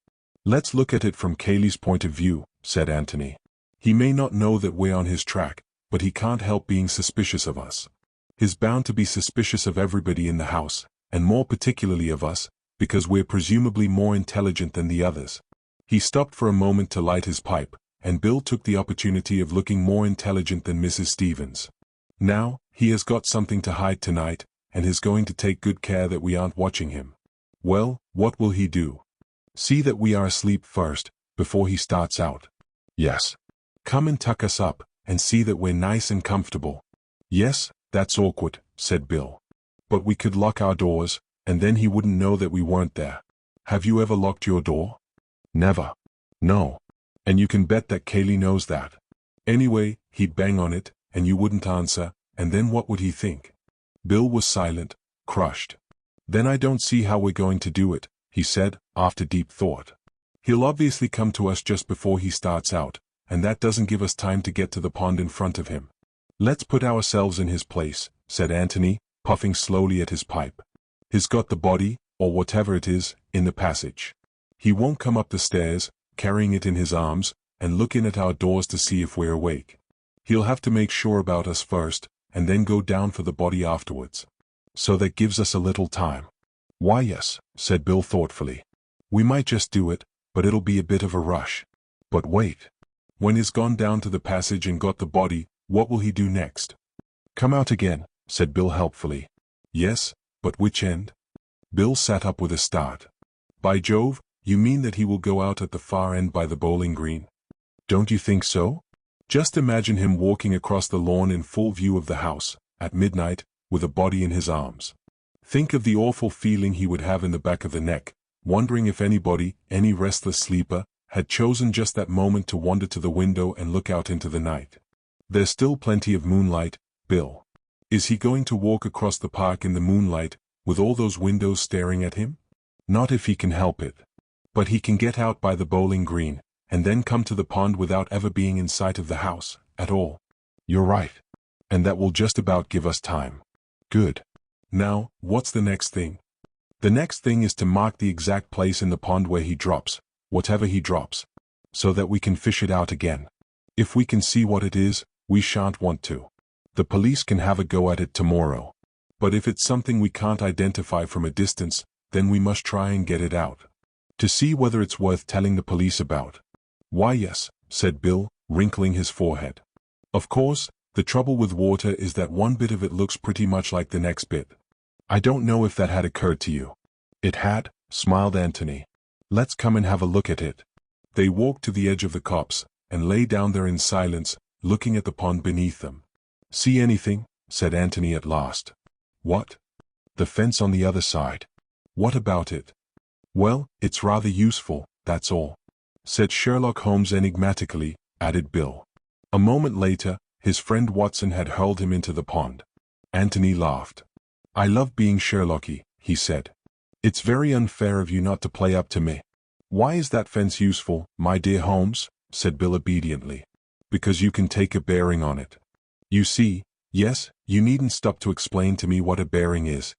Let's look at it from Kaylee's point of view, said Antony. He may not know that we're on his track, but he can't help being suspicious of us. He's bound to be suspicious of everybody in the house, and more particularly of us, because we're presumably more intelligent than the others. He stopped for a moment to light his pipe, and Bill took the opportunity of looking more intelligent than Mrs. Stevens. Now, he has got something to hide tonight, and is going to take good care that we aren't watching him. Well, what will he do? See that we are asleep first, before he starts out. Yes. Come and tuck us up, and see that we're nice and comfortable. Yes, that's awkward, said Bill. But we could lock our doors, and then he wouldn't know that we weren't there. Have you ever locked your door? Never. No. And you can bet that Kaylee knows that. Anyway, he'd bang on it, and you wouldn't answer, and then what would he think? Bill was silent, crushed. Then I don't see how we're going to do it, he said, after deep thought. He'll obviously come to us just before he starts out, and that doesn't give us time to get to the pond in front of him. Let's put ourselves in his place, said Antony, puffing slowly at his pipe. He's got the body, or whatever it is, in the passage. He won't come up the stairs, carrying it in his arms, and look in at our doors to see if we're awake. He'll have to make sure about us first, and then go down for the body afterwards. So that gives us a little time. Why yes, said Bill thoughtfully. We might just do it, but it'll be a bit of a rush. But wait. When he's gone down to the passage and got the body, what will he do next? Come out again, said Bill helpfully. Yes, but which end? Bill sat up with a start. By Jove, you mean that he will go out at the far end by the bowling green? Don't you think so? Just imagine him walking across the lawn in full view of the house, at midnight, with a body in his arms. Think of the awful feeling he would have in the back of the neck, wondering if anybody, any restless sleeper, had chosen just that moment to wander to the window and look out into the night. There's still plenty of moonlight, Bill. Is he going to walk across the park in the moonlight, with all those windows staring at him? Not if he can help it. But he can get out by the bowling green, and then come to the pond without ever being in sight of the house, at all. You're right. And that will just about give us time. Good. Now, what's the next thing? The next thing is to mark the exact place in the pond where he drops, whatever he drops, so that we can fish it out again. If we can see what it is, we shan't want to. The police can have a go at it tomorrow. But if it's something we can't identify from a distance, then we must try and get it out. To see whether it's worth telling the police about. Why yes, said Bill, wrinkling his forehead. Of course, the trouble with water is that one bit of it looks pretty much like the next bit. I don't know if that had occurred to you. It had, smiled Antony. Let's come and have a look at it. They walked to the edge of the copse, and lay down there in silence, looking at the pond beneath them. See anything? Said Antony at last. What? The fence on the other side. What about it? Well, it's rather useful, that's all. Said Sherlock Holmes enigmatically, added Bill. A moment later, his friend Watson had hurled him into the pond. Antony laughed. I love being Sherlocky, he said. It's very unfair of you not to play up to me. Why is that fence useful, my dear Holmes? Said Bill obediently. Because you can take a bearing on it. You see, yes, you needn't stop to explain to me what a bearing is.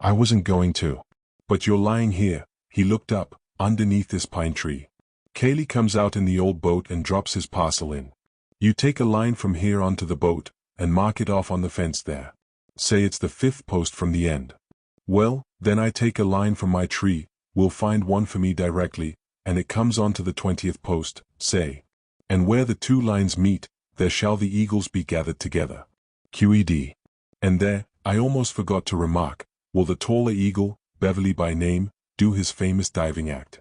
I wasn't going to. But you're lying here, he looked up, underneath this pine tree. Kaylee comes out in the old boat and drops his parcel in. You take a line from here onto the boat, and mark it off on the fence there. Say it's the 5th post from the end. Well, then I take a line from my tree, we'll find one for me directly, and it comes onto the 20th post, say. And where the two lines meet, there shall the eagles be gathered together. QED. And there, I almost forgot to remark, will the taller eagle, Beverly by name, do his famous diving act.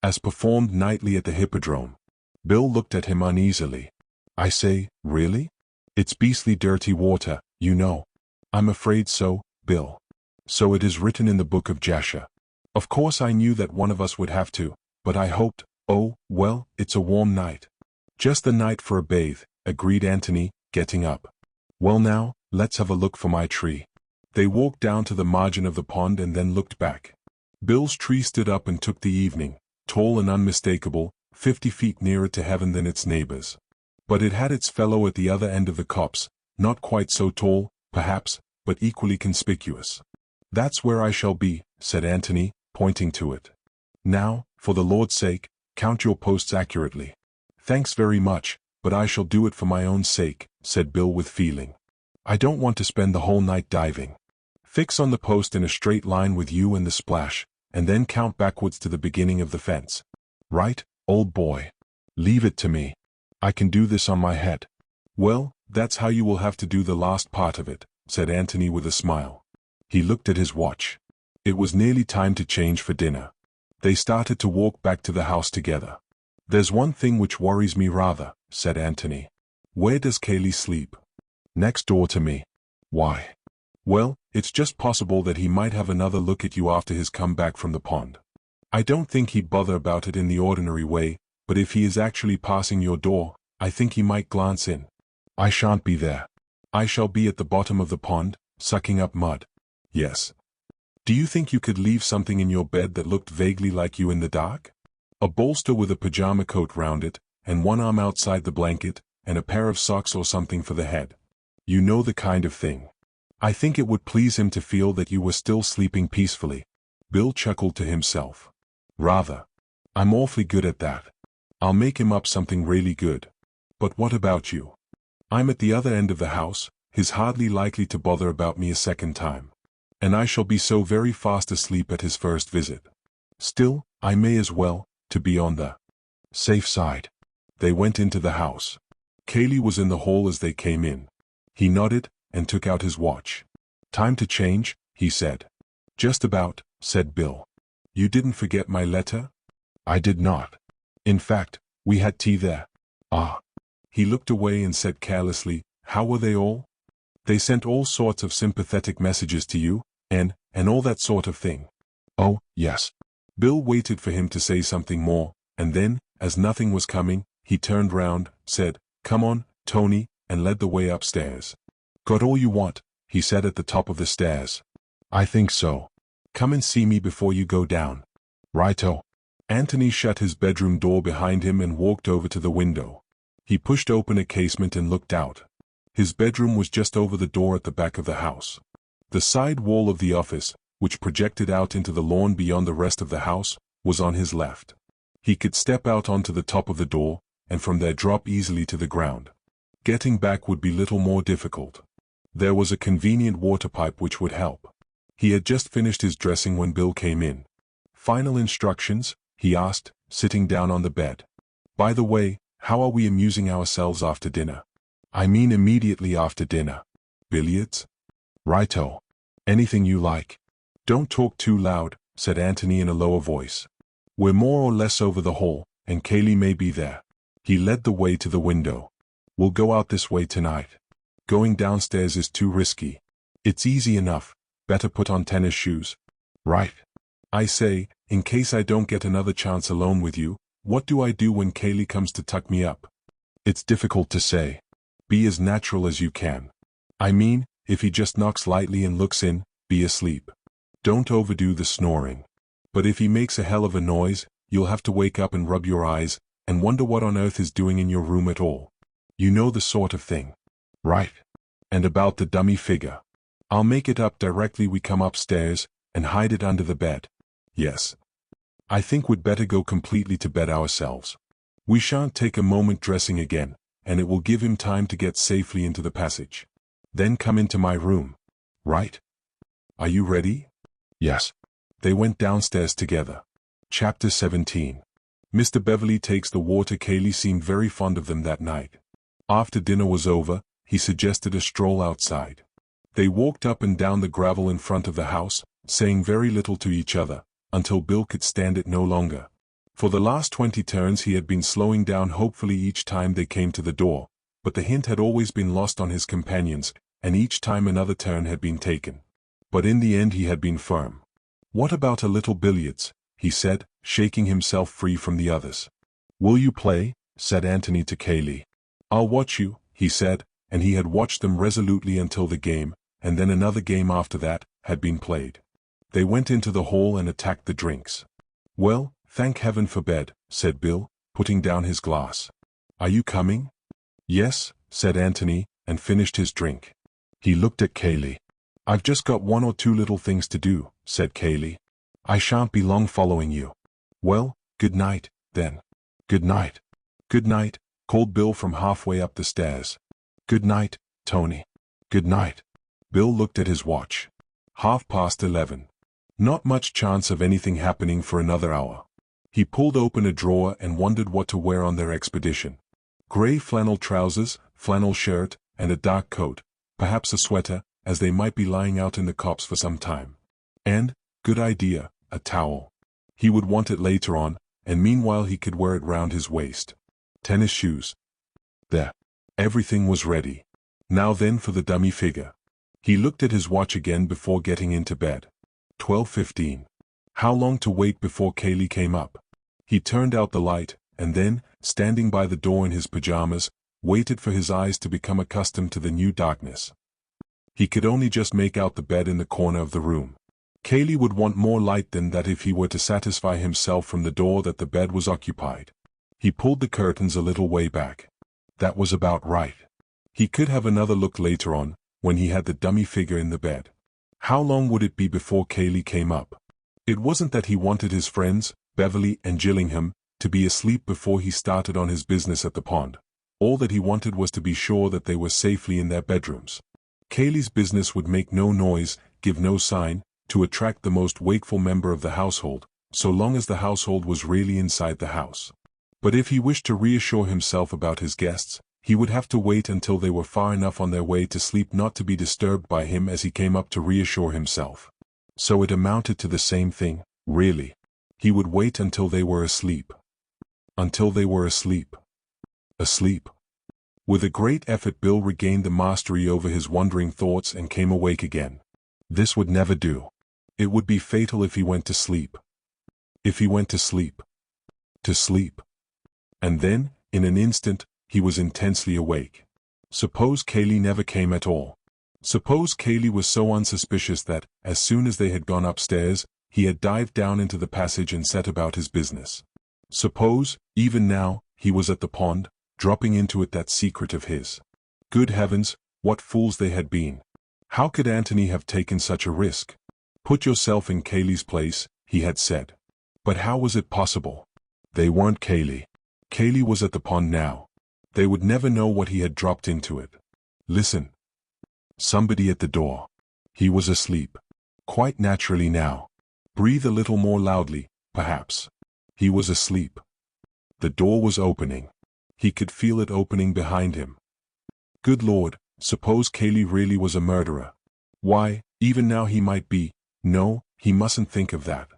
As performed nightly at the Hippodrome. Bill looked at him uneasily. I say, really? It's beastly dirty water, you know. I'm afraid so, Bill. So it is written in the book of Jasher. Of course I knew that one of us would have to, but I hoped, oh, well, it's a warm night. Just the night for a bathe, agreed Antony, getting up. Well now, let's have a look for my tree. They walked down to the margin of the pond and then looked back. Bill's tree stood up and took the evening, tall and unmistakable, 50 feet nearer to heaven than its neighbors. But it had its fellow at the other end of the copse, not quite so tall, perhaps, but equally conspicuous. "That's where I shall be," said Antony, pointing to it. "Now, for the Lord's sake, count your posts accurately." "Thanks very much, but I shall do it for my own sake," said Bill with feeling. "I don't want to spend the whole night diving. Fix on the post in a straight line with you and the splash, and then count backwards to the beginning of the fence. Right, old boy? Leave it to me. I can do this on my head." "Well, that's how you will have to do the last part of it," said Antony with a smile. He looked at his watch. It was nearly time to change for dinner. They started to walk back to the house together. "There's one thing which worries me rather," said Antony. "Where does Cayley sleep?" "Next door to me." "Why?" "Well, it's just possible that he might have another look at you after his comeback from the pond. I don't think he'd bother about it in the ordinary way, but if he is actually passing your door, I think he might glance in." "I shan't be there." "I shall be at the bottom of the pond, sucking up mud." "Yes." "Do you think you could leave something in your bed that looked vaguely like you in the dark? A bolster with a pajama coat round it, and one arm outside the blanket, and a pair of socks or something for the head. You know the kind of thing. I think it would please him to feel that you were still sleeping peacefully." Bill chuckled to himself. "Rather. I'm awfully good at that. I'll make him up something really good. But what about you? I'm at the other end of the house, he's hardly likely to bother about me a second time. And I shall be so very fast asleep at his first visit. Still, I may as well, to be on the safe side." They went into the house. Cayley was in the hall as they came in. He nodded, and took out his watch. "Time to change," he said. "Just about," said Bill. "You didn't forget my letter?" "I did not. In fact, we had tea there." "Ah." He looked away and said carelessly, "How were they all?" "They sent all sorts of sympathetic messages to you, and all that sort of thing." "Oh, yes." Bill waited for him to say something more, and then, as nothing was coming, he turned round, said, "Come on, Tony," and led the way upstairs. "Got all you want?" he said at the top of the stairs. "I think so." "Come and see me before you go down." "Righto." Antony shut his bedroom door behind him and walked over to the window. He pushed open a casement and looked out. His bedroom was just over the door at the back of the house. The side wall of the office, which projected out into the lawn beyond the rest of the house, was on his left. He could step out onto the top of the door, and from there drop easily to the ground. Getting back would be little more difficult. There was a convenient water pipe which would help. He had just finished his dressing when Bill came in. "Final instructions?" he asked, sitting down on the bed. "By the way, how are we amusing ourselves after dinner?" "I mean immediately after dinner." "Billiards?" "Righto. Anything you like." "Don't talk too loud," said Antony in a lower voice. "We're more or less over the hall, and Cayley may be there." He led the way to the window. "We'll go out this way tonight. Going downstairs is too risky. It's easy enough, better put on tennis shoes." "Right." "I say, in case I don't get another chance alone with you, what do I do when Cayley comes to tuck me up?" "It's difficult to say. Be as natural as you can. I mean, if he just knocks lightly and looks in, be asleep. Don't overdo the snoring. But if he makes a hell of a noise, you'll have to wake up and rub your eyes, and wonder what on earth is doing in your room at all. You know the sort of thing." "Right. And about the dummy figure?" "I'll make it up directly we come upstairs, and hide it under the bed." "Yes. I think we'd better go completely to bed ourselves. We shan't take a moment dressing again, and it will give him time to get safely into the passage. Then come into my room. Right? Are you ready?" "Yes." They went downstairs together. Chapter 17. Mr. Beverly takes the water. Cayley seemed very fond of them that night. After dinner was over, he suggested a stroll outside. They walked up and down the gravel in front of the house, saying very little to each other, until Bill could stand it no longer. For the last 20 turns he had been slowing down hopefully each time they came to the door, but the hint had always been lost on his companions, and each time another turn had been taken. But in the end he had been firm. "What about a little billiards?" he said, shaking himself free from the others. "Will you play?" said Antony to Cayley. "I'll watch you," he said, and he had watched them resolutely until the game, and then another game after that, had been played. They went into the hall and attacked the drinks. "Well, "Thank heaven for bed," said Bill, putting down his glass. "Are you coming?" "Yes," said Antony, and finished his drink. He looked at Kaylee. "I've just got one or two little things to do," said Kaylee. "I shan't be long following you." "Well, good night, then." "Good night." "Good night," called Bill from halfway up the stairs. "Good night, Tony." "Good night." Bill looked at his watch. 11:30. Not much chance of anything happening for another hour. He pulled open a drawer and wondered what to wear on their expedition. Gray flannel trousers, flannel shirt, and a dark coat, perhaps a sweater, as they might be lying out in the copse for some time. And, good idea, a towel. He would want it later on, and meanwhile he could wear it round his waist. Tennis shoes. There. Everything was ready. Now then for the dummy figure. He looked at his watch again before getting into bed. 12:15. How long to wait before Kaylee came up? He turned out the light, and then, standing by the door in his pajamas, waited for his eyes to become accustomed to the new darkness. He could only just make out the bed in the corner of the room. Kaylee would want more light than that if he were to satisfy himself from the door that the bed was occupied. He pulled the curtains a little way back. That was about right. He could have another look later on, when he had the dummy figure in the bed. How long would it be before Kaylee came up? It wasn't that he wanted his friends, Beverly and Gillingham, to be asleep before he started on his business at the pond. All that he wanted was to be sure that they were safely in their bedrooms. Kaylee's business would make no noise, give no sign, to attract the most wakeful member of the household, so long as the household was really inside the house. But if he wished to reassure himself about his guests, he would have to wait until they were far enough on their way to sleep not to be disturbed by him as he came up to reassure himself. So it amounted to the same thing, really. He would wait until they were asleep. Until they were asleep. Asleep. With a great effort Bill regained the mastery over his wandering thoughts and came awake again. This would never do. It would be fatal if he went to sleep. If he went to sleep. To sleep. And then, in an instant, he was intensely awake. Suppose Kaylee never came at all. Suppose Kaylee was so unsuspicious that, as soon as they had gone upstairs, he had dived down into the passage and set about his business. Suppose, even now, he was at the pond, dropping into it that secret of his. Good heavens, what fools they had been. How could Antony have taken such a risk? Put yourself in Kaylee's place, he had said. But how was it possible? They weren't Kaylee. Kaylee was at the pond now. They would never know what he had dropped into it. Listen. Somebody at the door. He was asleep. Quite naturally now. Breathe a little more loudly, perhaps. He was asleep. The door was opening. He could feel it opening behind him. Good Lord, suppose Kaylee really was a murderer. Why, even now he might be. No, he mustn't think of that.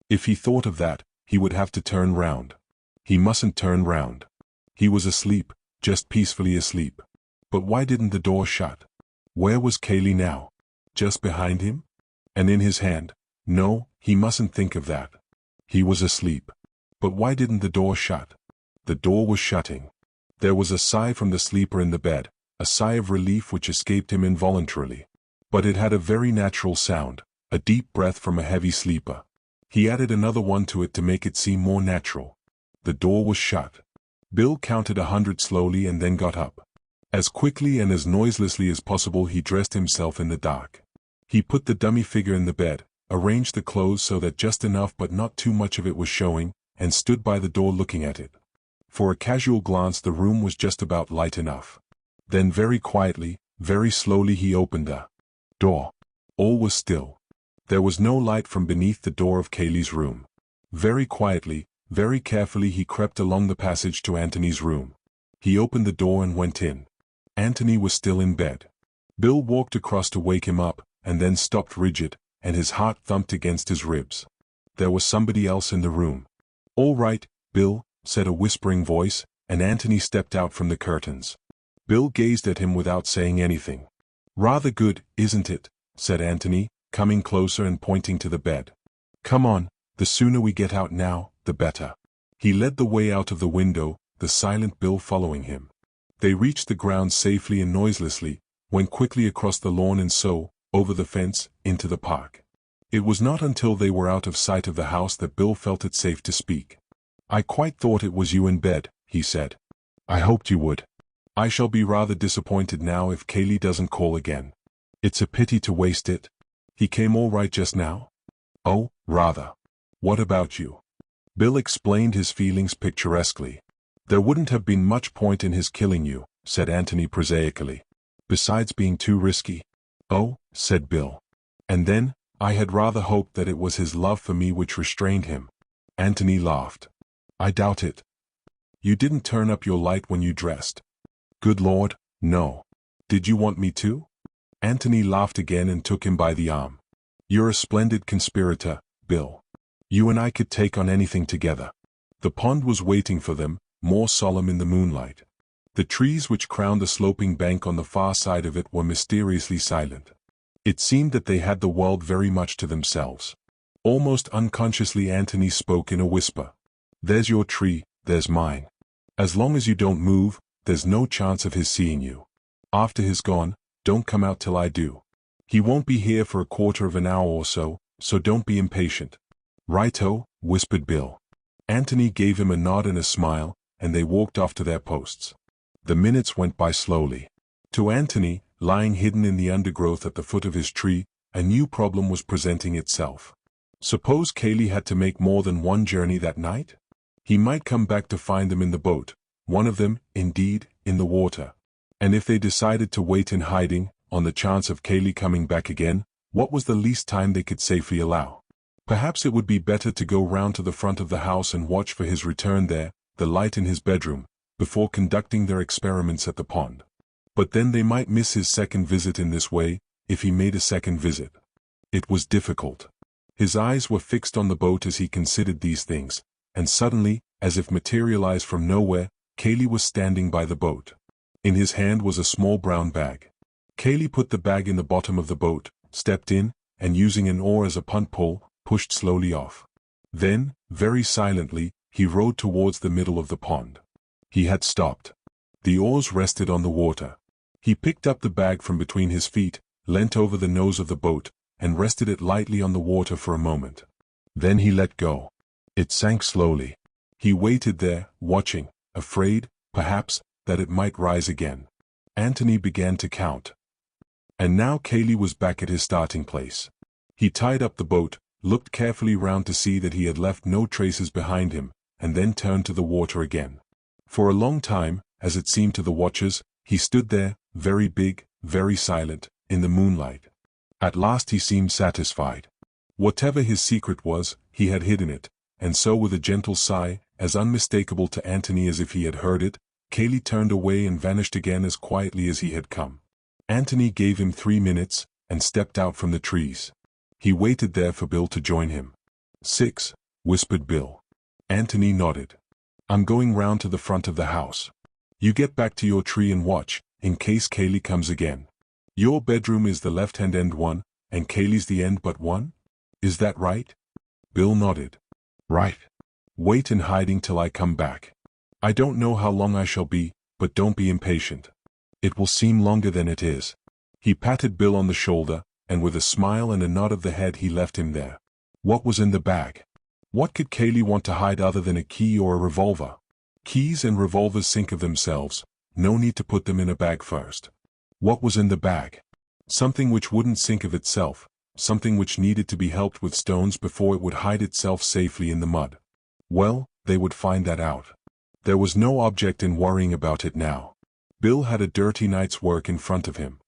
If he thought of that, he would have to turn round. He mustn't turn round. He was asleep, just peacefully asleep. But why didn't the door shut? Where was Kaylee now? Just behind him? And in his hand? No, he mustn't think of that. He was asleep. But why didn't the door shut? The door was shutting. There was a sigh from the sleeper in the bed, a sigh of relief which escaped him involuntarily. But it had a very natural sound, a deep breath from a heavy sleeper. He added another one to it to make it seem more natural. The door was shut. Bill counted 100 slowly and then got up. As quickly and as noiselessly as possible he dressed himself in the dark. He put the dummy figure in the bed, arranged the clothes so that just enough but not too much of it was showing, and stood by the door looking at it. For a casual glance the room was just about light enough. Then very quietly, very slowly he opened the door. All was still. There was no light from beneath the door of Kaylee's room. Very quietly, very carefully he crept along the passage to Antony's room. He opened the door and went in. Antony was still in bed. Bill walked across to wake him up, and then stopped rigid, and his heart thumped against his ribs. There was somebody else in the room. "All right, Bill," said a whispering voice, and Antony stepped out from the curtains. Bill gazed at him without saying anything. "Rather good, isn't it?" said Antony, coming closer and pointing to the bed. "Come on, the sooner we get out now, the better." He led the way out of the window, the silent Bill following him. They reached the ground safely and noiselessly, went quickly across the lawn and so, over the fence, into the park. It was not until they were out of sight of the house that Bill felt it safe to speak. "I quite thought it was you in bed," he said. "I hoped you would. I shall be rather disappointed now if Kaylee doesn't call again. It's a pity to waste it. He came all right just now?" "Oh, rather. What about you?" Bill explained his feelings picturesquely. "There wouldn't have been much point in his killing you," said Antony prosaically. "Besides being too risky." "Oh," said Bill. "And then, I had rather hoped that it was his love for me which restrained him." Antony laughed. "I doubt it. You didn't turn up your light when you dressed." "Good Lord, no. Did you want me to?" Antony laughed again and took him by the arm. "You're a splendid conspirator, Bill. You and I could take on anything together." The pond was waiting for them, more solemn in the moonlight. The trees which crowned the sloping bank on the far side of it were mysteriously silent. It seemed that they had the world very much to themselves. Almost unconsciously Antony spoke in a whisper. "There's your tree, there's mine. As long as you don't move, there's no chance of his seeing you. After he's gone, don't come out till I do. He won't be here for a quarter of an hour or so don't be impatient." "Righto," whispered Bill. Antony gave him a nod and a smile, and they walked off to their posts. The minutes went by slowly. To Antony, lying hidden in the undergrowth at the foot of his tree, a new problem was presenting itself. Suppose Kaylee had to make more than one journey that night? He might come back to find them in the boat, one of them, indeed, in the water. And if they decided to wait in hiding, on the chance of Kaylee coming back again, what was the least time they could safely allow? Perhaps it would be better to go round to the front of the house and watch for his return there, the light in his bedroom, before conducting their experiments at the pond. But then they might miss his second visit in this way, if he made a second visit. It was difficult. His eyes were fixed on the boat as he considered these things, and suddenly, as if materialized from nowhere, Kaylee was standing by the boat. In his hand was a small brown bag. Kaylee put the bag in the bottom of the boat, stepped in, and using an oar as a punt pole, pushed slowly off. Then, very silently, he rowed towards the middle of the pond. He had stopped. The oars rested on the water. He picked up the bag from between his feet, leant over the nose of the boat, and rested it lightly on the water for a moment. Then he let go. It sank slowly. He waited there, watching, afraid, perhaps, that it might rise again. Antony began to count. And now Kaylee was back at his starting place. He tied up the boat, looked carefully round to see that he had left no traces behind him, and then turned to the water again. For a long time, as it seemed to the watchers, he stood there, very big, very silent, in the moonlight. At last he seemed satisfied. Whatever his secret was, he had hidden it, and so with a gentle sigh, as unmistakable to Antony as if he had heard it, Kaylee turned away and vanished again as quietly as he had come. Antony gave him 3 minutes, and stepped out from the trees. He waited there for Bill to join him. 6, whispered Bill. Antony nodded. "I'm going round to the front of the house. You get back to your tree and watch, in case Kaylee comes again. Your bedroom is the left-hand end one, and Kaylee's the end but one? Is that right?" Bill nodded. "Right. Wait in hiding till I come back. I don't know how long I shall be, but don't be impatient. It will seem longer than it is." He patted Bill on the shoulder, and with a smile and a nod of the head he left him there. What was in the bag? What could Kaylee want to hide other than a key or a revolver? Keys and revolvers sink of themselves, no need to put them in a bag first. What was in the bag? Something which wouldn't sink of itself, something which needed to be helped with stones before it would hide itself safely in the mud. Well, they would find that out. There was no object in worrying about it now. Bill had a dirty night's work in front of him.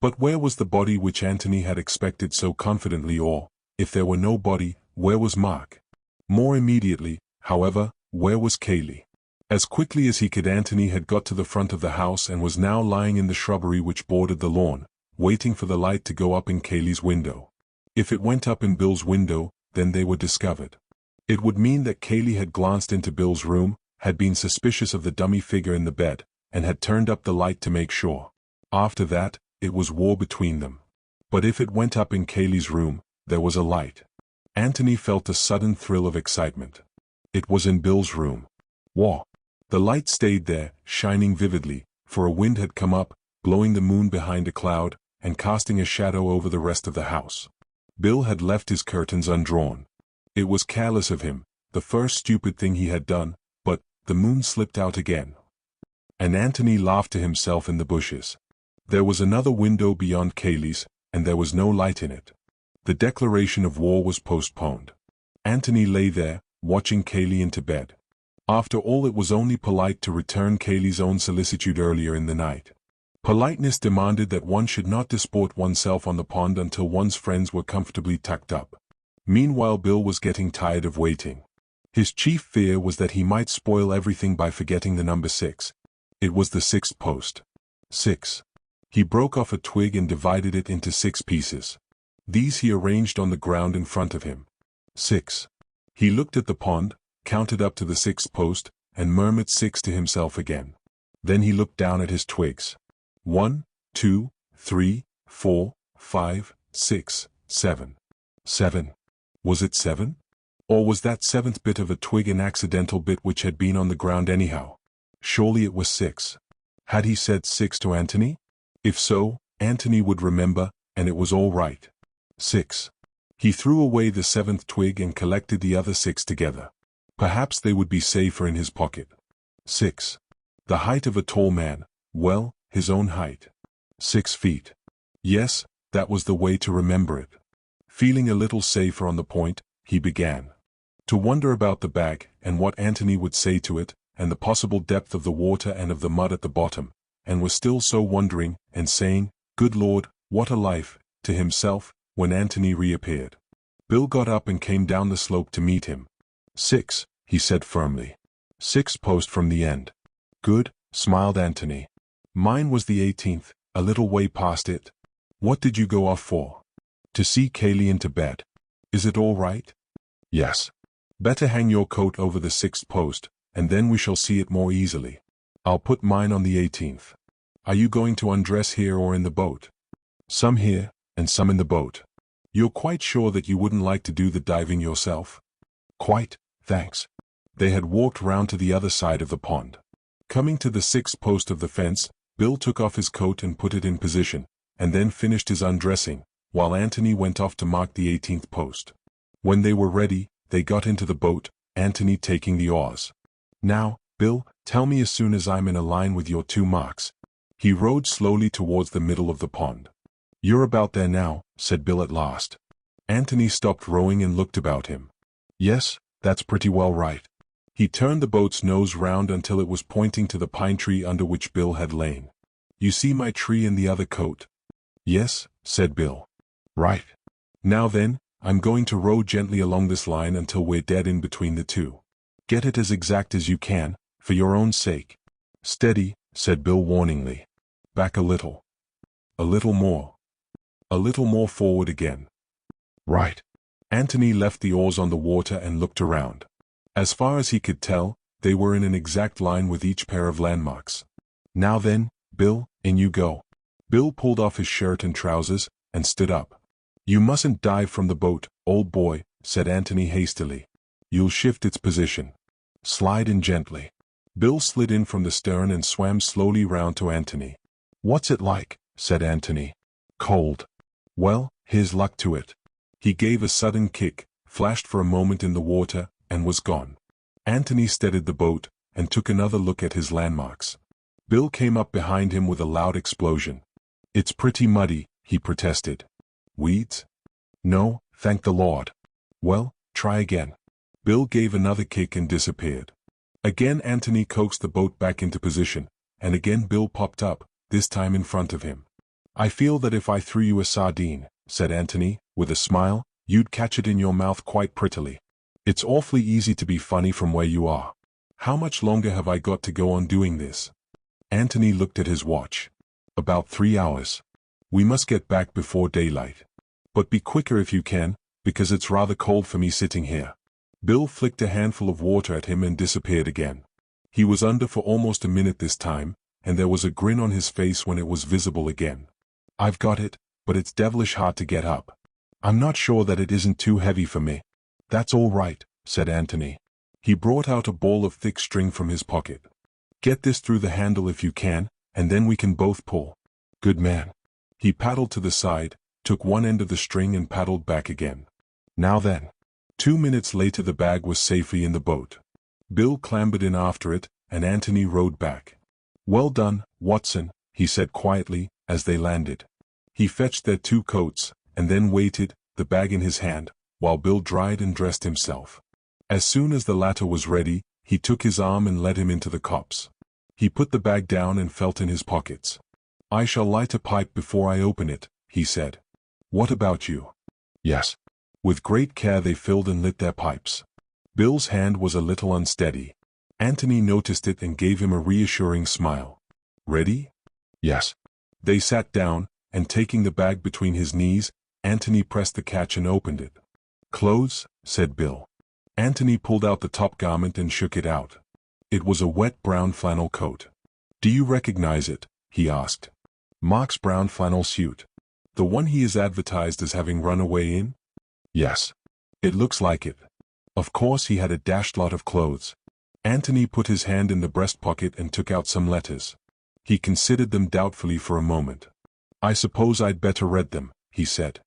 But where was the body which Antony had expected so confidently, or, if there were no body, where was Mark? More immediately, however, where was Kaylee? As quickly as he could Antony had got to the front of the house and was now lying in the shrubbery which bordered the lawn, waiting for the light to go up in Kaylee's window. If it went up in Bill's window, then they were discovered. It would mean that Kaylee had glanced into Bill's room, had been suspicious of the dummy figure in the bed, and had turned up the light to make sure. After that, it was war between them. But if it went up in Kaylee's room, there was a light. Antony felt a sudden thrill of excitement. It was in Bill's room. Whoa! The light stayed there, shining vividly, for a wind had come up, blowing the moon behind a cloud, and casting a shadow over the rest of the house. Bill had left his curtains undrawn. It was careless of him, the first stupid thing he had done, but the moon slipped out again. And Antony laughed to himself in the bushes. There was another window beyond Kaylee's, and there was no light in it. The declaration of war was postponed. Antony lay there, watching Kaylee into bed. After all, it was only polite to return Kaylee's own solicitude earlier in the night. Politeness demanded that one should not disport oneself on the pond until one's friends were comfortably tucked up. Meanwhile, Bill was getting tired of waiting. His chief fear was that he might spoil everything by forgetting the number 6. It was the 6th post. 6. He broke off a twig and divided it into 6 pieces. These he arranged on the ground in front of him. 6. He looked at the pond, counted up to the 6th post, and murmured 6 to himself again. Then he looked down at his twigs. 1, 2, 3, 4, 5, 6, 7. 7. Was it 7? Or was that 7th bit of a twig an accidental bit which had been on the ground anyhow? Surely it was 6. Had he said 6 to Antony? If so, Antony would remember, and it was all right. 6. He threw away the 7th twig and collected the other 6 together. Perhaps they would be safer in his pocket. 6. The height of a tall man, well, his own height. 6 feet. Yes, that was the way to remember it. Feeling a little safer on the point, he began to wonder about the bag and what Antony would say to it, and the possible depth of the water and of the mud at the bottom, and was still so wondering and saying, "Good Lord, what a life," to himself, when Antony reappeared. Bill got up and came down the slope to meet him. 6, he said firmly. 6 post from the end. Good, smiled Antony. Mine was the 18th, a little way past it. What did you go off for? To see Kaylee into bed. Is it all right? Yes. Better hang your coat over the 6th post, and then we shall see it more easily. I'll put mine on the 18th. Are you going to undress here or in the boat? Some here, and some in the boat. You're quite sure that you wouldn't like to do the diving yourself? Quite, thanks. They had walked round to the other side of the pond. Coming to the 6th post of the fence, Bill took off his coat and put it in position, and then finished his undressing, while Antony went off to mark the 18th post. When they were ready, they got into the boat, Antony taking the oars. Now, Bill, tell me as soon as I'm in a line with your 2 marks. He rowed slowly towards the middle of the pond. You're about there now, said Bill at last. Antony stopped rowing and looked about him. Yes, that's pretty well right. He turned the boat's nose round until it was pointing to the pine tree under which Bill had lain. You see my tree in the other coat? Yes, said Bill. Right. Now then, I'm going to row gently along this line until we're dead in between the 2. Get it as exact as you can, for your own sake. Steady, said Bill warningly. Back a little. A little more. A little more forward again. Right. Antony left the oars on the water and looked around. As far as he could tell, they were in an exact line with each pair of landmarks. Now then, Bill, in you go. Bill pulled off his shirt and trousers, and stood up. You mustn't dive from the boat, old boy, said Antony hastily. You'll shift its position. Slide in gently. Bill slid in from the stern and swam slowly round to Antony. What's it like? Said Antony. Cold. Well, here's luck to it. He gave a sudden kick, flashed for a moment in the water, and was gone. Antony steadied the boat, and took another look at his landmarks. Bill came up behind him with a loud explosion. It's pretty muddy, he protested. Weeds? No, thank the Lord. Well, try again. Bill gave another kick and disappeared. Again Antony coaxed the boat back into position, and again Bill popped up, this time in front of him. I feel that if I threw you a sardine, said Antony, with a smile, you'd catch it in your mouth quite prettily. It's awfully easy to be funny from where you are. How much longer have I got to go on doing this? Antony looked at his watch. About 3 hours. We must get back before daylight. But be quicker if you can, because it's rather cold for me sitting here. Bill flicked a handful of water at him and disappeared again. He was under for almost a minute this time, and there was a grin on his face when it was visible again. I've got it, but it's devilish hard to get up. I'm not sure that it isn't too heavy for me. That's all right, said Antony. He brought out a ball of thick string from his pocket. Get this through the handle if you can, and then we can both pull. Good man. He paddled to the side, took one end of the string and paddled back again. Now then. 2 minutes later the bag was safely in the boat. Bill clambered in after it, and Antony rowed back. "Well done, Watson," he said quietly, as they landed. He fetched their 2 coats, and then waited, the bag in his hand, while Bill dried and dressed himself. As soon as the latter was ready, he took his arm and led him into the copse. He put the bag down and felt in his pockets. "I shall light a pipe before I open it," he said. "What about you?" "Yes." With great care they filled and lit their pipes. Bill's hand was a little unsteady. Antony noticed it and gave him a reassuring smile. "Ready?" "Yes." They sat down, and taking the bag between his knees, Antony pressed the catch and opened it. "Clothes," said Bill. Antony pulled out the top garment and shook it out. It was a wet brown flannel coat. "Do you recognize it?" he asked. "Mark's brown flannel suit. The one he is advertised as having run away in?" "Yes." "It looks like it." Of course he had a dashed lot of clothes. Antony put his hand in the breast pocket and took out some letters. He considered them doubtfully for a moment. "I suppose I'd better read them," he said.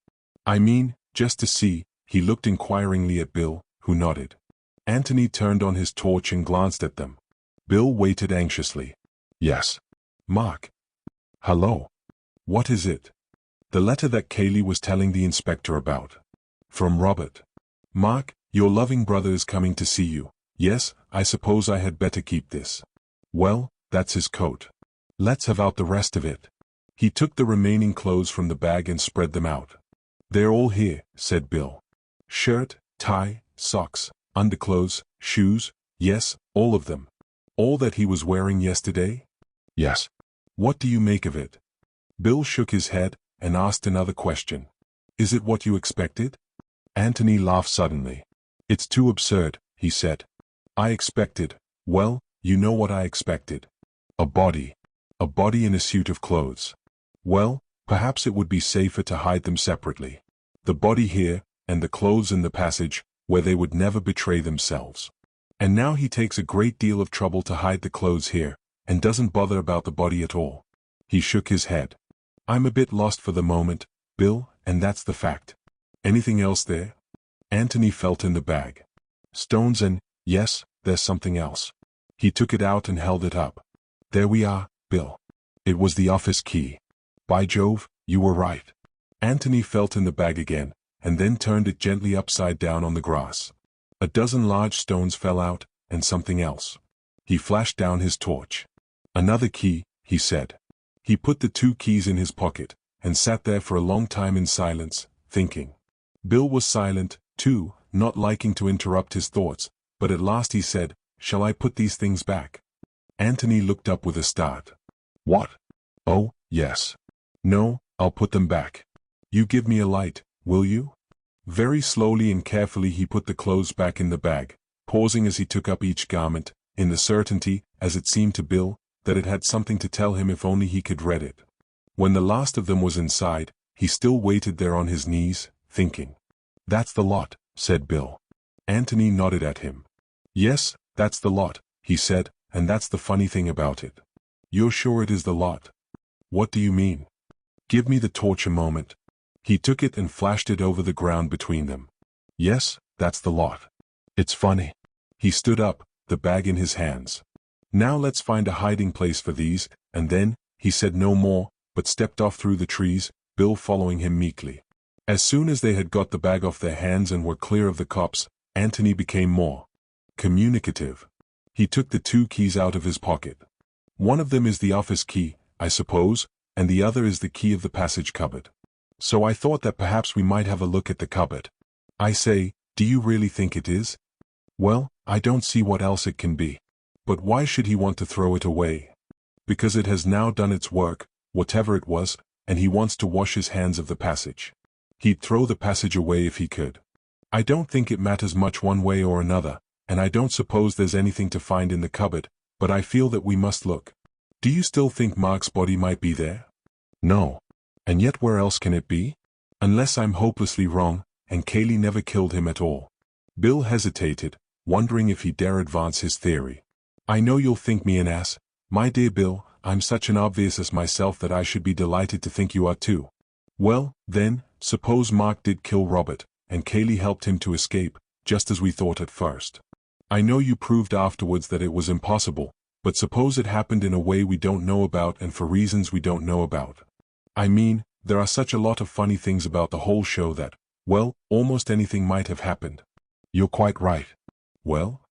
"I mean, just to see." He looked inquiringly at Bill, who nodded. Antony turned on his torch and glanced at them. Bill waited anxiously. "Yes." "Mark." "Hello." "What is it?" "The letter that Cayley was telling the inspector about. From Robert. Mark, your loving brother is coming to see you. Yes, I suppose I had better keep this. Well, that's his coat. Let's have out the rest of it." He took the remaining clothes from the bag and spread them out. "They're all here," said Bill. "Shirt, tie, socks, underclothes, shoes, yes, all of them." "All that he was wearing yesterday?" "Yes." "What do you make of it?" Bill shook his head, and asked another question. "Is it what you expected?" Antony laughed suddenly. "It's too absurd," he said. "I expected, well, you know what I expected. A body. A body in a suit of clothes. Well, perhaps it would be safer to hide them separately. The body here, and the clothes in the passage, where they would never betray themselves. And now he takes a great deal of trouble to hide the clothes here, and doesn't bother about the body at all." He shook his head. "I'm a bit lost for the moment, Bill, and that's the fact. Anything else there?" Antony felt in the bag. "Stones and, yes, there's something else." He took it out and held it up. "There we are, Bill. It was the office key. By Jove, you were right." Antony felt in the bag again, and then turned it gently upside down on the grass. A dozen large stones fell out, and something else. He flashed down his torch. "Another key," he said. He put the 2 keys in his pocket, and sat there for a long time in silence, thinking. Bill was silent, too, not liking to interrupt his thoughts, but at last he said, "Shall I put these things back?" Antony looked up with a start. "What? Oh, yes. No, I'll put them back. You give me a light, will you?" Very slowly and carefully he put the clothes back in the bag, pausing as he took up each garment, in the certainty, as it seemed to Bill, that it had something to tell him if only he could read it. When the last of them was inside, he still waited there on his knees, thinking. "That's the lot," said Bill. Antony nodded at him. "Yes, that's the lot," he said, "and that's the funny thing about it." "You're sure it is the lot?" "What do you mean?" "Give me the torch a moment." He took it and flashed it over the ground between them. "Yes, that's the lot. It's funny." He stood up, the bag in his hands. "Now let's find a hiding place for these," and then, he said no more, but stepped off through the trees, Bill following him meekly. As soon as they had got the bag off their hands and were clear of the copse, Antony became more communicative. He took the 2 keys out of his pocket. "One of them is the office key, I suppose, and the other is the key of the passage cupboard. So I thought that perhaps we might have a look at the cupboard. I say, do you really think it is?" "Well, I don't see what else it can be." "But why should he want to throw it away?" "Because it has now done its work, whatever it was, and he wants to wash his hands of the passage. He'd throw the passage away if he could. I don't think it matters much one way or another, and I don't suppose there's anything to find in the cupboard, but I feel that we must look. Do you still think Mark's body might be there?" "No. And yet where else can it be? Unless I'm hopelessly wrong, and Cayley never killed him at all." Bill hesitated, wondering if he dare advance his theory. "I know you'll think me an ass, my dear Bill. I'm such an obvious myself that I should be delighted to think you are too. Well, then, suppose Mark did kill Robert, and Kaylee helped him to escape, just as we thought at first. I know you proved afterwards that it was impossible, but suppose it happened in a way we don't know about and for reasons we don't know about. I mean, there are such a lot of funny things about the whole show that, well, almost anything might have happened. You're quite right. Well,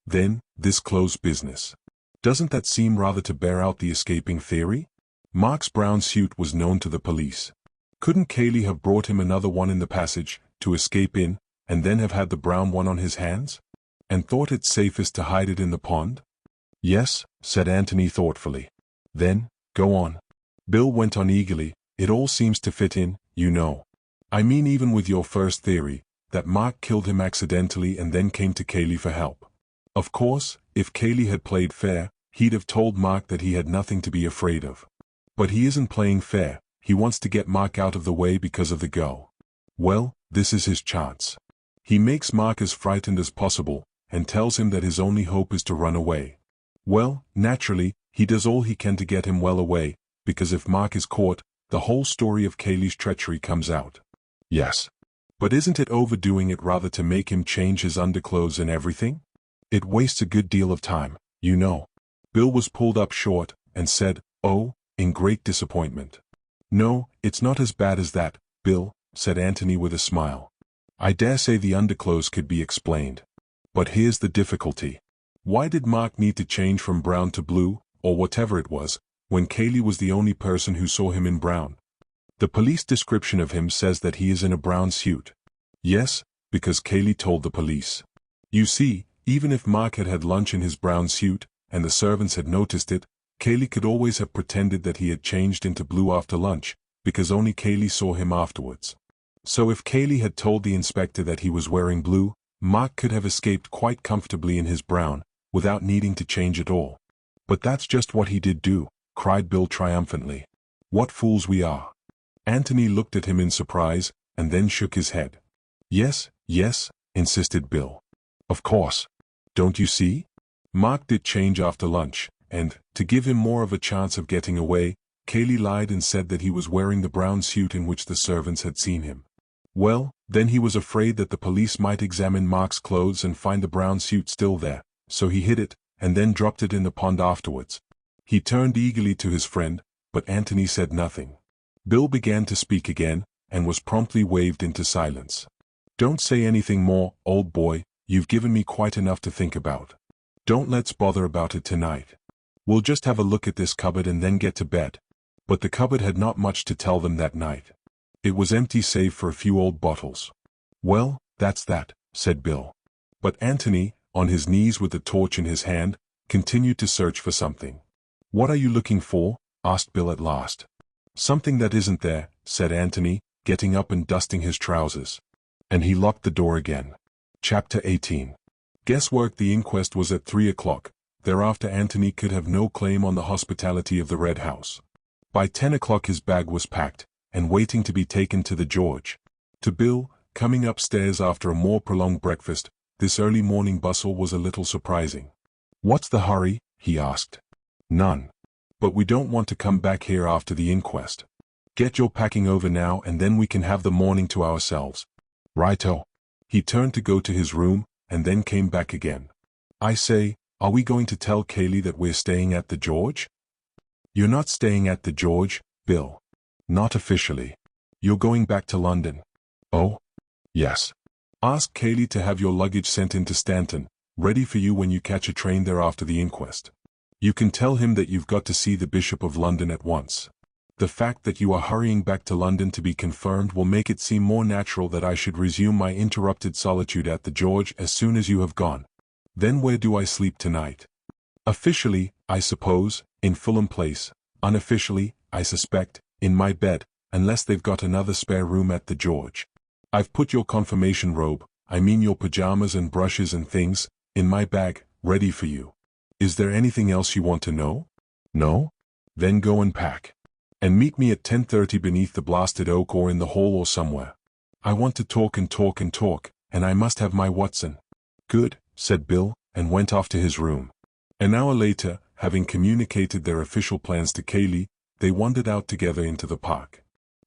then, this closed business. Doesn't that seem rather to bear out the escaping theory? Mark's brown suit was known to the police. Couldn't Kaylee have brought him another one in the passage, to escape in, and then have had the brown one on his hands? And thought it safest to hide it in the pond? Yes, said Antony thoughtfully. Then, go on. Bill went on eagerly, it all seems to fit in, you know. I mean even with your first theory, that Mark killed him accidentally and then came to Kaylee for help. Of course, if Kaylee had played fair, he'd have told Mark that he had nothing to be afraid of. But he isn't playing fair, he wants to get Mark out of the way because of the girl. Well, this is his chance. He makes Mark as frightened as possible, and tells him that his only hope is to run away. Well, naturally, he does all he can to get him well away, because if Mark is caught, the whole story of Kaylee's treachery comes out. Yes. But isn't it overdoing it rather to make him change his underclothes and everything? It wastes a good deal of time, you know. Bill was pulled up short, and said, oh, in great disappointment. No, it's not as bad as that, Bill, said Antony with a smile. I dare say the underclothes could be explained. But here's the difficulty. Why did Mark need to change from brown to blue, or whatever it was, when Kaylee was the only person who saw him in brown? The police description of him says that he is in a brown suit. Yes, because Kaylee told the police. You see, even if Mark had had lunch in his brown suit, and the servants had noticed it, Kaylee could always have pretended that he had changed into blue after lunch, because only Kaylee saw him afterwards. So if Kaylee had told the inspector that he was wearing blue, Mark could have escaped quite comfortably in his brown, without needing to change at all. But that's just what he did do, cried Bill triumphantly. What fools we are. Antony looked at him in surprise, and then shook his head. Yes, insisted Bill. Of course. Don't you see? Mark did change after lunch, and, to give him more of a chance of getting away, Kaylee lied and said that he was wearing the brown suit in which the servants had seen him. Well, then he was afraid that the police might examine Mark's clothes and find the brown suit still there, so he hid it, and then dropped it in the pond afterwards. He turned eagerly to his friend, but Antony said nothing. Bill began to speak again, and was promptly waved into silence. Don't say anything more, old boy, you've given me quite enough to think about. Don't let's bother about it tonight. We'll just have a look at this cupboard and then get to bed. But the cupboard had not much to tell them that night. It was empty save for a few old bottles. Well, that's that, said Bill. But Antony, on his knees with the torch in his hand, continued to search for something. What are you looking for? Asked Bill at last. Something that isn't there, said Antony, getting up and dusting his trousers. And he locked the door again. Chapter 18. Guesswork. The inquest was at 3 o'clock. Thereafter Antony could have no claim on the hospitality of the Red House. By 10 o'clock his bag was packed, and waiting to be taken to the George. To Bill, coming upstairs after a more prolonged breakfast, this early morning bustle was a little surprising. What's the hurry? He asked. None. But we don't want to come back here after the inquest. Get your packing over now and then we can have the morning to ourselves. Righto. He turned to go to his room, and then came back again. I say, are we going to tell Kaylee that we're staying at the George? You're not staying at the George, Bill. Not officially. You're going back to London. Oh? Yes. Ask Kaylee to have your luggage sent into Stanton, ready for you when you catch a train there after the inquest. You can tell him that you've got to see the Bishop of London at once. The fact that you are hurrying back to London to be confirmed will make it seem more natural that I should resume my interrupted solitude at the George as soon as you have gone. Then where do I sleep tonight? Officially, I suppose, in Fulham Place. Unofficially, I suspect, in my bed, unless they've got another spare room at the George. I've put your confirmation robe, I mean your pajamas and brushes and things, in my bag, ready for you. Is there anything else you want to know? No? Then go and pack. And meet me at 10:30 beneath the blasted oak or in the hall or somewhere. I want to talk and talk and talk, and I must have my Watson. Good, said Bill, and went off to his room. An hour later, having communicated their official plans to Kaylee, they wandered out together into the park.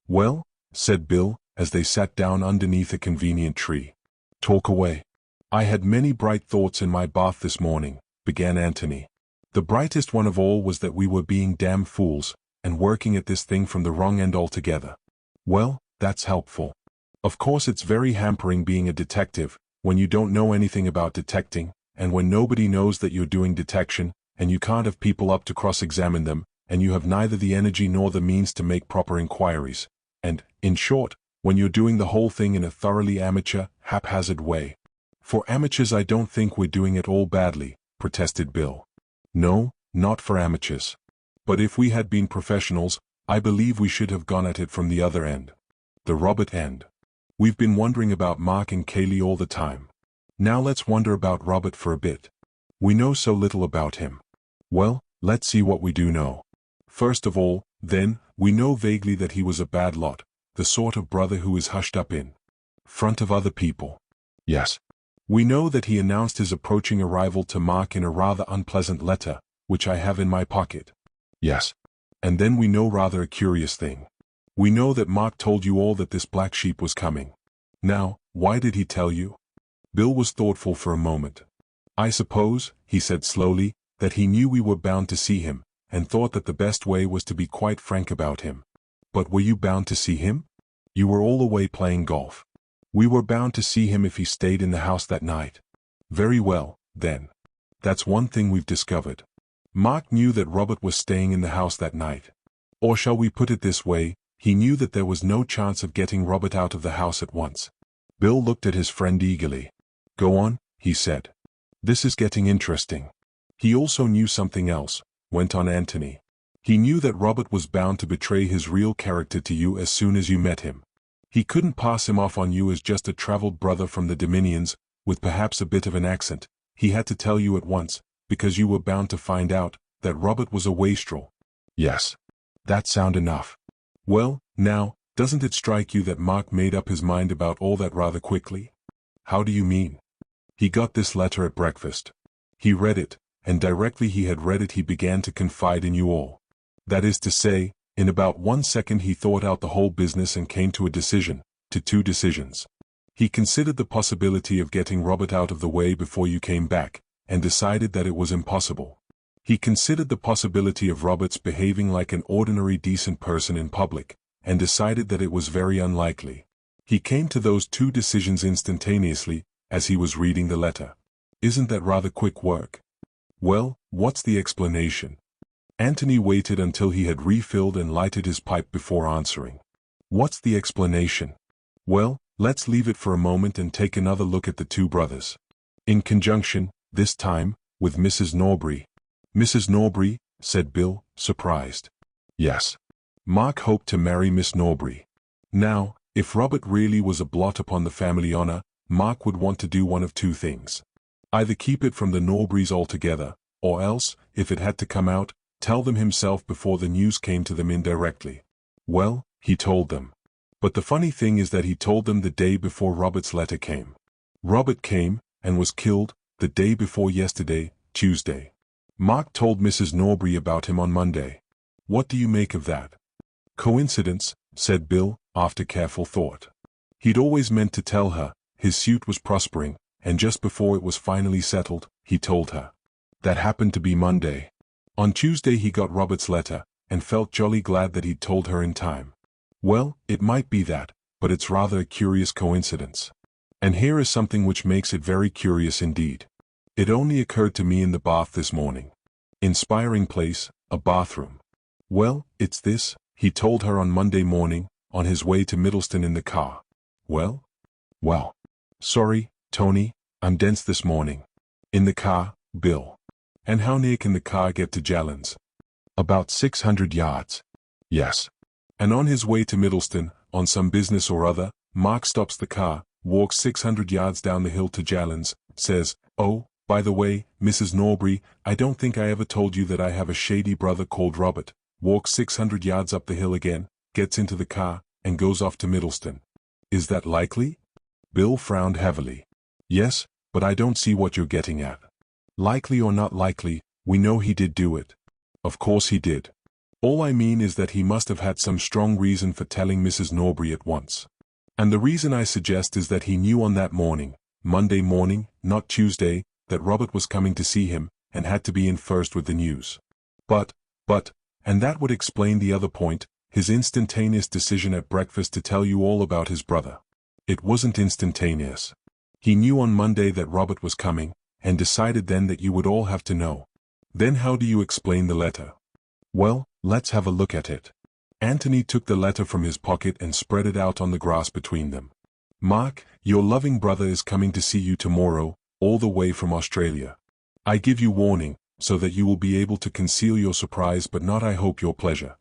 Well, said Bill, as they sat down underneath a convenient tree. Talk away. I had many bright thoughts in my bath this morning, began Antony. The brightest one of all was that we were being damn fools, and working at this thing from the wrong end altogether. Well, that's helpful. Of course it's very hampering being a detective, when you don't know anything about detecting, and when nobody knows that you're doing detection, and you can't have people up to cross-examine them, and you have neither the energy nor the means to make proper inquiries. And, in short, when you're doing the whole thing in a thoroughly amateur, haphazard way. For amateurs I don't think we're doing it all badly, protested Bill. No, not for amateurs. But if we had been professionals, I believe we should have gone at it from the other end. The Robert end. We've been wondering about Mark and Kaylee all the time. Now let's wonder about Robert for a bit. We know so little about him. Well, let's see what we do know. First of all, then, we know vaguely that he was a bad lot, the sort of brother who is hushed up in front of other people. Yes. We know that he announced his approaching arrival to Mark in a rather unpleasant letter, which I have in my pocket. Yes. And then we know rather a curious thing. We know that Mark told you all that this black sheep was coming. Now, why did he tell you? Bill was thoughtful for a moment. I suppose, he said slowly, that he knew we were bound to see him, and thought that the best way was to be quite frank about him. But were you bound to see him? You were all away playing golf. We were bound to see him if he stayed in the house that night. Very well, then. That's one thing we've discovered. Mark knew that Robert was staying in the house that night. Or shall we put it this way, he knew that there was no chance of getting Robert out of the house at once. Bill looked at his friend eagerly. Go on, he said. This is getting interesting. He also knew something else, went on Antony. He knew that Robert was bound to betray his real character to you as soon as you met him. He couldn't pass him off on you as just a traveled brother from the Dominions, with perhaps a bit of an accent. He had to tell you at once, because you were bound to find out, that Robert was a wastrel. Yes. That sound enough. Well, now, doesn't it strike you that Mark made up his mind about all that rather quickly? How do you mean? He got this letter at breakfast. He read it, and directly he had read it he began to confide in you all. That is to say, in about 1 second he thought out the whole business and came to a decision, to 2 decisions. He considered the possibility of getting Robert out of the way before you came back, and decided that it was impossible. He considered the possibility of Robert's behaving like an ordinary decent person in public, and decided that it was very unlikely. He came to those 2 decisions instantaneously, as he was reading the letter. Isn't that rather quick work? Well, what's the explanation? Antony waited until he had refilled and lighted his pipe before answering. What's the explanation? Well, let's leave it for a moment and take another look at the 2 brothers. In conjunction, this time, with Mrs. Norbury. Mrs. Norbury, said Bill, surprised. Yes. Mark hoped to marry Miss Norbury. Now, if Robert really was a blot upon the family honor, Mark would want to do one of 2 things. Either keep it from the Norburys altogether, or else, if it had to come out, tell them himself before the news came to them indirectly. Well, he told them. But the funny thing is that he told them the day before Robert's letter came. Robert came, and was killed, the day before yesterday, Tuesday. Mark told Mrs. Norbury about him on Monday. What do you make of that? Coincidence, said Bill, after careful thought. He'd always meant to tell her, his suit was prospering, and just before it was finally settled, he told her. That happened to be Monday. On Tuesday he got Robert's letter, and felt jolly glad that he'd told her in time. Well, it might be that, but it's rather a curious coincidence. And here is something which makes it very curious indeed. It only occurred to me in the bath this morning. Inspiring place, a bathroom. Well, it's this, he told her on Monday morning, on his way to Middleston in the car. Well? Well. Sorry, Tony, I'm dense this morning. In the car, Bill. And how near can the car get to Jallands? About 600 yards. Yes. And on his way to Middleston, on some business or other, Mark stops the car, walks 600 yards down the hill to Jallands, says, "Oh, by the way, Mrs. Norbury, I don't think I ever told you that I have a shady brother called Robert," walks 600 yards up the hill again, gets into the car, and goes off to Middleston. Is that likely? Bill frowned heavily. Yes, but I don't see what you're getting at. Likely or not likely, we know he did do it. Of course he did. All I mean is that he must have had some strong reason for telling Mrs. Norbury at once. And the reason I suggest is that he knew on that morning, Monday morning, not Tuesday, that Robert was coming to see him, and had to be in first with the news. But, and that would explain the other point, his instantaneous decision at breakfast to tell you all about his brother. It wasn't instantaneous. He knew on Monday that Robert was coming, and decided then that you would all have to know. Then how do you explain the letter? Well, let's have a look at it. Antony took the letter from his pocket and spread it out on the grass between them. Mark, your loving brother is coming to see you tomorrow, all the way from Australia. I give you warning, so that you will be able to conceal your surprise but not I hope your pleasure.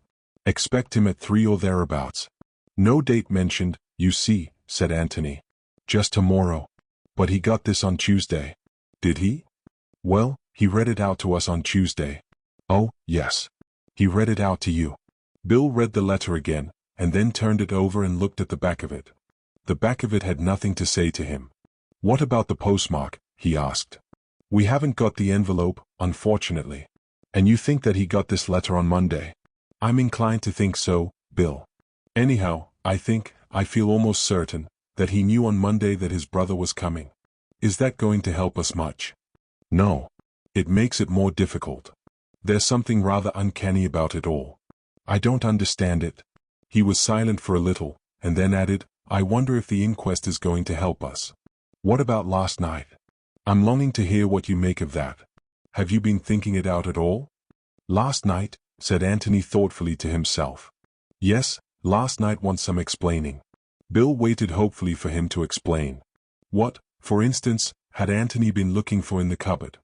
Expect him at 3 or thereabouts. No date mentioned, you see, said Antony. Just tomorrow. But he got this on Tuesday. Did he? Well, he read it out to us on Tuesday. Oh, yes. He read it out to you. Bill read the letter again, and then turned it over and looked at the back of it. The back of it had nothing to say to him. What about the postmark? He asked. We haven't got the envelope, unfortunately. And you think that he got this letter on Monday? I'm inclined to think so, Bill. Anyhow, I feel almost certain, that he knew on Monday that his brother was coming. Is that going to help us much? No. It makes it more difficult. There's something rather uncanny about it all. I don't understand it. He was silent for a little, and then added, I wonder if the inquest is going to help us. What about last night? I'm longing to hear what you make of that. Have you been thinking it out at all? Last night, said Antony thoughtfully to himself. Yes, last night wants some explaining. Bill waited hopefully for him to explain. What, for instance, had Antony been looking for in the cupboard?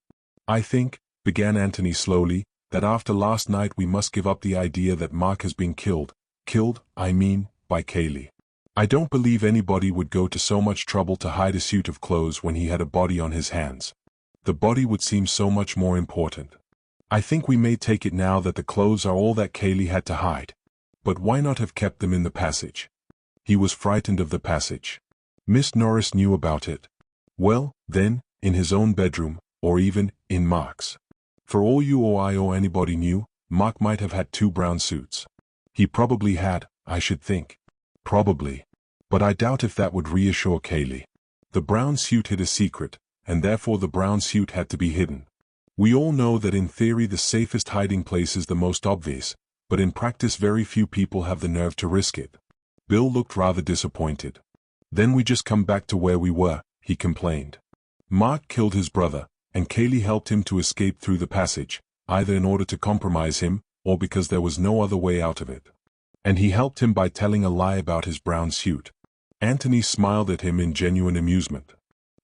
I think, began Antony slowly, that after last night we must give up the idea that Mark has been killed, I mean, by Kaylee. I don't believe anybody would go to so much trouble to hide a suit of clothes when he had a body on his hands. The body would seem so much more important. I think we may take it now that the clothes are all that Kaylee had to hide. But why not have kept them in the passage? He was frightened of the passage. Miss Norris knew about it. Well, then, in his own bedroom, or even, in Mark's. For all you or I or anybody knew, Mark might have had 2 brown suits. He probably had, I should think. Probably. But I doubt if that would reassure Kaylee. The brown suit hid a secret, and therefore the brown suit had to be hidden. We all know that in theory the safest hiding place is the most obvious, but in practice very few people have the nerve to risk it. Bill looked rather disappointed. Then we just come back to where we were, he complained. Mark killed his brother, and Kaylee helped him to escape through the passage, either in order to compromise him, or because there was no other way out of it. And he helped him by telling a lie about his brown suit. Antony smiled at him in genuine amusement.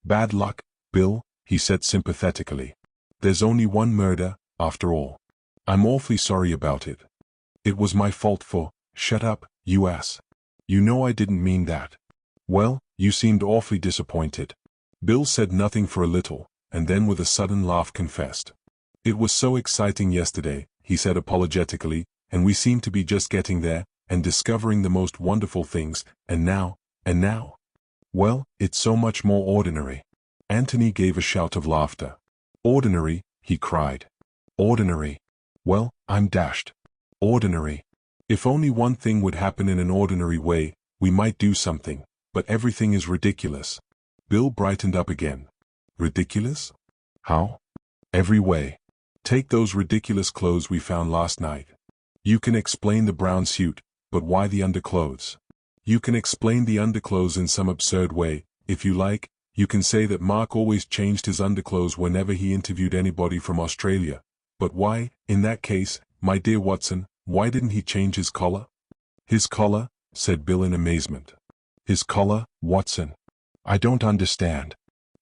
Bad luck, Bill, he said sympathetically. There's only one murder, after all. I'm awfully sorry about it. It was my fault for, shut up, you ass. You know I didn't mean that. Well, you seemed awfully disappointed. Bill said nothing for a little, and then with a sudden laugh confessed. It was so exciting yesterday, he said apologetically, and we seemed to be just getting there, and discovering the most wonderful things, and now? Well, it's so much more ordinary. Antony gave a shout of laughter. Ordinary, he cried. Ordinary. Well, I'm dashed. Ordinary. If only one thing would happen in an ordinary way, we might do something, but everything is ridiculous. Bill brightened up again. Ridiculous? How? Every way. Take those ridiculous clothes we found last night. You can explain the brown suit, but why the underclothes? You can explain the underclothes in some absurd way, if you like. You can say that Mark always changed his underclothes whenever he interviewed anybody from Australia. But why, in that case, my dear Watson, why didn't he change his collar? His collar, said Bill in amazement. His collar, Watson. I don't understand.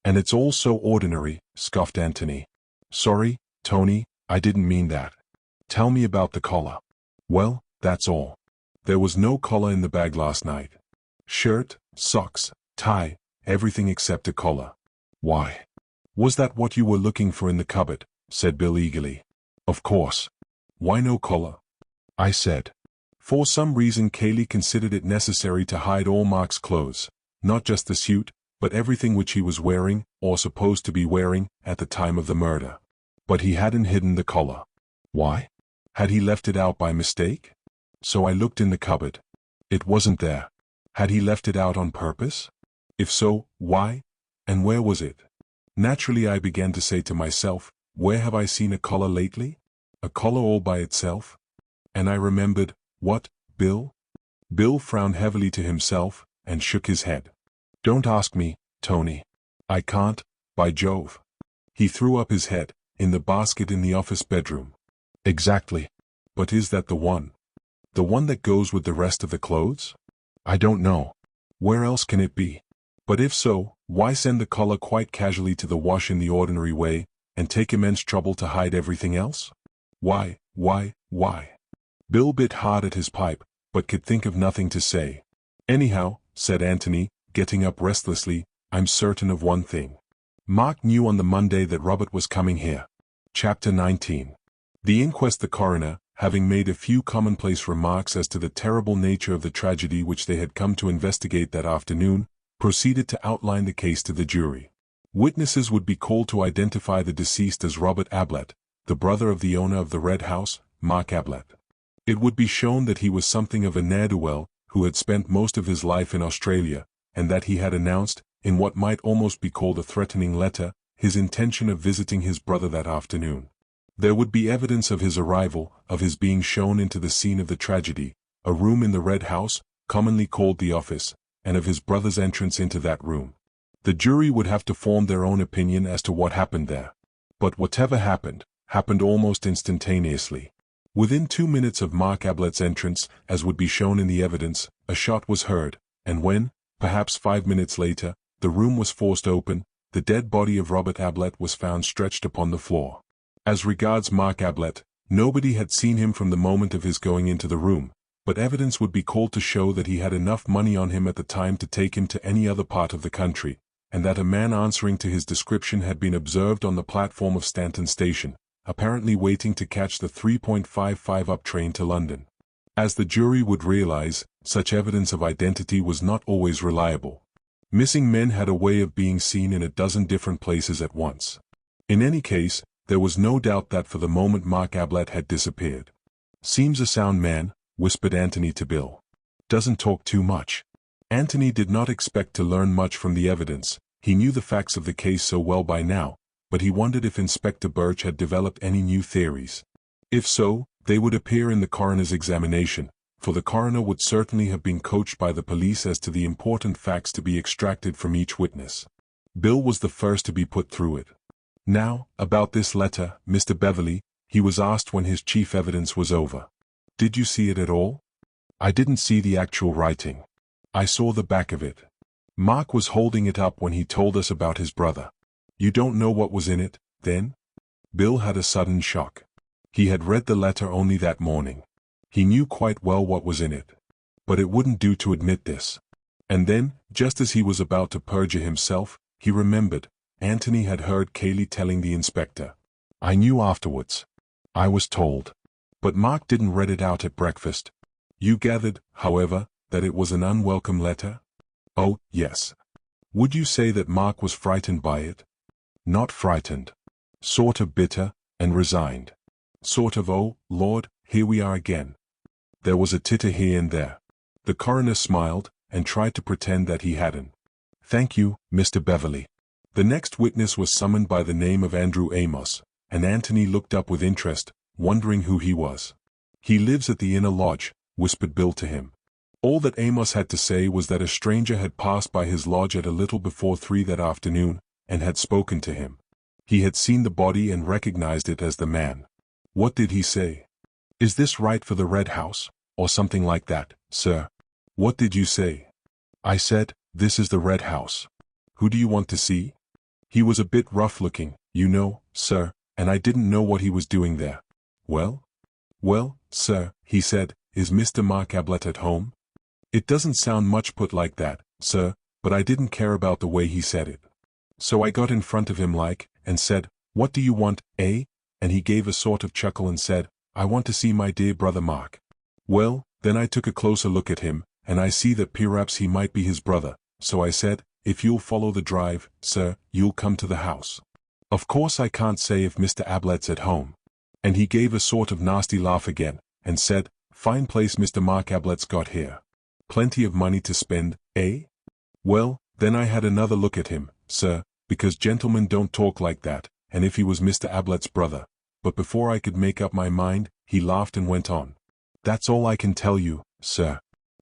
And it's all so ordinary, scoffed Antony. Sorry, Tony, I didn't mean that. Tell me about the collar. Well, that's all. There was no collar in the bag last night. Shirt, socks, tie, everything except a collar. Why? Was that what you were looking for in the cupboard? Said Bill eagerly. Of course. Why no collar? I said. For some reason Kaylee considered it necessary to hide all Mark's clothes, not just the suit, but everything which he was wearing, or supposed to be wearing, at the time of the murder. But he hadn't hidden the collar. Why? Had he left it out by mistake? So I looked in the cupboard. It wasn't there. Had he left it out on purpose? If so, why? And where was it? Naturally I began to say to myself, where have I seen a collar lately? A collar all by itself? And I remembered, what, Bill? Bill frowned heavily to himself, and shook his head. Don't ask me, Tony. I can't, by Jove. He threw up his head, in the basket in the office bedroom. Exactly. But is that the one? The one that goes with the rest of the clothes? I don't know. Where else can it be? But if so, why send the collar quite casually to the wash in the ordinary way, and take immense trouble to hide everything else? Why? Bill bit hard at his pipe, but could think of nothing to say. Anyhow, said Antony, getting up restlessly, I'm certain of one thing. Mark knew on the Monday that Robert was coming here. Chapter 19. The inquest. The coroner, having made a few commonplace remarks as to the terrible nature of the tragedy which they had come to investigate that afternoon, proceeded to outline the case to the jury. Witnesses would be called to identify the deceased as Robert Ablett, the brother of the owner of the Red House, Mark Ablett. It would be shown that he was something of a ne'er-do-well, who had spent most of his life in Australia, and that he had announced, in what might almost be called a threatening letter, his intention of visiting his brother that afternoon. There would be evidence of his arrival, of his being shown into the scene of the tragedy, a room in the Red House, commonly called the office, and of his brother's entrance into that room. The jury would have to form their own opinion as to what happened there. But whatever happened almost instantaneously. Within 2 minutes of Mark Ablett's entrance, as would be shown in the evidence, a shot was heard, and when, perhaps 5 minutes later, the room was forced open, the dead body of Robert Ablett was found stretched upon the floor. As regards Mark Ablett, nobody had seen him from the moment of his going into the room, but evidence would be called to show that he had enough money on him at the time to take him to any other part of the country, and that a man answering to his description had been observed on the platform of Stanton Station, apparently waiting to catch the 3.55 up train to London. As the jury would realize, such evidence of identity was not always reliable. Missing men had a way of being seen in a dozen different places at once. In any case, there was no doubt that for the moment Mark Ablett had disappeared. Seems a sound man, whispered Antony to Bill. Doesn't talk too much. Antony did not expect to learn much from the evidence. He knew the facts of the case so well by now, but he wondered if Inspector Birch had developed any new theories. If so, they would appear in the coroner's examination, for the coroner would certainly have been coached by the police as to the important facts to be extracted from each witness. Bill was the first to be put through it. Now, about this letter, Mr. Beverley, he was asked when his chief evidence was over. Did you see it at all? I didn't see the actual writing. I saw the back of it. Mark was holding it up when he told us about his brother. You don't know what was in it, then? Bill had a sudden shock. He had read the letter only that morning. He knew quite well what was in it. But it wouldn't do to admit this. And then, just as he was about to perjure himself, he remembered, Antony had heard Cayley telling the inspector. I knew afterwards. I was told. But Mark didn't read it out at breakfast. You gathered, however, that it was an unwelcome letter? Oh, yes. Would you say that Mark was frightened by it? Not frightened. Sort of bitter, and resigned. Sort of, oh, Lord, here we are again. There was a titter here and there. The coroner smiled, and tried to pretend that he hadn't. Thank you, Mr. Beverley. The next witness was summoned by the name of Andrew Amos, and Antony looked up with interest, wondering who he was. He lives at the inner lodge, whispered Bill to him. All that Amos had to say was that a stranger had passed by his lodge at a little before 3 that afternoon, and had spoken to him. He had seen the body and recognized it as the man. What did he say? Is this right for the Red House, or something like that, sir? What did you say? I said, this is the Red House. Who do you want to see? He was a bit rough-looking, you know, sir, and I didn't know what he was doing there. Well, sir, he said, is Mr. Mark Ablett at home? It doesn't sound much put like that, sir, but I didn't care about the way he said it. So I got in front of him and said, what do you want, eh? And he gave a sort of chuckle and said, I want to see my dear brother Mark. Well, then I took a closer look at him, and I see that perhaps he might be his brother, so I said, if you'll follow the drive, sir, you'll come to the house. Of course I can't say if Mr. Ablett's at home. And he gave a sort of nasty laugh again, and said, "Fine place Mr. Mark Ablett's got here. Plenty of money to spend, eh?" Well, then I had another look at him, sir, because gentlemen don't talk like that, and if he was Mr. Ablett's brother. But before I could make up my mind, he laughed and went on. "That's all I can tell you, sir."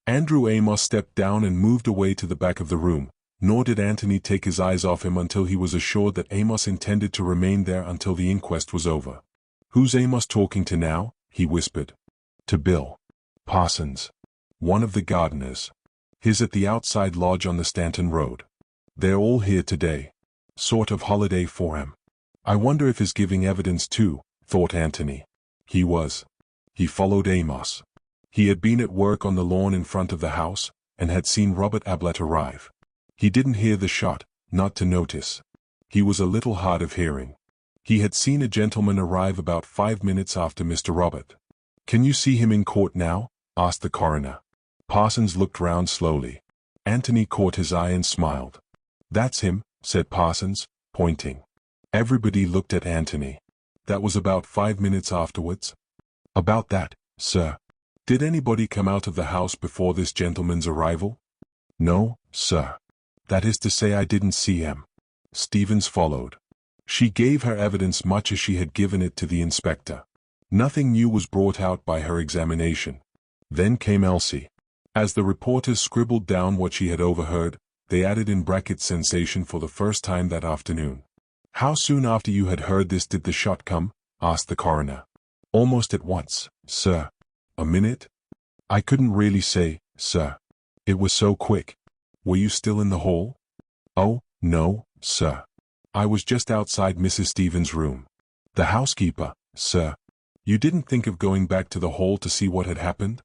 Andrew Amos stepped down and moved away to the back of the room, nor did Antony take his eyes off him until he was assured that Amos intended to remain there until the inquest was over. "Who's Amos talking to now?" he whispered. "To Bill Parsons, one of the gardeners. He's at the outside lodge on the Stanton Road. They're all here today. Sort of holiday for him. I wonder if he's giving evidence too," thought Antony. He was. He followed Amos. He had been at work on the lawn in front of the house, and had seen Robert Ablett arrive. He didn't hear the shot, not to notice. He was a little hard of hearing. He had seen a gentleman arrive about 5 minutes after Mr. Robert. "Can you see him in court now?" asked the coroner. Parsons looked round slowly. Antony caught his eye and smiled. "That's him," said Parsons, pointing. Everybody looked at Antony. "That was about 5 minutes afterwards?" "About that, sir." "Did anybody come out of the house before this gentleman's arrival?" "No, sir. That is to say, I didn't see him." Stevens followed. She gave her evidence much as she had given it to the inspector. Nothing new was brought out by her examination. Then came Elsie. As the reporters scribbled down what she had overheard, they added in brackets "sensation" for the first time that afternoon. "How soon after you had heard this did the shot come?" asked the coroner. "Almost at once, sir." "A minute?" "I couldn't really say, sir. It was so quick." "Were you still in the hall?" "Oh, no, sir. I was just outside Mrs. Stevens' room." "The housekeeper, sir." "You didn't think of going back to the hall to see what had happened?"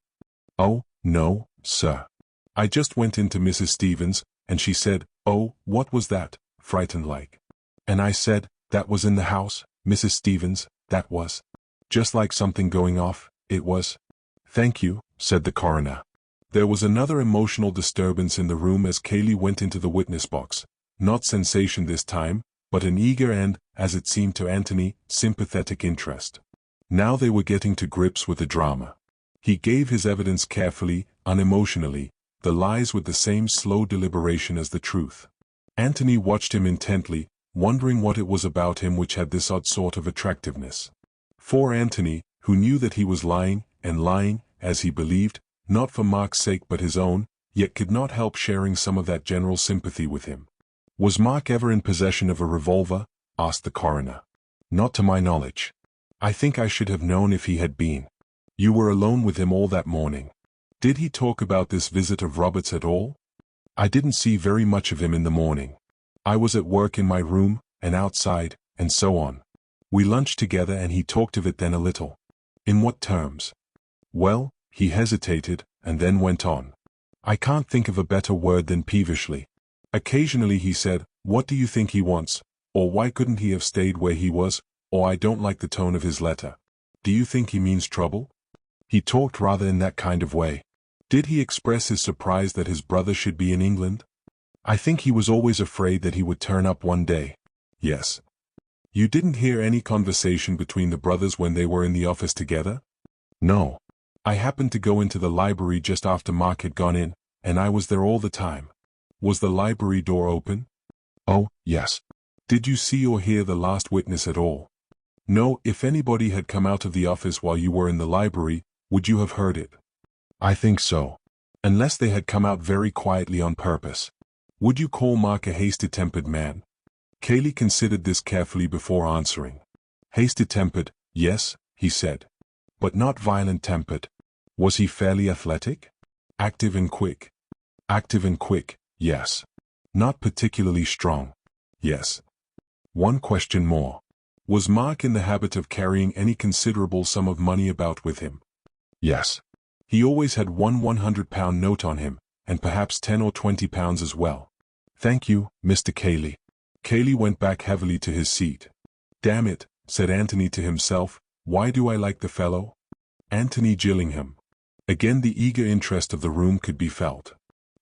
"Oh, no, sir. I just went into Mrs. Stevens, and she said, 'Oh, what was that?' frightened like. And I said, 'That was in the house, Mrs. Stevens, that was.' Just like something going off, it was." "Thank you," said the coroner. There was another emotional disturbance in the room as Cayley went into the witness box. Not sensation this time, but an eager and, as it seemed to Antony, sympathetic interest. Now they were getting to grips with the drama. He gave his evidence carefully, unemotionally, the lies with the same slow deliberation as the truth. Antony watched him intently, wondering what it was about him which had this odd sort of attractiveness. For Antony, who knew that he was lying, and lying, as he believed, not for Mark's sake but his own, yet could not help sharing some of that general sympathy with him. "Was Mark ever in possession of a revolver?" asked the coroner. "Not to my knowledge. I think I should have known if he had been." "You were alone with him all that morning. Did he talk about this visit of Robert's at all?" "I didn't see very much of him in the morning. I was at work in my room, and outside, and so on. We lunched together and he talked of it then a little." "In what terms?" "Well," he hesitated, and then went on. "I can't think of a better word than peevishly. Occasionally he said, 'What do you think he wants?' or 'Why couldn't he have stayed where he was?' or 'I don't like the tone of his letter. Do you think he means trouble?' He talked rather in that kind of way." "Did he express his surprise that his brother should be in England?" "I think he was always afraid that he would turn up one day." "Yes." "You didn't hear any conversation between the brothers when they were in the office together?" "No. I happened to go into the library just after Mark had gone in, and I was there all the time." "Was the library door open?" "Oh, yes." "Did you see or hear the last witness at all?" "No. If anybody had come out of the office while you were in the library, would you have heard it?" "I think so. Unless they had come out very quietly on purpose." "Would you call Mark a hasty-tempered man?" Cayley considered this carefully before answering. "Hasty-tempered, yes," he said. "But not violent-tempered." "Was he fairly athletic?" "Active and quick." "Active and quick, yes." "Not particularly strong." "Yes." "One question more. Was Mark in the habit of carrying any considerable sum of money about with him?" "Yes." "He always had one £100 note on him, and perhaps 10 or 20 pounds as well." "Thank you, Mr. Cayley." Cayley went back heavily to his seat. "Damn it," said Antony to himself, "why do I like the fellow? Antony Gillingham." Again the eager interest of the room could be felt.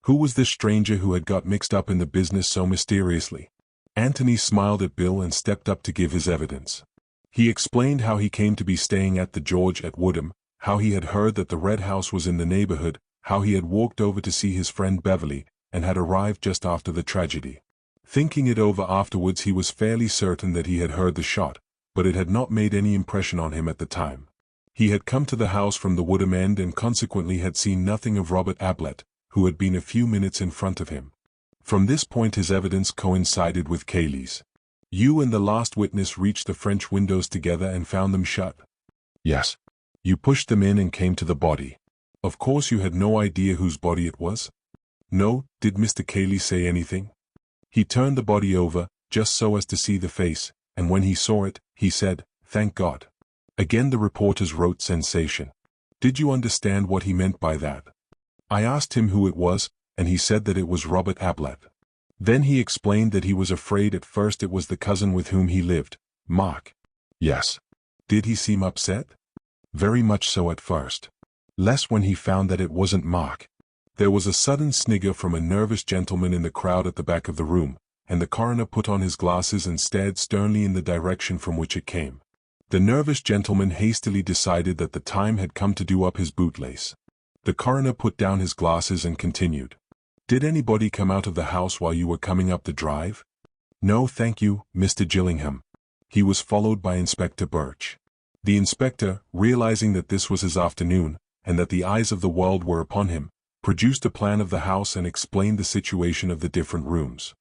Who was this stranger who had got mixed up in the business so mysteriously? Antony smiled at Bill and stepped up to give his evidence. He explained how he came to be staying at the George at Woodham, how he had heard that the Red House was in the neighborhood, how he had walked over to see his friend Beverly, and had arrived just after the tragedy. Thinking it over afterwards, he was fairly certain that he had heard the shot, but it had not made any impression on him at the time. He had come to the house from the Woodham end and consequently had seen nothing of Robert Ablett, who had been a few minutes in front of him. From this point his evidence coincided with Cayley's. You and the last witness reached the French windows together and found them shut? Yes. You pushed them in and came to the body. Of course you had no idea whose body it was? No. Did Mr. Cayley say anything? He turned the body over, just so as to see the face, and when he saw it, he said, "Thank God." Again the reporters wrote sensation. Did you understand what he meant by that? I asked him who it was, and he said that it was Robert Ablett. Then he explained that he was afraid at first it was the cousin with whom he lived, Mark. Yes. Did he seem upset? Very much so at first. Less when he found that it wasn't Mark. There was a sudden snigger from a nervous gentleman in the crowd at the back of the room, and the coroner put on his glasses and stared sternly in the direction from which it came. The nervous gentleman hastily decided that the time had come to do up his bootlace. The coroner put down his glasses and continued. Did anybody come out of the house while you were coming up the drive? No, thank you, Mr. Gillingham. He was followed by Inspector Birch. The inspector, realizing that this was his afternoon, and that the eyes of the world were upon him, produced a plan of the house and explained the situation of the different rooms.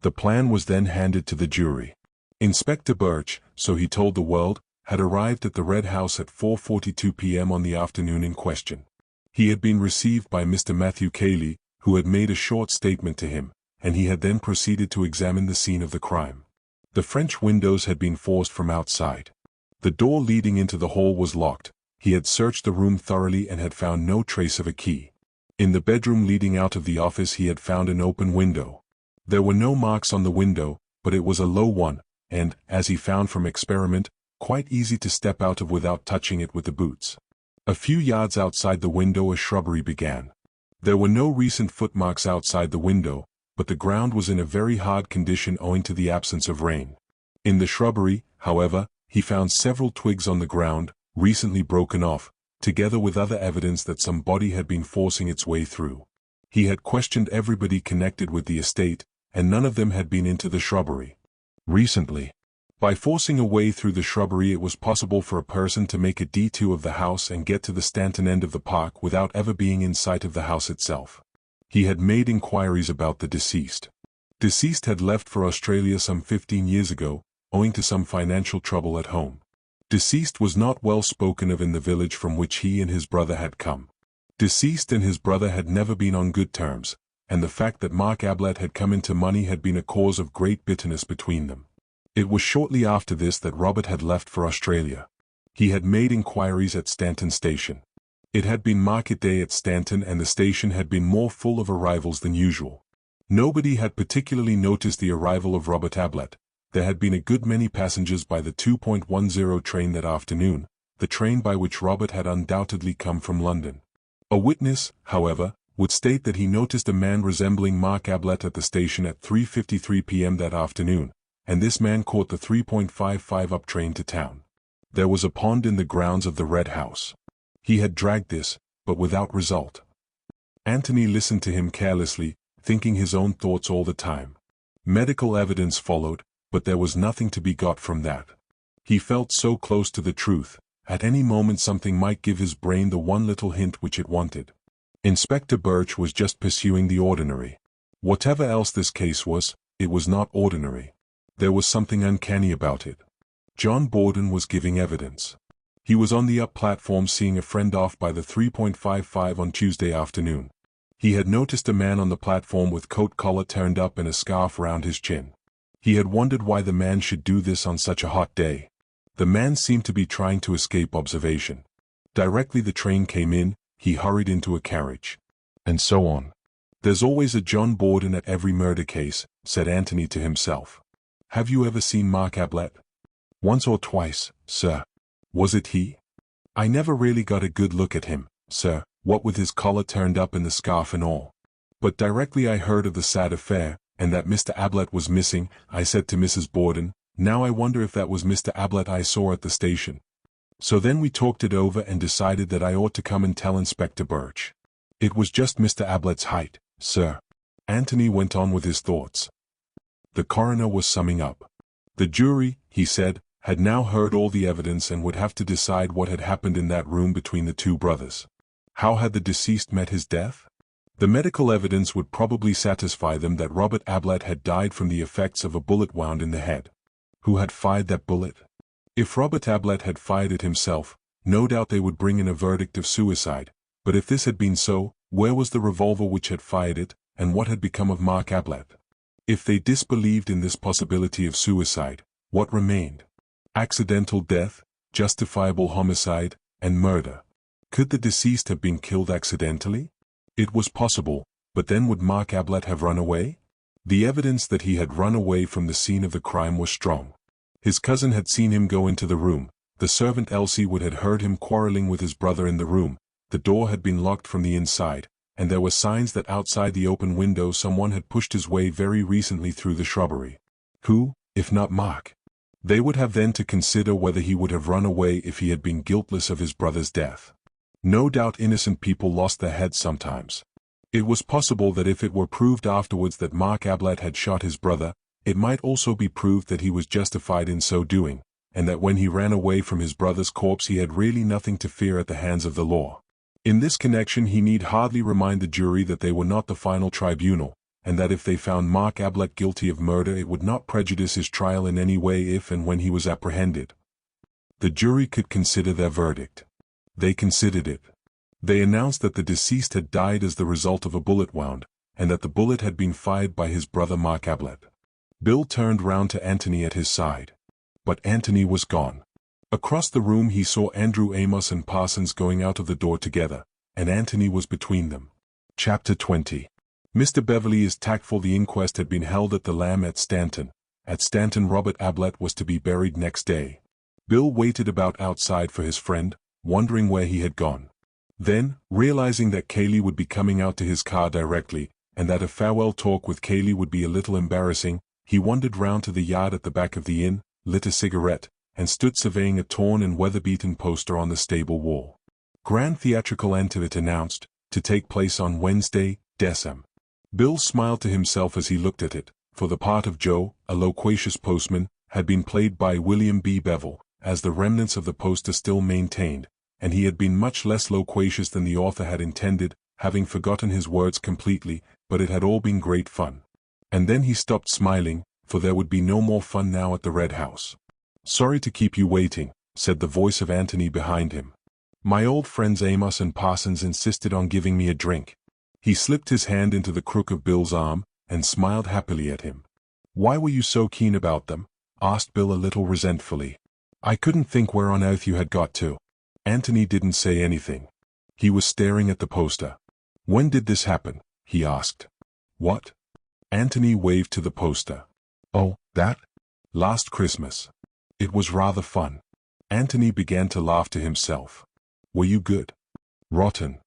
The plan was then handed to the jury. Inspector Birch, so he told the world, had arrived at the Red House at 4:42 p.m. on the afternoon in question. He had been received by Mr. Matthew Cayley, who had made a short statement to him, and he had then proceeded to examine the scene of the crime. The French windows had been forced from outside. The door leading into the hall was locked. He had searched the room thoroughly and had found no trace of a key. In the bedroom leading out of the office he had found an open window. There were no marks on the window, but it was a low one, and, as he found from experiment, quite easy to step out of without touching it with the boots. A few yards outside the window a shrubbery began. There were no recent footmarks outside the window, but the ground was in a very hard condition owing to the absence of rain. In the shrubbery, however, he found several twigs on the ground, recently broken off, together with other evidence that some body had been forcing its way through. He had questioned everybody connected with the estate, and none of them had been into the shrubbery recently. By forcing a way through the shrubbery it was possible for a person to make a detour of the house and get to the Stanton end of the park without ever being in sight of the house itself. He had made inquiries about the deceased. Deceased had left for Australia some 15 years ago, owing to some financial trouble at home. Deceased was not well spoken of in the village from which he and his brother had come. Deceased and his brother had never been on good terms, and the fact that Mark Ablett had come into money had been a cause of great bitterness between them. It was shortly after this that Robert had left for Australia. He had made inquiries at Stanton Station. It had been market day at Stanton and the station had been more full of arrivals than usual. Nobody had particularly noticed the arrival of Robert Ablett. There had been a good many passengers by the 2.10 train that afternoon, the train by which Robert had undoubtedly come from London. A witness, however, would state that he noticed a man resembling Mark Ablett at the station at 3:53 p.m. that afternoon, and this man caught the 3.55 up train to town. There was a pond in the grounds of the Red House. He had dragged this, but without result. Antony listened to him carelessly, thinking his own thoughts all the time. Medical evidence followed, but there was nothing to be got from that. He felt so close to the truth, at any moment something might give his brain the one little hint which it wanted. Inspector Birch was just pursuing the ordinary. Whatever else this case was, it was not ordinary. There was something uncanny about it. John Borden was giving evidence. He was on the up platform seeing a friend off by the 3.55 on Tuesday afternoon. He had noticed a man on the platform with coat collar turned up and a scarf round his chin. He had wondered why the man should do this on such a hot day. The man seemed to be trying to escape observation. Directly the train came in, he hurried into a carriage. And so on. There's always a John Borden at every murder case, said Antony to himself. Have you ever seen Mark Ablett? Once or twice, sir. Was it he? I never really got a good look at him, sir, what with his collar turned up and the scarf and all. But directly I heard of the sad affair, and that Mr. Ablett was missing, I said to Mrs. Borden, Now I wonder if that was Mr. Ablett I saw at the station. So then we talked it over and decided that I ought to come and tell Inspector Birch. It was just Mr. Ablett's height, sir. Antony went on with his thoughts. The coroner was summing up. The jury, he said, had now heard all the evidence and would have to decide what had happened in that room between the two brothers. How had the deceased met his death? The medical evidence would probably satisfy them that Robert Ablett had died from the effects of a bullet wound in the head. Who had fired that bullet? If Robert Ablett had fired it himself, no doubt they would bring in a verdict of suicide, but if this had been so, where was the revolver which had fired it, and what had become of Mark Ablett? If they disbelieved in this possibility of suicide, what remained? Accidental death, justifiable homicide, and murder. Could the deceased have been killed accidentally? It was possible, but then would Mark Ablett have run away? The evidence that he had run away from the scene of the crime was strong. His cousin had seen him go into the room, the servant Elsie would had heard him quarreling with his brother in the room, the door had been locked from the inside, and there were signs that outside the open window someone had pushed his way very recently through the shrubbery. Who, if not Mark? They would have then to consider whether he would have run away if he had been guiltless of his brother's death. No doubt innocent people lost their heads sometimes. It was possible that if it were proved afterwards that Mark Ablett had shot his brother, it might also be proved that he was justified in so doing, and that when he ran away from his brother's corpse he had really nothing to fear at the hands of the law. In this connection he need hardly remind the jury that they were not the final tribunal, and that if they found Mark Ablett guilty of murder it would not prejudice his trial in any way if and when he was apprehended. The jury could consider their verdict. They considered it. They announced that the deceased had died as the result of a bullet wound, and that the bullet had been fired by his brother Mark Ablett. Bill turned round to Antony at his side. But Antony was gone. Across the room he saw Andrew Amos and Parsons going out of the door together, and Antony was between them. Chapter 20. Mr. Beverley is tactful. The inquest had been held at the Lamb at Stanton. At Stanton Robert Ablett was to be buried next day. Bill waited about outside for his friend, wondering where he had gone. Then, realizing that Kaylee would be coming out to his car directly, and that a farewell talk with Kaylee would be a little embarrassing, he wandered round to the yard at the back of the inn, lit a cigarette, and stood surveying a torn and weather-beaten poster on the stable wall. Grand theatrical end it announced, to take place on Wednesday, Decem. Bill smiled to himself as he looked at it, for the part of Joe, a loquacious postman, had been played by William B. Bevel, as the remnants of the poster still maintained, and he had been much less loquacious than the author had intended, having forgotten his words completely, but it had all been great fun. And then he stopped smiling, for there would be no more fun now at the Red House. "Sorry to keep you waiting," said the voice of Antony behind him. "My old friends Amos and Parsons insisted on giving me a drink." He slipped his hand into the crook of Bill's arm, and smiled happily at him. "Why were you so keen about them?" asked Bill a little resentfully. "I couldn't think where on earth you had got to." Antony didn't say anything. He was staring at the poster. "When did this happen?" he asked. "What?" Antony waved to the poster. "Oh, that? Last Christmas. It was rather fun." Antony began to laugh to himself. "Were you good?" "Rotten.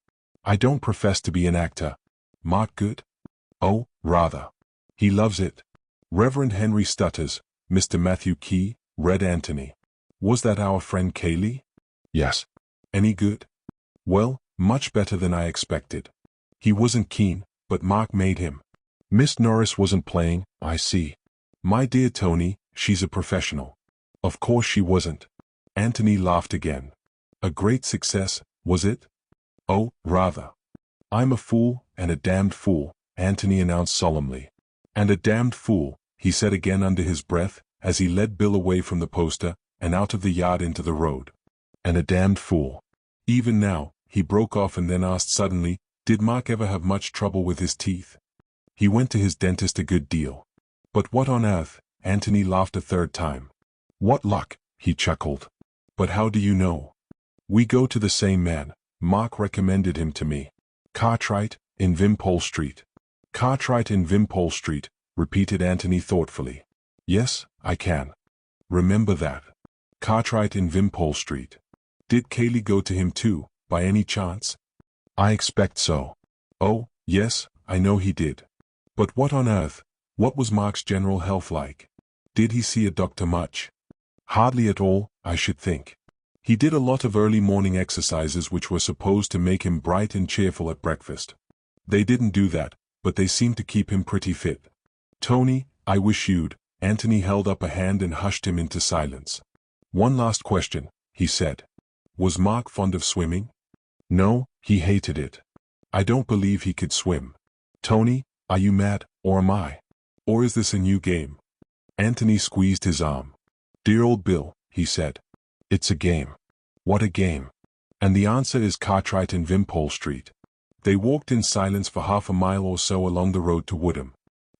I don't profess to be an actor." "Mark good?" "Oh, rather. He loves it." Reverend Henry Stutters, Mr. Matthew Key, read Antony. "Was that our friend Kaylee?" "Yes." "Any good?" "Well, much better than I expected. He wasn't keen, but Mark made him." "Miss Norris wasn't playing, I see." "My dear Tony, she's a professional." "Of course she wasn't." Antony laughed again. "A great success, was it?" "Oh, rather." "I'm a fool, and a damned fool," Antony announced solemnly. "And a damned fool," he said again under his breath, as he led Bill away from the poster, and out of the yard into the road. "And a damned fool." Even now, he broke off and then asked suddenly, did Mark ever have much trouble with his teeth? "He went to his dentist a good deal." "But what on earth?" Antony laughed a third time. "What luck," he chuckled. "But how do you know?" "We go to the same man. Mark recommended him to me. Cartwright, in Wimpole Street." "Cartwright in Wimpole Street," repeated Antony thoughtfully. "Yes, I can remember that. Cartwright in Wimpole Street. Did Kaylee go to him too, by any chance?" "I expect so." "Oh, yes, I know he did. But what on earth, what was Mark's general health like? Did he see a doctor much? Hardly at all, I should think. He did a lot of early morning exercises which were supposed to make him bright and cheerful at breakfast. They didn't do that, but they seemed to keep him pretty fit. Tony, I wish you'd. Antony held up a hand and hushed him into silence. One last question, he said. Was Mark fond of swimming? No, he hated it. I don't believe he could swim. Tony, are you mad, or am I? Or is this a new game? Antony squeezed his arm. Dear old Bill, he said. It's a game. What a game. And the answer is Cartwright and Wimpole Street. They walked in silence for half a mile or so along the road to Woodham.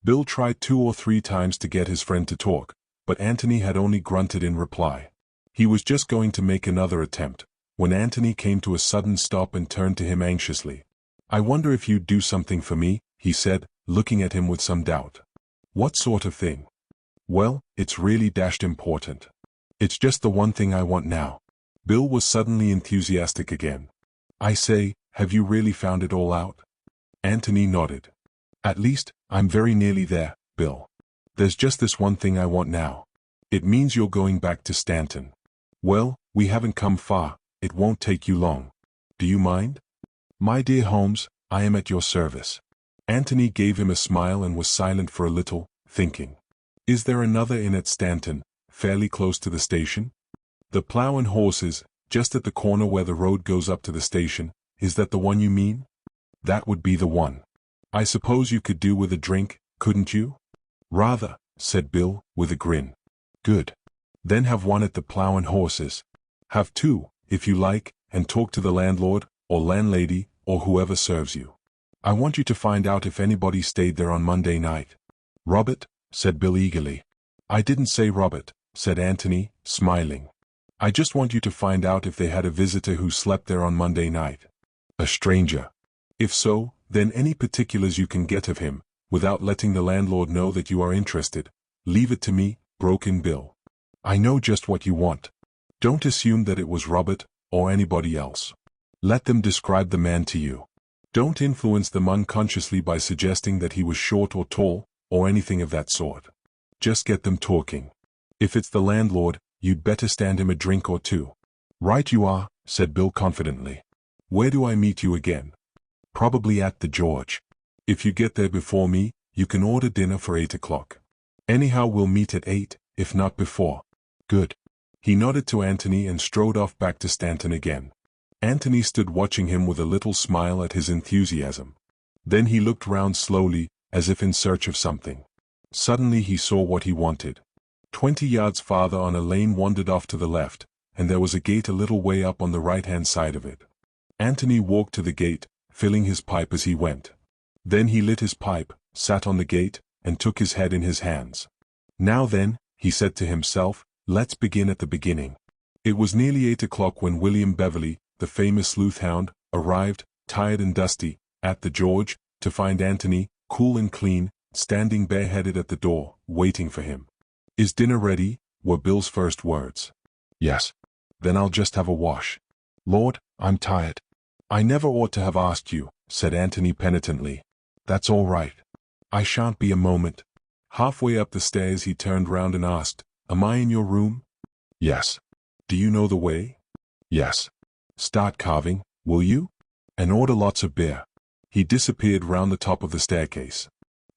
Bill tried 2 or 3 times to get his friend to talk, but Antony had only grunted in reply. He was just going to make another attempt, when Antony came to a sudden stop and turned to him anxiously. I wonder if you'd do something for me, he said, looking at him with some doubt. What sort of thing? Well, it's really dashed important. It's just the one thing I want now. Bill was suddenly enthusiastic again. I say, have you really found it all out? Antony nodded. At least, I'm very nearly there, Bill. There's just this one thing I want now. It means you're going back to Stanton. Well, we haven't come far, it won't take you long. Do you mind? My dear Holmes, I am at your service. Antony gave him a smile and was silent for a little, thinking. Is there another inn at Stanton, fairly close to the station? The Plough and Horses, just at the corner where the road goes up to the station, is that the one you mean? That would be the one. I suppose you could do with a drink, couldn't you? Rather, said Bill, with a grin. Good. Then have one at the Plough and Horses. Have 2, if you like, and talk to the landlord, or landlady, or whoever serves you. I want you to find out if anybody stayed there on Monday night. Robert, said Bill eagerly. I didn't say Robert, said Antony, smiling. I just want you to find out if they had a visitor who slept there on Monday night. A stranger. If so, then any particulars you can get of him, without letting the landlord know that you are interested. Leave it to me, broke in Bill. I know just what you want. Don't assume that it was Robert, or anybody else. Let them describe the man to you. Don't influence them unconsciously by suggesting that he was short or tall, or anything of that sort. Just get them talking. If it's the landlord, you'd better stand him a drink or 2. Right you are, said Bill confidently. Where do I meet you again? Probably at the George. If you get there before me, you can order dinner for 8 o'clock. Anyhow, we'll meet at 8, if not before. Good. He nodded to Antony and strode off back to Stanton again. Antony stood watching him with a little smile at his enthusiasm. Then he looked round slowly, as if in search of something. Suddenly he saw what he wanted. 20 yards farther on a lane wandered off to the left, and there was a gate a little way up on the right-hand side of it. Antony walked to the gate, filling his pipe as he went. Then he lit his pipe, sat on the gate, and took his head in his hands. Now then, he said to himself, let's begin at the beginning. It was nearly 8 o'clock when William Beverley, the famous sleuth hound, arrived, tired and dusty, at the George, to find Antony, cool and clean, standing bareheaded at the door, waiting for him. Is dinner ready? Were Bill's first words. Yes. Then I'll just have a wash. Lord, I'm tired. I never ought to have asked you, said Antony penitently. That's all right. I shan't be a moment. Halfway up the stairs he turned round and asked, Am I in your room? Yes. Do you know the way? Yes. Start carving, will you? And order lots of beer. He disappeared round the top of the staircase.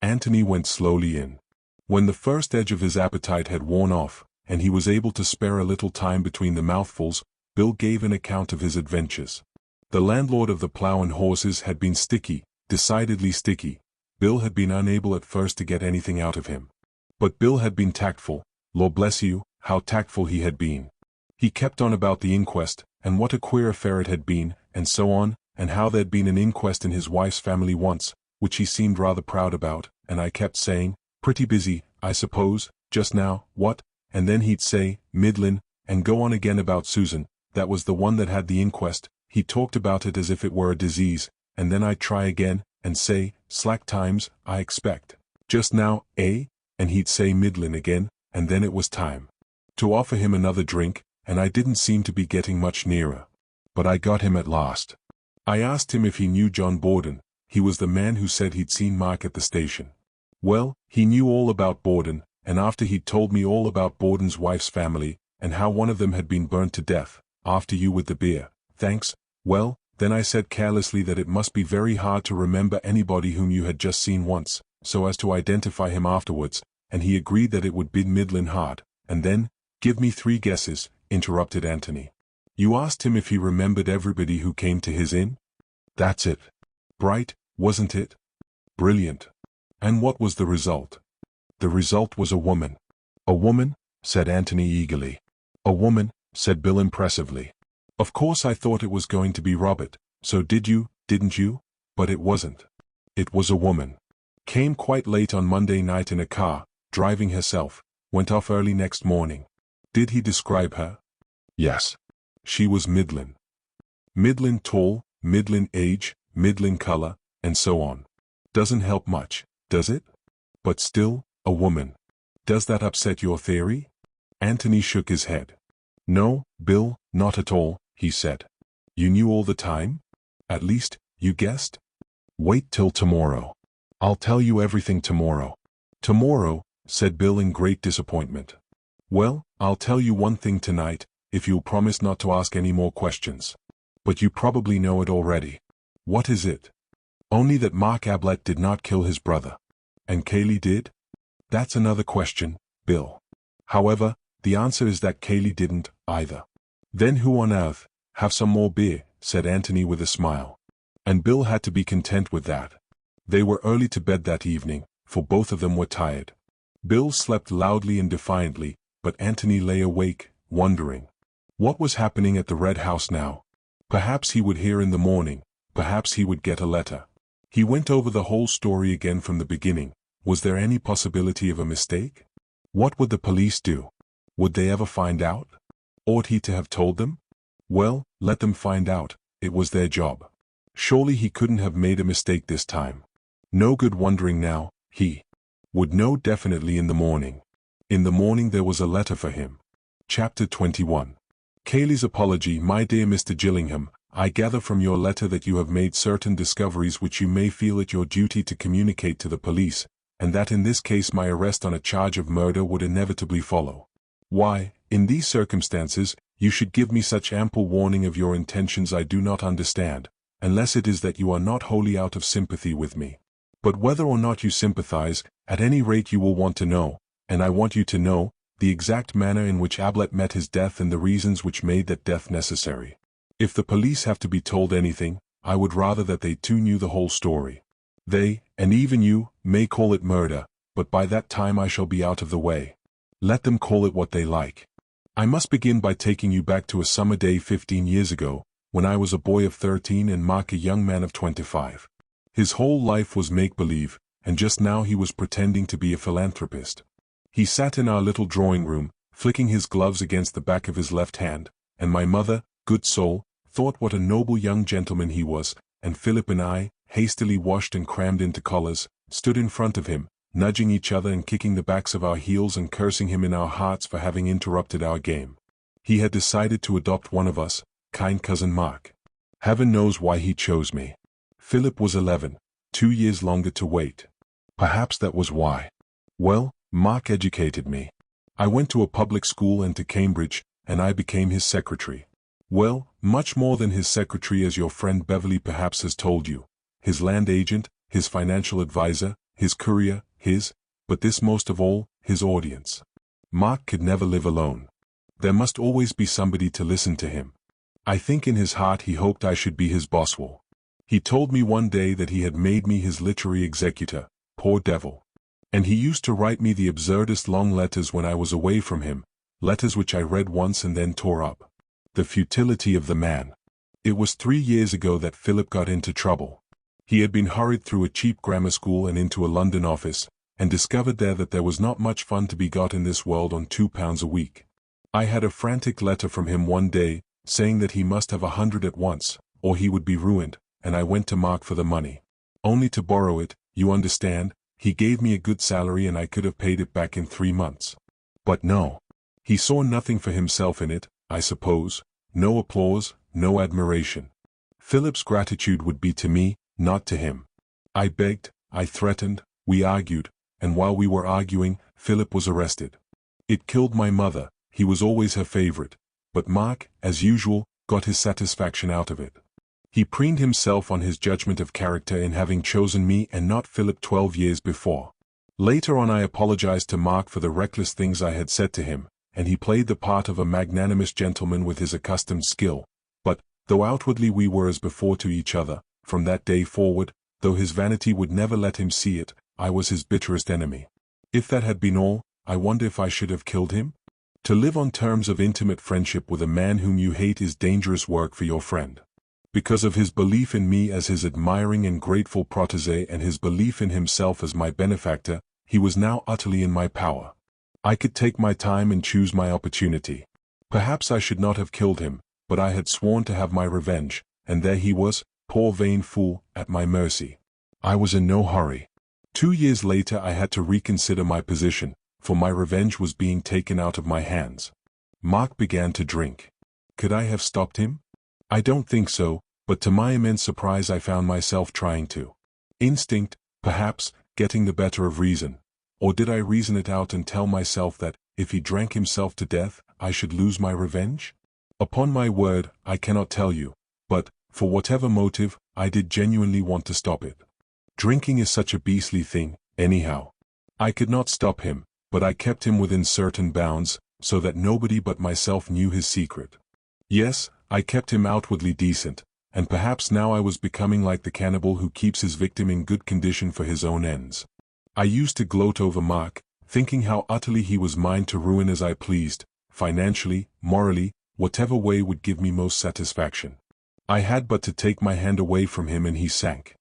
Antony went slowly in. When the first edge of his appetite had worn off, and he was able to spare a little time between the mouthfuls, Bill gave an account of his adventures. The landlord of the Plough and Horses had been sticky, decidedly sticky. Bill had been unable at first to get anything out of him. But Bill had been tactful. Lord bless you, how tactful he had been. He kept on about the inquest, and what a queer affair it had been, and so on, and how there'd been an inquest in his wife's family once, which he seemed rather proud about, and I kept saying, pretty busy, I suppose, just now, what? And then he'd say, Midland, and go on again about Susan, that was the one that had the inquest. He talked about it as if it were a disease, and then I'd try again, and say, slack times, I expect. Just now, eh? And he'd say Midland again, and then it was time to offer him another drink, and I didn't seem to be getting much nearer. But I got him at last. I asked him if he knew John Borden. He was the man who said he'd seen Mark at the station. Well, he knew all about Borden, and after he'd told me all about Borden's wife's family, and how one of them had been burnt to death, after you with the beer, thanks, well, then I said carelessly that it must be very hard to remember anybody whom you had just seen once, so as to identify him afterwards, and he agreed that it would be middling hard, and then, give me 3 guesses, interrupted Antony. You asked him if he remembered everybody who came to his inn? That's it. Bright, wasn't it? Brilliant. And what was the result? The result was a woman. A woman? Said Antony eagerly. A woman, said Bill impressively. Of course I thought it was going to be Robert, so didn't you? But it wasn't. It was a woman. Came quite late on Monday night in a car, driving herself, went off early next morning. Did he describe her? Yes. She was middling. Middling tall, middling age, middling color, and so on. Doesn't help much, does it? But still, a woman. Does that upset your theory? Antony shook his head. No, Bill, not at all, he said. You knew all the time? At least, you guessed? Wait till tomorrow. I'll tell you everything tomorrow. Tomorrow, said Bill in great disappointment. Well, I'll tell you one thing tonight, if you'll promise not to ask any more questions. But you probably know it already. What is it? Only that Mark Ablett did not kill his brother. And Kaylee did? That's another question, Bill. However, the answer is that Kaylee didn't, either. Then who on earth? Have some more beer, said Antony with a smile. And Bill had to be content with that. They were early to bed that evening, for both of them were tired. Bill slept loudly and defiantly, but Antony lay awake, wondering. What was happening at the Red House now? Perhaps he would hear in the morning, perhaps he would get a letter. He went over the whole story again from the beginning. Was there any possibility of a mistake? What would the police do? Would they ever find out? Ought he to have told them? Well, let them find out, it was their job. Surely he couldn't have made a mistake this time. No good wondering now, he would know definitely in the morning. In the morning there was a letter for him. Chapter 21. Kaylee's apology. My dear Mr. Gillingham, I gather from your letter that you have made certain discoveries which you may feel it your duty to communicate to the police, and that in this case my arrest on a charge of murder would inevitably follow. Why, in these circumstances, you should give me such ample warning of your intentions I do not understand, unless it is that you are not wholly out of sympathy with me. But whether or not you sympathize, at any rate you will want to know, and I want you to know, the exact manner in which Ablett met his death and the reasons which made that death necessary. If the police have to be told anything, I would rather that they too knew the whole story. They, and even you, may call it murder, but by that time I shall be out of the way. Let them call it what they like. I must begin by taking you back to a summer day 15 years ago, when I was a boy of 13 and Mark a young man of 25. His whole life was make-believe, and just now he was pretending to be a philanthropist. He sat in our little drawing room, flicking his gloves against the back of his left hand, and my mother, good soul, thought what a noble young gentleman he was, and Philip and I, hastily washed and crammed into collars, stood in front of him, nudging each other and kicking the backs of our heels and cursing him in our hearts for having interrupted our game. He had decided to adopt one of us, kind cousin Mark. Heaven knows why he chose me. Philip was 11, 2 years longer to wait. Perhaps that was why. Well, Mark educated me. I went to a public school and to Cambridge, and I became his secretary. Well, much more than his secretary, as your friend Beverly perhaps has told you. His land agent, his financial advisor, his courier, but this most of all, his audience. Mark could never live alone. There must always be somebody to listen to him. I think in his heart he hoped I should be his Boswell. He told me one day that he had made me his literary executor, poor devil. And he used to write me the absurdest long letters when I was away from him, letters which I read once and then tore up. The futility of the man. It was 3 years ago that Philip got into trouble. He had been hurried through a cheap grammar school and into a London office, and discovered there that there was not much fun to be got in this world on £2 a week. I had a frantic letter from him one day, saying that he must have 100 at once, or he would be ruined, and I went to Mark for the money. Only to borrow it, you understand. He gave me a good salary and I could have paid it back in 3 months. But no. He saw nothing for himself in it, I suppose, no applause, no admiration. Philip's gratitude would be to me, not to him. I begged, I threatened, we argued, and while we were arguing, Philip was arrested. It killed my mother, he was always her favorite, but Mark, as usual, got his satisfaction out of it. He preened himself on his judgment of character in having chosen me and not Philip 12 years before. Later on I apologized to Mark for the reckless things I had said to him, and he played the part of a magnanimous gentleman with his accustomed skill, but, though outwardly we were as before to each other, from that day forward, though his vanity would never let him see it, I was his bitterest enemy. If that had been all, I wonder if I should have killed him? To live on terms of intimate friendship with a man whom you hate is dangerous work for your friend. Because of his belief in me as his admiring and grateful protégé and his belief in himself as my benefactor, he was now utterly in my power. I could take my time and choose my opportunity. Perhaps I should not have killed him, but I had sworn to have my revenge, and there he was, poor vain fool, at my mercy. I was in no hurry. 2 years later I had to reconsider my position, for my revenge was being taken out of my hands. Mark began to drink. Could I have stopped him? I don't think so, but to my immense surprise I found myself trying to. Instinct, perhaps, getting the better of reason. Or did I reason it out and tell myself that, if he drank himself to death, I should lose my revenge? Upon my word, I cannot tell you, but, for whatever motive, I did genuinely want to stop it. Drinking is such a beastly thing, anyhow. I could not stop him, but I kept him within certain bounds, so that nobody but myself knew his secret. Yes, I kept him outwardly decent, and perhaps now I was becoming like the cannibal who keeps his victim in good condition for his own ends. I used to gloat over Mark, thinking how utterly he was mine to ruin as I pleased, financially, morally, whatever way would give me most satisfaction. I had but to take my hand away from him and he sank.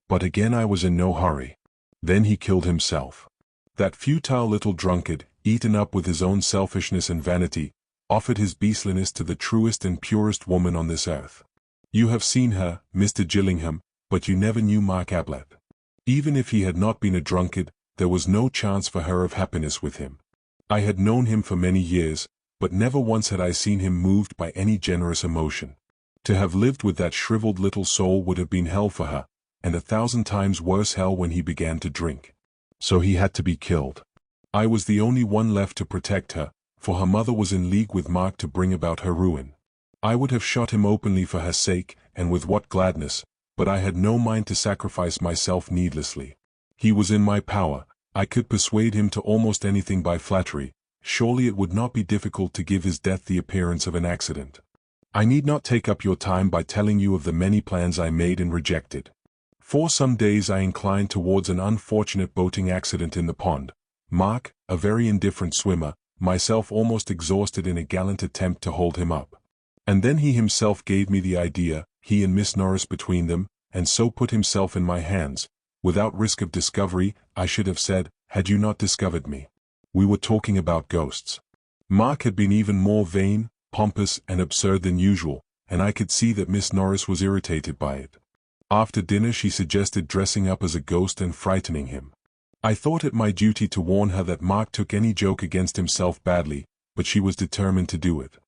But again I was in no hurry. Then he killed himself. That futile little drunkard, eaten up with his own selfishness and vanity, offered his beastliness to the truest and purest woman on this earth. You have seen her, Mr. Gillingham, but you never knew Mark Ablett. Even if he had not been a drunkard, there was no chance for her of happiness with him. I had known him for many years, but never once had I seen him moved by any generous emotion. To have lived with that shriveled little soul would have been hell for her, and 1,000 times worse hell when he began to drink. So he had to be killed. I was the only one left to protect her, for her mother was in league with Mark to bring about her ruin. I would have shot him openly for her sake, and with what gladness, but I had no mind to sacrifice myself needlessly. He was in my power, I could persuade him to almost anything by flattery. Surely it would not be difficult to give his death the appearance of an accident. I need not take up your time by telling you of the many plans I made and rejected. For some days I inclined towards an unfortunate boating accident in the pond. Mark, a very indifferent swimmer, myself almost exhausted in a gallant attempt to hold him up. And then he himself gave me the idea, he and Miss Norris between them, and so put himself in my hands. Without risk of discovery, I should have said, had you not discovered me. We were talking about ghosts. Mark had been even more vain, pompous, and absurd than usual, and I could see that Miss Norris was irritated by it. After dinner she suggested dressing up as a ghost and frightening him. I thought it my duty to warn her that Mark took any joke against himself badly, but she was determined to do it.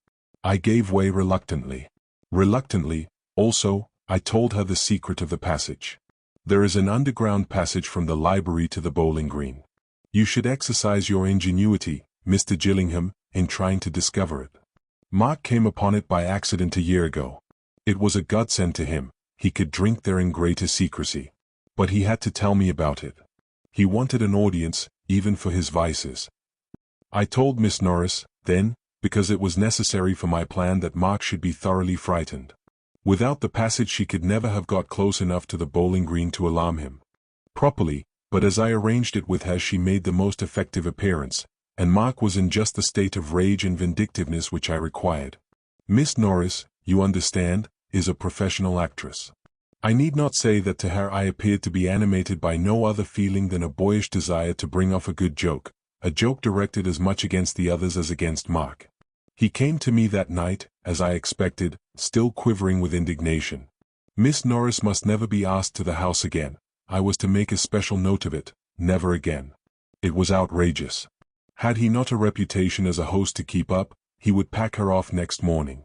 I gave way reluctantly. Reluctantly, also, I told her the secret of the passage. There is an underground passage from the library to the bowling green. You should exercise your ingenuity, Mr. Gillingham, in trying to discover it. Mark came upon it by accident a year ago. It was a godsend to him, he could drink there in greater secrecy. But he had to tell me about it. He wanted an audience, even for his vices. I told Miss Norris, then, because it was necessary for my plan that Mark should be thoroughly frightened. Without the passage she could never have got close enough to the bowling green to alarm him. Properly, but as I arranged it with her she made the most effective appearance, and Mark was in just the state of rage and vindictiveness which I required. Miss Norris, you understand, is a professional actress. I need not say that to her I appeared to be animated by no other feeling than a boyish desire to bring off a good joke, a joke directed as much against the others as against Mark. He came to me that night, as I expected, still quivering with indignation. Miss Norris must never be asked to the house again. I was to make a special note of it, never again. It was outrageous. Had he not a reputation as a host to keep up, he would pack her off next morning.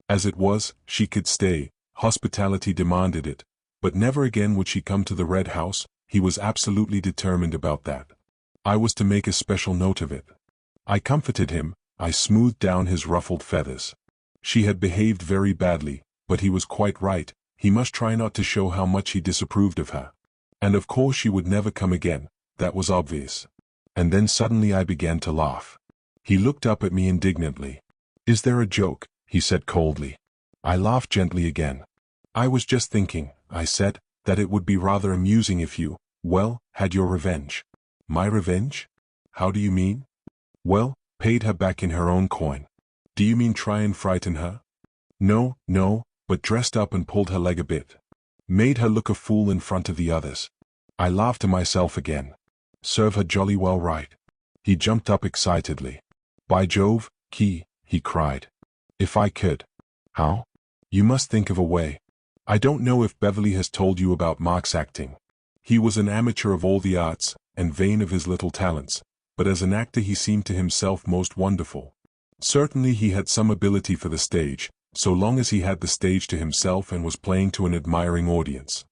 As it was, she could stay, hospitality demanded it, but never again would she come to the Red House, he was absolutely determined about that. I was to make a special note of it. I comforted him, I smoothed down his ruffled feathers. She had behaved very badly, but he was quite right, he must try not to show how much he disapproved of her. And of course she would never come again, that was obvious. And then suddenly I began to laugh. He looked up at me indignantly. "Is there a joke?" he said coldly. I laughed gently again. "I was just thinking," I said, "that it would be rather amusing if you, well, had your revenge." "My revenge? How do you mean?" "Well, paid her back in her own coin." "Do you mean try and frighten her?" "No, but dressed up and pulled her leg a bit. Made her look a fool in front of the others." I laughed to myself again. Serve her jolly well right. He jumped up excitedly. "By Jove, Key," he cried. "If I could." "How?" "You must think of a way. I don't know if Beverly has told you about Mark's acting. He was an amateur of all the arts, and vain of his little talents, but as an actor he seemed to himself most wonderful. Certainly he had some ability for the stage, so long as he had the stage to himself and was playing to an admiring audience.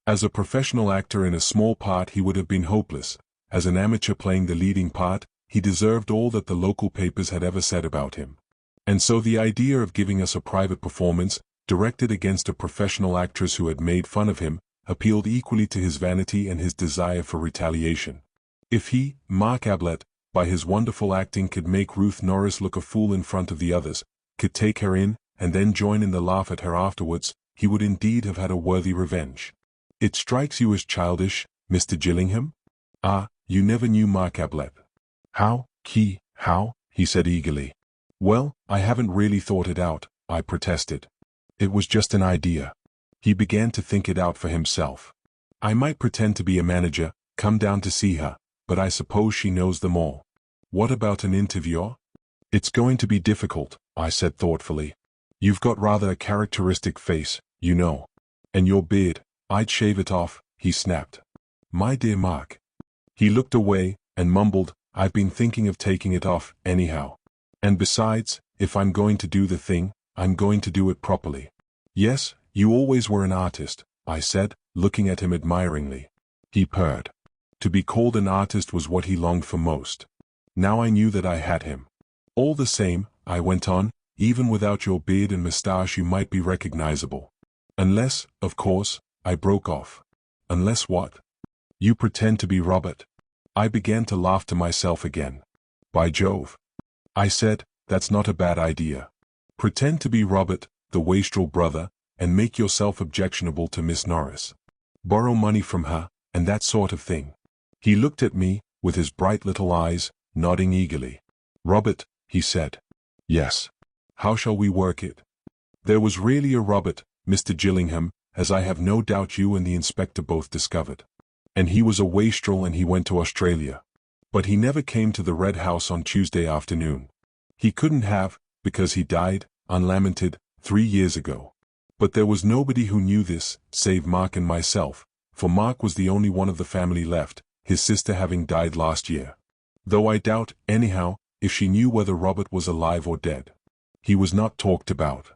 As a professional actor in a small part he would have been hopeless. As an amateur playing the leading part, he deserved all that the local papers had ever said about him. And so the idea of giving us a private performance, directed against a professional actress who had made fun of him, appealed equally to his vanity and his desire for retaliation. If he, Mark Ablett, by his wonderful acting could make Ruth Norris look a fool in front of the others, could take her in, and then join in the laugh at her afterwards, he would indeed have had a worthy revenge. "It strikes you as childish, Mr. Gillingham? Ah, you never knew Mark Ablett." "How, Key, how?" he said eagerly. "Well, I haven't really thought it out," I protested. "It was just an idea." He began to think it out for himself. "I might pretend to be a manager, come down to see her, but I suppose she knows them all. What about an interviewer?" "It's going to be difficult," I said thoughtfully. "You've got rather a characteristic face, you know. And your beard, I'd shave it off," he snapped. "My dear Mark." He looked away, and mumbled, "I've been thinking of taking it off, anyhow. And besides, if I'm going to do the thing, I'm going to do it properly." "Yes, you always were an artist," I said, looking at him admiringly. He purred. To be called an artist was what he longed for most. Now I knew that I had him. "All the same," I went on, "even without your beard and moustache you might be recognizable. Unless, of course," I broke off. "Unless what?" "You pretend to be Robert." I began to laugh to myself again. "By Jove," I said, "that's not a bad idea. Pretend to be Robert, the wastrel brother, and make yourself objectionable to Miss Norris. Borrow money from her, and that sort of thing." He looked at me, with his bright little eyes, nodding eagerly. "Robert," he said. "Yes. How shall we work it?" There was really a Robert, Mr. Gillingham, as I have no doubt you and the inspector both discovered. And he was a wastrel and he went to Australia. But he never came to the Red House on Tuesday afternoon. He couldn't have, because he died, unlamented, 3 years ago. But there was nobody who knew this, save Mark and myself, for Mark was the only one of the family left, his sister having died last year. Though I doubt, anyhow, if she knew whether Robert was alive or dead. He was not talked about.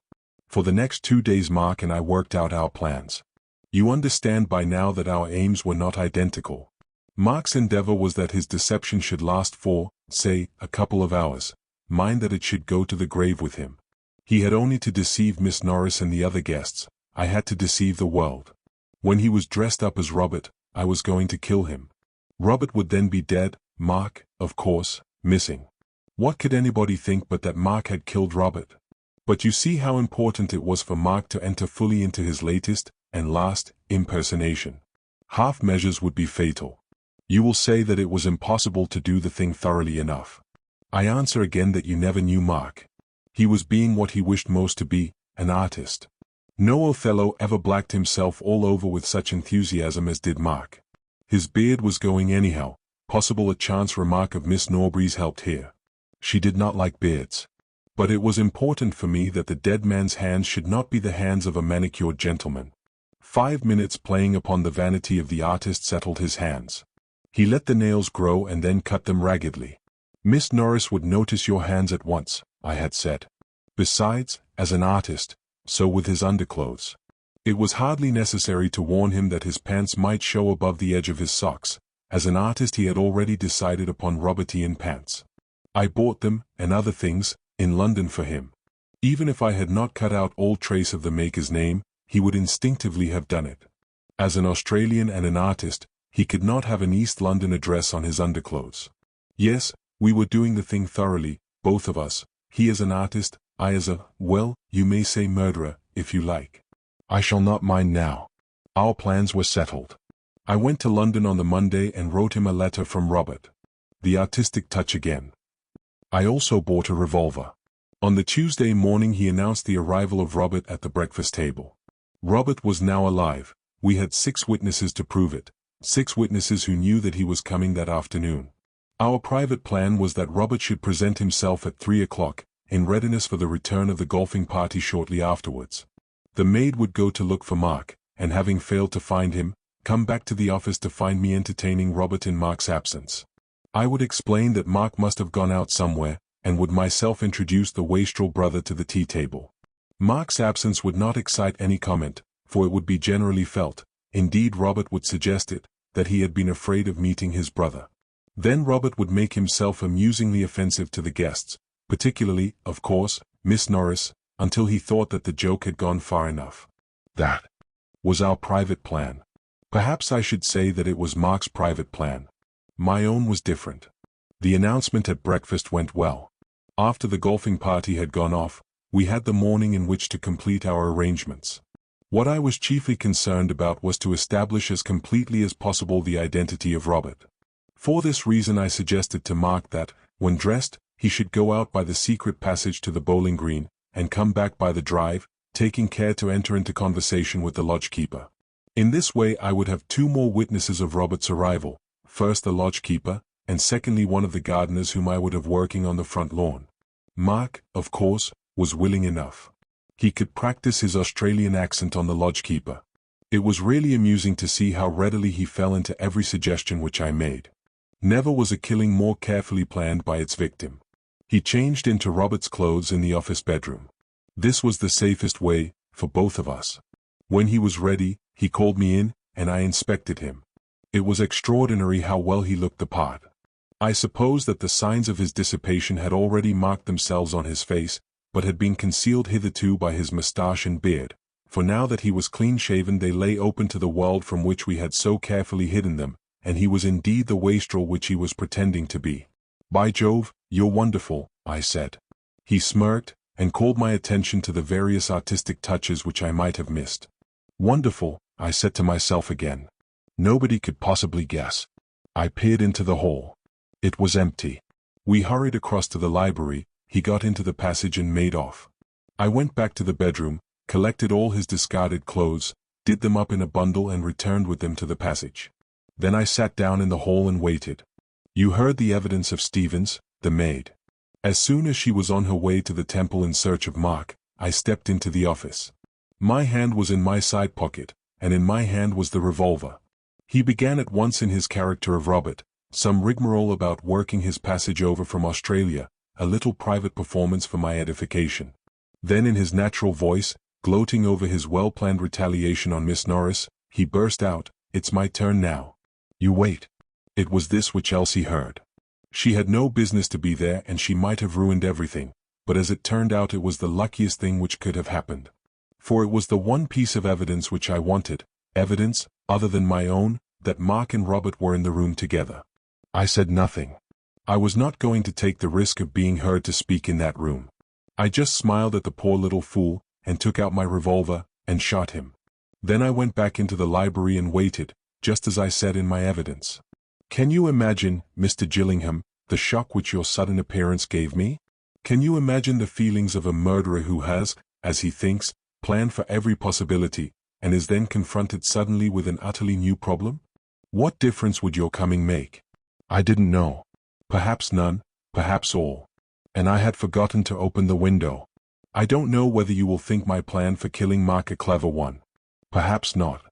For the next 2 days Mark and I worked out our plans. You understand by now that our aims were not identical. Mark's endeavor was that his deception should last for, say, a couple of hours. Mine that it should go to the grave with him. He had only to deceive Miss Norris and the other guests. I had to deceive the world. When he was dressed up as Robert, I was going to kill him. Robert would then be dead, Mark, of course, missing. What could anybody think but that Mark had killed Robert? But you see how important it was for Mark to enter fully into his latest, and last, impersonation. Half measures would be fatal. You will say that it was impossible to do the thing thoroughly enough. I answer again that you never knew Mark. He was being what he wished most to be, an artist. No Othello ever blacked himself all over with such enthusiasm as did Mark. His beard was going anyhow, possible a chance remark of Miss Norbury's helped here. She did not like beards. But it was important for me that the dead man's hands should not be the hands of a manicured gentleman. 5 minutes playing upon the vanity of the artist settled his hands. He let the nails grow and then cut them raggedly. Miss Norris would notice your hands at once, I had said. Besides, as an artist, so with his underclothes. It was hardly necessary to warn him that his pants might show above the edge of his socks, As an artist he had already decided upon Robertian pants. I bought them, and other things, in London for him. Even if I had not cut out all trace of the maker's name, he would instinctively have done it. As an Australian and an artist, he could not have an East London address on his underclothes. Yes, we were doing the thing thoroughly, both of us, he as an artist, I as a, well, you may say murderer, if you like. I shall not mind now. Our plans were settled. I went to London on the Monday and wrote him a letter from Robert. The artistic touch again. I also bought a revolver. On the Tuesday morning he announced the arrival of Robert at the breakfast table. Robert was now alive. We had 6 witnesses to prove it. 6 witnesses who knew that he was coming that afternoon. Our private plan was that Robert should present himself at 3 o'clock, in readiness for the return of the golfing party shortly afterwards. The maid would go to look for Mark, and having failed to find him, come back to the office to find me entertaining Robert in Mark's absence. I would explain that Mark must have gone out somewhere, and would myself introduce the wastrel brother to the tea table. Mark's absence would not excite any comment, for it would be generally felt, indeed Robert would suggest it, that he had been afraid of meeting his brother. Then Robert would make himself amusingly offensive to the guests, particularly, of course, Miss Norris, until he thought that the joke had gone far enough. That was our private plan. Perhaps I should say that it was Mark's private plan. My own was different. The announcement at breakfast went well. After the golfing party had gone off, we had the morning in which to complete our arrangements. What I was chiefly concerned about was to establish as completely as possible the identity of Robert. For this reason I suggested to Mark that, when dressed, he should go out by the secret passage to the bowling green, and come back by the drive, taking care to enter into conversation with the lodge-keeper. In this way I would have 2 more witnesses of Robert's arrival, first the lodge-keeper, and secondly one of the gardeners whom I would have working on the front lawn. Mark, of course, was willing enough. He could practice his Australian accent on the lodge-keeper. It was really amusing to see how readily he fell into every suggestion which I made. Never was a killing more carefully planned by its victim. He changed into Robert's clothes in the office bedroom. This was the safest way, for both of us. When he was ready, he called me in, and I inspected him. It was extraordinary how well he looked the part. I suppose that the signs of his dissipation had already marked themselves on his face, but had been concealed hitherto by his moustache and beard, for now that he was clean-shaven they lay open to the world from which we had so carefully hidden them, and he was indeed the wastrel which he was pretending to be. "By Jove, you're wonderful," I said. He smirked, and called my attention to the various artistic touches which I might have missed. "Wonderful," I said to myself again. Nobody could possibly guess. I peered into the hall. It was empty. We hurried across to the library, he got into the passage and made off. I went back to the bedroom, collected all his discarded clothes, did them up in a bundle and returned with them to the passage. Then I sat down in the hall and waited. You heard the evidence of Stevens, the maid. As soon as she was on her way to the temple in search of Mark, I stepped into the office. My hand was in my side pocket, and in my hand was the revolver. He began at once in his character of Robert, some rigmarole about working his passage over from Australia, a little private performance for my edification. Then in his natural voice, gloating over his well-planned retaliation on Miss Norris, he burst out, "It's my turn now. You wait." It was this which Elsie heard. She had no business to be there and she might have ruined everything, but as it turned out it was the luckiest thing which could have happened. For it was the one piece of evidence which I wanted, evidence, other than my own, that Mark and Robert were in the room together. I said nothing. I was not going to take the risk of being heard to speak in that room. I just smiled at the poor little fool, and took out my revolver, and shot him. Then I went back into the library and waited, just as I said in my evidence. Can you imagine, Mr. Gillingham, the shock which your sudden appearance gave me? Can you imagine the feelings of a murderer who has, as he thinks, planned for every possibility, and is then confronted suddenly with an utterly new problem? What difference would your coming make? I didn't know. Perhaps none, perhaps all. And I had forgotten to open the window. I don't know whether you will think my plan for killing Mark a clever one. Perhaps not.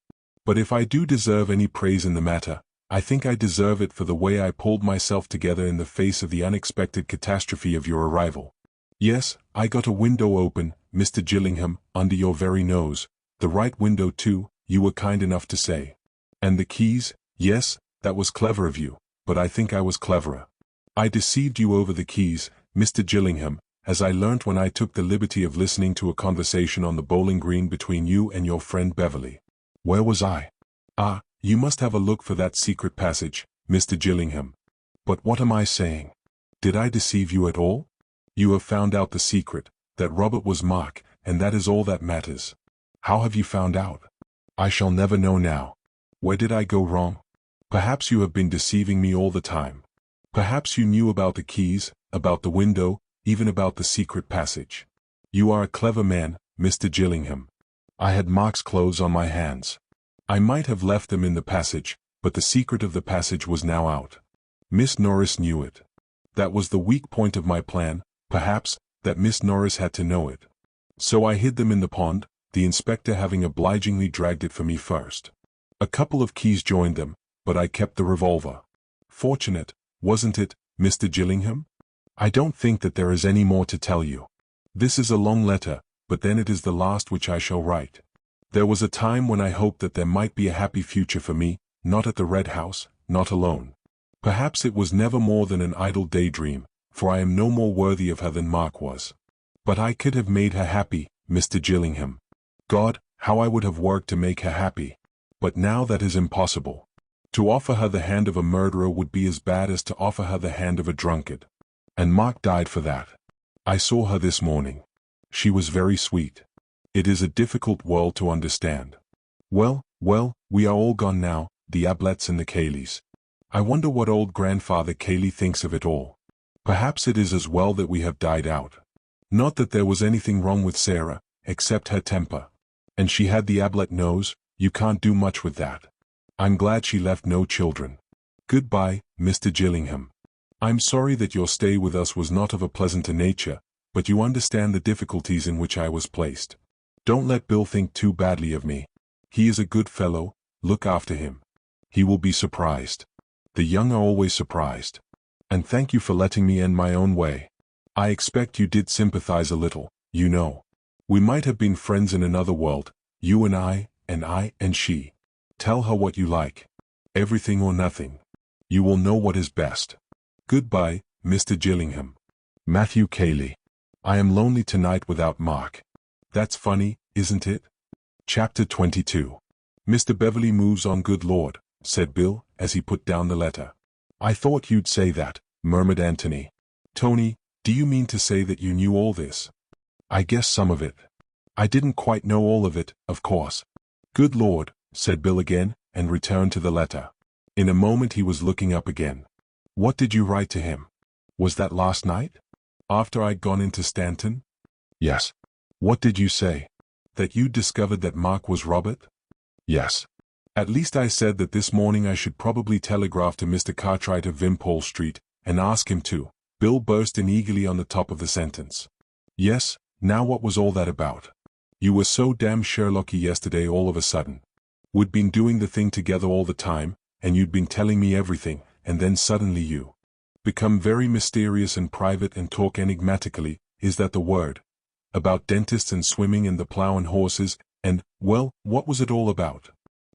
But if I do deserve any praise in the matter, I think I deserve it for the way I pulled myself together in the face of the unexpected catastrophe of your arrival. Yes, I got a window open, Mr. Gillingham, under your very nose, the right window too, you were kind enough to say. And the keys, yes, That was clever of you, but I think I was cleverer. I deceived you over the keys, Mr. Gillingham, as I learnt when I took the liberty of listening to a conversation on the bowling green between you and your friend Beverly. Where was I? Ah, you must have a look for that secret passage, Mr. Gillingham. But what am I saying? Did I deceive you at all? You have found out the secret, that Robert was Mark, and that is all that matters. How have you found out? I shall never know now. Where did I go wrong? Perhaps you have been deceiving me all the time. Perhaps you knew about the keys, about the window, even about the secret passage. You are a clever man, Mr. Gillingham. I had Mark's clothes on my hands. I might have left them in the passage, but the secret of the passage was now out. Miss Norris knew it. That was the weak point of my plan, perhaps, that Miss Norris had to know it. So I hid them in the pond, the inspector having obligingly dragged it for me first. A couple of keys joined them, but I kept the revolver. Fortunate, wasn't it, Mr. Gillingham? I don't think that there is any more to tell you. This is a long letter, but then it is the last which I shall write. There was a time when I hoped that there might be a happy future for me, not at the Red House, not alone. Perhaps it was never more than an idle daydream, for I am no more worthy of her than Mark was. But I could have made her happy, Mr. Gillingham. God, how I would have worked to make her happy. But now that is impossible. To offer her the hand of a murderer would be as bad as to offer her the hand of a drunkard. And Mark died for that. I saw her this morning. She was very sweet. It is a difficult world to understand. Well, we are all gone now, the Ablets and the Cayleys. I wonder what old grandfather Cayley thinks of it all. Perhaps it is as well that we have died out. Not that there was anything wrong with Sarah, except her temper. And she had the Ablet nose, you can't do much with that. I'm glad she left no children. Goodbye, Mr. Gillingham. I'm sorry that your stay with us was not of a pleasanter nature, but you understand the difficulties in which I was placed. Don't let Bill think too badly of me. He is a good fellow, look after him. He will be surprised. The young are always surprised. And thank you for letting me end my own way. I expect you did sympathize a little, you know. We might have been friends in another world, you and I and she. Tell her what you like. Everything or nothing. You will know what is best. Goodbye, Mr. Gillingham. Matthew Cayley. I am lonely tonight without Mark. That's funny, isn't it? Chapter 22. Mr. Beverly moves on, good Lord, said Bill, as he put down the letter. I thought you'd say that, murmured Antony. Tony, do you mean to say that you knew all this? I guess some of it. I didn't quite know all of it, of course. Good Lord, said Bill again, and returned to the letter. In a moment he was looking up again. What did you write to him? Was that last night? After I'd gone into Stanton? Yes. What did you say? That you'd discovered that Mark was Robert? Yes. At least I said that this morning I should probably telegraph to Mr. Cartwright of Wimpole Street, and ask him to. Bill burst in eagerly on the top of the sentence. Yes, now what was all that about? You were so damn Sherlocky yesterday all of a sudden. We'd been doing the thing together all the time, and you'd been telling me everything, and then suddenly you become very mysterious and private and talk enigmatically, is that the word? About dentists and swimming and the plow and horses, and, well, what was it all about?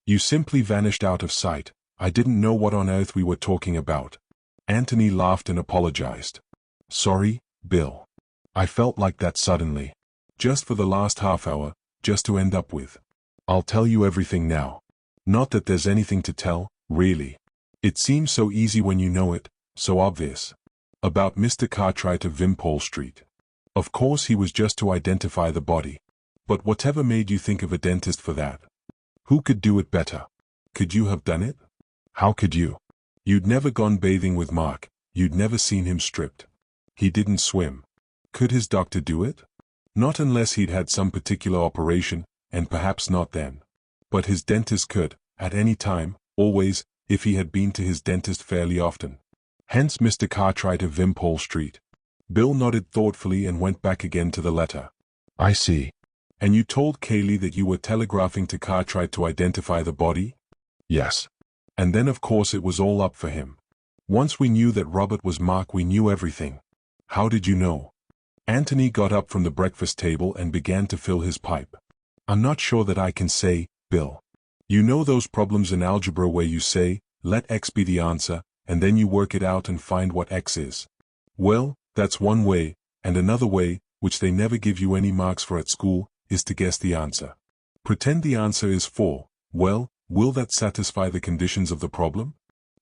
You simply vanished out of sight. I didn't know what on earth we were talking about. Antony laughed and apologized. Sorry, Bill. I felt like that suddenly. Just for the last half hour, just to end up with. I'll tell you everything now. Not that there's anything to tell, really. It seems so easy when you know it, so obvious. About Mr. Cartwright of Wimpole Street. Of course he was just to identify the body. But whatever made you think of a dentist for that? Who could do it better? Could you have done it? How could you? You'd never gone bathing with Mark, you'd never seen him stripped. He didn't swim. Could his doctor do it? Not unless he'd had some particular operation, and perhaps not then. But his dentist could, at any time, always, if he had been to his dentist fairly often. Hence Mr. Cartwright of Wimpole Street. Bill nodded thoughtfully and went back again to the letter. I see. And you told Cayley that you were telegraphing to Cartwright to identify the body? Yes. And then of course it was all up for him. Once we knew that Robert was Mark, we knew everything. How did you know? Antony got up from the breakfast table and began to fill his pipe. I'm not sure that I can say, Bill. You know those problems in algebra where you say, let X be the answer, and then you work it out and find what X is. Well, that's one way, and another way, which they never give you any marks for at school, is to guess the answer. Pretend the answer is 4, well, will that satisfy the conditions of the problem?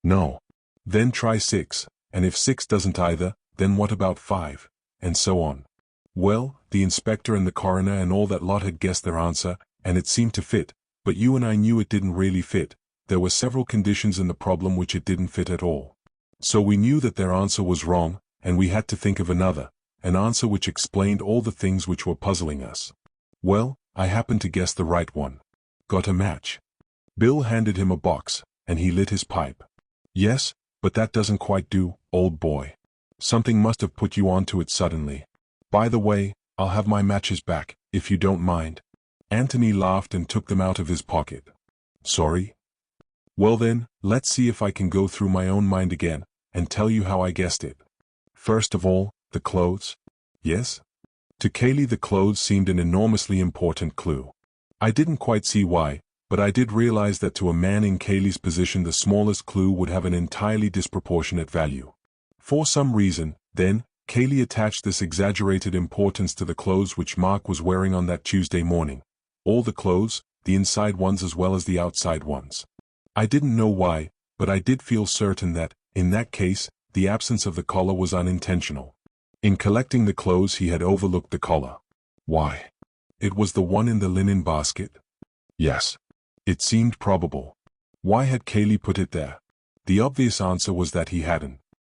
No. Then try 6, and if 6 doesn't either, then what about 5, and so on. Well, the inspector and the coroner and all that lot had guessed their answer, and it seemed to fit, but you and I knew it didn't really fit. There were several conditions in the problem which it didn't fit at all. So we knew that their answer was wrong, and we had to think of another, an answer which explained all the things which were puzzling us. Well, I happened to guess the right one. Got a match? Bill handed him a box, and he lit his pipe. Yes, but that doesn't quite do, old boy. Something must have put you onto it suddenly. By the way, I'll have my matches back, if you don't mind. Antony laughed and took them out of his pocket. Sorry? Well then, let's see if I can go through my own mind again, and tell you how I guessed it. First of all, the clothes? Yes? To Kaylee the clothes seemed an enormously important clue. I didn't quite see why, but I did realize that to a man in Kaylee's position the smallest clue would have an entirely disproportionate value. For some reason, then, Kaylee attached this exaggerated importance to the clothes which Mark was wearing on that Tuesday morning. All the clothes, the inside ones as well as the outside ones. I didn't know why, but I did feel certain that, in that case, the absence of the collar was unintentional. In collecting the clothes he had overlooked the collar. Why? It was the one in the linen basket? Yes. It seemed probable. Why had Kaylee put it there? The obvious answer was that he hadn't.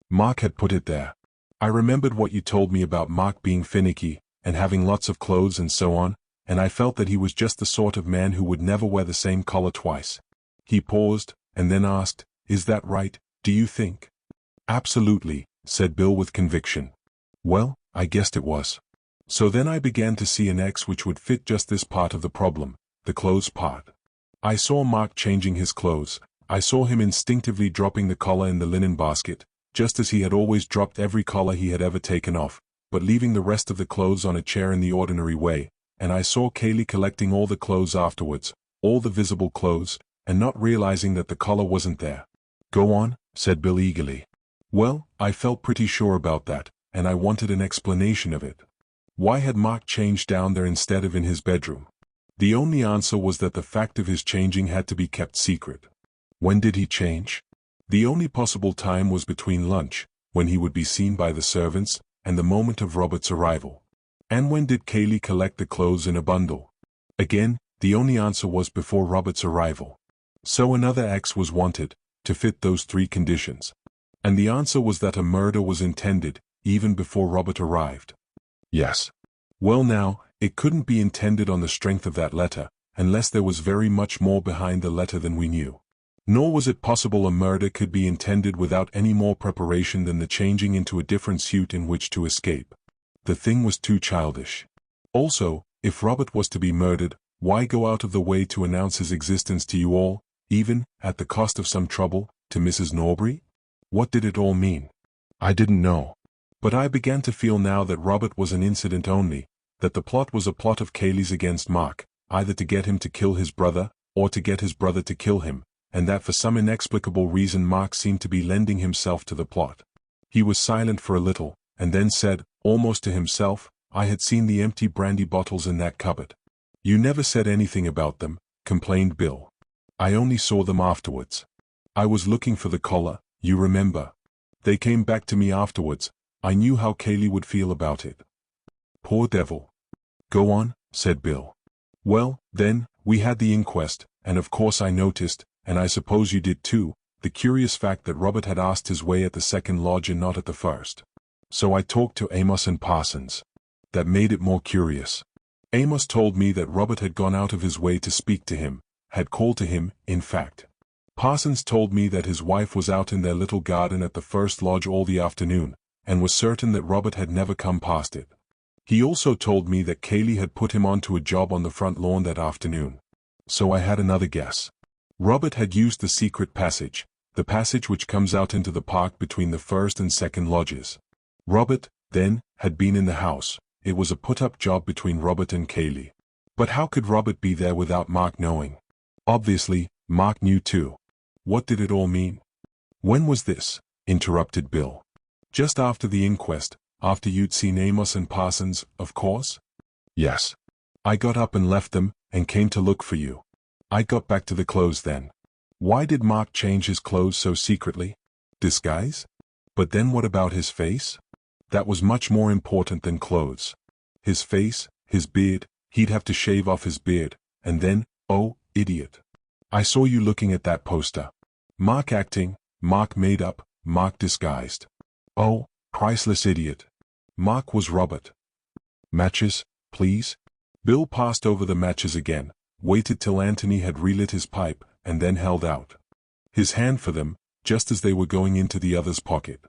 Mark had put it there. I remembered what you told me about Mark being finicky, and having lots of clothes and so on, and I felt that he was just the sort of man who would never wear the same collar twice. He paused, and then asked, "Is that right, do you think?" "Absolutely," said Bill with conviction. "Well, I guessed it was. So then I began to see an X which would fit just this part of the problem, the clothes part. I saw Mark changing his clothes. I saw him instinctively dropping the collar in the linen basket, just as he had always dropped every collar he had ever taken off, but leaving the rest of the clothes on a chair in the ordinary way, and I saw Kaylee collecting all the clothes afterwards, all the visible clothes, and not realizing that the collar wasn't there." "Go on," said Bill eagerly. "Well, I felt pretty sure about that, and I wanted an explanation of it. Why had Mark changed down there instead of in his bedroom? The only answer was that the fact of his changing had to be kept secret. When did he change? The only possible time was between lunch, when he would be seen by the servants, and the moment of Robert's arrival. And when did Kaylee collect the clothes in a bundle? Again, the only answer was before Robert's arrival. So another X was wanted, to fit those three conditions. And the answer was that a murder was intended, even before Robert arrived. Yes. Well now, it couldn't be intended on the strength of that letter, unless there was very much more behind the letter than we knew. Nor was it possible a murder could be intended without any more preparation than the changing into a different suit in which to escape. The thing was too childish. Also, if Robert was to be murdered, why go out of the way to announce his existence to you all, even, at the cost of some trouble, to Mrs. Norbury? What did it all mean? I didn't know. But I began to feel now that Robert was an incident only, that the plot was a plot of Kaylee's against Mark, either to get him to kill his brother, or to get his brother to kill him, and that for some inexplicable reason Mark seemed to be lending himself to the plot. He was silent for a little, and then said, almost to himself, "I had seen the empty brandy bottles in that cupboard." "You never said anything about them," complained Bill. "I only saw them afterwards. I was looking for the collar, you remember. They came back to me afterwards. I knew how Kaylee would feel about it." "Poor devil." "Go on," said Bill. "Well, then, we had the inquest, and of course I noticed, and I suppose you did too, the curious fact that Robert had asked his way at the second lodge and not at the first. So I talked to Amos and Parsons. That made it more curious. Amos told me that Robert had gone out of his way to speak to him, had called to him, in fact. Parsons told me that his wife was out in their little garden at the first lodge all the afternoon, and was certain that Robert had never come past it. He also told me that Kaylee had put him onto a job on the front lawn that afternoon. So I had another guess. Robert had used the secret passage, the passage which comes out into the park between the first and second lodges. Robert, then, had been in the house. It was a put-up job between Robert and Kaylee. But how could Robert be there without Mark knowing? Obviously, Mark knew too. What did it all mean? When was this? Interrupted Bill. Just after the inquest, after you'd seen Amos and Parsons, of course? Yes. I got up and left them, and came to look for you. I got back to the clothes then. Why did Mark change his clothes so secretly? Disguise? But then what about his face? That was much more important than clothes. His face, his beard, he'd have to shave off his beard, and then, oh, idiot. I saw you looking at that poster. Mark acting, Mark made up, Mark disguised. Oh, priceless idiot. Mark was Robert. Matches, please? Bill passed over the matches again, waited till Antony had relit his pipe, and then held out his hand for them, just as they were going into the other's pocket.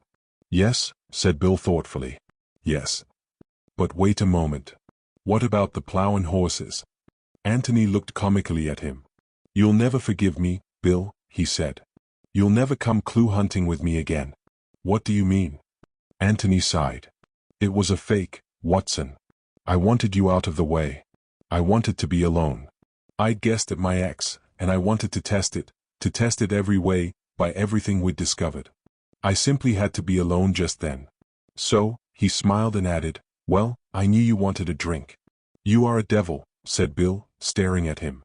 Yes, said Bill thoughtfully. Yes. But wait a moment. What about the plow and horses? Antony looked comically at him. You'll never forgive me, Bill, he said. You'll never come clue hunting with me again. What do you mean? Antony sighed. It was a fake, Watson. I wanted you out of the way. I wanted to be alone. I'd guessed at my ex, and I wanted to test it every way, by everything we'd discovered. I simply had to be alone just then. So, he smiled and added, well, I knew you wanted a drink. You are a devil, said Bill, staring at him.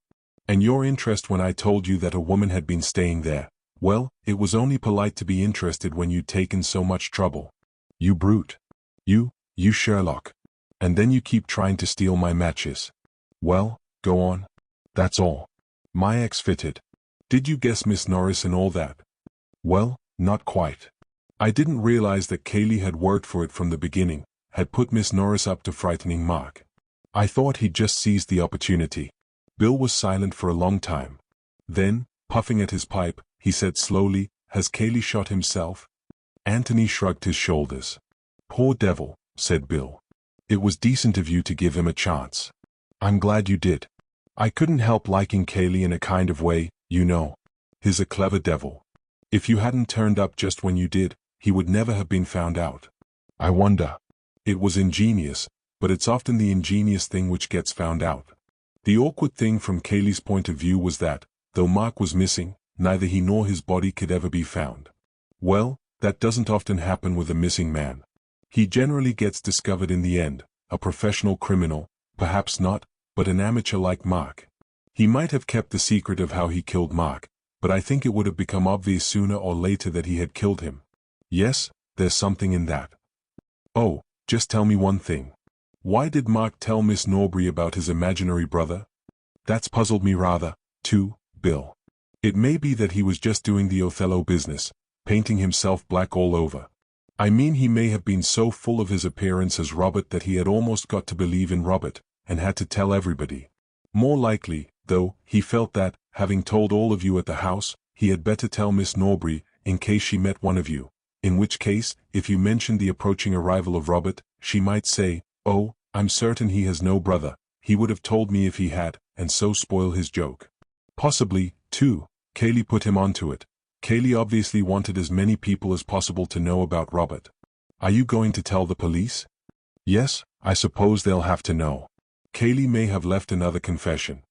And your interest when I told you that a woman had been staying there, well, it was only polite to be interested when you'd taken so much trouble. You brute. You Sherlock. And then you keep trying to steal my matches. Well, go on. That's all. My ex fitted. Did you guess Miss Norris and all that? Well, not quite. I didn't realize that Cayley had worked for it from the beginning, had put Miss Norris up to frightening Mark. I thought he'd just seized the opportunity. Bill was silent for a long time. Then, puffing at his pipe, he said slowly, has Cayley shot himself? Antony shrugged his shoulders. Poor devil, said Bill. It was decent of you to give him a chance. I'm glad you did. I couldn't help liking Cayley in a kind of way, you know. He's a clever devil. If you hadn't turned up just when you did, he would never have been found out. I wonder. It was ingenious, but it's often the ingenious thing which gets found out. The awkward thing from Cayley's point of view was that, though Mark was missing, neither he nor his body could ever be found. Well, that doesn't often happen with a missing man. He generally gets discovered in the end, a professional criminal, perhaps not, but an amateur like Mark. He might have kept the secret of how he killed Mark, but I think it would have become obvious sooner or later that he had killed him. Yes, there's something in that. Oh, just tell me one thing. Why did Mark tell Miss Norbury about his imaginary brother? That's puzzled me rather, too, Bill. It may be that he was just doing the Othello business, painting himself black all over. I mean, he may have been so full of his appearance as Robert that he had almost got to believe in Robert, and had to tell everybody. More likely, though, he felt that, having told all of you at the house, he had better tell Miss Norbury, in case she met one of you. In which case, if you mentioned the approaching arrival of Robert, she might say, oh, I'm certain he has no brother. He would have told me if he had, and so spoil his joke. Possibly, too, Cayley put him onto it. Cayley obviously wanted as many people as possible to know about Robert. Are you going to tell the police? Yes, I suppose they'll have to know. Cayley may have left another confession.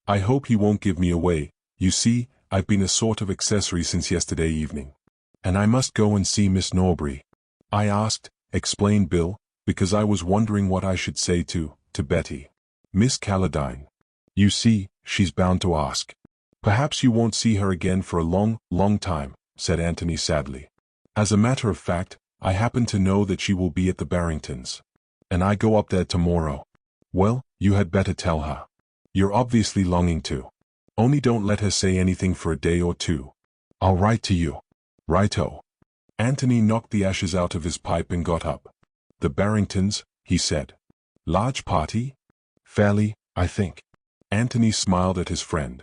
I hope he won't give me away. You see, I've been a sort of accessory since yesterday evening. And I must go and see Miss Norbury. I asked, explained Bill, because I was wondering what I should say to Betty. Miss Calladine. You see, she's bound to ask. Perhaps you won't see her again for a long, long time, said Antony sadly. As a matter of fact, I happen to know that she will be at the Barringtons. And I go up there tomorrow. Well, you had better tell her. You're obviously longing to. Only don't let her say anything for a day or two. I'll write to you. Righto. Antony knocked the ashes out of his pipe and got up. The Barringtons, he said. Large party? Fairly, I think. Antony smiled at his friend.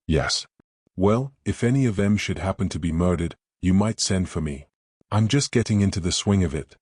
Yes. Well, if any of them should happen to be murdered, you might send for me. I'm just getting into the swing of it.